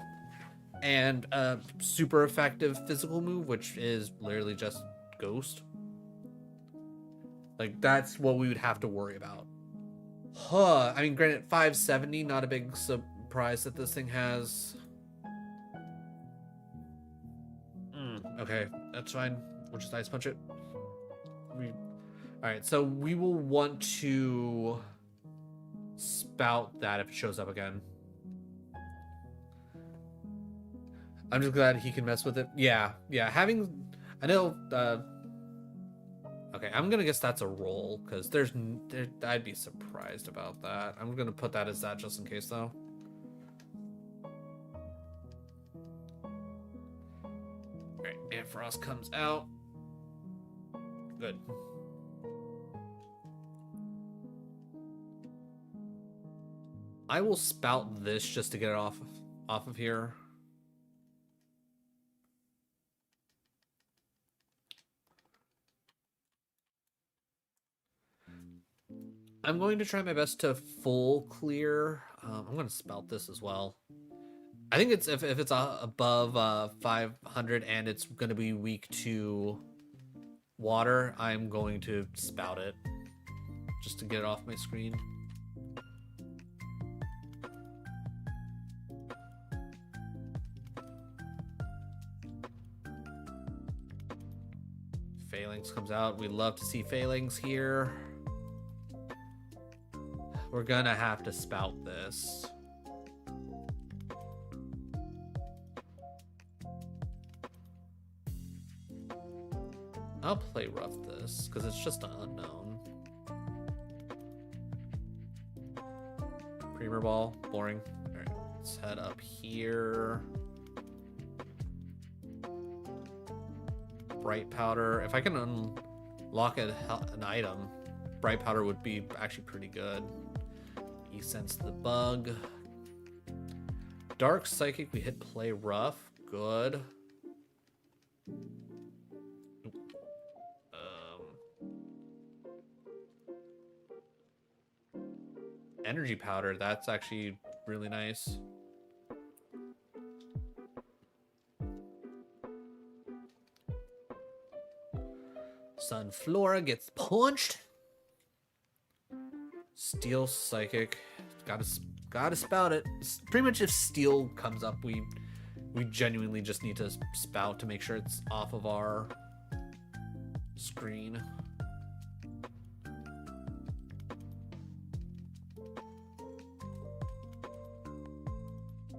and a super effective physical move, which is literally just Ghost, like that's what we would have to worry about. I mean, granted, 570, not a big surprise that this thing has. Okay, that's fine. We'll just Ice Punch it. Alright, so we will want to spout that if it shows up again. I'm just glad he can mess with it. Yeah, I know, okay, I'm gonna guess that's a roll, because I'd be surprised about that. I'm gonna put that as that just in case, though. And Frost comes out. Good. I will spout this just to get it off of here. I'm going to try my best to full clear. I'm going to spout this as well. I think it's if it's above 500 and it's going to be weak to water, I'm going to spout it just to get it off my screen. Phalanx comes out. We love to see Phalanx here. We're gonna have to spout this. I'll play rough this because it's just an unknown. Premier ball, boring. All right, let's head up here. Bright powder. If I can unlock an item, bright powder would be actually pretty good. He sense the bug. Dark psychic. We hit play rough. Good. Energy powder. That's actually really nice. Sunflora gets punched. Steel psychic. Gotta spout it. Pretty much if steel comes up, we genuinely just need to spout to make sure it's off of our screen.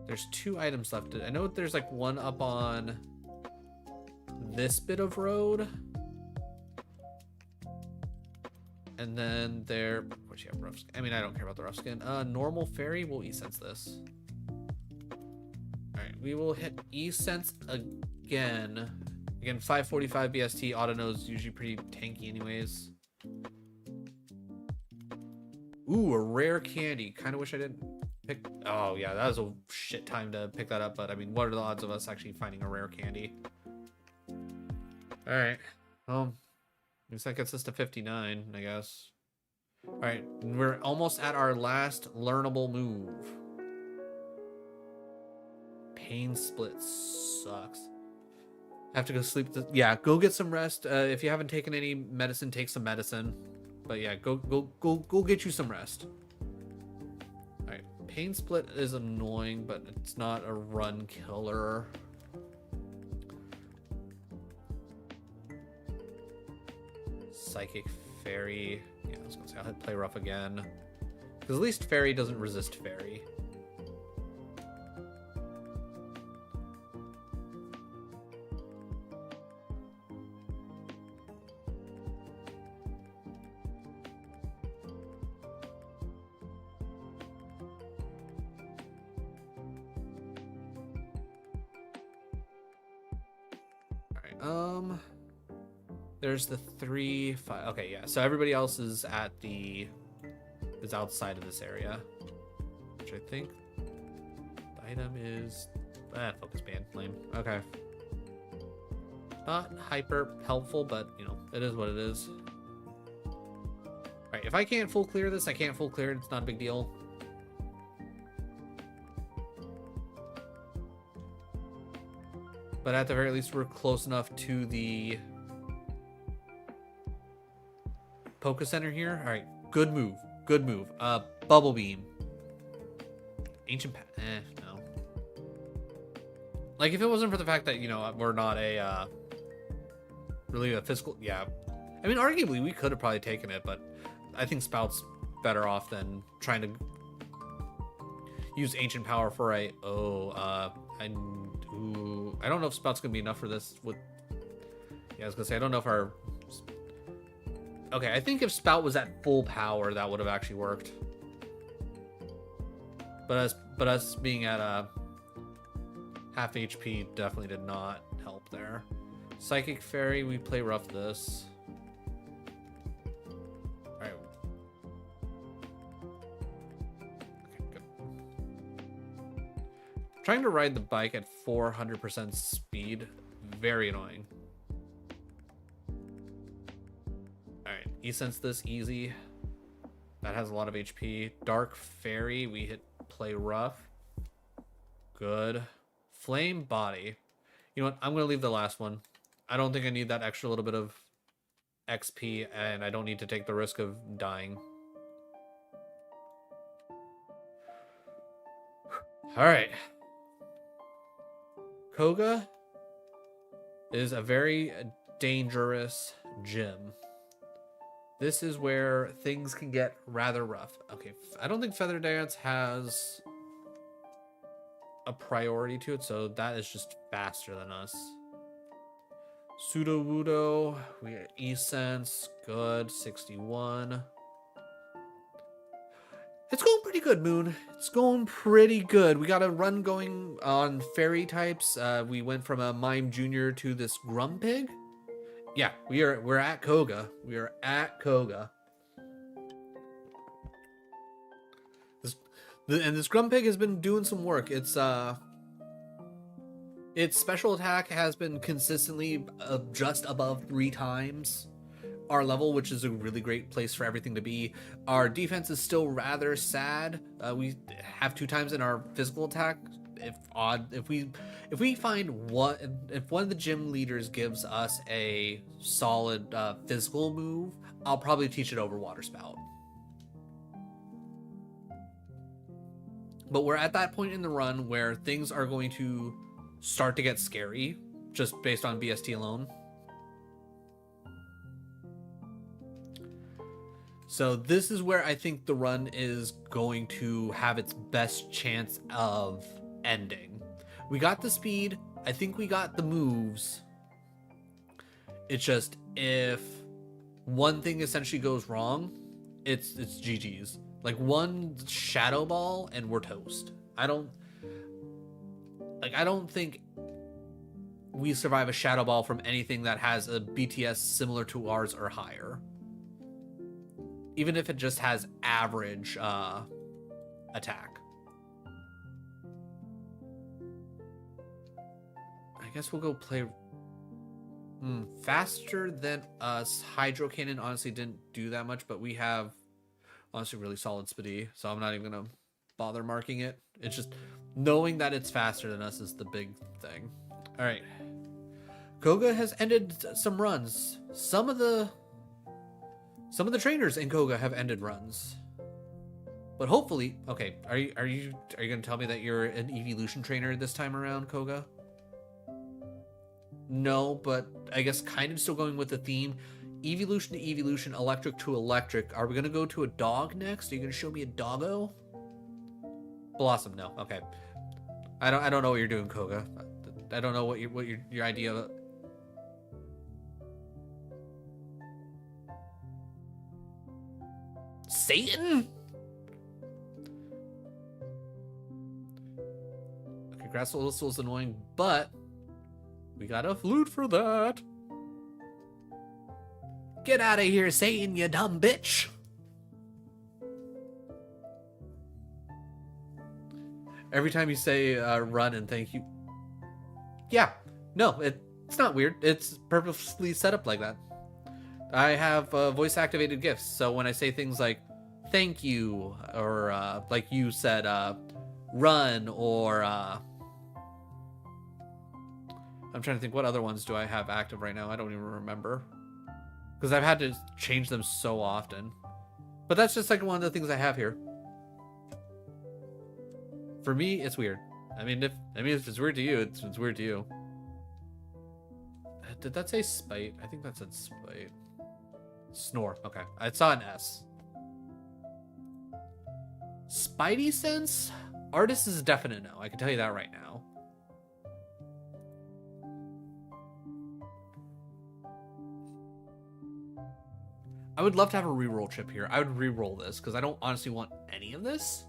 There's 2 items left. I know there's like one up on this bit of road. And then there, what you have rough skin? I mean, I don't care about the rough skin. Normal fairy, we'll e-sense this. All right, we will hit e-sense again. Again, 545 BST, auto nose usually pretty tanky anyways. Ooh, a rare candy. Kind of wish I didn't pick. Oh yeah, that was a shit time to pick that up. But I mean, what are the odds of us actually finding a rare candy? All right. Looks like gets us to 59, I guess. All right, we're almost at our last learnable move. Pain split sucks. Have to go sleep. Yeah, go get some rest. If you haven't taken any medicine, take some medicine. But yeah, go get you some rest. All right, pain split is annoying, but it's not a run killer. Psychic fairy. Yeah, I was gonna say I'll play rough again. Because at least fairy doesn't resist fairy. Alright, there's the 3, 5. Okay, yeah. So everybody else is is outside of this area, which I think the item is focus band. Lame. Okay. Not hyper helpful, but you know it is what it is. All right. If I can't full clear this, I can't full clear it. It's not a big deal. But at the very least, we're close enough to the Poke Center here. All right, good move. Good move. Bubble Beam. Ancient no. Like, if it wasn't for the fact that, you know, we're not a, really a physical, yeah. I mean, arguably, we could have probably taken it, but I think Spout's better off than trying to use Ancient Power for a, I don't know if Spout's going to be enough for this. Yeah, I was going to say, I don't know if our... Okay, I think if Spout was at full power, that would have actually worked. But us being at half HP definitely did not help there. Psychic Fairy, we play rough this. Alright. Okay, good. Trying to ride the bike at 400% speed, very annoying. Alright, E-Sense this easy. That has a lot of HP. Dark Fairy, we hit play rough. Good. Flame Body. You know what? I'm going to leave the last one. I don't think I need that extra little bit of XP, and I don't need to take the risk of dying. Alright. Koga is a very dangerous gym. This is where things can get rather rough. Okay, I don't think Feather Dance has a priority to it, so that is just faster than us. Sudowoodo, we got E-Sense, good, 61. It's going pretty good, Moon. It's going pretty good. We got a run going on fairy types. We went from a Mime Junior to this Grumpig. Yeah, we're at Koga. We are at Koga. This Grumpig has been doing some work. Its special attack has been consistently just above 3 times our level, which is a really great place for everything to be. Our defense is still rather sad. We have 2 times in our physical attack. If we find if one of the gym leaders gives us a solid physical move, I'll probably teach it over Water Spout. But we're at that point in the run where things are going to start to get scary, just based on BST alone. So this is where I think the run is going to have its best chance of ending. We got the speed. I think we got the moves. It's just if one thing essentially goes wrong, it's GG's. Like one Shadow Ball and we're toast. I don't think we survive a Shadow Ball from anything that has a BTS similar to ours or higher. Even if it just has average attack. I guess we'll go play faster than us. Hydro Cannon honestly didn't do that much, but we have honestly really solid speed, so I'm not even gonna bother marking it. It's just knowing that it's faster than us is the big thing. All right, Koga has ended some runs. Some of the trainers in Koga have ended runs, but hopefully, okay. Are you gonna tell me that you're an evolution trainer this time around, Koga? No, but I guess kind of still going with the theme. Evolution to evolution, electric to electric. Are we gonna go to a dog next? Are you gonna show me a doggo? Blossom, no. Okay. I don't know what you're doing, Koga. I don't know what your idea of. Satan? Okay, Grass Whistle's annoying, but we got a flute for that. Get out of here, Satan, you dumb bitch. Every time you say run and thank you. Yeah, no, it's not weird. It's purposely set up like that. I have voice activated gifts, so when I say things like thank you, or like you said, run, or I'm trying to think, what other ones do I have active right now? I don't even remember, because I've had to change them so often. But that's just like one of the things I have here. For me, it's weird. I mean, if it's weird to you, it's weird to you. Did that say spite? I think that said spite. Snore. Okay, I saw an S. Spidey sense? Artist is a definite no. I can tell you that right now. I would love to have a reroll chip here. I would reroll this because I don't honestly want any of this,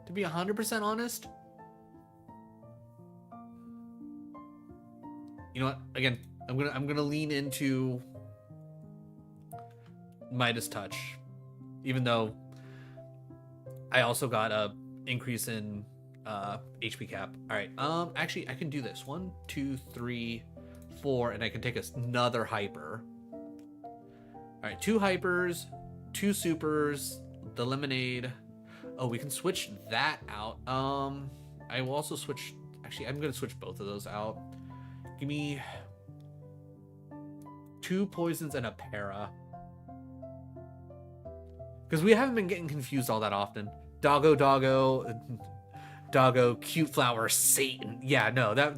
to be 100% honest. You know what? Again, I'm gonna lean into Midas Touch, even though I also got a increase in HP cap. All right. Actually, I can do this. 1, 2, 3, 4, and I can take another hyper. All right, 2 hypers, 2 supers, the lemonade. Oh, we can switch that out. I will also switch. Actually, I'm gonna switch both of those out. Give me 2 poisons and a para. Because we haven't been getting confused all that often. Doggo, cute flower, Satan. Yeah, no, that...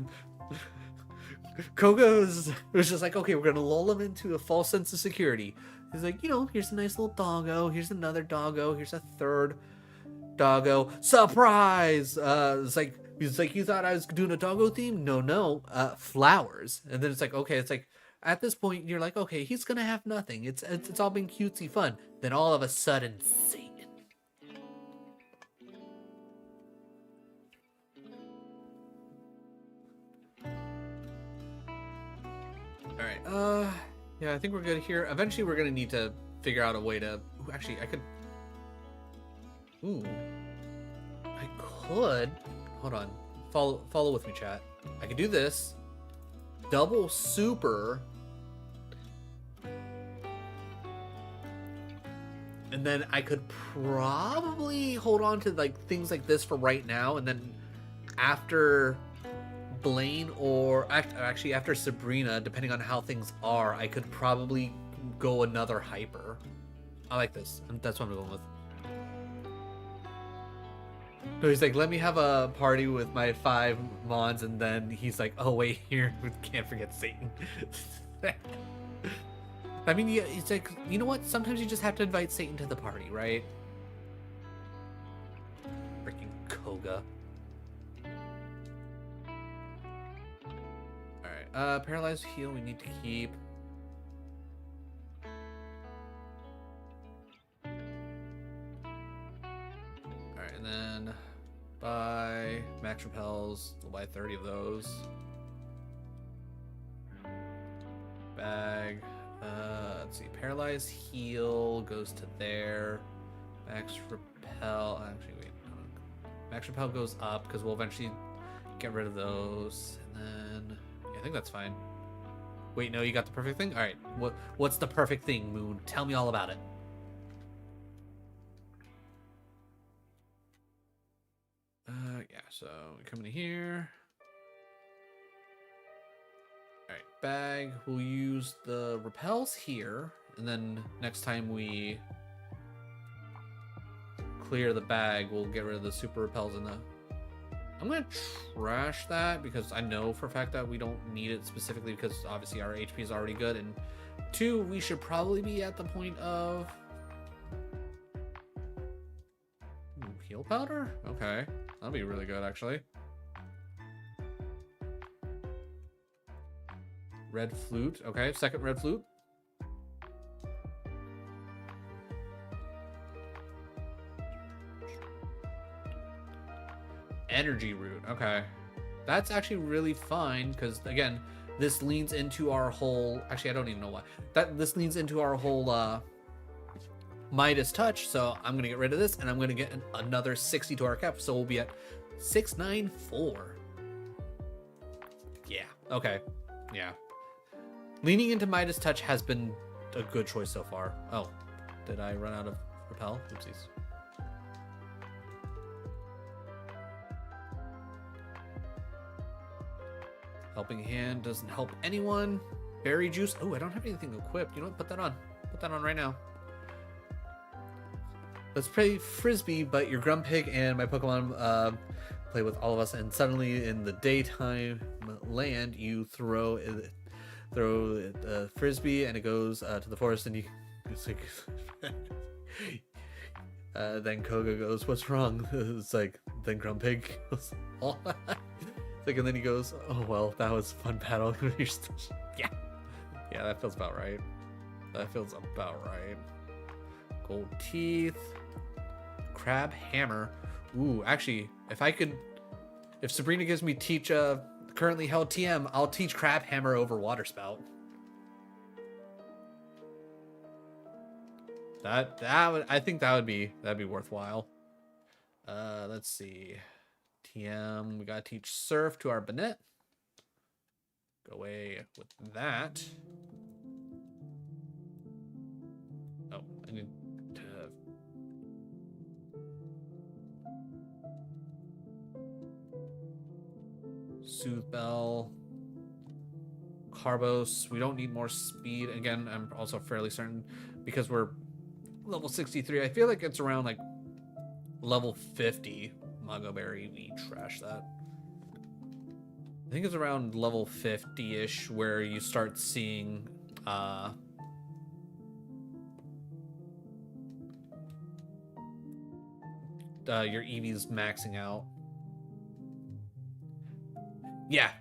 Koga was just like, okay, we're going to lull him into a false sense of security. He's like, you know, here's a nice little doggo. Here's another doggo. Here's a third doggo. Surprise! He's like, you thought I was doing a doggo theme? No, flowers. And then it's like, okay, it's like, at this point, you're like, okay, he's gonna have nothing. It's all been cutesy fun. Then all of a sudden, Satan. All right. Yeah, I think we're good here. Eventually, we're gonna need to figure out a way to. Ooh, actually, I could. Ooh, I could. Hold on. Follow with me, chat. I could do this. Double super. And then I could probably hold on to like things like this for right now, and then after Blaine or actually after Sabrina, depending on how things are, I could probably go another hyper. I like this, and that's what I'm going with. So he's like, let me have a party with my 5 Mons, and then he's like, oh wait, here, can't forget Satan. I mean, yeah, it's like, you know what? Sometimes you just have to invite Satan to the party, right? Freaking Koga. Alright, paralyzed heal we need to keep. Alright, and then buy max repels. We'll buy 30 of those. Bag. Let's see. Paralyzed heal goes to there. Max repel. Actually, wait. Max repel goes up because we'll eventually get rid of those. And then yeah, I think that's fine. Wait, no, you got the perfect thing? All right. What's the perfect thing, Moon? Tell me all about it. Yeah. So we come in here. Alright, bag. We'll use the repels here, and then next time we clear the bag, we'll get rid of the super repels in the... I'm gonna trash that because I know for a fact that we don't need it specifically because obviously our HP is already good, and 2, we should probably be at the point of... Ooh, heal powder? Okay, that'll be really good actually. Red flute. Okay, second red flute. Energy root. Okay. That's actually really fine because, again, this leans into our whole... Actually, I don't even know why. This leans into our whole Midas touch. So I'm going to get rid of this and I'm going to get another 60 to our cap. So we'll be at 694. Yeah. Okay. Yeah. Leaning into Midas Touch has been a good choice so far. Oh, did I run out of repel? Oopsies. Helping Hand doesn't help anyone. Berry Juice. Oh, I don't have anything equipped. You know what? Put that on. Put that on right now. Let's play Frisbee, but your Grumpig and my Pokemon play with all of us, and suddenly in the daytime land, you throw a Frisbee and it goes to the forest, and you... It's like... then Koga goes, what's wrong? It's like, then Grumpig goes, oh. It's like, and then he goes, oh well, that was a fun battle. Yeah, that feels about right. That feels about right. Gold teeth, crab hammer. Ooh, actually, if Sabrina gives me teach currently held TM. I'll teach Crab Hammer over Water Spout. I think that'd be worthwhile. Let's see. TM, we gotta teach Surf to our Banette. Go away with that. Oh, I need to... Soothe Bell. Carbos. We don't need more speed. Again, I'm also fairly certain because we're level 63. I feel like it's around like level 50. Mago Berry, we trash that. I think it's around level 50-ish where you start seeing your EVs maxing out. Yeah,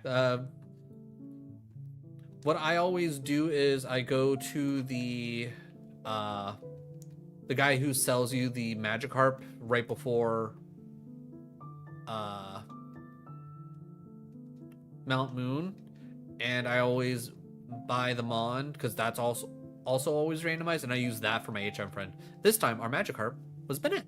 what I always do is I go to the guy who sells you the Magikarp right before Mount Moon, and I always buy the Mon because that's also always randomized, and I use that for my HM friend. This time our Magikarp was Bennett.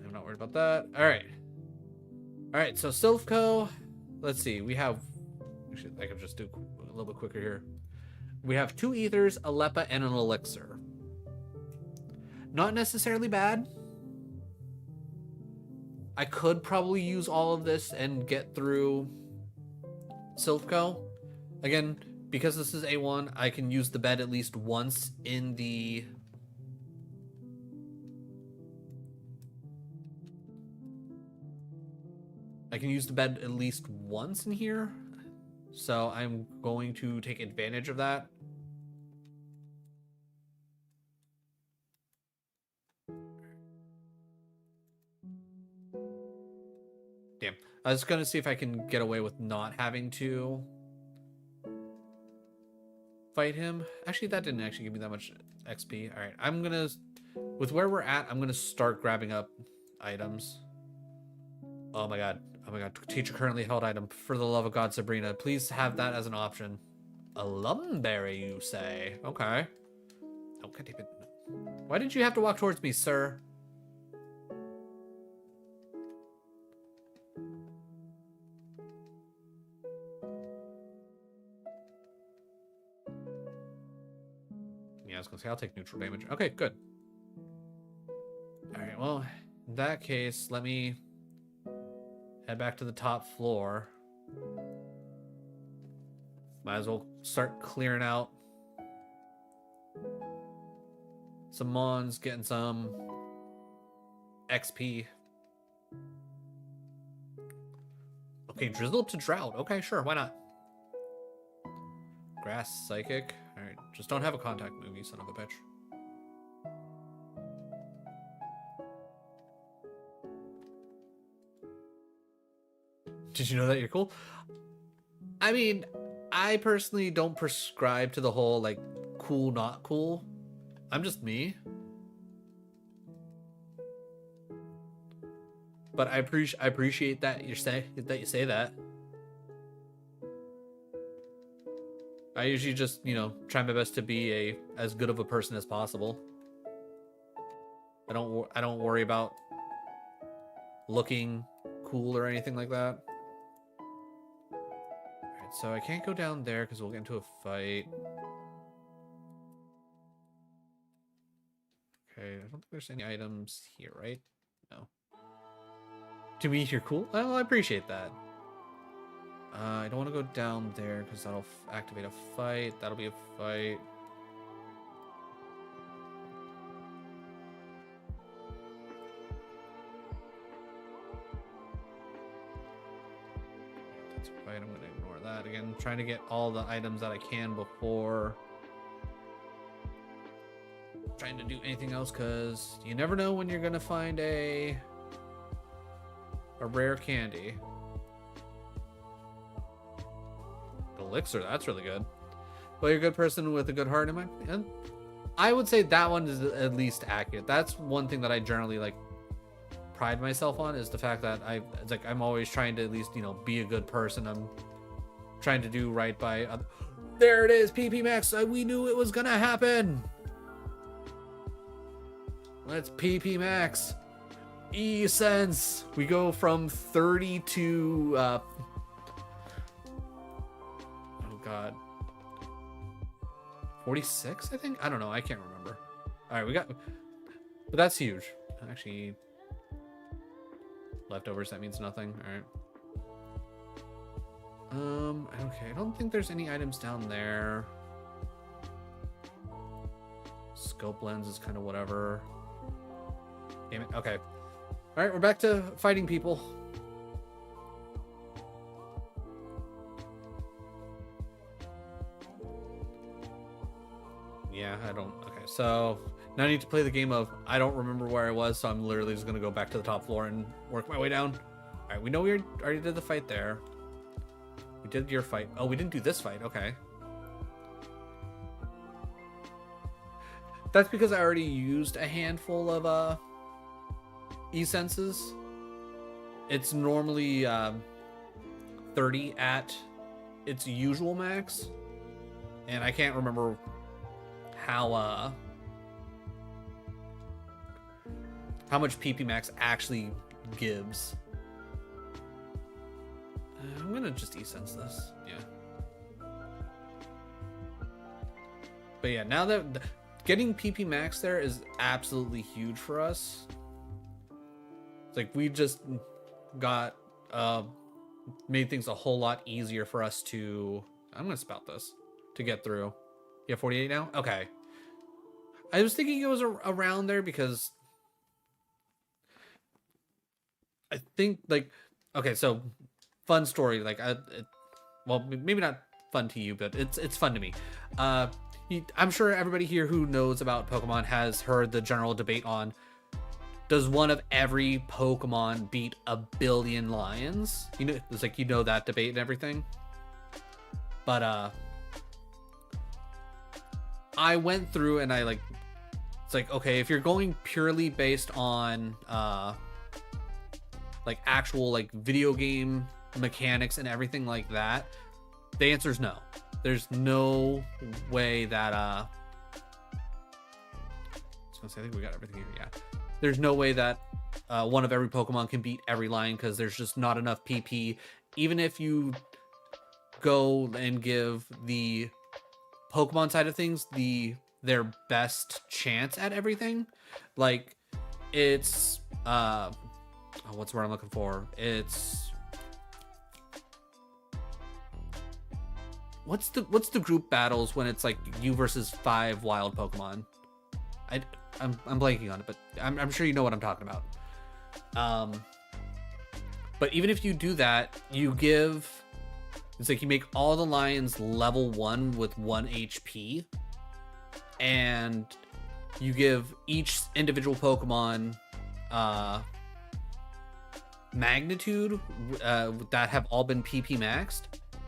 I'm not worried about that. All right, so Silphco, let's see, we have, actually I can just do a little bit quicker here. We have 2 Ethers, a Leppa, and an Elixir. Not necessarily bad. I could probably use all of this and get through Silphco. Again, because this is A1, I can use the bed at least once in the... I can use the bed at least once in here. So I'm going to take advantage of that. Damn. I was going to see if I can get away with not having to fight him. Actually, that didn't actually give me that much XP. All right, I'm going to, with where we're at, I'm going to start grabbing up items. Oh my god. Oh my god. Teacher currently held item. For the love of God, Sabrina, please have that as an option. A Lumberry, you say? Okay. Oh, God damn it. Why did you have to walk towards me, sir? Yeah, I was gonna say I'll take neutral damage. Okay, good. Alright, well, in that case, let me head back to the top floor. Might as well start clearing out some Mons, getting some XP. Okay, Drizzle up to Drought. Okay, sure, why not? Grass Psychic. Alright, just don't have a contact move, you son of a bitch. Did you know that you're cool? I mean, I personally don't prescribe to the whole, like, cool, not cool. I'm just me. But I appreciate that you say that. I usually just, you know, try my best to be as good of a person as possible. I don't worry about looking cool or anything like that. Alright, so I can't go down there because we'll get into a fight. Okay, I don't think there's any items here, right? No. To me, you're cool? Well, I appreciate that. I don't want to go down there because that'll activate a fight. That'll be a fight. That's a fight. I'm going to ignore that. Again, trying to get all the items that I can before trying to do anything else, because you never know when you're going to find a rare candy. Elixir, that's really good. Well, you're a good person with a good heart in my... And I would say that one is at least accurate. That's one thing that I generally like pride myself on, is the fact that I'm always trying to at least, you know, be a good person. I'm trying to do right by other. There it is, PP Max. We knew it was gonna happen. Let's PP Max. E-Sense. We go from 30 to oh god, 46, I think. I don't know. I can't remember. All right, we got, but that's huge. Actually, leftovers. That means nothing. All right. Okay. I don't think there's any items down there. Scope lens is kind of whatever. Damn it. Okay. All right, we're back to fighting people. Yeah, I don't. Okay, so now I need to play the game of I don't remember where I was, so I'm literally just gonna go back to the top floor and work my way down. All right, we know we already did the fight there. We did your fight. Oh, we didn't do this fight. Okay. That's because I already used a handful of e-senses. It's normally 30 at its usual max, and I can't remember how much PP Max actually gives. I'm gonna just e-sense this. Yeah. But yeah, now that getting PP Max there is absolutely huge for us. It's like we just got made things a whole lot easier for us to, I'm gonna spout this, to get through. Yeah, 48 now? Okay. I was thinking it was around there because I think, like, okay, so fun story, like, well, maybe not fun to you, but it's fun to me. I'm sure everybody here who knows about Pokemon has heard the general debate on, does one of every Pokemon beat 1 billion lions? You know, it's like, you know, that debate and everything. But I went through and I like, it's like, okay, if you're going purely based on like actual like video game mechanics and everything like that, the answer is no. There's no way that I was gonna say, I think we got everything here. Yeah, there's no way that one of every Pokemon can beat every lion, because there's just not enough PP. Even if you go and give the Pokemon side of things their best chance at everything, like it's what's the word I'm looking for? It's what's the group battles when it's like you versus 5 wild Pokemon? I'm blanking on it, but I'm sure you know what I'm talking about. But even if you do that, it's like you make all the lions level 1 with 1 HP, and you give each individual Pokemon magnitude that have all been PP maxed.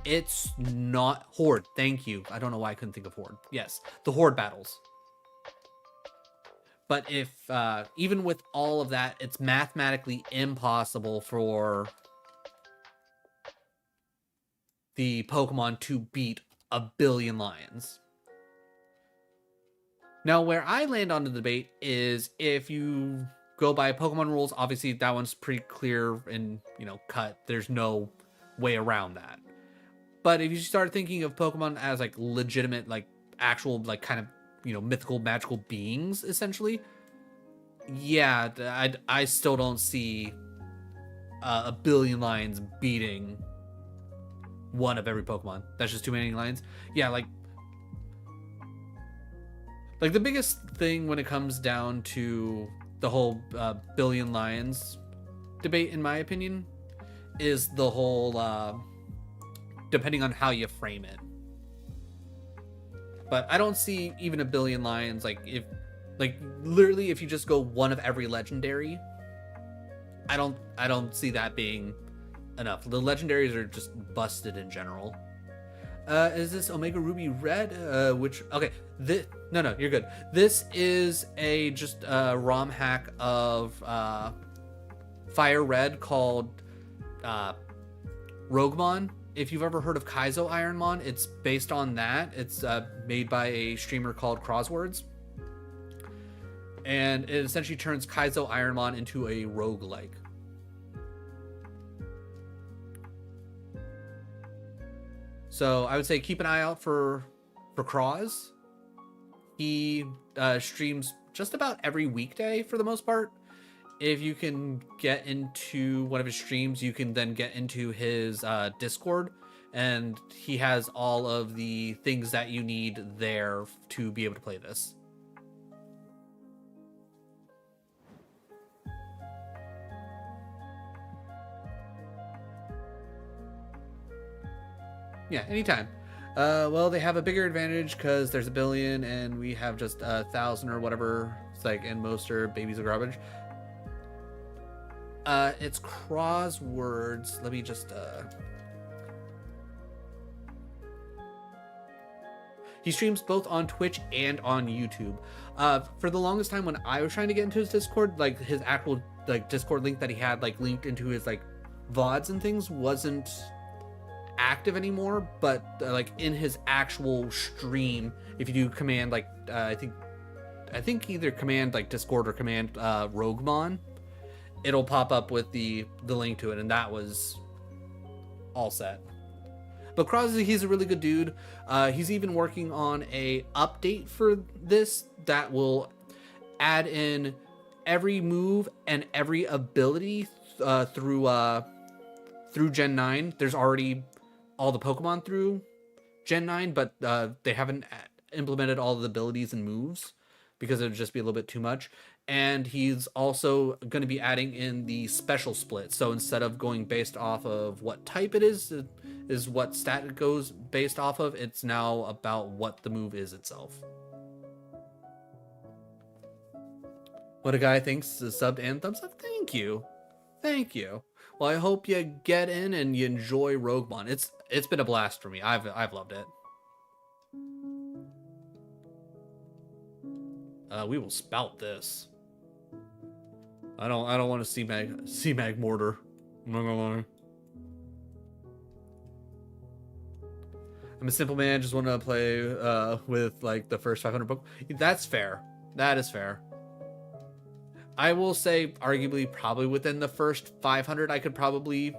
It's not Horde. Thank you. I don't know why I couldn't think of Horde. Yes, the Horde battles. But if even with all of that, it's mathematically impossible for the Pokemon to beat 1 billion lions. Now, where I land on the debate is if you go by Pokemon rules, obviously that one's pretty clear and, you know, cut. There's no way around that. But if you start thinking of Pokemon as like legitimate, like actual, like kind of, you know, mythical, magical beings, essentially, yeah, I still don't see 1 billion lions beating one of every Pokemon. That's just too many lions. Yeah, like the biggest thing when it comes down to the whole billion lions debate, in my opinion, is the whole depending on how you frame it. But I don't see even 1 billion lions, like if literally if you just go one of every legendary, I don't see that being enough. The legendaries are just busted in general. Is this Omega Ruby Red? Which okay, no, you're good. This is a just ROM hack of Fire Red called RogueMon. If you've ever heard of Kaizo Ironmon, it's based on that. It's made by a streamer called Corzwords. And it essentially turns Kaizo Ironmon into a roguelike. So I would say keep an eye out for Croz. He streams just about every weekday for the most part. If you can get into one of his streams, you can then get into his Discord, and he has all of the things that you need there to be able to play this. Yeah, anytime. Well, they have a bigger advantage because there's 1 billion and we have just 1,000 or whatever. It's like, and most are babies of garbage. It's Corzwords. Let me just he streams both on Twitch and on YouTube. For the longest time when I was trying to get into his Discord, like his actual like Discord link that he had like linked into his like VODs and things wasn't active anymore, but like in his actual stream, if you do command like I think either command like Discord or command RogueMon, it'll pop up with the link to it, and that was all set. But Croz, he's a really good dude. He's even working on a update for this that will add in every move and every ability through Gen 9. There's already all the Pokemon through Gen 9, but they haven't implemented all the abilities and moves because it would just be a little bit too much. And he's also going to be adding in the special split. So instead of going based off of what type it is what stat it goes based off of, it's now about what the move is itself. What a guy thinks is subbed and thumbs up. Thank you. Thank you. Well, I hope you get in and you enjoy RogueMon. It's been a blast for me. I've loved it. We will spout this. I don't want to see Mag Mortar. I'm not gonna lie. I'm a simple man, just want to play with like the first 500 Pokemon. That's fair. That is fair. I will say, arguably, probably within the first 500, I could probably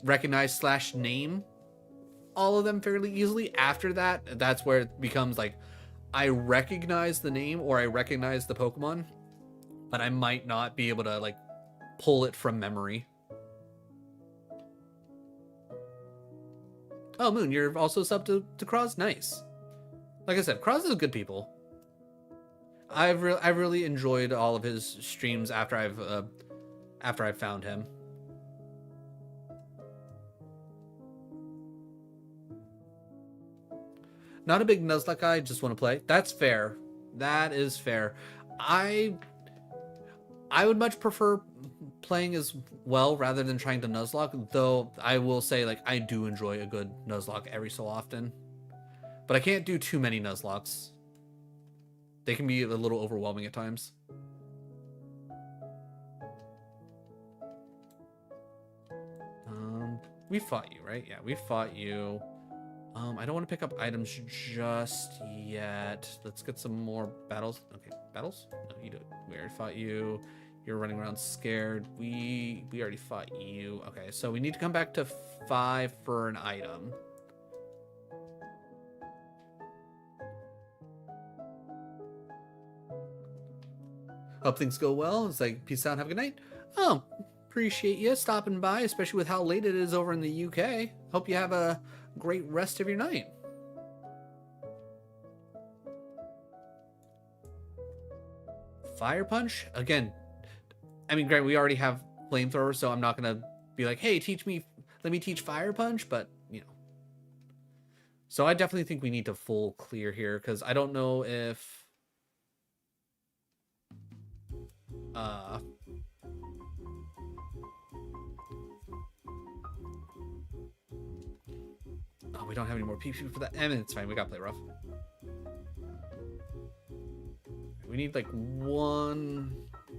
recognize / name all of them fairly easily. After that, that's where it becomes like, I recognize the name or I recognize the Pokemon, but I might not be able to like pull it from memory. Oh, Moon, you're also sub to Croz? Nice. Like I said, Croz is good people. I've really enjoyed all of his streams after I've found him. Not a big Nuzlocke guy, just want to play. That's fair. That is fair. I would much prefer playing as well rather than trying to Nuzlocke, though I will say like I do enjoy a good Nuzlocke every so often. But I can't do too many Nuzlocks. They can be a little overwhelming at times. We fought you, right? Yeah, we fought you. I don't want to pick up items just yet. Let's get some more battles. Okay, battles? No, you do it. We already fought you. You're running around scared. We already fought you. Okay, so we need to come back to 5 for an item. Hope things go well. It's like, peace out, have a good night. Oh, appreciate you stopping by, especially with how late it is over in the UK. Hope you have a great rest of your night. Fire Punch? Again, I mean, granted, we already have Flamethrower, so I'm not going to be like, hey, let me teach Fire Punch, but, you know. So I definitely think we need to full clear here, because I don't know if... Oh we don't have any more PP for that. And it's fine. We got to play rough. We need like one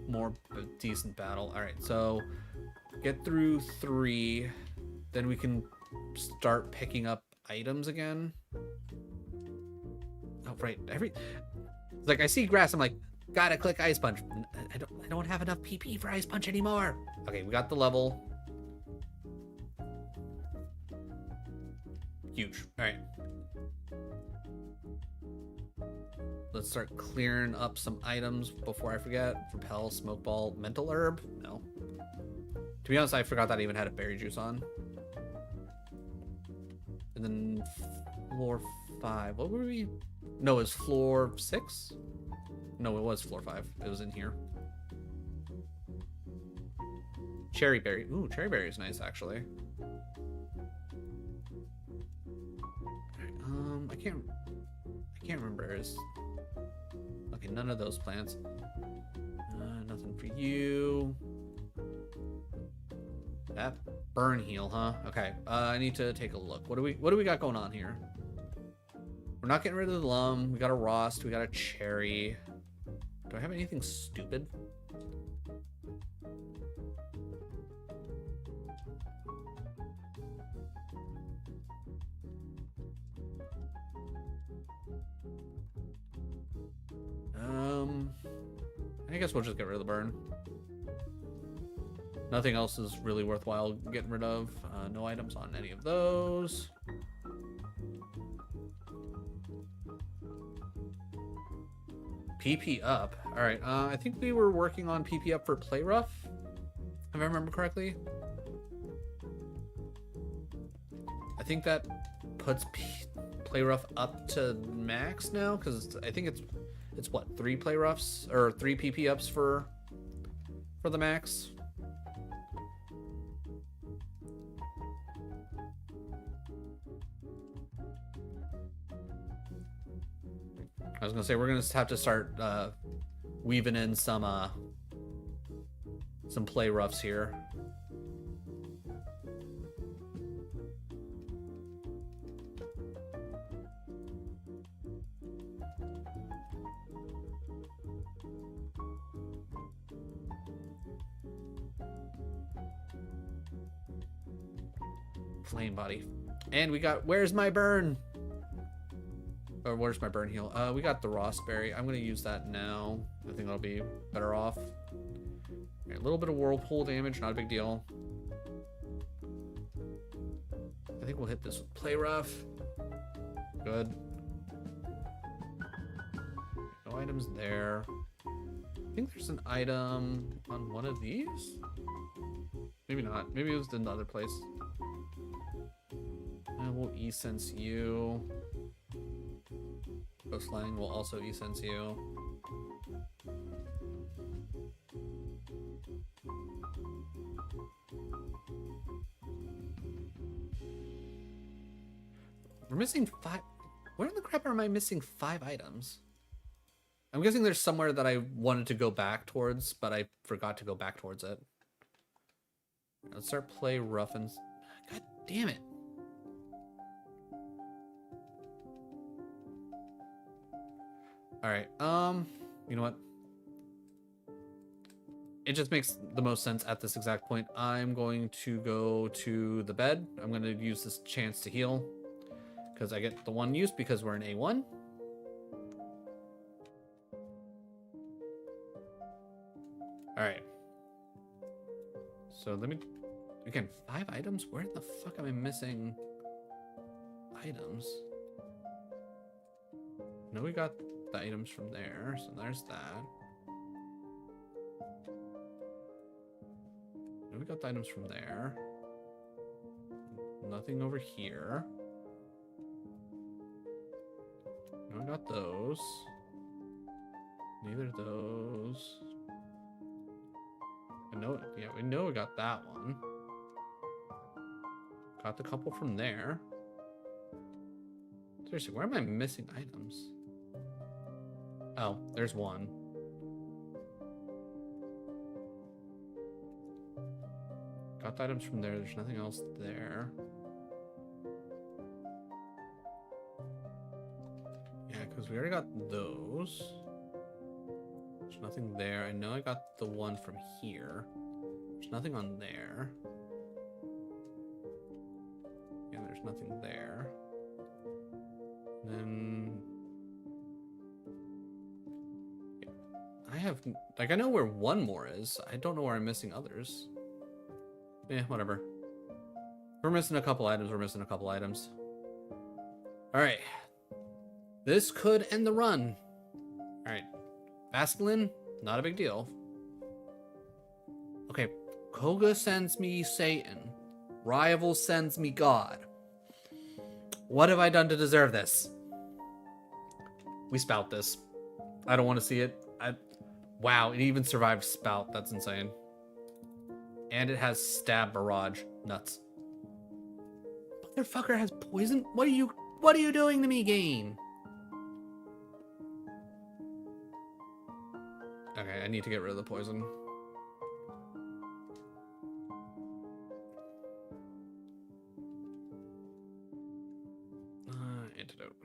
more decent battle. All right, so get through 3, then we can start picking up items again. Oh, right. Like I see grass, I'm like, gotta click Ice Punch. I don't have enough PP for Ice Punch anymore. Okay, we got the level. Huge. All right. Let's start clearing up some items before I forget. Repel, Smoke Ball, Mental Herb? No. To be honest, I forgot that I even had a berry juice on. And then floor 5. What were we? No, it was floor 6? No, it was floor 5. It was in here. Cherry berry. Ooh, cherry berry is nice, actually. I can't remember. Okay, none of those plants. Nothing for you. That burn heal, huh? Okay. I need to take a look. What do we got going on here? We're not getting rid of the lum. We got a rost. We got a cherry. Do I have anything stupid? I guess we'll just get rid of the burn. Nothing else is really worthwhile getting rid of. No items on any of those. PP up. All right. I think we were working on PP up for play rough, if I remember correctly. I think that puts play rough up to max now, because I think it's what, 3 play roughs or 3 PP ups for the max. I was gonna say we're gonna have to start weaving in some play roughs here. Flame body. And we got, where's my burn? Or where's my burn heal? We got the Rossberry. I'm gonna use that now. I think I'll be better off. Okay, a little bit of whirlpool damage, not a big deal. I think we'll hit this with play rough. Good. No items there. I think there's an item on one of these. Maybe not. Maybe it was in the other place. We'll e-sense you. Ghostline will also e-sense you. We're missing 5. Where in the crap am I missing 5 items? I'm guessing there's somewhere that I wanted to go back towards, but I forgot to go back towards it. Let's start play rough and... God damn it. Alright, you know what? It just makes the most sense at this exact point. I'm going to go to the bed. I'm going to use this chance to heal, because I get the 1 use because we're in A1. Alright. So let me... Again, 5 items? Where the fuck am I missing items? No, we got the items from there, so there's that. No, we got the items from there. Nothing over here. No, we got those. Neither of those. I know, yeah, we know we got that one. Got the couple from there. Seriously, where am I missing items? Oh, there's one. Got the items from there. There's nothing else there. we already got those. There's nothing there. I know I got the one from here. There's nothing on there. And there's nothing there. And then... I have... Like, I know where one more is. I don't know where I'm missing others. Eh, whatever. We're missing a couple items. We're missing a couple items. Alright. This could end the run. Alright. Basculin, not a big deal. Okay. Koga sends me Satan. Rival sends me God. What have I done to deserve this? We spout this. I don't want to see it. Wow, it even survived spout. That's insane. And it has stab barrage. Nuts. Motherfucker has poison? What are you doing to me, game? Okay, I need to get rid of the poison. Antidote.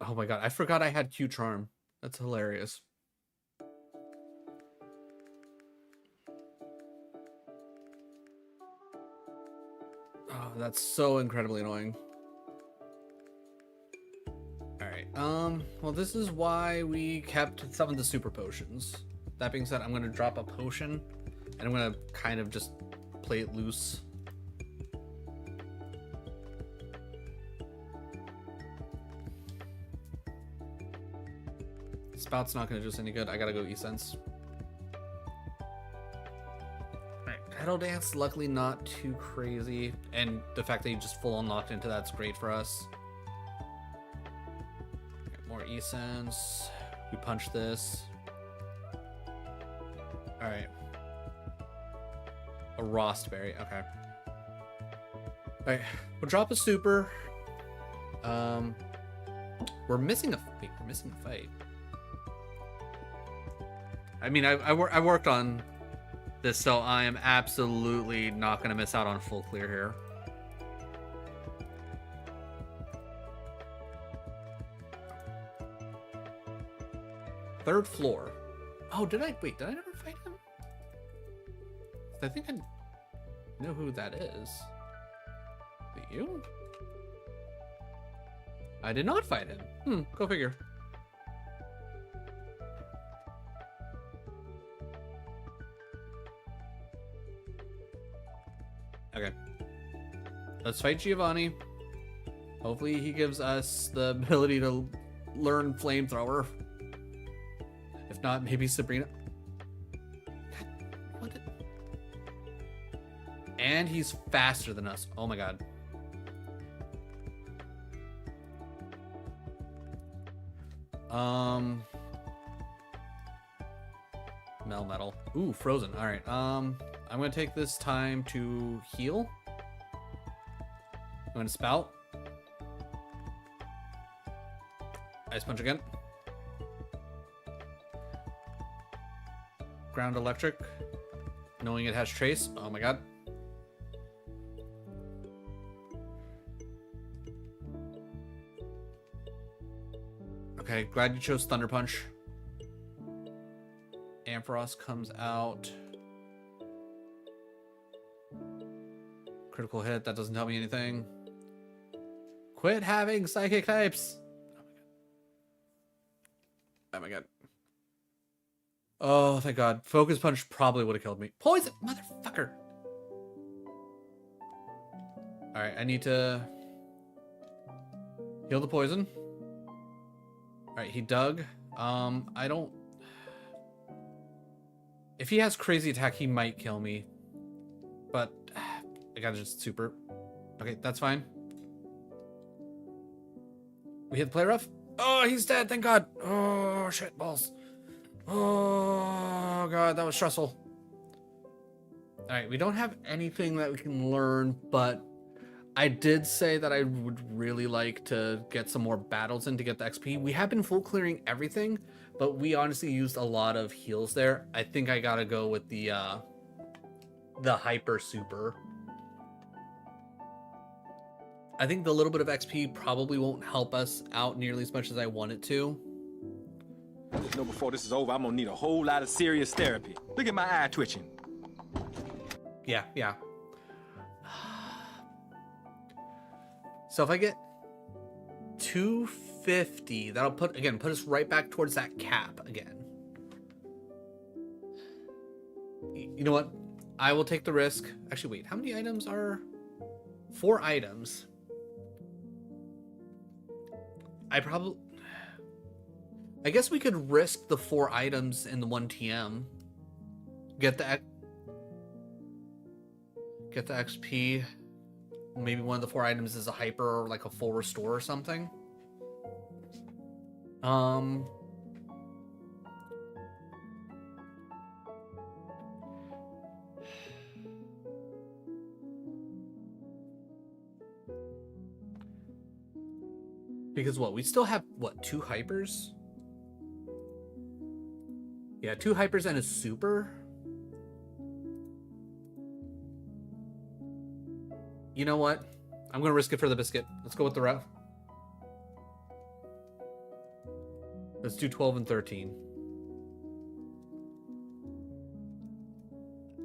Oh my god, I forgot I had Q Charm. That's hilarious. Oh, that's so incredibly annoying. Alright, well this is why we kept some of the super potions. That being said, I'm gonna drop a potion, and I'm gonna kind of just play it loose. Spout's not gonna do us any good. I gotta go E-Sense. Pedal Dance, luckily not too crazy. And the fact that you just full unlocked into that's great for us. Okay, more E-Sense. We punch this. Alright. A Rostberry, okay. Alright, we'll drop a super. We're missing a fight. I mean, I worked on this, so I am absolutely not going to miss out on full clear here. Third floor. Oh, did I never fight him? I think I know who that is. Is it you? I did not fight him. Go figure. Okay. Let's fight Giovanni. Hopefully he gives us the ability to learn Flamethrower. If not, maybe Sabrina. What? And he's faster than us. Oh my god. Melmetal. Ooh, frozen. All right. I'm gonna take this time to heal. I'm gonna spout. Ice punch again. Ground electric. Knowing it has trace. Oh my god. Okay, glad you chose Thunder Punch. Ampharos comes out. Critical hit, that doesn't tell me anything. Quit having psychic types! Oh my god. Oh, thank god. Focus Punch probably would have killed me. Poison! Motherfucker! Alright, I need to heal the poison. Alright, he dug. I don't... If he has crazy attack, he might kill me. But I gotta just super. Okay, that's fine. We hit the play rough. Oh, he's dead, thank god. Oh, shit balls. Oh, god, that was stressful. Alright, we don't have anything that we can learn, but I did say that I would really like to get some more battles in to get the XP. We have been full clearing everything, but we honestly used a lot of heals there. I think I gotta go with the hyper super. I think the little bit of XP probably won't help us out nearly as much as I want it to. Just know before this is over, I'm gonna need a whole lot of serious therapy. Look at my eye twitching. Yeah. So if I get 250, that'll put us right back towards that cap again. You know what? I will take the risk. Actually, wait, how many items are... 4 items. I guess we could risk the 4 items in the 1 TM. Get the XP. Maybe one of the 4 items is a hyper or like a full restore or something. Because what? We still have, what, 2 hypers? Yeah, 2 hypers and a super. You know what? I'm going to risk it for the biscuit. Let's go with the route. Let's do 12 and 13.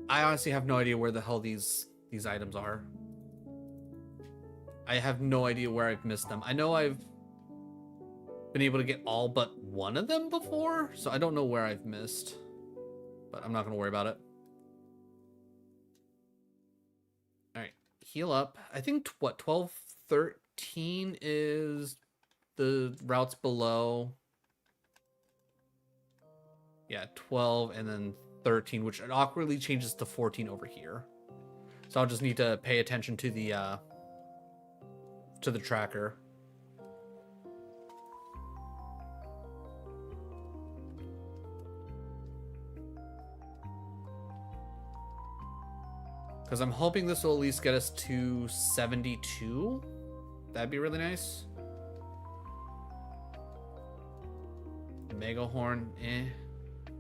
I honestly have no idea where the hell these items are. I have no idea where I've missed them. I know I've been able to get all but one of them before, so I don't know where I've missed. But I'm not going to worry about it. Alright, heal up. I think, what, 12, 13 is the routes below. Yeah, 12 and then 13, which awkwardly changes to 14 over here. So I'll just need to pay attention to the tracker. Because I'm hoping this will at least get us to 72. That'd be really nice. Mega Horn, eh.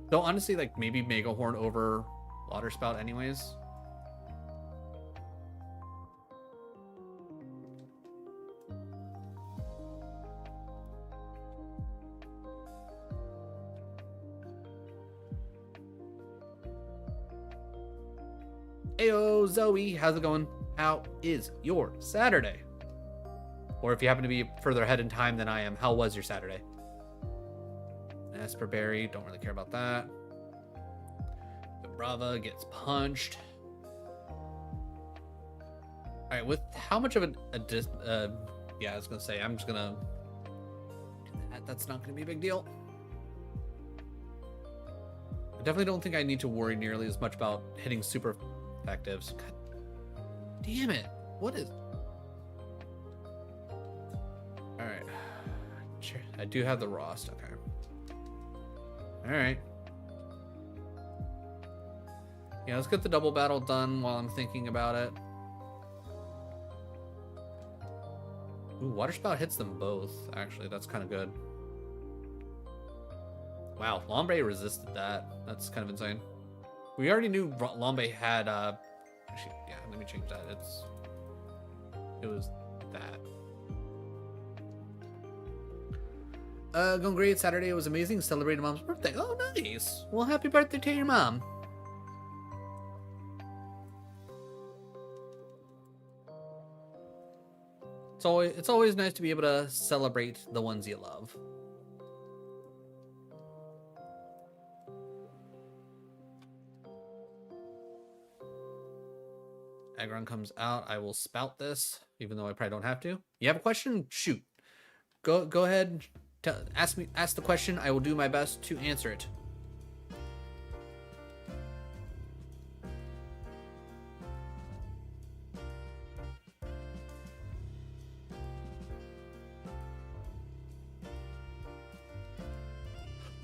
Though honestly, like maybe Mega Horn over Water Spout anyways. Ayo, Zoe, how's it going? How is your Saturday? Or if you happen to be further ahead in time than I am, how was your Saturday? Esperberry, don't really care about that. The Brava gets punched. Alright, with how much of yeah, I was gonna say, I'm just gonna do that. That's not gonna be a big deal. I definitely don't think I need to worry nearly as much about hitting super effectives. God damn it. What is... Alright. I do have the Rost, okay. Alright. Yeah, let's get the double battle done while I'm thinking about it. Ooh, Water Spout hits them both, actually. That's kind of good. Wow, Lombre resisted that. That's kind of insane. We already knew Lombre had, actually, yeah, let me change that. It was that. Going great. Saturday was amazing. Celebrated Mom's birthday. Oh, nice. Well, happy birthday to your mom. It's always nice to be able to celebrate the ones you love. Aggron comes out. I will spout this, even though I probably don't have to. You have a question? Shoot. Go ahead. Ask the question. I will do my best to answer it.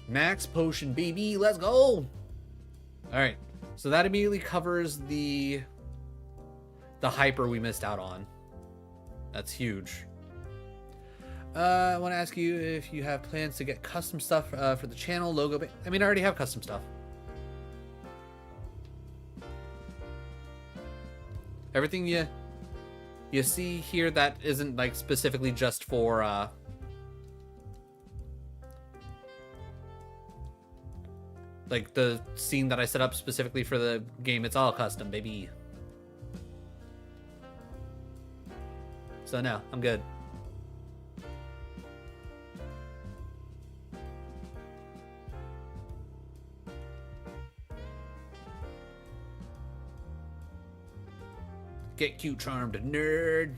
Max potion, baby. Let's go. All right. So that immediately covers the hyper we missed out on. That's huge. I want to ask you if you have plans to get custom stuff for the channel logo. I mean, I already have custom stuff. Everything You see here that isn't like specifically just for like the scene that I set up specifically for the game. It's all custom, baby. So no, I'm good. Get cute, charmed, nerd.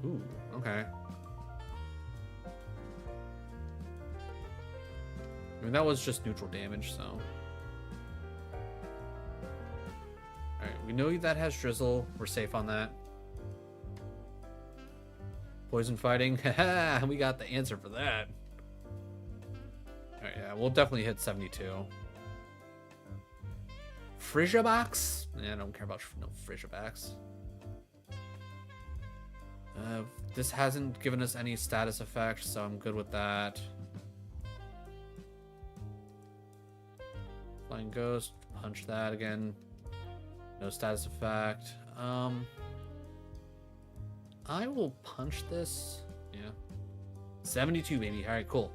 Ooh, okay. I mean, that was just neutral damage, so. Alright, we know that has Drizzle. We're safe on that. Poison fighting. Haha, we got the answer for that. Alright, yeah, we'll definitely hit 72. Frisia box? Yeah, I don't care about no Frisia box. This hasn't given us any status effect, so I'm good with that. Flying Ghost, punch that again. No status effect. I will punch this. Yeah. 72, baby. Alright, cool.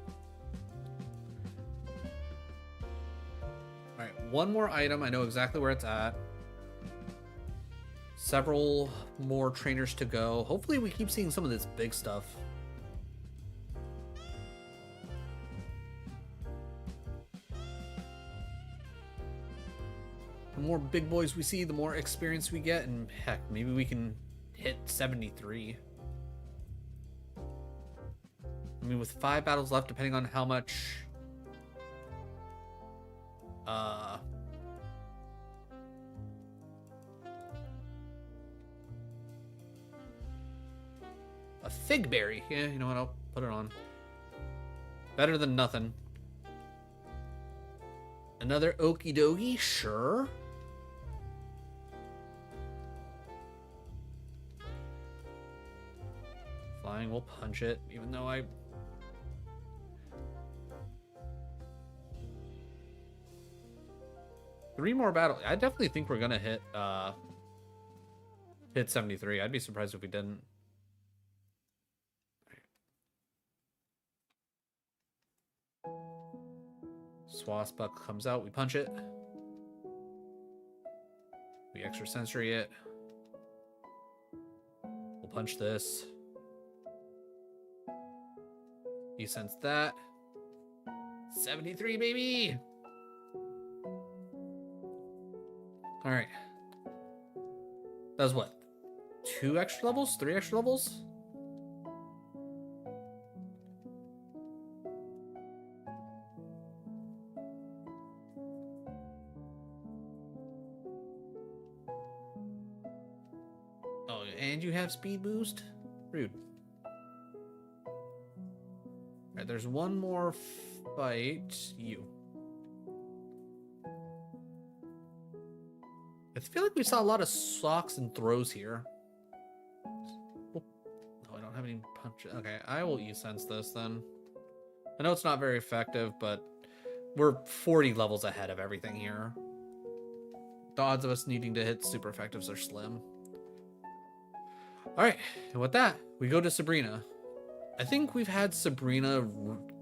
Alright, one more item. I know exactly where it's at. Several more trainers to go. Hopefully we keep seeing some of this big stuff. The more big boys we see, the more experience we get, and heck, maybe we can hit 73. I mean, with 5 battles left, depending on how much a fig berry. Yeah, you know what? I'll put it on. Better than nothing. Another okie dokie, sure. Flying, we'll punch it, even though I... Three more battles. I definitely think we're gonna hit 73. I'd be surprised if we didn't. Swasbuck comes out, we punch it. We extrasensory it. We'll punch this. You sense that. 73, baby! Alright. That was what? 2 extra levels? 3 extra levels? Oh, and you have speed boost? Rude. Alright, there's one more fight. You. I feel like we saw a lot of socks and throws here. Oh, no, I don't have any punch. Okay, I will E-sense this then. I know it's not very effective, but we're 40 levels ahead of everything here. The odds of us needing to hit super effectives are slim. Alright, and with that, we go to Sabrina. I think we've had Sabrina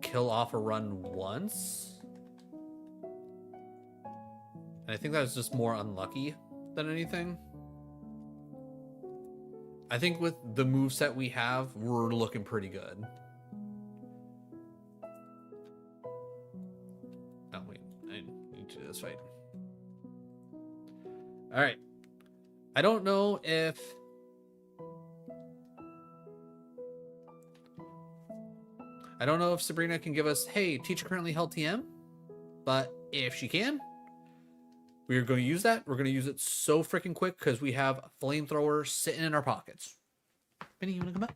kill off a run once. And I think that was just more unlucky than anything. I think with the moveset we have, we're looking pretty good. Oh, wait. I need to do this fight. Alright. I don't know if... Sabrina can give us, hey, teacher currently held TM. But if she can, we're going to use that. We're going to use it so freaking quick because we have a flamethrower sitting in our pockets. Benny, you want to come up?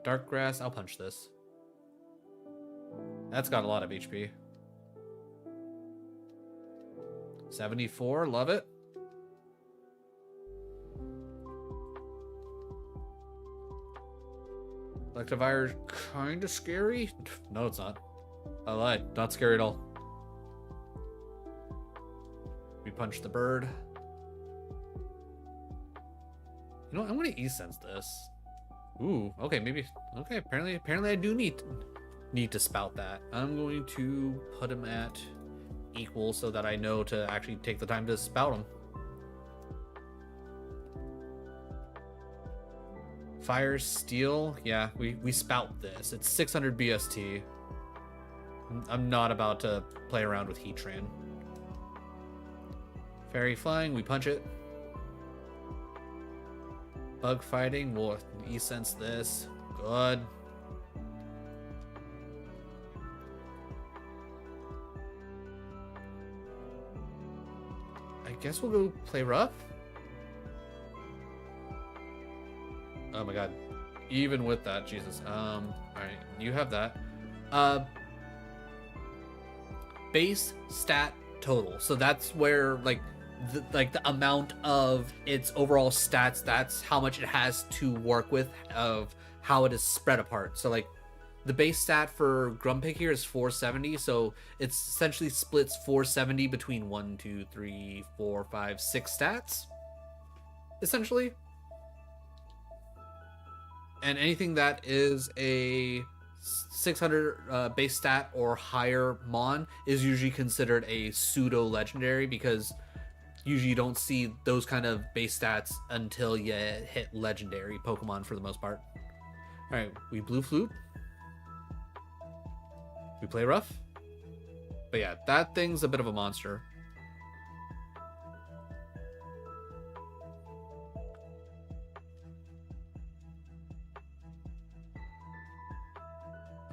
Dark grass. I'll punch this. That's got a lot of HP. 74. Love it. Electivire, kind of scary. No, it's not. I lied. Not scary at all. We punch the bird. You know what? I'm gonna e-sense this. Ooh, okay, maybe. Okay, apparently I do need to spout that. I'm going to put him at equal so that I know to actually take the time to spout him. Fire, steel, yeah, we spout this. It's 600 BST. I'm not about to play around with Heatran. Fairy flying, we punch it. Bug fighting, we'll e-sense this. Good. I guess we'll go play rough. Oh my god. Even with that, Jesus. Alright, you have that. Base stat total. So that's where like the amount of its overall stats, that's how much it has to work with, of how it is spread apart. So like the base stat for Grumpig here is 470, so it's essentially splits 470 between 1, 2, 3, 4, 5, 6 stats, essentially. And anything that is a 600 base stat or higher Mon is usually considered a pseudo legendary, because usually you don't see those kind of base stats until you hit legendary Pokemon for the most part. All right, we blue flute. We play rough. But yeah, that thing's a bit of a monster.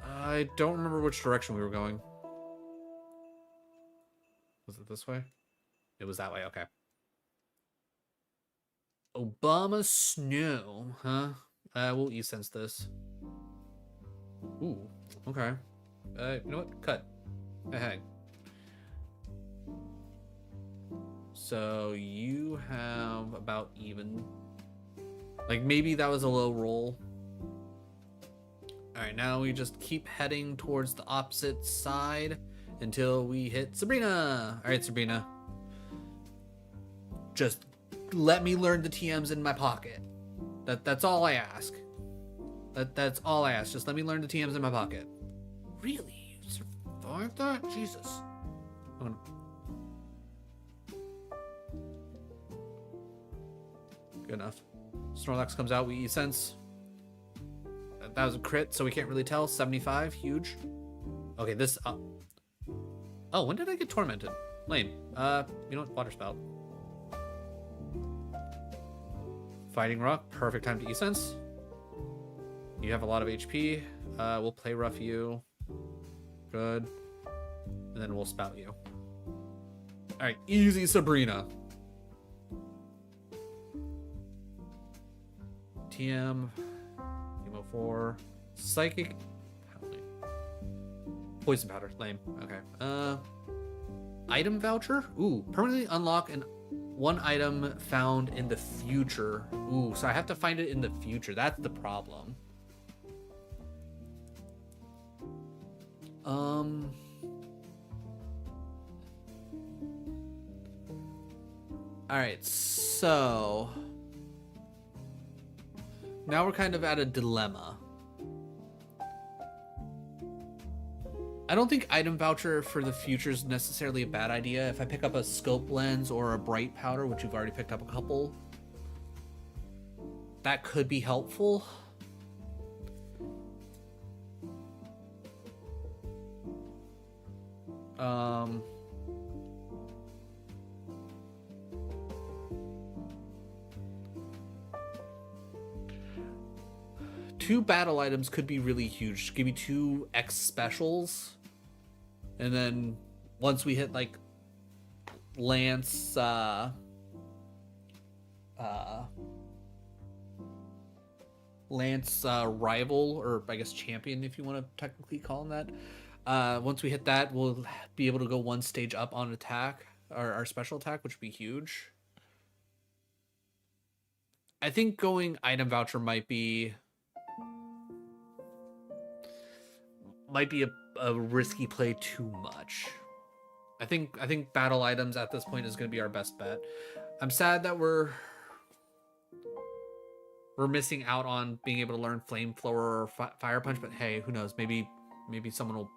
I don't remember which direction we were going. Was it this way? It was that way, okay. Obama Snow, huh? We'll e-sense this. Ooh, okay. You know what? Cut. Hey. So you have about even. Like maybe that was a low roll. Alright, now we just keep heading towards the opposite side until we hit Sabrina. Alright, Sabrina. Just let me learn the TMs in my pocket. That's all I ask. That's all I ask. Just let me learn the TMs in my pocket. Really? You survived that? Jesus. Good enough. Snorlax comes out, we e-sense. That was a crit, so we can't really tell. 75, huge. Okay, this... Oh, when did I get tormented? Lame. You know what? Water spout. Fighting Rock, perfect time to e-sense. You have a lot of HP. We'll play rough you. Good. And then we'll spout you. Alright, easy Sabrina. TM. Emo 4. Psychic. Poison powder. Lame. Okay. Item voucher? Ooh. Permanently unlock one item found in the future. Ooh, so I have to find it in the future. That's the problem. Alright, so now we're kind of at a dilemma. I don't think item voucher for the future is necessarily a bad idea. If I pick up a scope lens or a bright powder, which you've already picked up a couple, that could be helpful. Two battle items could be really huge. Give me 2 X specials. And then once we hit like Lance rival, or I guess champion if you want to technically call him that. Once we hit that, we'll be able to go 1 stage up on attack, or our special attack, which would be huge. I think going item voucher might be a risky play too much. I think battle items at this point is going to be our best bet. I'm sad that we're missing out on being able to learn Flamethrower or Fire Punch, but hey, who knows? Maybe someone will.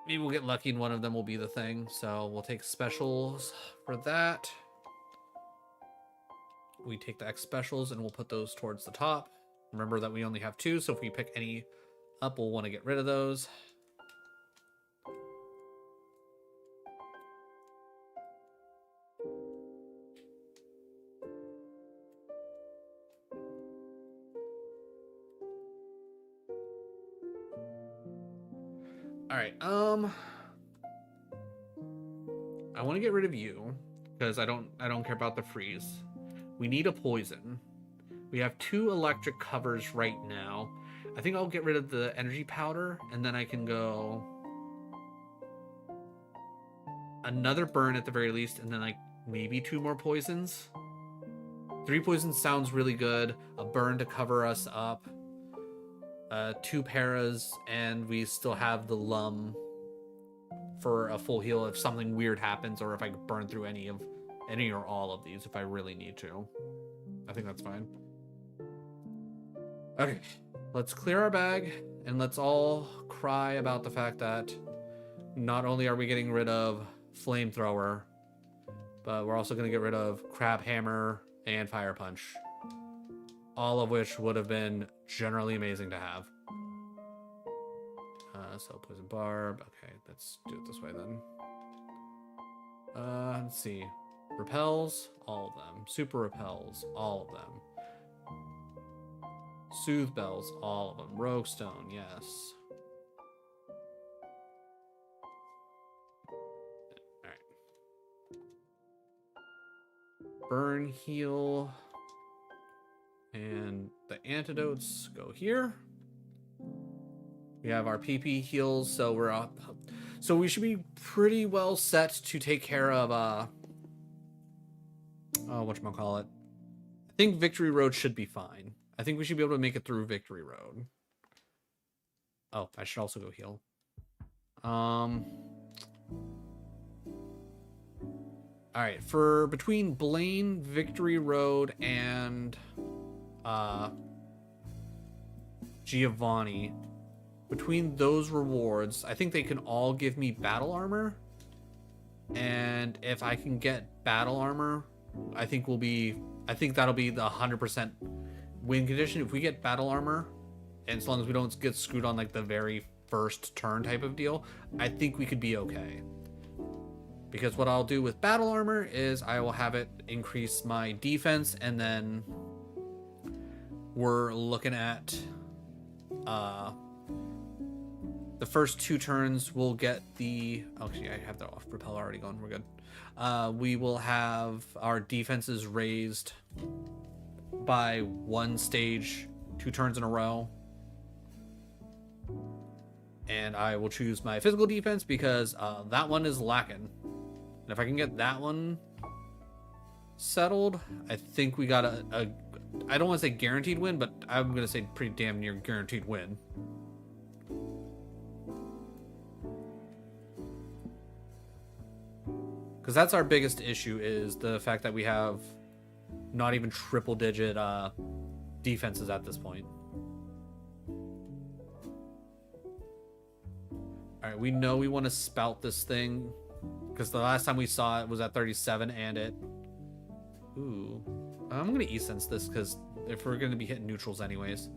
Maybe we'll get lucky and one of them will be the thing. So we'll take specials for that. We take the X specials and we'll put those towards the top. Remember that we only have 2, so if we pick any up, we'll want to get rid of those. All right, I want to get rid of you because I don't care about the freeze. We need a poison. We have 2 electric covers right now. I think I'll get rid of the energy powder and then I can go another burn at the very least, and then like maybe 2 more poisons. 3 poisons sounds really good. A burn to cover us up. 2 paras, and we still have the lum for a full heal if something weird happens, or if I burn through any or all of these if I really need to. I think that's fine. Okay, let's clear our bag and let's all cry about the fact that not only are we getting rid of Flamethrower, but we're also going to get rid of Crab Hammer and Fire Punch. All of which would have been generally amazing to have. So Poison Barb. Okay, let's do it this way then. Let's see. Repels, all of them. Super Repels, all of them. Soothe Bells, all of them. Rogue Stone, yes. Alright. Burn, heal. And the antidotes go here. We have our PP heals, so we're up. So we should be pretty well set to take care of whatchamacallit. I think Victory Road should be fine. I think we should be able to make it through Victory Road. Oh, I should also go heal. Alright, for between Blaine, Victory Road, and Giovanni, between those rewards, I think they can all give me battle armor. And if I can get battle armor, I think that'll be the 100% win condition. If we get battle armor, and as long as we don't get screwed on like the very first turn type of deal, I think we could be okay. Because what I'll do with battle armor is I will have it increase my defense, and then we're looking at the first 2 turns we'll get the actually I have the off repel already going, we're good. We will have our defenses raised by 1 stage 2 turns in a row, and I will choose my physical defense because that one is lacking, and if I can get that one settled, I think we got a I don't want to say guaranteed win, but I'm gonna say pretty damn near guaranteed win. Because that's our biggest issue, is the fact that we have not even triple digit defenses at this point. Alright, we know we want to spout this thing, because the last time we saw it was at 37 and it... Ooh. I'm going to E-sense this, because if we're going to be hitting neutrals anyways.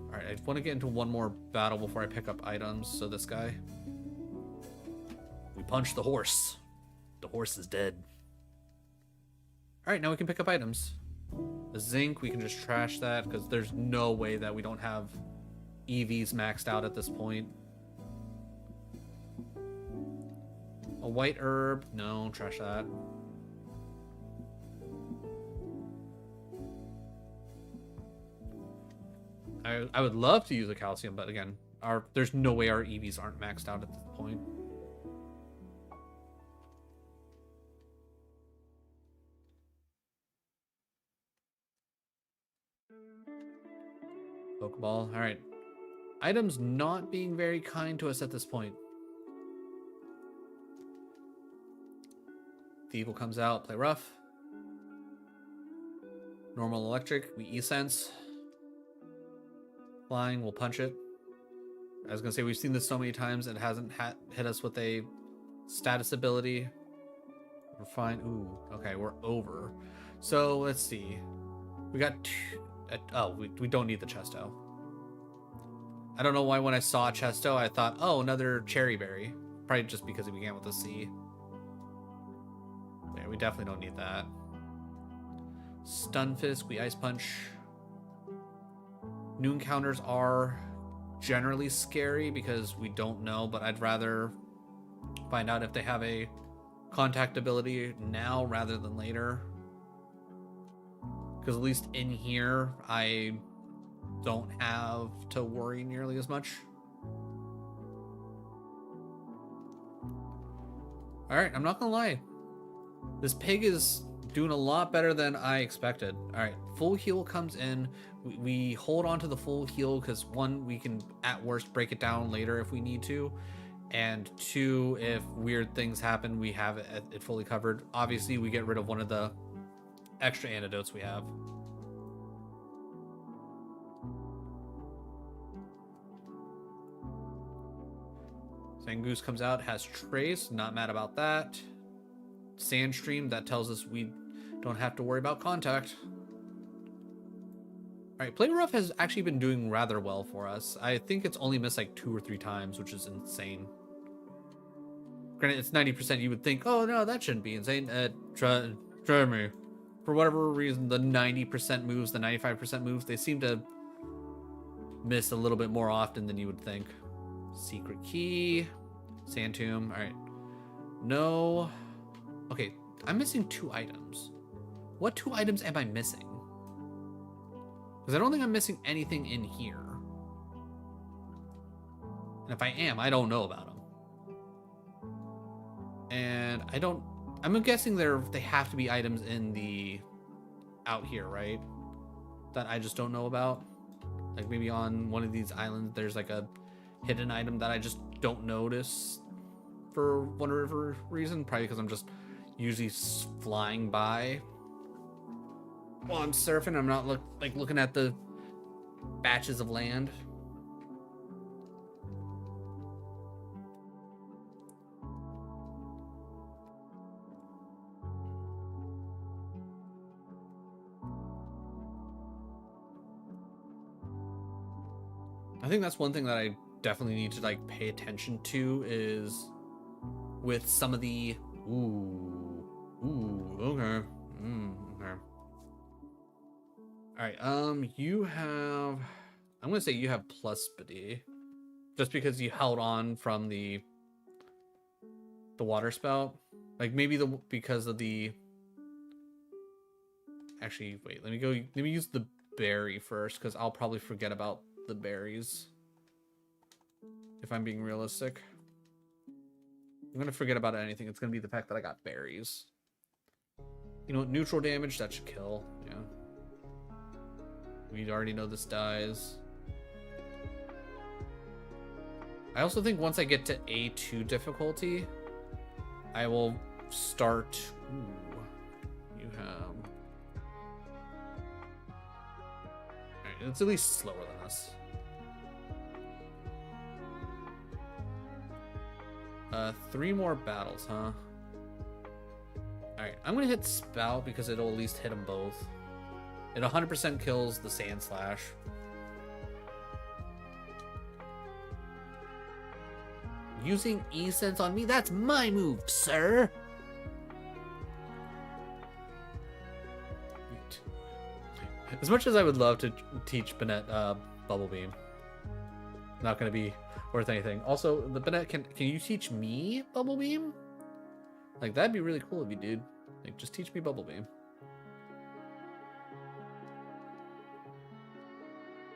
Alright, I want to get into one more battle before I pick up items. So this guy. We punch the horse. The horse is dead. Alright, now we can pick up items. The zinc, we can just trash that, because there's no way that we don't have EVs maxed out at this point. A white herb, no, trash that. I would love to use a calcium, but again, there's no way our EVs aren't maxed out at this point. Pokeball, alright. Items not being very kind to us at this point. Thievul comes out, play rough. Normal electric, we E-sense. Flying, we'll punch it. I was gonna say, we've seen this so many times, it hasn't hit us with a status ability. We're fine. Ooh, okay, we're over. So let's see. We got two. Oh, we don't need the Chesto. I don't know why when I saw Chesto, I thought, oh, another Cherry Berry. Probably just because it began with a C. Yeah, we definitely don't need that. Stunfisk, we Ice Punch. New encounters are generally scary because we don't know, but I'd rather find out if they have a contact ability now rather than later. Because at least in here, I don't have to worry nearly as much. Alright, I'm not gonna lie. This pig is doing a lot better than I expected. Alright, full heal comes in. We hold on to the full heal because one, we can at worst break it down later if we need to. And two, if weird things happen, we have it fully covered. Obviously, we get rid of one of the extra antidotes we have. Zangoose comes out, has Trace, not mad about that. Sandstream, that tells us we don't have to worry about contact. Alright, Play Rough has actually been doing rather well for us. I think it's only missed like 2 or 3 times, which is insane. Granted, it's 90%. You would think, oh no, that shouldn't be insane. Try me. For whatever reason, the 90% moves, the 95% moves, they seem to miss a little bit more often than you would think. Secret key. Sand tomb. Alright. No. Okay, I'm missing 2 items. What 2 items am I missing? Because I don't think I'm missing anything in here. And if I am, I don't know about them. And I'm guessing they have to be items in the out here, right? That I just don't know about. Like maybe on one of these islands there's like a hidden item that I just don't notice for whatever reason. Probably because I'm just usually flying by while I'm surfing. I'm not looking at the batches of land. I think that's one thing that I definitely need to like pay attention to is with some of the okay. Okay. Alright, you have, I'm gonna say you have plus Spidey. Just because you held on from the water spout. Like maybe because of the, actually wait, let me use the berry first, because I'll probably forget about the berries. If I'm being realistic. I'm gonna forget about anything. It's gonna be the fact that I got berries. You know, neutral damage, that should kill. Yeah. We already know this dies. I also think once I get to A2 difficulty, I will start... Ooh, you have... Alright, it's at least slower than us. 3 more battles, huh? Alright, I'm gonna hit Spout because it'll at least hit them both. It 100% kills the Sand Slash. Using E-Sense on me? That's my move, sir! As much as I would love to teach Bennett Bubble Beam, not gonna be worth anything. Also, the Bennett, can you teach me Bubble Beam? Like, that'd be really cool of you, dude. Like, just teach me Bubble Beam.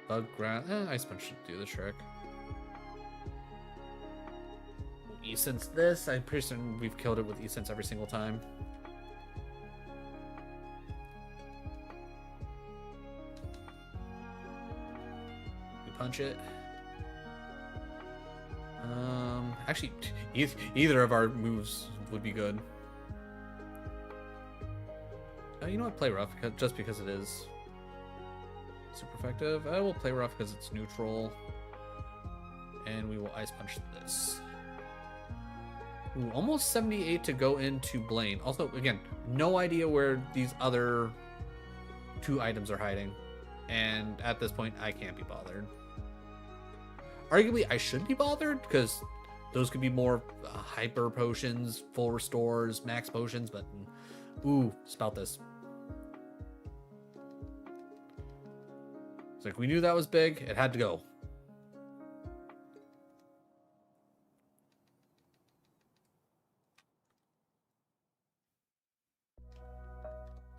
Bug Grass. Ice Punch should do the trick. E-Sense this. I'm pretty certain we've killed it with E-Sense every single time. We punch it. Actually, either of our moves would be good. You know what? Play rough, just because it is super effective. I will play rough because it's neutral. And we will ice punch this. Ooh, almost 78 to go into Blaine. Also, again, no idea where these other 2 items are hiding. And at this point, I can't be bothered. Arguably, I should be bothered because those could be more hyper potions, full restores, max potions, but ooh, spout this. It's like we knew that was big, it had to go.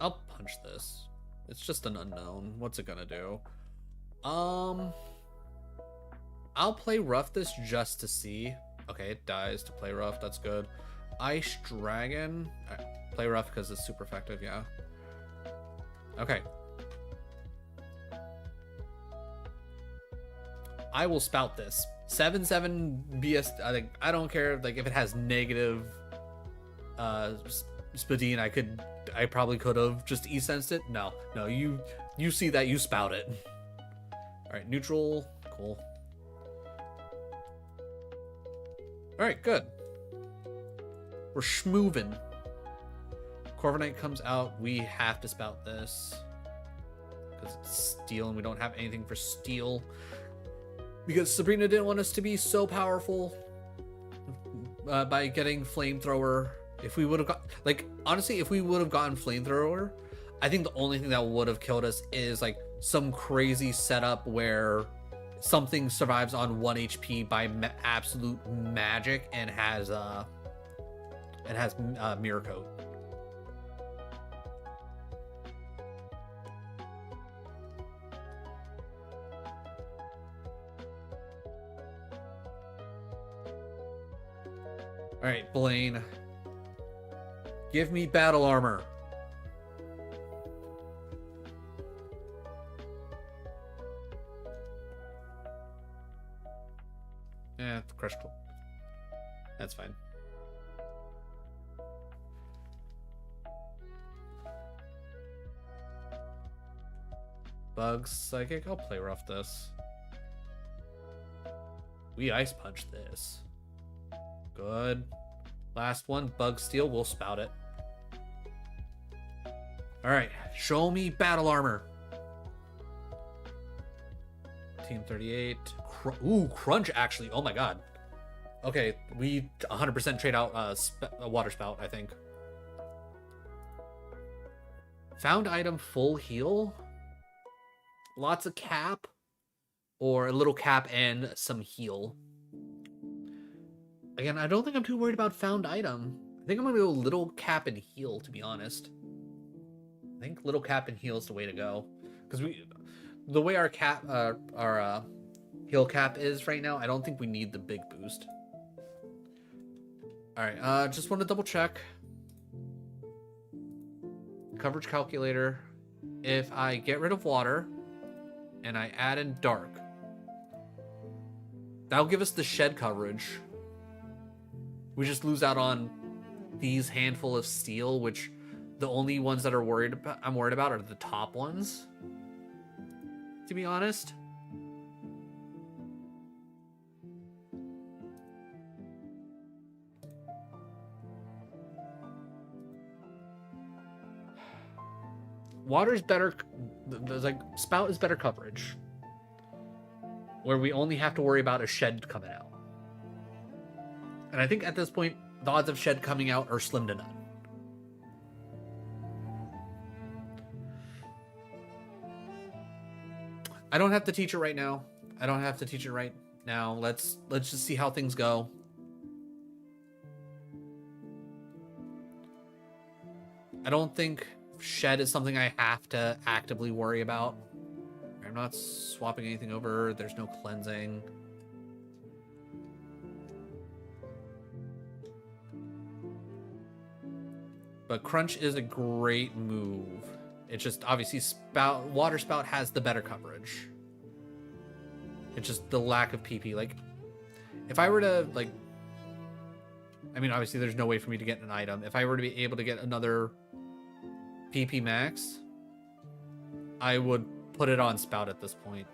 I'll punch this. It's just an unknown. What's it gonna do? I'll play rough this just to see. Okay, it dies to play rough. That's good. Ice Dragon. Right, play rough because it's super effective. Yeah. Okay. I will spout this. 7/7 BS. I don't care. Like if it has negative Spadine, I probably could have just e-sensed it. No, you see that, you spout it. All right, neutral. Cool. All right, good. We're schmoovin'. Corviknight comes out. We have to spout this because it's steel and we don't have anything for steel. Because Sabrina didn't want us to be so powerful by getting flamethrower. If we would have got, like, honestly, if we would have gotten flamethrower, I think the only thing that would have killed us is like some crazy setup where something survives on 1 HP by absolute magic and has mirror coat. All right, Blaine. Give me battle armor. Yeah, it's crush. That's fine. Bugs psychic. I'll play rough this. We ice punch this. Good. Last one, Bug Steel. We'll spout it. All right, show me battle armor. Team 38. Ooh, Crunch, actually. Oh my god. Okay, we 100% trade out a Water Spout, I think. Found item, full heal. Lots of cap. Or a little cap and some heal. Again, I don't think I'm too worried about found item. I think I'm going to go little cap and heal, to be honest. I think little cap and heal is the way to go. Because the way our cap, our heal cap is right now, I don't think we need the big boost. Alright, just want to double check. Coverage calculator. If I get rid of water and I add in dark, that'll give us the shed coverage. We just lose out on these handful of steel, which the only ones that I'm worried about are the top ones, to be honest. Water's better, like spout is better coverage, where we only have to worry about a shed coming out. And I think at this point, the odds of shed coming out are slim to none. I don't have to teach it right now. Let's just see how things go. I don't think shed is something I have to actively worry about. I'm not swapping anything over. There's no cleansing. But Crunch is a great move. It's just obviously Water Spout has the better coverage. It's just the lack of PP. Like, if I were to like I mean, obviously, there's no way for me to get an item. If I were to be able to get another PP max, I would put it on Spout at this point.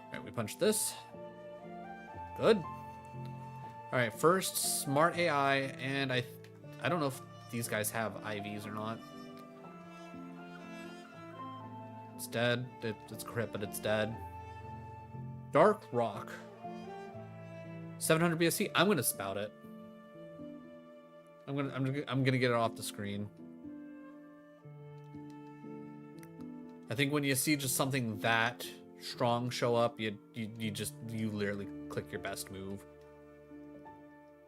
Alright, we punch this. Good. Alright, first, Smart AI, and I don't know if these guys have IVs or not. It's dead. It's crit, but it's dead. Dark Rock. 700 BSC. I'm gonna Spout it. I'm gonna get it off the screen. I think when you see just something that strong show up, you literally click your best move.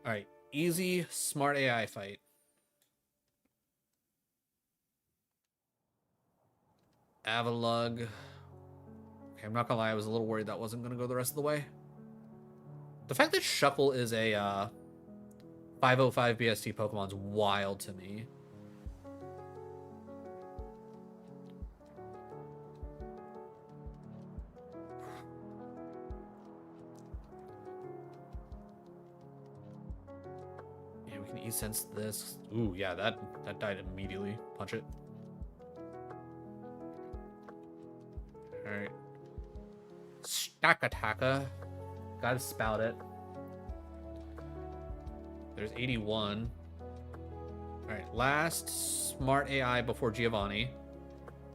All right, easy Smart AI fight. Avalug. Okay, I'm not gonna lie, I was a little worried that wasn't gonna go the rest of the way. The fact that Shuckle is a 505 BST Pokemon is wild to me. Yeah, we can E-Sense this. Ooh, yeah, that died immediately. Punch it. Alright. Stack-Attacka. Gotta Spout it. There's 81. Alright, last Smart AI before Giovanni.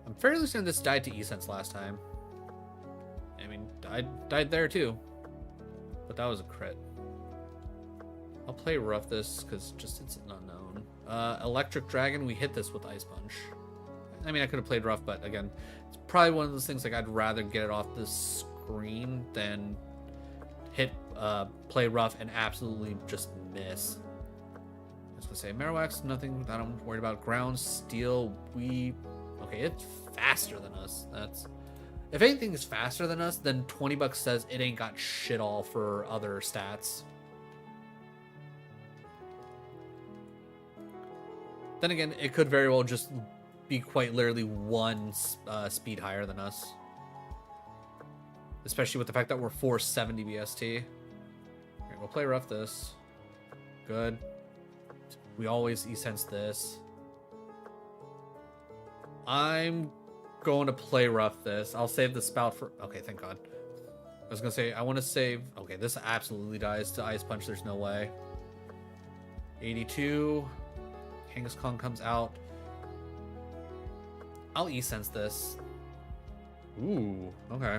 I'm fairly certain this died to E-Sense last time. I mean, I died there too. But that was a crit. I'll play rough this, because just it's an unknown. Electric Dragon, we hit this with Ice Punch. I mean, I could have played rough, but again, it's probably one of those things like I'd rather get it off the screen than hit play rough and absolutely just miss. I was gonna say Marowak's nothing that I'm worried about. Ground Steel, okay, it's faster than us. That's if anything is faster than us, then $20 says it ain't got shit all for other stats. Then again, it could very well just be quite literally one speed higher than us. Especially with the fact that we're 470 BST. Alright, we'll play rough this. Good. We always E-Sense this. I'm going to play rough this. I'll save the Spout for... Okay, thank God. I was going to say, I want to save... Okay, this absolutely dies to Ice Punch. There's no way. 82. Kangaskhan comes out. I'll E-Sense this. Ooh, okay.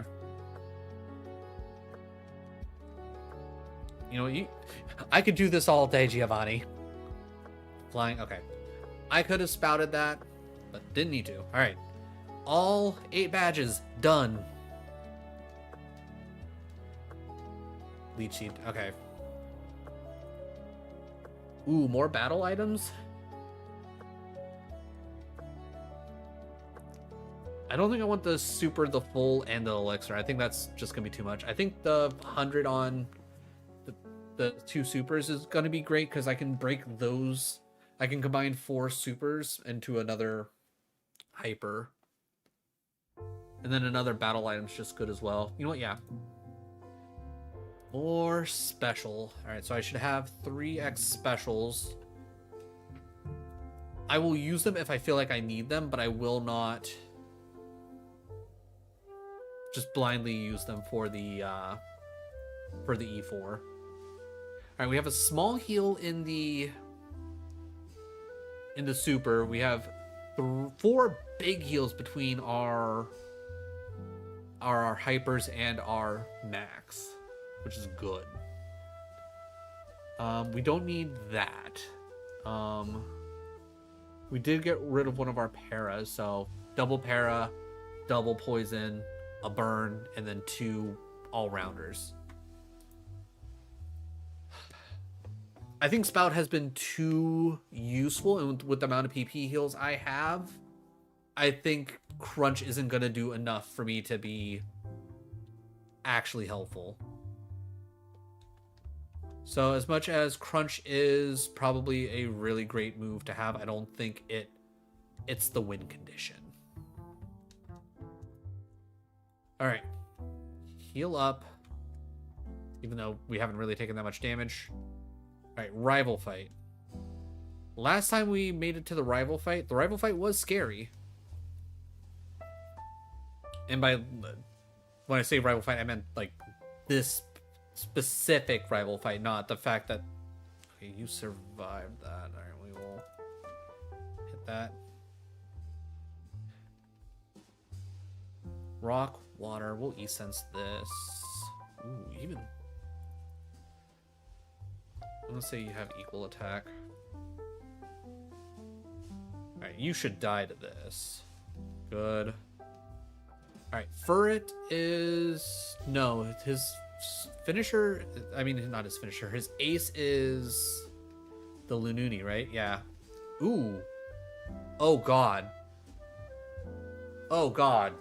You know, I could do this all day, Giovanni. Flying, okay. I could have spouted that, but didn't need to. Alright. All 8 badges done. Leech Seed, okay. Ooh, more battle items? I don't think I want the super, the full, and the elixir. I think that's just gonna be too much. I think the 100 on the 2 supers is gonna be great because I can break those. I can combine 4 supers into another hyper. And then another battle item's just good as well. You know what? Yeah. Or special. Alright, so I should have 3x specials. I will use them if I feel like I need them, but I will not just blindly use them for the E4. All right, we have a small heal in the super. We have 4 big heals between our hypers and our max, which is good. We don't need that. We did get rid of one of our paras, so double para, double poison, a burn, and then 2 all-rounders. I think Spout has been too useful, and with the amount of PP heals I have, I think Crunch isn't going to do enough for me to be actually helpful. So as much as Crunch is probably a really great move to have, I don't think it's the win condition. Alright. Heal up. Even though we haven't really taken that much damage. Alright, rival fight. Last time we made it to the rival fight was scary. And by when I say rival fight, I meant like this specific rival fight, not the fact that okay, you survived that. Alright, we will hit that. Rock, water, we'll E-sense this. Ooh, even I'm gonna say you have equal attack. Alright, you should die to this. Good. Alright, Furret is... No, his finisher... I mean, not his finisher. His ace is... the Lununi, right? Yeah. Ooh. Oh, God. Oh, God.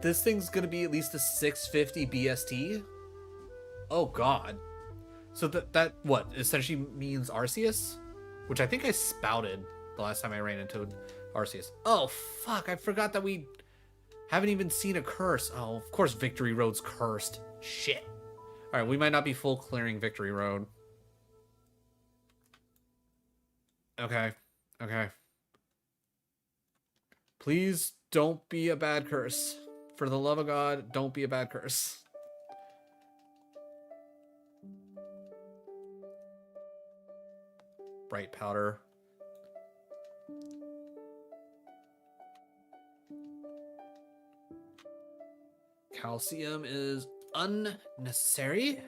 This thing's gonna be at least a 650 BST? Oh, God. So that what essentially means Arceus, which I think I spouted the last time I ran into Arceus. Oh fuck! I forgot that we haven't even seen a curse. Oh, of course Victory Road's cursed. Shit. All right, we might not be full clearing Victory Road. Okay. Okay. Please don't be a bad curse. For the love of God, don't be a bad curse. Bright powder. Calcium is unnecessary.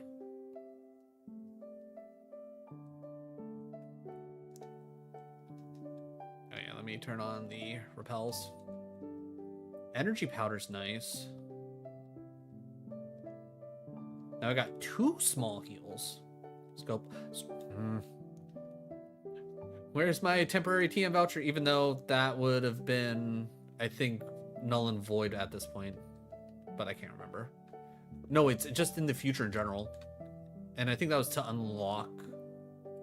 Oh yeah, let me turn on the repels. Energy powder's nice. Now I got 2 small heals. Scope. Where's my temporary TM voucher? Even though that would have been, I think, null and void at this point. But I can't remember. No, it's just in the future in general. And I think that was to unlock...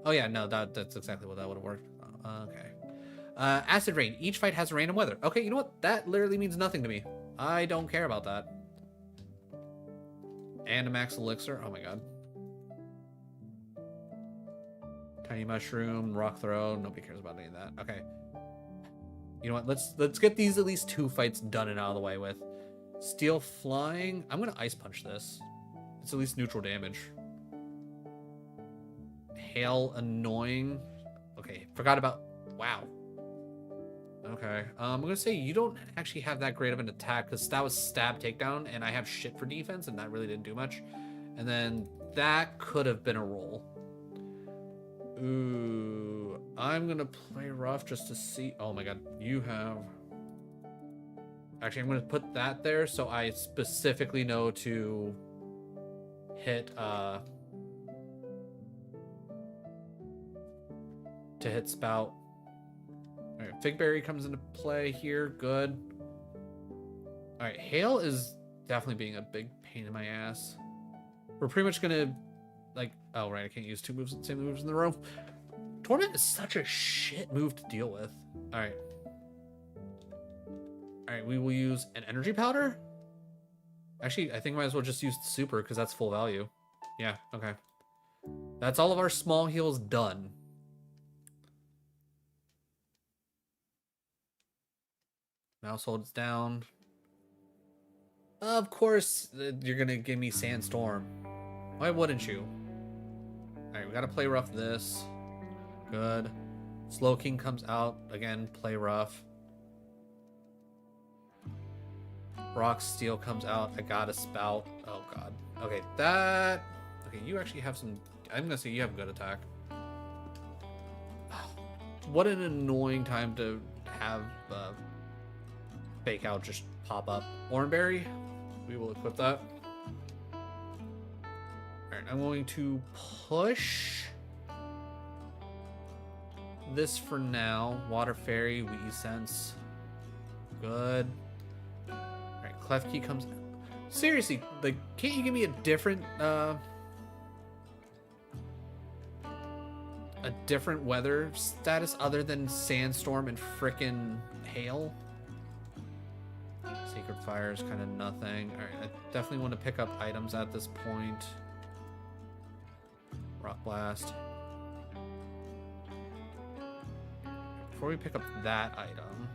Oh yeah, no, that's exactly what that would have worked. Okay. Acid Rain. Each fight has a random weather. Okay, you know what? That literally means nothing to me. I don't care about that. And a max elixir. Oh my god. Tiny mushroom, rock throw. Nobody cares about any of that. Okay. You know what? Let's get these at least 2 fights done and out of the way with. Steel flying. I'm gonna ice punch this. It's at least neutral damage. Hail annoying. Okay, forgot about. Wow. Okay. I'm gonna say you don't actually have that great of an attack because that was stab takedown, and I have shit for defense, and that really didn't do much. And then that could have been a roll. Ooh, I'm gonna play rough just to see. Oh my god, you have... Actually, I'm gonna put that there so I specifically know to hit, Spout. Alright, Fig Berry comes into play here, good. Alright, Hail is definitely being a big pain in my ass. We're pretty much gonna... Like, oh right, I can't use 2 moves, same moves in the row. Torment is such a shit move to deal with. Alright. Alright, we will use an energy powder. Actually, I think I might as well just use the super because that's full value. Yeah, okay. That's all of our small heals done. Mouse holds down. Of course, you're gonna give me Sandstorm. Why wouldn't you? Alright, we gotta play rough this. Good. Slow King comes out. Again, play rough. Rock Steel comes out. I got a Spout. Oh god. Okay, that... Okay, you actually have some... I'm gonna say you have good attack. What an annoying time to have Fake Out just pop up. Oranberry. We will equip that. Alright, I'm going to push this for now. Water Fairy, we sense. Good. Alright, Klefki comes. Seriously, like, can't you give me a different a different weather status other than sandstorm and frickin' hail. Sacred Fire is kind of nothing. Alright, I definitely want to pick up items at this point. Rock Blast. Before we pick up that item.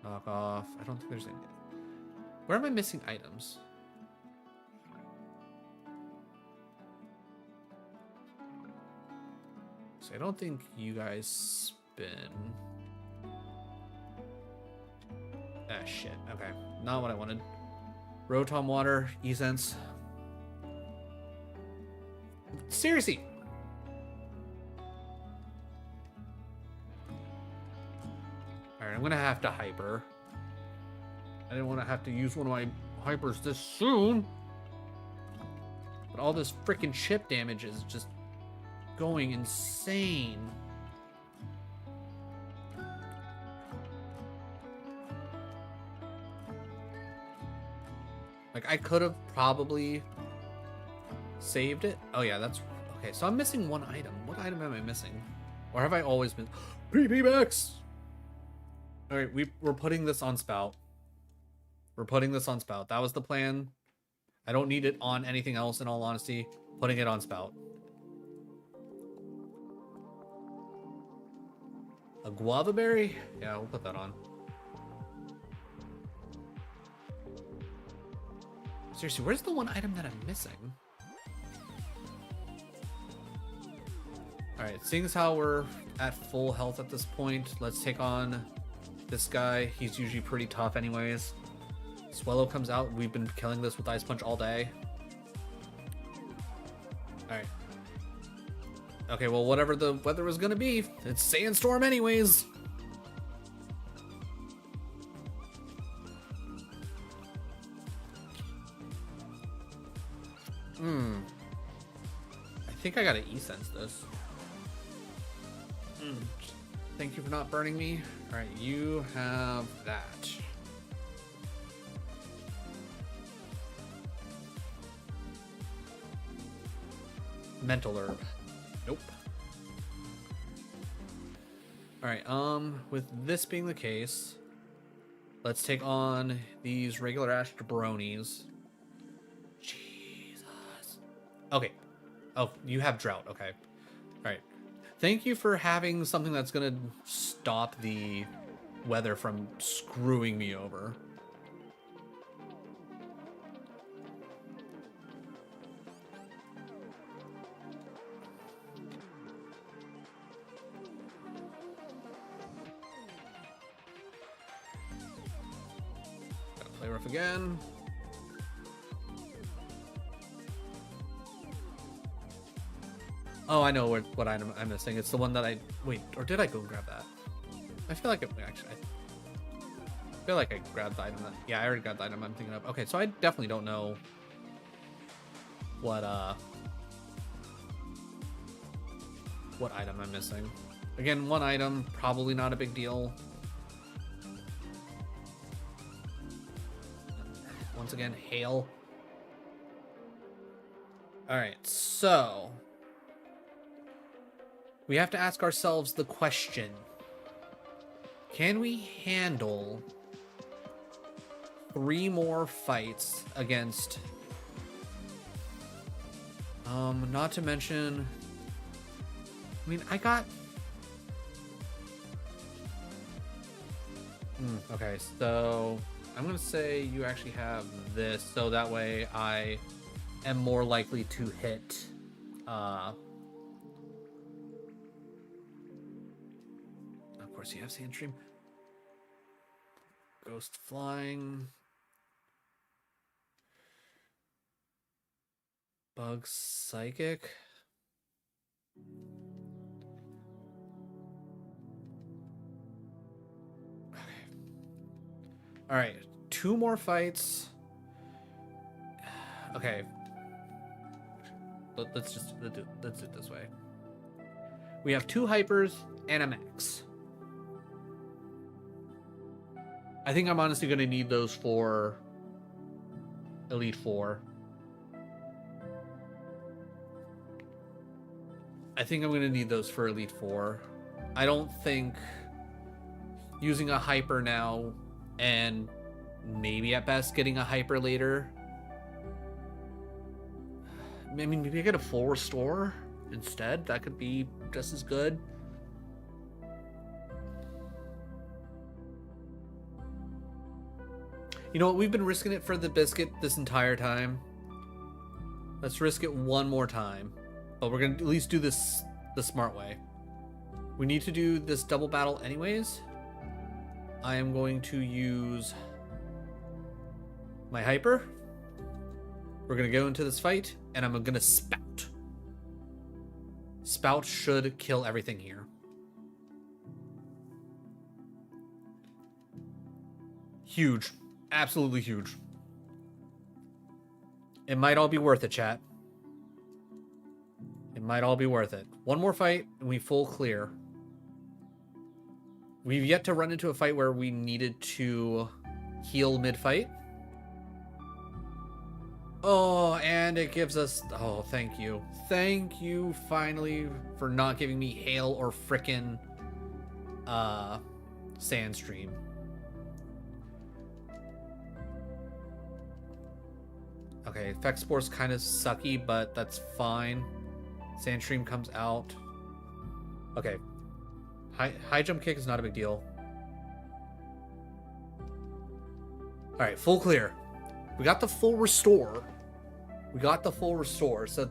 Knock off. I don't think there's any. Where am I missing items? So I don't think you guys spin. Ah, shit. Okay. Not what I wanted. Rotom Water, E-Sense. Seriously! Alright, I'm gonna have to hyper. I didn't want to have to use one of my hypers this soon. But all this freaking chip damage is just going insane. Like, I could have probably saved it. Oh, yeah, that's... Okay, so I'm missing one item. What item am I missing? Or have I always been... PP Max! Alright, we're putting this on Spout. We're putting this on Spout. That was the plan. I don't need it on anything else, in all honesty. Putting it on Spout. A Guava Berry? Yeah, we'll put that on. Seriously, where's the one item that I'm missing? Alright, seeing as how we're at full health at this point, let's take on this guy. He's usually pretty tough anyways. Swellow comes out. We've been killing this with Ice Punch all day. Alright. Okay, well, whatever the weather was gonna be, it's sandstorm anyways. I think I gotta E-Sense this. Thank you for not burning me. Alright, you have that. Mental Herb. Nope. Alright, with this being the case, let's take on these regular ash jabronis. Jesus. Okay. Oh, you have drought. Okay. Alright. Thank you for having something that's gonna stop the weather from screwing me over. Gotta play rough again. Oh, I know what item I'm missing. It's the one that I... Wait, or did I go and grab that? I feel like... Actually, I feel like I grabbed the item. Yeah, I already got the item I'm thinking of. Okay, so I definitely don't know what item I'm missing. Again, one item, probably not a big deal. Once again, hail. Alright, so... we have to ask ourselves the question. Can we handle 3 more fights against... not to mention... I mean, I got... okay, so... I'm gonna say you actually have this, so that way I am more likely to hit... Of course, you have Sandstream. Ghost Flying. Bug Psychic. Okay. Alright, 2 more fights. Okay. Let's do it this way. We have 2 hypers and a max. I think I'm honestly going to need those for Elite Four. I think I'm gonna need those for Elite Four. I don't think using a hyper now and maybe at best getting a hyper later. I mean, maybe I get a full restore instead. That could be just as good. You know what? We've been risking it for the biscuit this entire time. Let's risk it one more time. But we're going to at least do this the smart way. We need to do this double battle anyways. I am going to use my hyper. We're going to go into this fight, and I'm going to spout. Spout should kill everything here. Huge. Absolutely huge. It might all be worth it, chat. It might all be worth it. One more fight, and we full clear. We've yet to run into a fight where we needed to heal mid-fight. Oh, and it gives us... Oh, thank you. Thank you, finally, for not giving me hail or frickin' Sandstream. Okay, Effect Spore's kind of sucky, but that's fine. Sandstream comes out. Okay. High jump kick is not a big deal. Alright, full clear. We got the full restore. So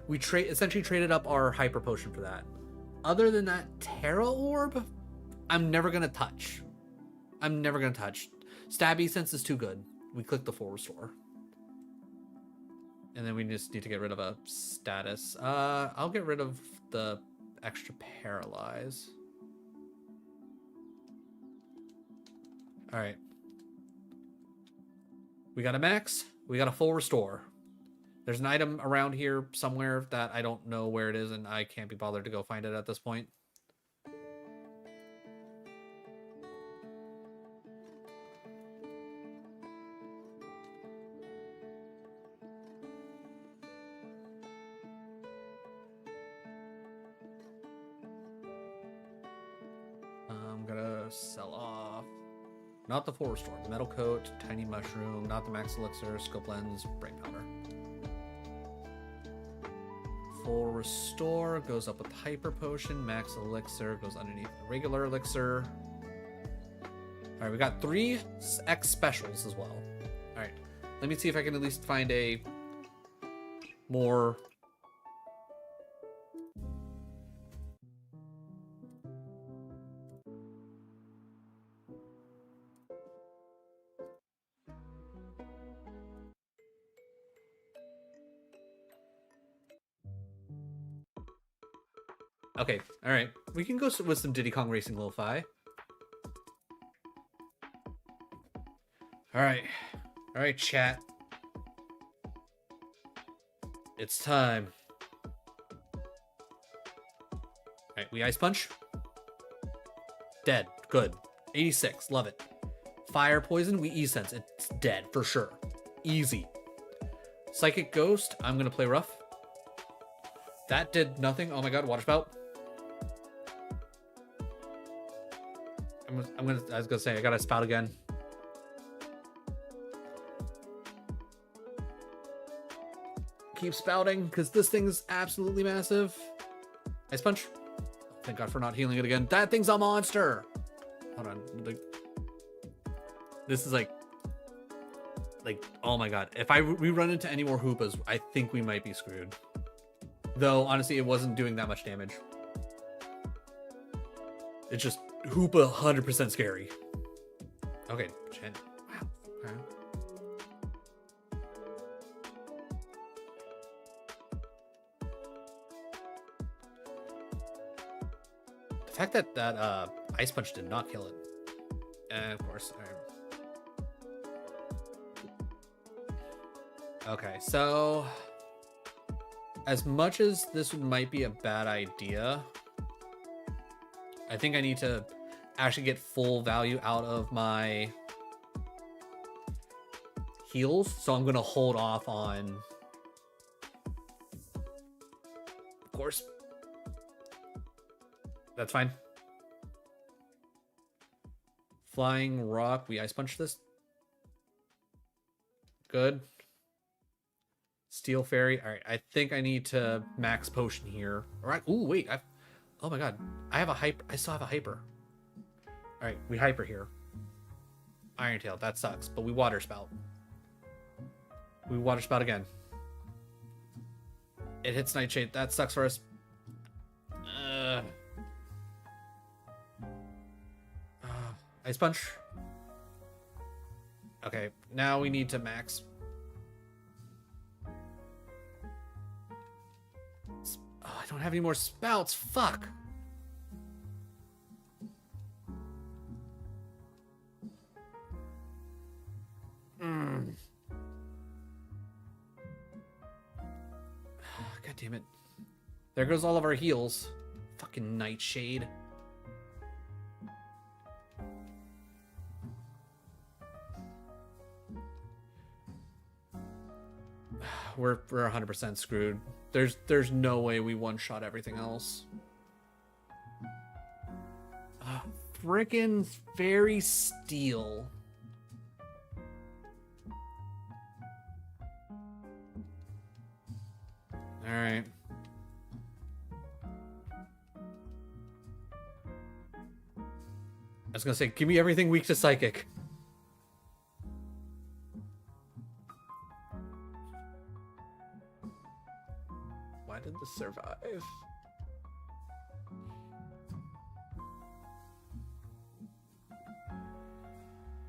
we essentially traded up our hyper potion for that. Other than that, Terra Orb, I'm never gonna touch. Stabby sense is too good. We click the full restore. And then we just need to get rid of a status. I'll get rid of the extra paralyze. Alright. We got a max. We got a full restore. There's an item around here somewhere that I don't know where it is, and I can't be bothered to go find it at this point. I'm gonna sell off. Not the full restore. The metal coat, tiny mushroom, not the max elixir, scope lens, brain powder. Full restore goes up with hyper potion. Max elixir goes underneath the regular elixir. All right, we got 3 X specials as well. All right, let me see if I can at least find a more. Okay, all right. We can go with some Diddy Kong Racing Lo-Fi. All right, chat. It's time. All right, we Ice Punch. Dead. Good. 86. Love it. Fire Poison. We E-Sense. It's dead for sure. Easy. Psychic Ghost. I'm gonna play rough. That did nothing. Oh my god, Water Spout. I was gonna say, I gotta spout again. Keep spouting, because this thing is absolutely massive. Ice Punch. Thank god for not healing it again. That thing's a monster! Hold on. This is like, oh my god. If we run into any more Hoopas, I think we might be screwed. Though, honestly, it wasn't doing that much damage. It's just Hoopa 100% scary. Okay, Chen. Wow. Okay. The fact that Ice Punch did not kill it. And of course. Okay, so as much as this might be a bad idea, I think I need to actually get full value out of my heals, so I'm gonna hold off on, of course, That's fine. Flying rock. We ice punch this. Good. Steel fairy. All right. I think I need to max potion here. All right. Ooh, wait. Oh my god. I have a hyper. I still have a hyper. All right. We hyper here. Iron Tail. That sucks. But we water spout. We water spout again. It hits Nightshade. That sucks for us. Ice punch. Okay, now we need to max. Oh, I don't have any more spouts. Fuck. God damn it. There goes all of our heals. Fucking Nightshade. We're 100% screwed. There's no way we one-shot everything else. Frickin' Fairy Steel. Alright. I was gonna say, give me everything weak to Psychic. Why did this survive?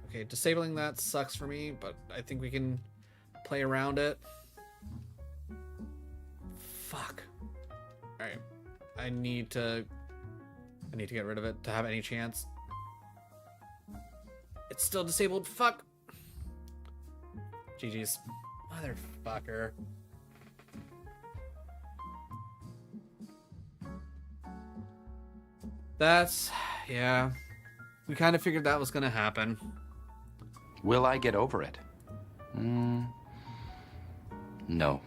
Okay, disabling that sucks for me, but I think we can play around it. Fuck. Alright. I need to get rid of it to have any chance. It's still disabled. Fuck. GG's. Motherfucker. Yeah. We kind of figured that was gonna happen. Will I get over it? No.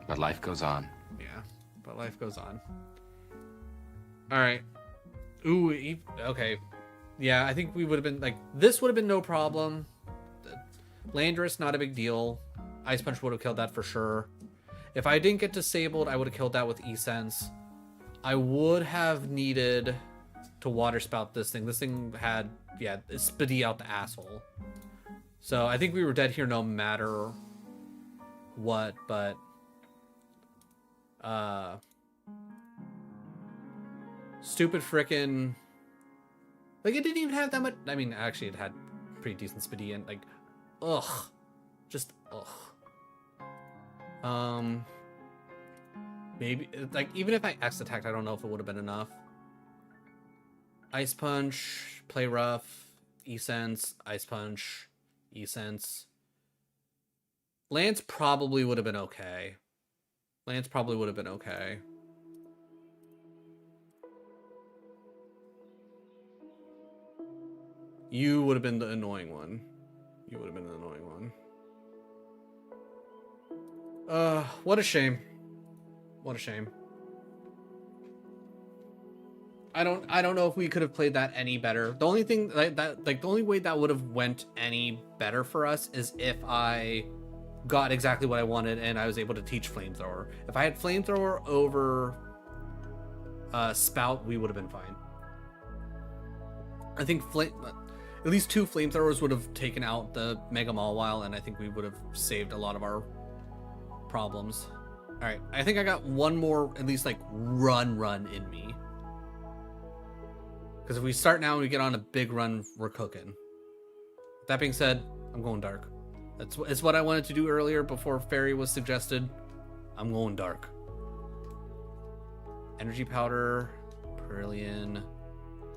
But life goes on. Yeah, but life goes on. Alright. Ooh, okay. Yeah, I think we would have been, like, this would have been no problem. Landorus, not a big deal. Ice Punch would have killed that for sure. If I didn't get disabled, I would have killed that with E-Sense. I would have needed to Water Spout this thing. This thing had, yeah, it's spitty out the asshole. So I think we were dead here no matter what, but... stupid frickin'... Like, it didn't even have that much... I mean, actually, it had pretty decent spitty and, like... Ugh. Just, ugh. Maybe, like, even if I X-attacked, I don't know if it would have been enough. Ice Punch, Play Rough, E-Sense, Ice Punch, E-Sense. Lance probably would have been okay. Lance probably would have been okay. You would have been the annoying one. You would have been the annoying one. What a shame. What a shame. I don't know if we could have played that any better. The only thing the only way that would have went any better for us is if I got exactly what I wanted and I was able to teach Flamethrower. If I had Flamethrower over Spout, we would have been fine. I think at least 2 Flamethrowers would have taken out the Mega Mawile, and I think we would have saved a lot of our problems. Alright, I think I got one more, at least, like, run in me. Because if we start now and we get on a big run, we're cooking. That being said, I'm going dark. It's what I wanted to do earlier before Fairy was suggested. I'm going dark. Energy Powder, Perillian,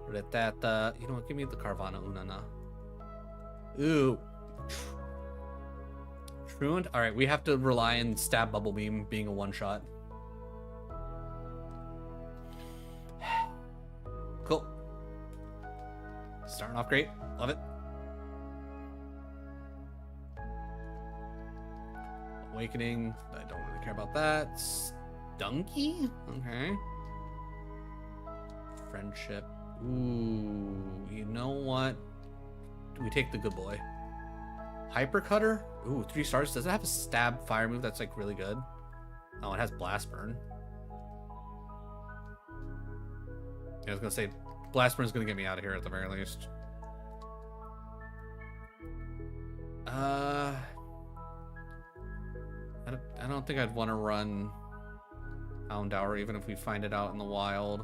Retata. You know what? Give me the Carvana Unana. Ooh. Truant? Alright, we have to rely on Stab Bubble Beam being a one-shot. Cool. Starting off great. Love it. Awakening. I don't really care about that. Stunky? Okay. friendship. Ooh, you know what? We take the good boy. Hyper Cutter? Ooh, 3 stars. Does it have a stab fire move that's like really good? Oh, it has Blast Burn. Yeah, I was gonna say Blast Burn is gonna get me out of here at the very least. I don't think I'd want to run Houndour even if we find it out in the wild.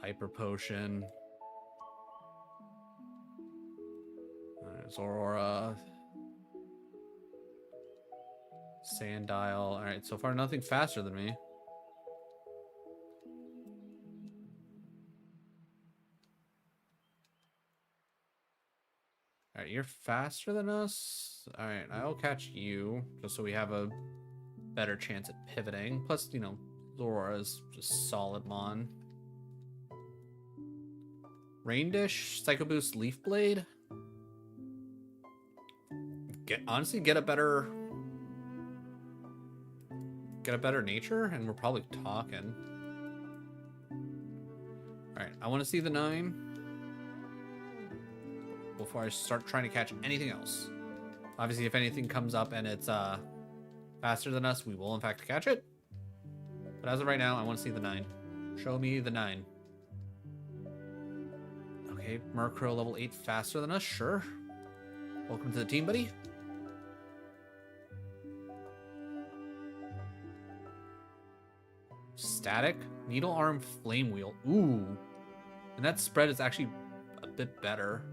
Hyper Potion. There's Aurora. Sandile. Alright, so far nothing faster than me. Alright, you're faster than us. Alright, I'll catch you, just so we have a better chance at pivoting. Plus, you know, Aurora is just solid mon. Rain Dish, Psycho Boost, Leaf Blade. Honestly, get a better nature, and we're probably talking. Alright, I want to see the 9 before I start trying to catch anything else. Obviously, if anything comes up and it's faster than us, we will in fact catch it. But as of right now, I want to see the 9. Show me the 9. Okay, Murkrow level 8 faster than us, sure. Welcome to the team, buddy. Static, Needle Arm, Flame Wheel. Ooh. And that spread is actually a bit better.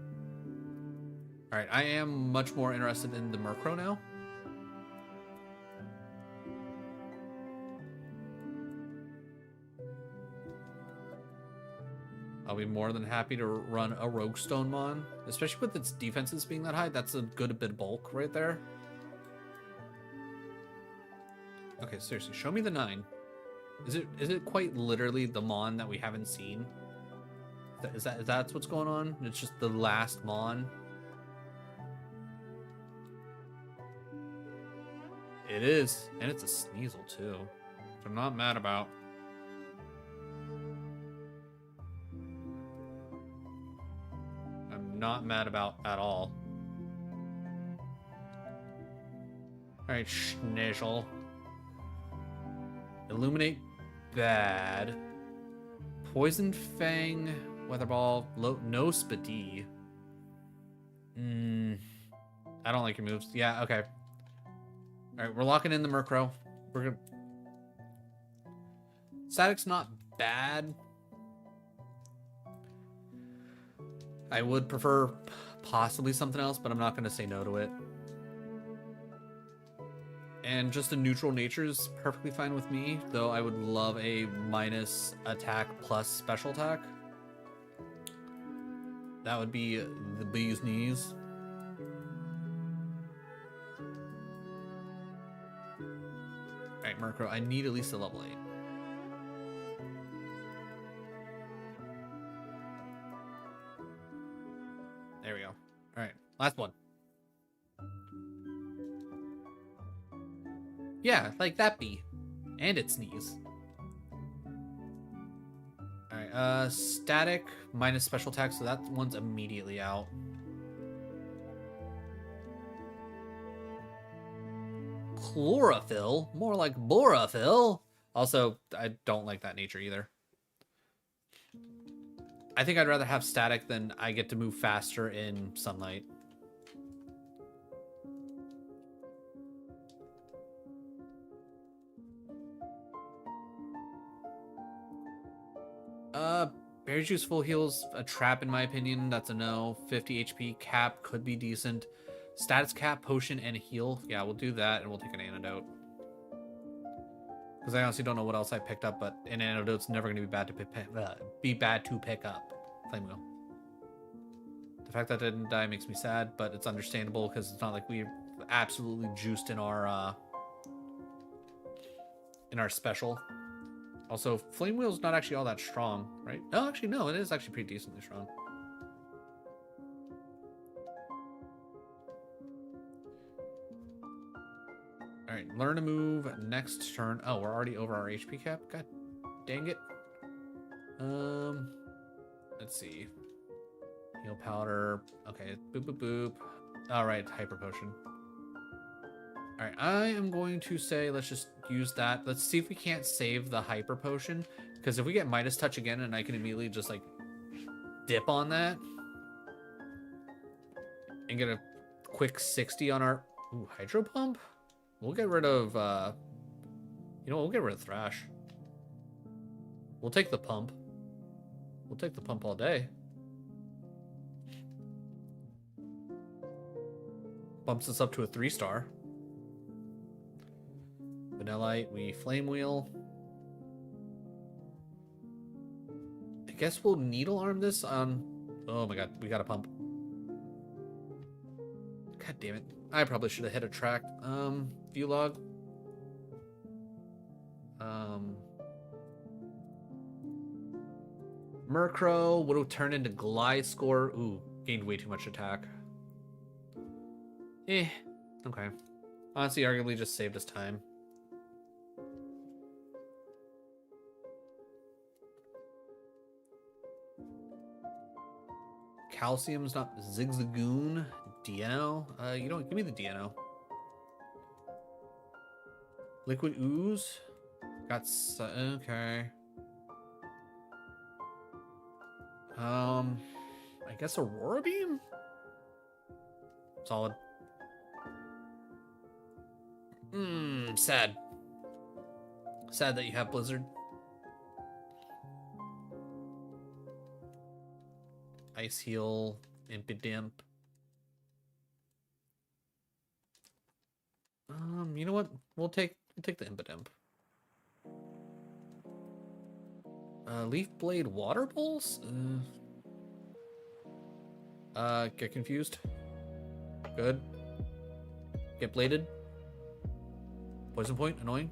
Alright, I am much more interested in the Murkrow now. I'll be more than happy to run a Rogue Stonemon, especially with its defenses being that high. That's a good bit of bulk right there. Okay, seriously, show me the 9. Is it quite literally the Mon that we haven't seen? Is that what's going on? It's just the last Mon. It is, and it's a Sneasel too, which I'm not mad about. I'm not mad about at all. Alright, Schnizzle. Illuminate, bad. Poison Fang, Weather Ball, no Spadee. I don't like your moves. Yeah, okay. Alright, we're locking in the Murkrow. We're gonna... Static's not bad. I would prefer possibly something else, but I'm not going to say no to it. And just a neutral nature is perfectly fine with me, though I would love a minus attack plus special attack. That would be the bee's knees. Alright, Murkrow, I need at least a level 8. There we go. Alright, last one. Yeah, like that bee. And its knees. Alright, static minus special attack, so that one's immediately out. Chlorophyll? More like borophyll. Also, I don't like that nature either. I think I'd rather have static than I get to move faster in sunlight. Berry Juice full heals a trap in my opinion. That's a no. 50 HP cap could be decent. Status cap, potion, and a heal. Yeah, we'll do that, and we'll take an antidote. Because I honestly don't know what else I picked up, but an antidote's never going to be bad to pick up. Flame Wheel. The fact that it didn't die makes me sad, but it's understandable because it's not like we absolutely juiced in our special. Also, Flame Wheel's not actually all that strong, right? No, actually, no, it is actually pretty decently strong. Alright, learn a move next turn. Oh, we're already over our HP cap? God dang it. Let's see. Heal powder. Okay, boop boop boop. Alright, hyper potion. Alright, I am going to say let's just use that. Let's see if we can't save the hyper potion. Because if we get Midas Touch again and I can immediately just like dip on that and get a quick 60 on our hydro pump. We'll get rid of you know what, we'll get rid of Thrash. We'll take the pump. We'll take the pump all day. Bumps us up to a 3-star. Vanillite, we Flame Wheel. I guess we'll Needle Arm this on... Oh my god, we got a pump. God damn it. I probably should have hit a track. View log. Murkrow would have turned into Gliscor. Ooh, gained way too much attack. Okay. Honestly, arguably just saved us time. Calcium's not Zigzagoon. DNO? You don't give me the DNO. Liquid Ooze? Got okay. I guess Aurora Beam? Solid. Sad. Sad that you have Blizzard. Ice Heal, Impidimp. You know what? We'll take the Impidimp. Leaf Blade Water Pulse? Get confused. Good. Get bladed. Poison Point, annoying.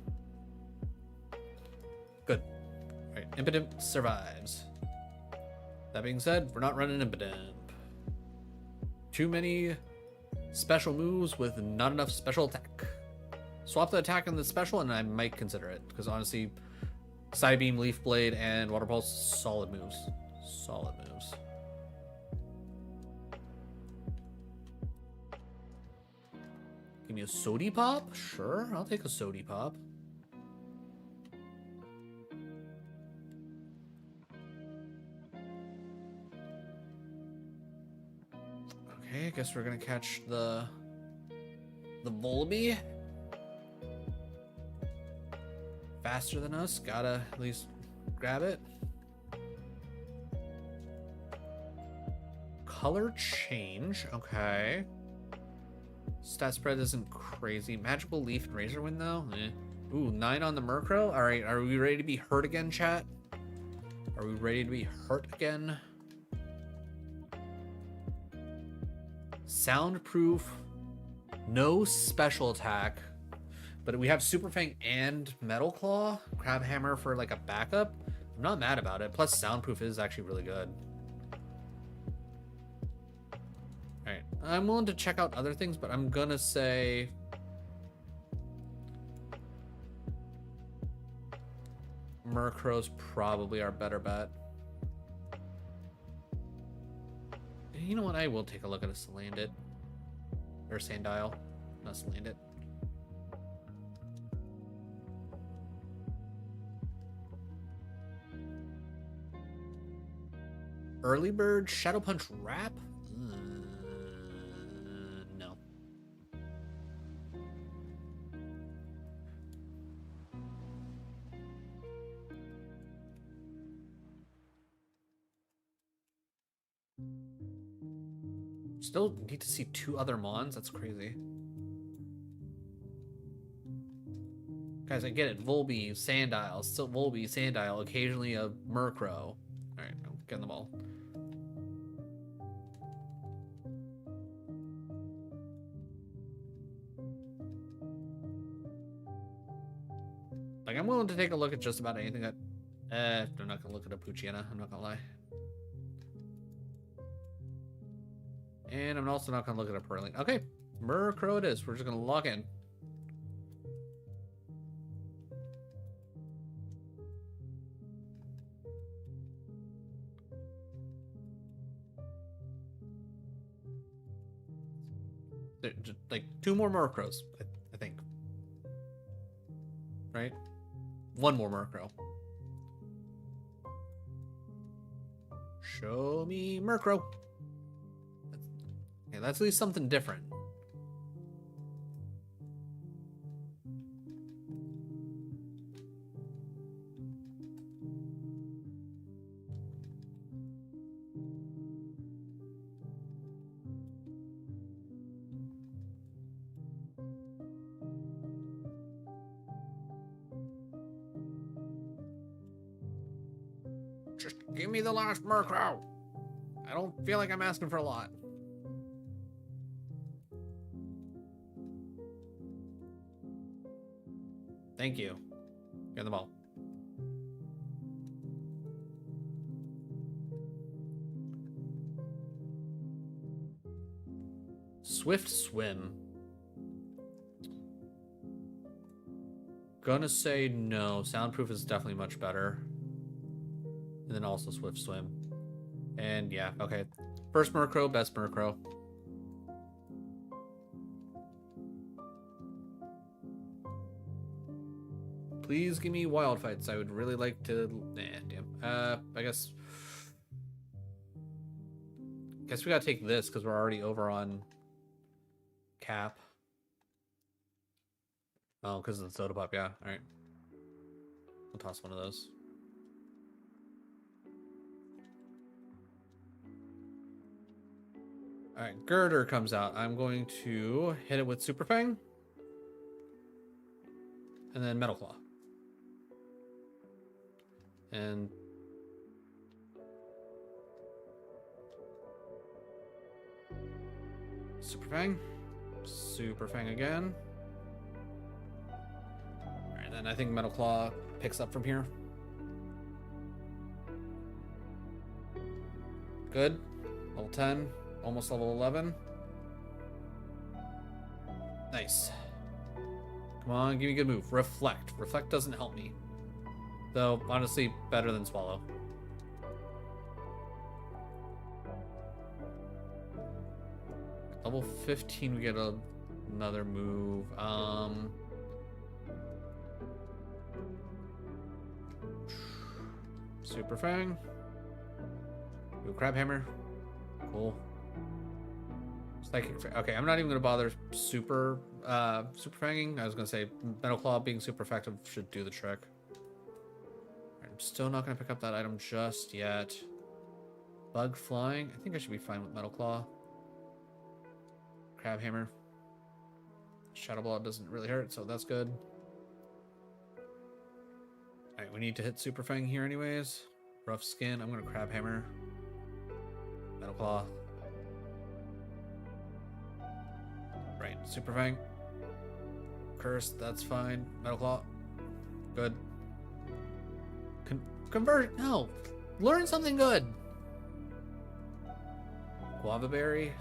Good. Alright, Impidimp survives. That being said, we're not running Impidimp. Too many special moves with not enough special attack. Swap the attack and the special and I might consider it. Because honestly, Side Beam, Leaf Blade, and Water Pulse, solid moves. Solid moves. Give me a Sody Pop? Sure, I'll take a Sody Pop. Okay, I guess we're gonna catch the Volibee. Faster than us, gotta at least grab it. Color change, okay. Stat spread isn't crazy. Magical Leaf and Razor Wind though? Ooh, 9 on the Murkrow. Alright, are we ready to be hurt again, chat? Are we ready to be hurt again? Soundproof. No special attack. But we have Super Fang and Metal Claw. Crab Hammer for like a backup. I'm not mad about it. Plus Soundproof is actually really good. Alright. I'm willing to check out other things, but I'm gonna say... Murkrow's probably our better bet. You know what? I will take a look at a Salandit. Or Sandile. Not Salandit. Early Bird, Shadow Punch Wrap? No. Still need to see 2 other Mons? That's crazy. Guys, I get it. Volbeat, Sandile, still Volbeat, Sandile, occasionally a Murkrow. Alright, I'm getting them all. Like, I'm willing to take a look at just about anything that... I'm not gonna look at a Poochyena, I'm not gonna lie. And I'm also not gonna look at a Purling. Okay, Murkrow it is. We're just gonna log in. like 2 more Murkrows, I think. Right? 1 more Murkrow. Show me Murkrow. Okay, that's at least something different. Just give me the last Murkrow. I don't feel like I'm asking for a lot. Thank you. Get them all. Swift Swim. Gonna say no. Soundproof is definitely much better. And then also Swift Swim. And yeah, okay. First Murkrow, best Murkrow. Please give me wild fights. I would really like to. Nah, damn. I guess we gotta take this because we're already over on cap. Oh, because of the soda pop. Yeah. All right. We'll toss one of those. All right, Girder comes out. I'm going to hit it with Super Fang. And then Metal Claw. And Super Fang. Super Fang again. Alright, then I think Metal Claw picks up from here. Good. Level 10. Almost level 11. Nice. Come on, give me a good move. Reflect. Reflect doesn't help me. Though, honestly, better than Swallow. Level 15, we get another move. Super Fang. Ooh, Crab Hammer. Cool. Psychic. Okay, I'm not even gonna bother super fanging. I was gonna say Metal Claw being super effective should do the trick. I'm still not gonna pick up that item just yet. Bug flying. I think I should be fine with Metal Claw. Crab Hammer. Shadow Ball doesn't really hurt, so that's good. Alright, we need to hit Super Fang here anyways. Rough Skin. I'm gonna Crab Hammer. Metal Claw. Right, Super Fang. Curse, that's fine. Metal Claw. Good. Convert. No. Learn something good. Guava Berry.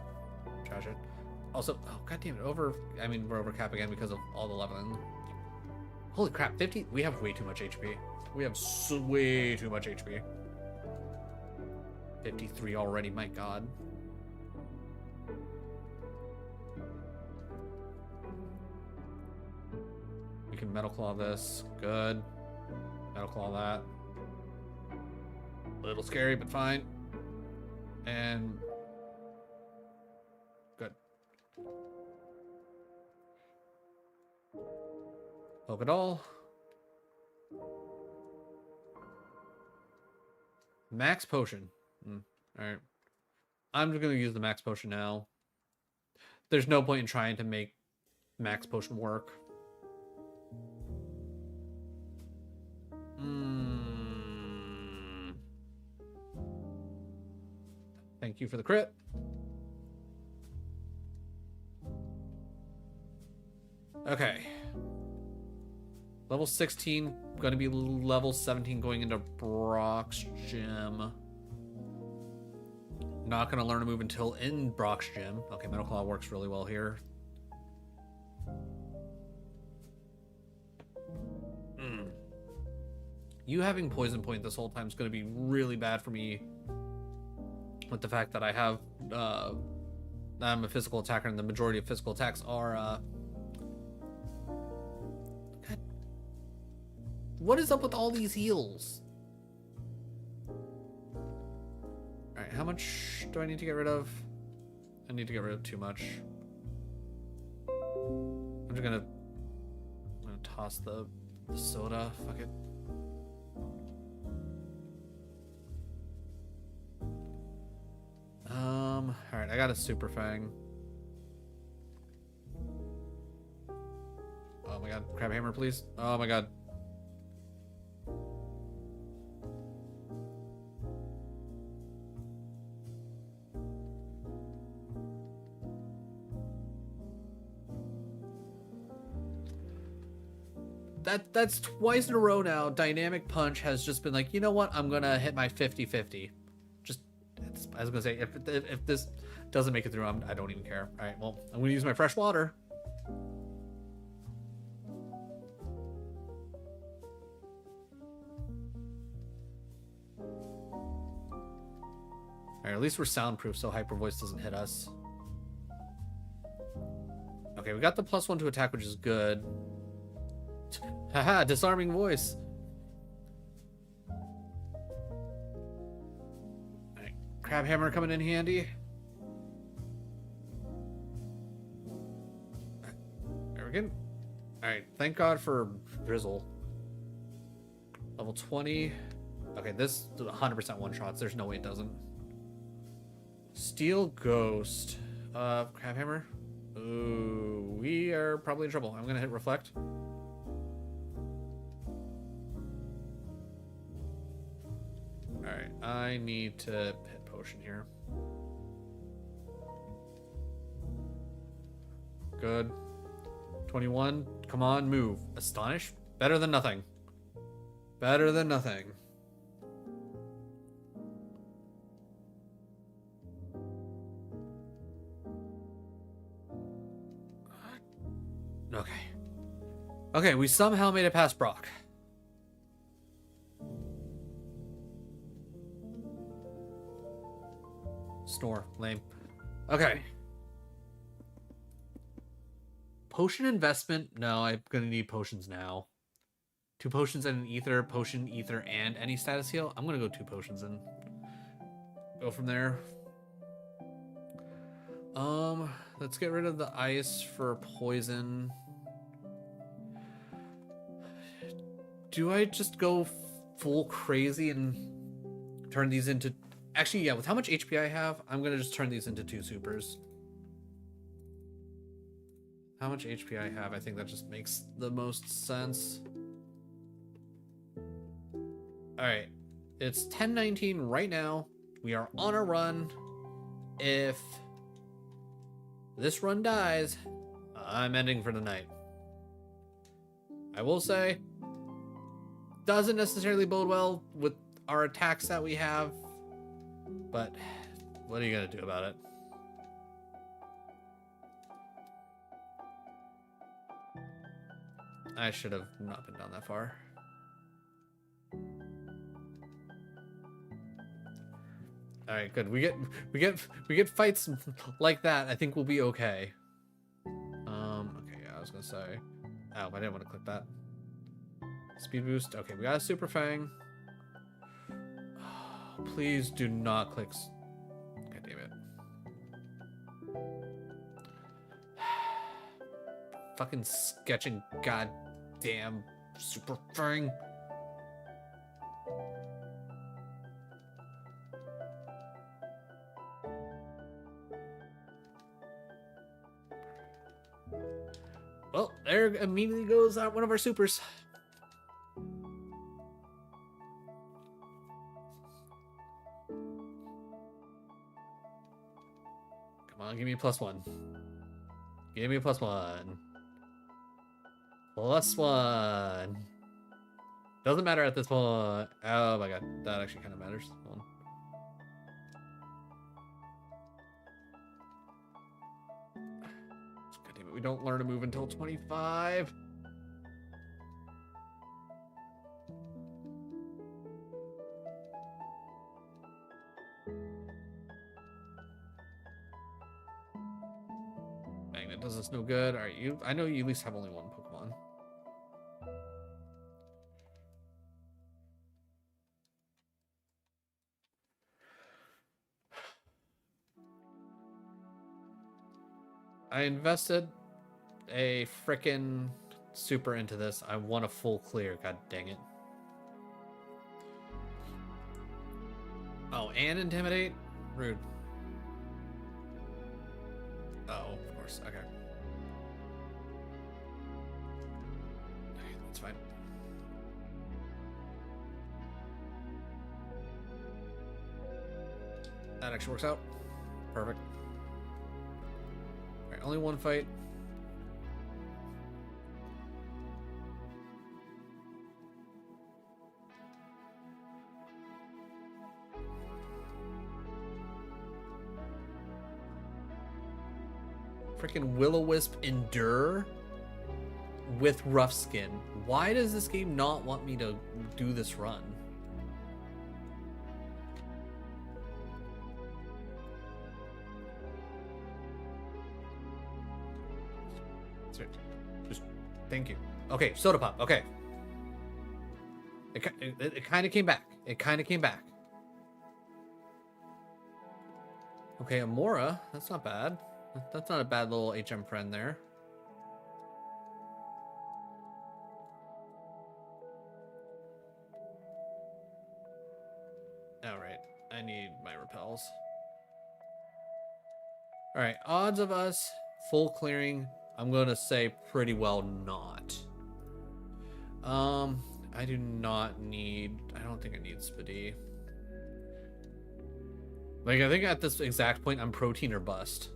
Trash it. Also, oh god damn it. We're over cap again because of all the leveling. Holy crap, 50? We have way too much HP. We have way too much HP. 53 already, my god. We can Metal Claw this. Good. Metal Claw that. A little scary, but fine. And good. Pokédoll. Max Potion. Alright. I'm just going to use the Max Potion now. There's no point in trying to make Max Potion work. Thank you for the crit. Okay. Level 16, going to be level 17 going into Brock's Gym. Not going to learn a move until in Brock's Gym. Okay, Metal Claw works really well here. You having Poison Point this whole time is going to be really bad for me. With the fact that I have I'm a physical attacker, and the majority of physical attacks are, God. What is up with all these heals? Alright, how much do I need to get rid of? I need to get rid of too much. I'm gonna toss the soda. Fuck it. Alright, I got a super fang. Oh my god, crab hammer, please. Oh my god. That's twice in a row now. Dynamic Punch has just been like, you know what? I'm gonna hit my 50-50. Just, I was gonna say, if this doesn't make it through, I don't even care. All right, well, I'm gonna use my fresh water. All right, at least we're soundproof, so Hyper Voice doesn't hit us. Okay, we got the +1 to attack, which is good. Haha, disarming voice. Alright, crab hammer coming in handy. There we go. Alright, thank God for Drizzle. Level 20. Okay, this 100% one-shots. There's no way it doesn't. Steel Ghost. Crab hammer. Ooh, we are probably in trouble. I'm gonna hit Reflect. Alright, I need to hit potion here. Good. 21. Come on, move. Astonish? Better than nothing. Better than nothing. Okay. Okay, we somehow made it past Brock. Snore. Lame. Okay. Potion investment? No, I'm gonna need potions now. 2 potions and an ether, potion, ether, and any status heal. I'm gonna go 2 potions and go from there. Let's get rid of the ice for poison. Do I just go full crazy and turn these into... Actually, yeah, with how much HP I have, I'm gonna just turn these into 2 supers. How much HP I have, I think that just makes the most sense. Alright, it's 10:19 right now. We are on a run. If this run dies, I'm ending for the night. I will say, doesn't necessarily bode well with our attacks that we have, but what are you gonna do about it? I should have not been down that far. All right, good. We get fights like that. I think we'll be okay. Okay, yeah, I was gonna say. Oh, I didn't want to click that. Speed boost. Okay, we got a super fang. Oh, please do not click. God damn it. Fucking sketching goddamn super fang. Well, there immediately goes one of our supers. Come on, give me a +1. Give me a +1. +1. Doesn't matter at this point. Oh my god, that actually kind of matters. Hold on. God damn it, we don't learn to move until 25. does this no good. All right, you. I know you at least have only one Pokemon. I invested a frickin' super into this. I want a full clear. God dang it. Oh, and intimidate? Rude. Oh, of course. Okay. Okay, that's fine. That actually works out. Perfect. Alright, only one fight. Freaking Will-O-Wisp Endure with Rough Skin. Why does this game not want me to do this run? Just thank you. Okay, Soda Pop. Okay. It kind of came back. It kind of came back. Okay, Amora. That's not bad. That's not a bad little HM friend there. Alright, I need my repels. Alright, odds of us full clearing, I'm going to say pretty well not. I do not need... I don't think I need Spidey. Like, I think at this exact point, I'm protein or bust.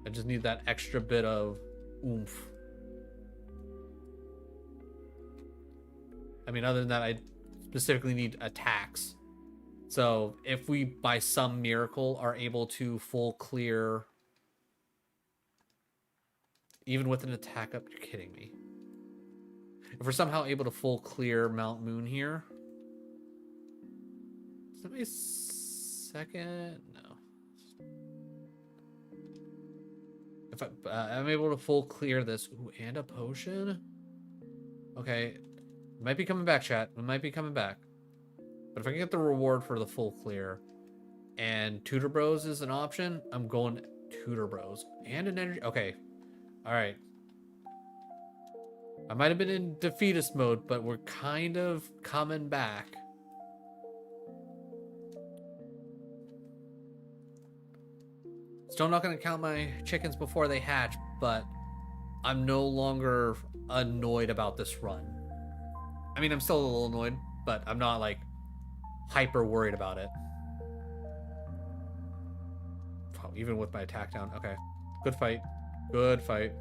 I just need that extra bit of oomph. I mean, other than that, I specifically need attacks. So if we, by some miracle, are able to full clear, even with an attack up, you're kidding me. If we're somehow able to full clear Mount Moon here. Is that my second? No. If I'm able to full clear this. Ooh, and a potion? Okay. It might be coming back, chat. It might be coming back. But if I can get the reward for the full clear and Tutor Bros is an option, I'm going Tutor Bros. And an energy. Okay. Alright. I might have been in defeatist mode, but we're kind of coming back. Still not going to count my chickens before they hatch, but I'm no longer annoyed about this run. I mean, I'm still a little annoyed, but I'm not, like, hyper worried about it. Oh, even with my attack down. Okay. Good fight. Good fight.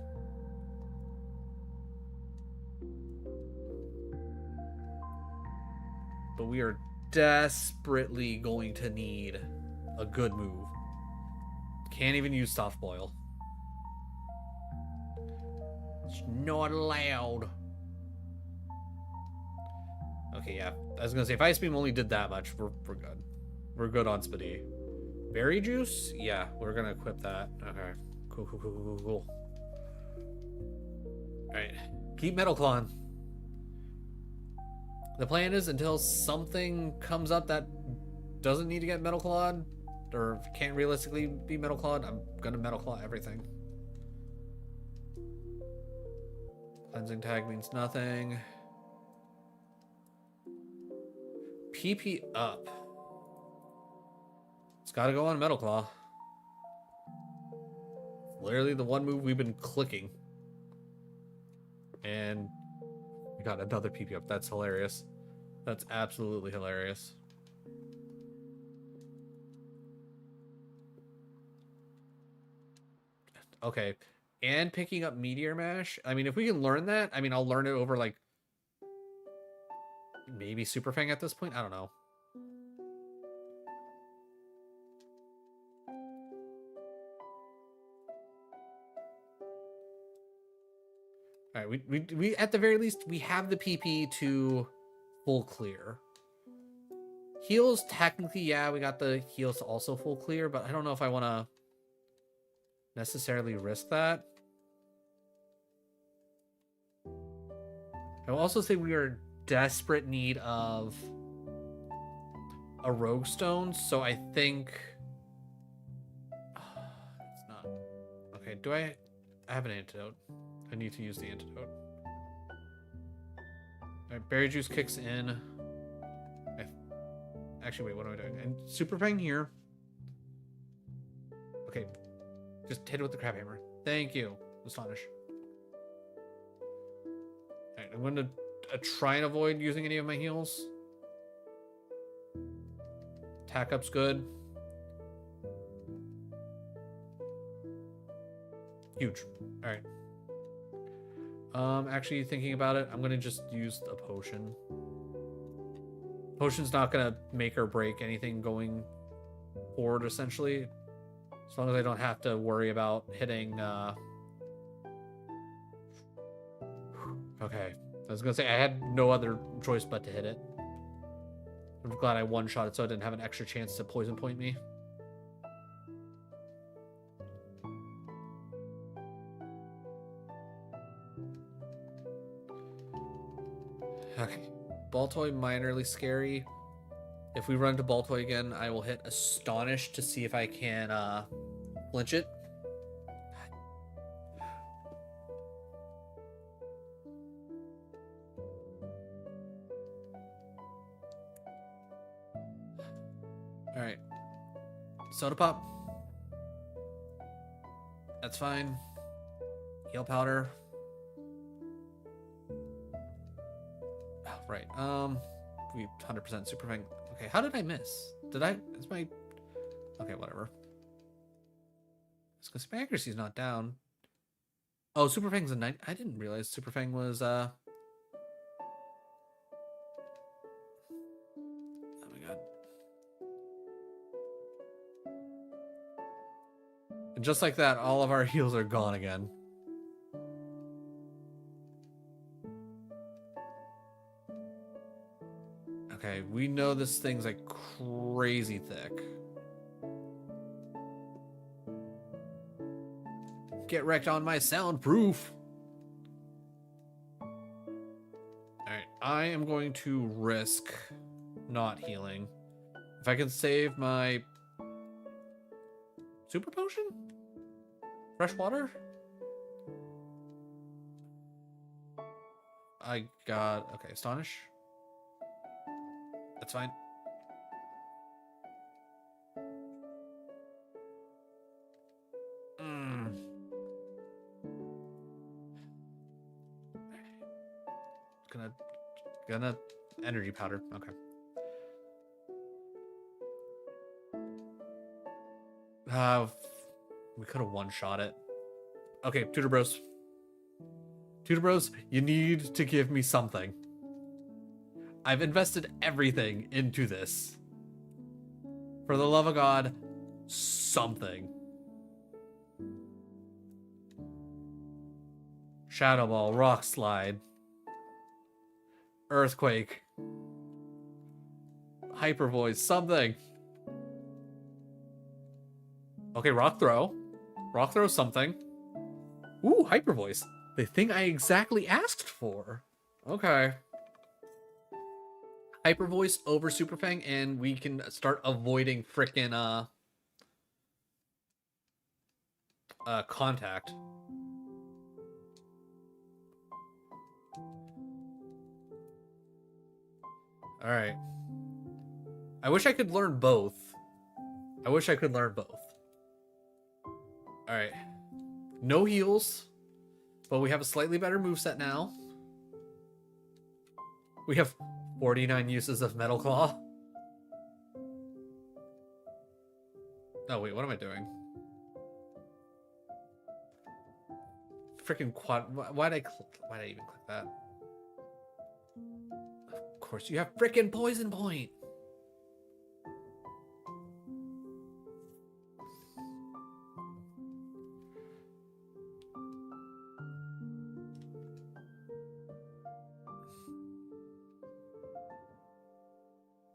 But we are desperately going to need a good move. Can't even use soft boil. It's not allowed. Okay, yeah. I was gonna say, if Ice Beam only did that much, we're good. We're good on Spidey. Berry Juice? Yeah, we're gonna equip that. Okay. Cool. Alright. Keep Metal Claw. The plan is until something comes up that doesn't need to get Metal Clawed, or can't realistically be Metal Clawed, I'm gonna Metal Claw everything. Cleansing Tag means nothing. PP up. It's gotta go on Metal Claw. Literally the one move we've been clicking. And we got another PP up. That's hilarious. That's absolutely hilarious. Okay. And picking up Meteor Mash. I mean, if we can learn that, I mean, I'll learn it over, like, maybe Super Fang at this point? I don't know. All right, we at the very least, we have the PP to full clear. Heals, technically, yeah, we got the heals to also full clear, but I don't know if I want to necessarily risk that. I will also say we are in desperate need of a rogue stone, so I think it's not okay. Do I have an antidote? I need to use the antidote. Alright, berry juice kicks in. Actually, wait, what am I doing? And super fang here. Okay, just hit it with the crab hammer. Thank you, Astonish. Alright, I'm going to try and avoid using any of my heals. Attack up's good. Huge. Alright. Actually thinking about it, I'm gonna just use a potion. Potion's not gonna make or break anything going forward, essentially. As long as I don't have to worry about hitting, Okay. I was gonna say, I had no other choice but to hit it. I'm glad I one-shot it so I didn't have an extra chance to poison point me. Okay. Baltoy minorly scary. If we run into Baltoy again, I will hit Astonish to see if I can flinch it. Alright. Soda pop. That's fine. Heal powder. Oh, right. We 100% super fang. Okay, how did I miss? Did I? Is my? Okay, whatever. It's because my accuracy is not down. Oh, super fang's a 9. I didn't realize super fang was Oh my god. And just like that, all of our heals are gone again. Okay, we know this thing's like crazy thick. Get wrecked on my soundproof. Alright, I am going to risk not healing. If I can save my super potion? Fresh water? I got... Okay, Astonish. That's fine. Gonna energy powder. Okay. We could have one-shot it. Okay, Tutor Bros. Tutor Bros, you need to give me something. I've invested everything into this. For the love of God, something. Shadow Ball, Rock Slide. Earthquake. Hyper Voice, something. Okay, Rock Throw. Rock Throw, something. Ooh, Hyper Voice. The thing I exactly asked for. Okay. Hyper Voice over Super Fang, and we can start avoiding frickin' contact. Alright. I wish I could learn both. Alright. No heals, but we have a slightly better moveset now. We have 49 uses of Metal Claw. Oh, wait, what am I doing? Freaking quad. Why'd I even click that? Of course, you have freaking Poison Point.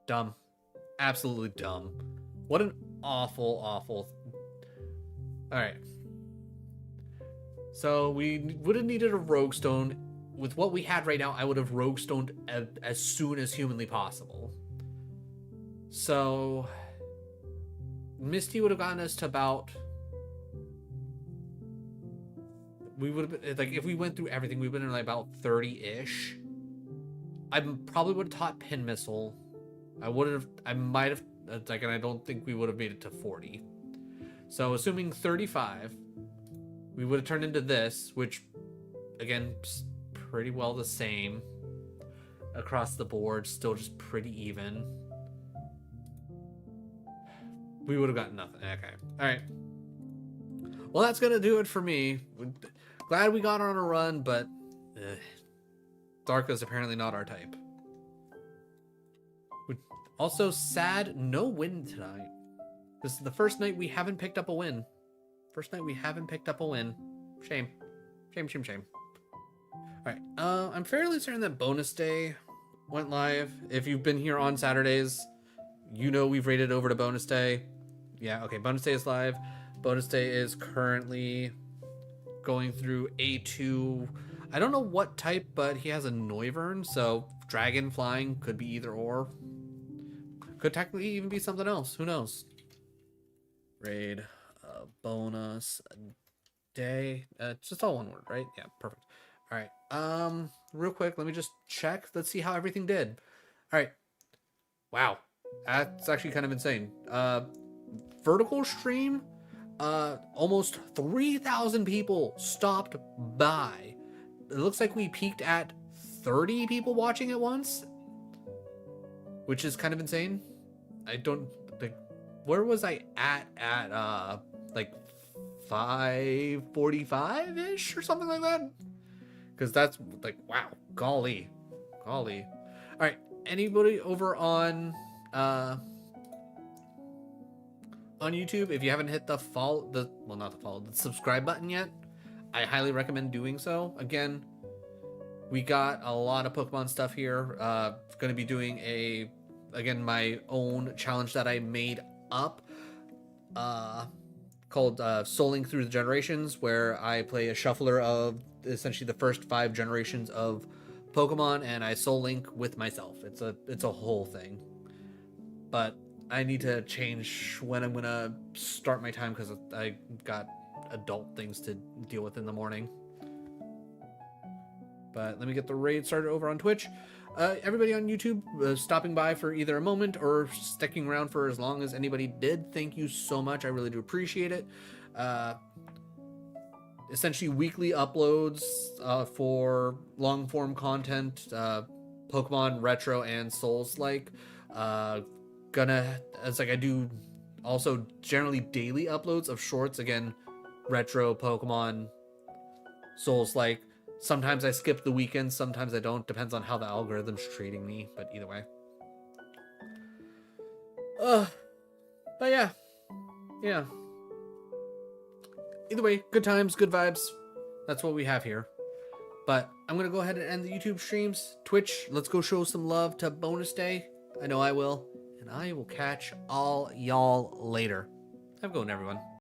Dumb. Absolutely dumb. What an awful, awful... Alright. So we would have needed a Rogue Stone. With what we had right now, I would have Rogue Stoned as soon as humanly possible. So Misty would have gotten us to about... We would have been, like, if we went through everything, we would have been like about 30-ish. I probably would have taught Pin Missile. I might have, like, and I don't think we would have made it to 40. So assuming 35, we would have turned into this, which, again, pretty well the same across the board, still just pretty even. We would have gotten nothing. Okay. All right. Well, that's going to do it for me. Glad we got on a run, but Dark is apparently not our type. Also, sad, no win tonight. This is the first night we haven't picked up a win. First night we haven't picked up a win. Shame. Shame, shame, shame. Alright, I'm fairly certain that Bonus Day went live. If you've been here on Saturdays, you know we've rated over to Bonus Day. Yeah, okay, Bonus Day is live. Bonus Day is currently going through A2. I don't know what type, but he has a Noivern, so Dragon Flying could be either or. Could technically even be something else. Who knows? Raid, bonus, day. It's just all one word, right? Yeah, perfect. All right. Real quick, let me just check. Let's see how everything did. All right. Wow, that's actually kind of insane. Vertical stream. Almost 3,000 people stopped by. It looks like we peaked at 30 people watching at once, which is kind of insane. I don't like, where was I at like 5:45 ish or something like that? Because that's like, wow, golly. All right, anybody over on YouTube, if you haven't hit the subscribe button yet, I highly recommend doing so. Again, we got a lot of Pokemon stuff here. Going to be doing again, my own challenge that I made up, called Souling Through the Generations, where I play a shuffler of essentially the first 5 generations of Pokemon, and I Soul Link with myself. It's a whole thing, but I need to change when I'm gonna start my time because I got adult things to deal with in the morning. But let me get the raid started over on Twitch. Everybody on YouTube stopping by for either a moment or sticking around for as long as anybody did, thank you so much. I really do appreciate it. Essentially weekly uploads for long form content, Pokemon, retro, and Souls-like. I do also generally daily uploads of shorts, again, retro, Pokemon, Souls-like. Sometimes I skip the weekends, sometimes I don't. Depends on how the algorithm's treating me, but either way. But yeah. Either way, good times, good vibes. That's what we have here. But I'm going to go ahead and end the YouTube streams. Twitch, let's go show some love to Bonus Day. I know I will. And I will catch all y'all later. Have a good one, everyone.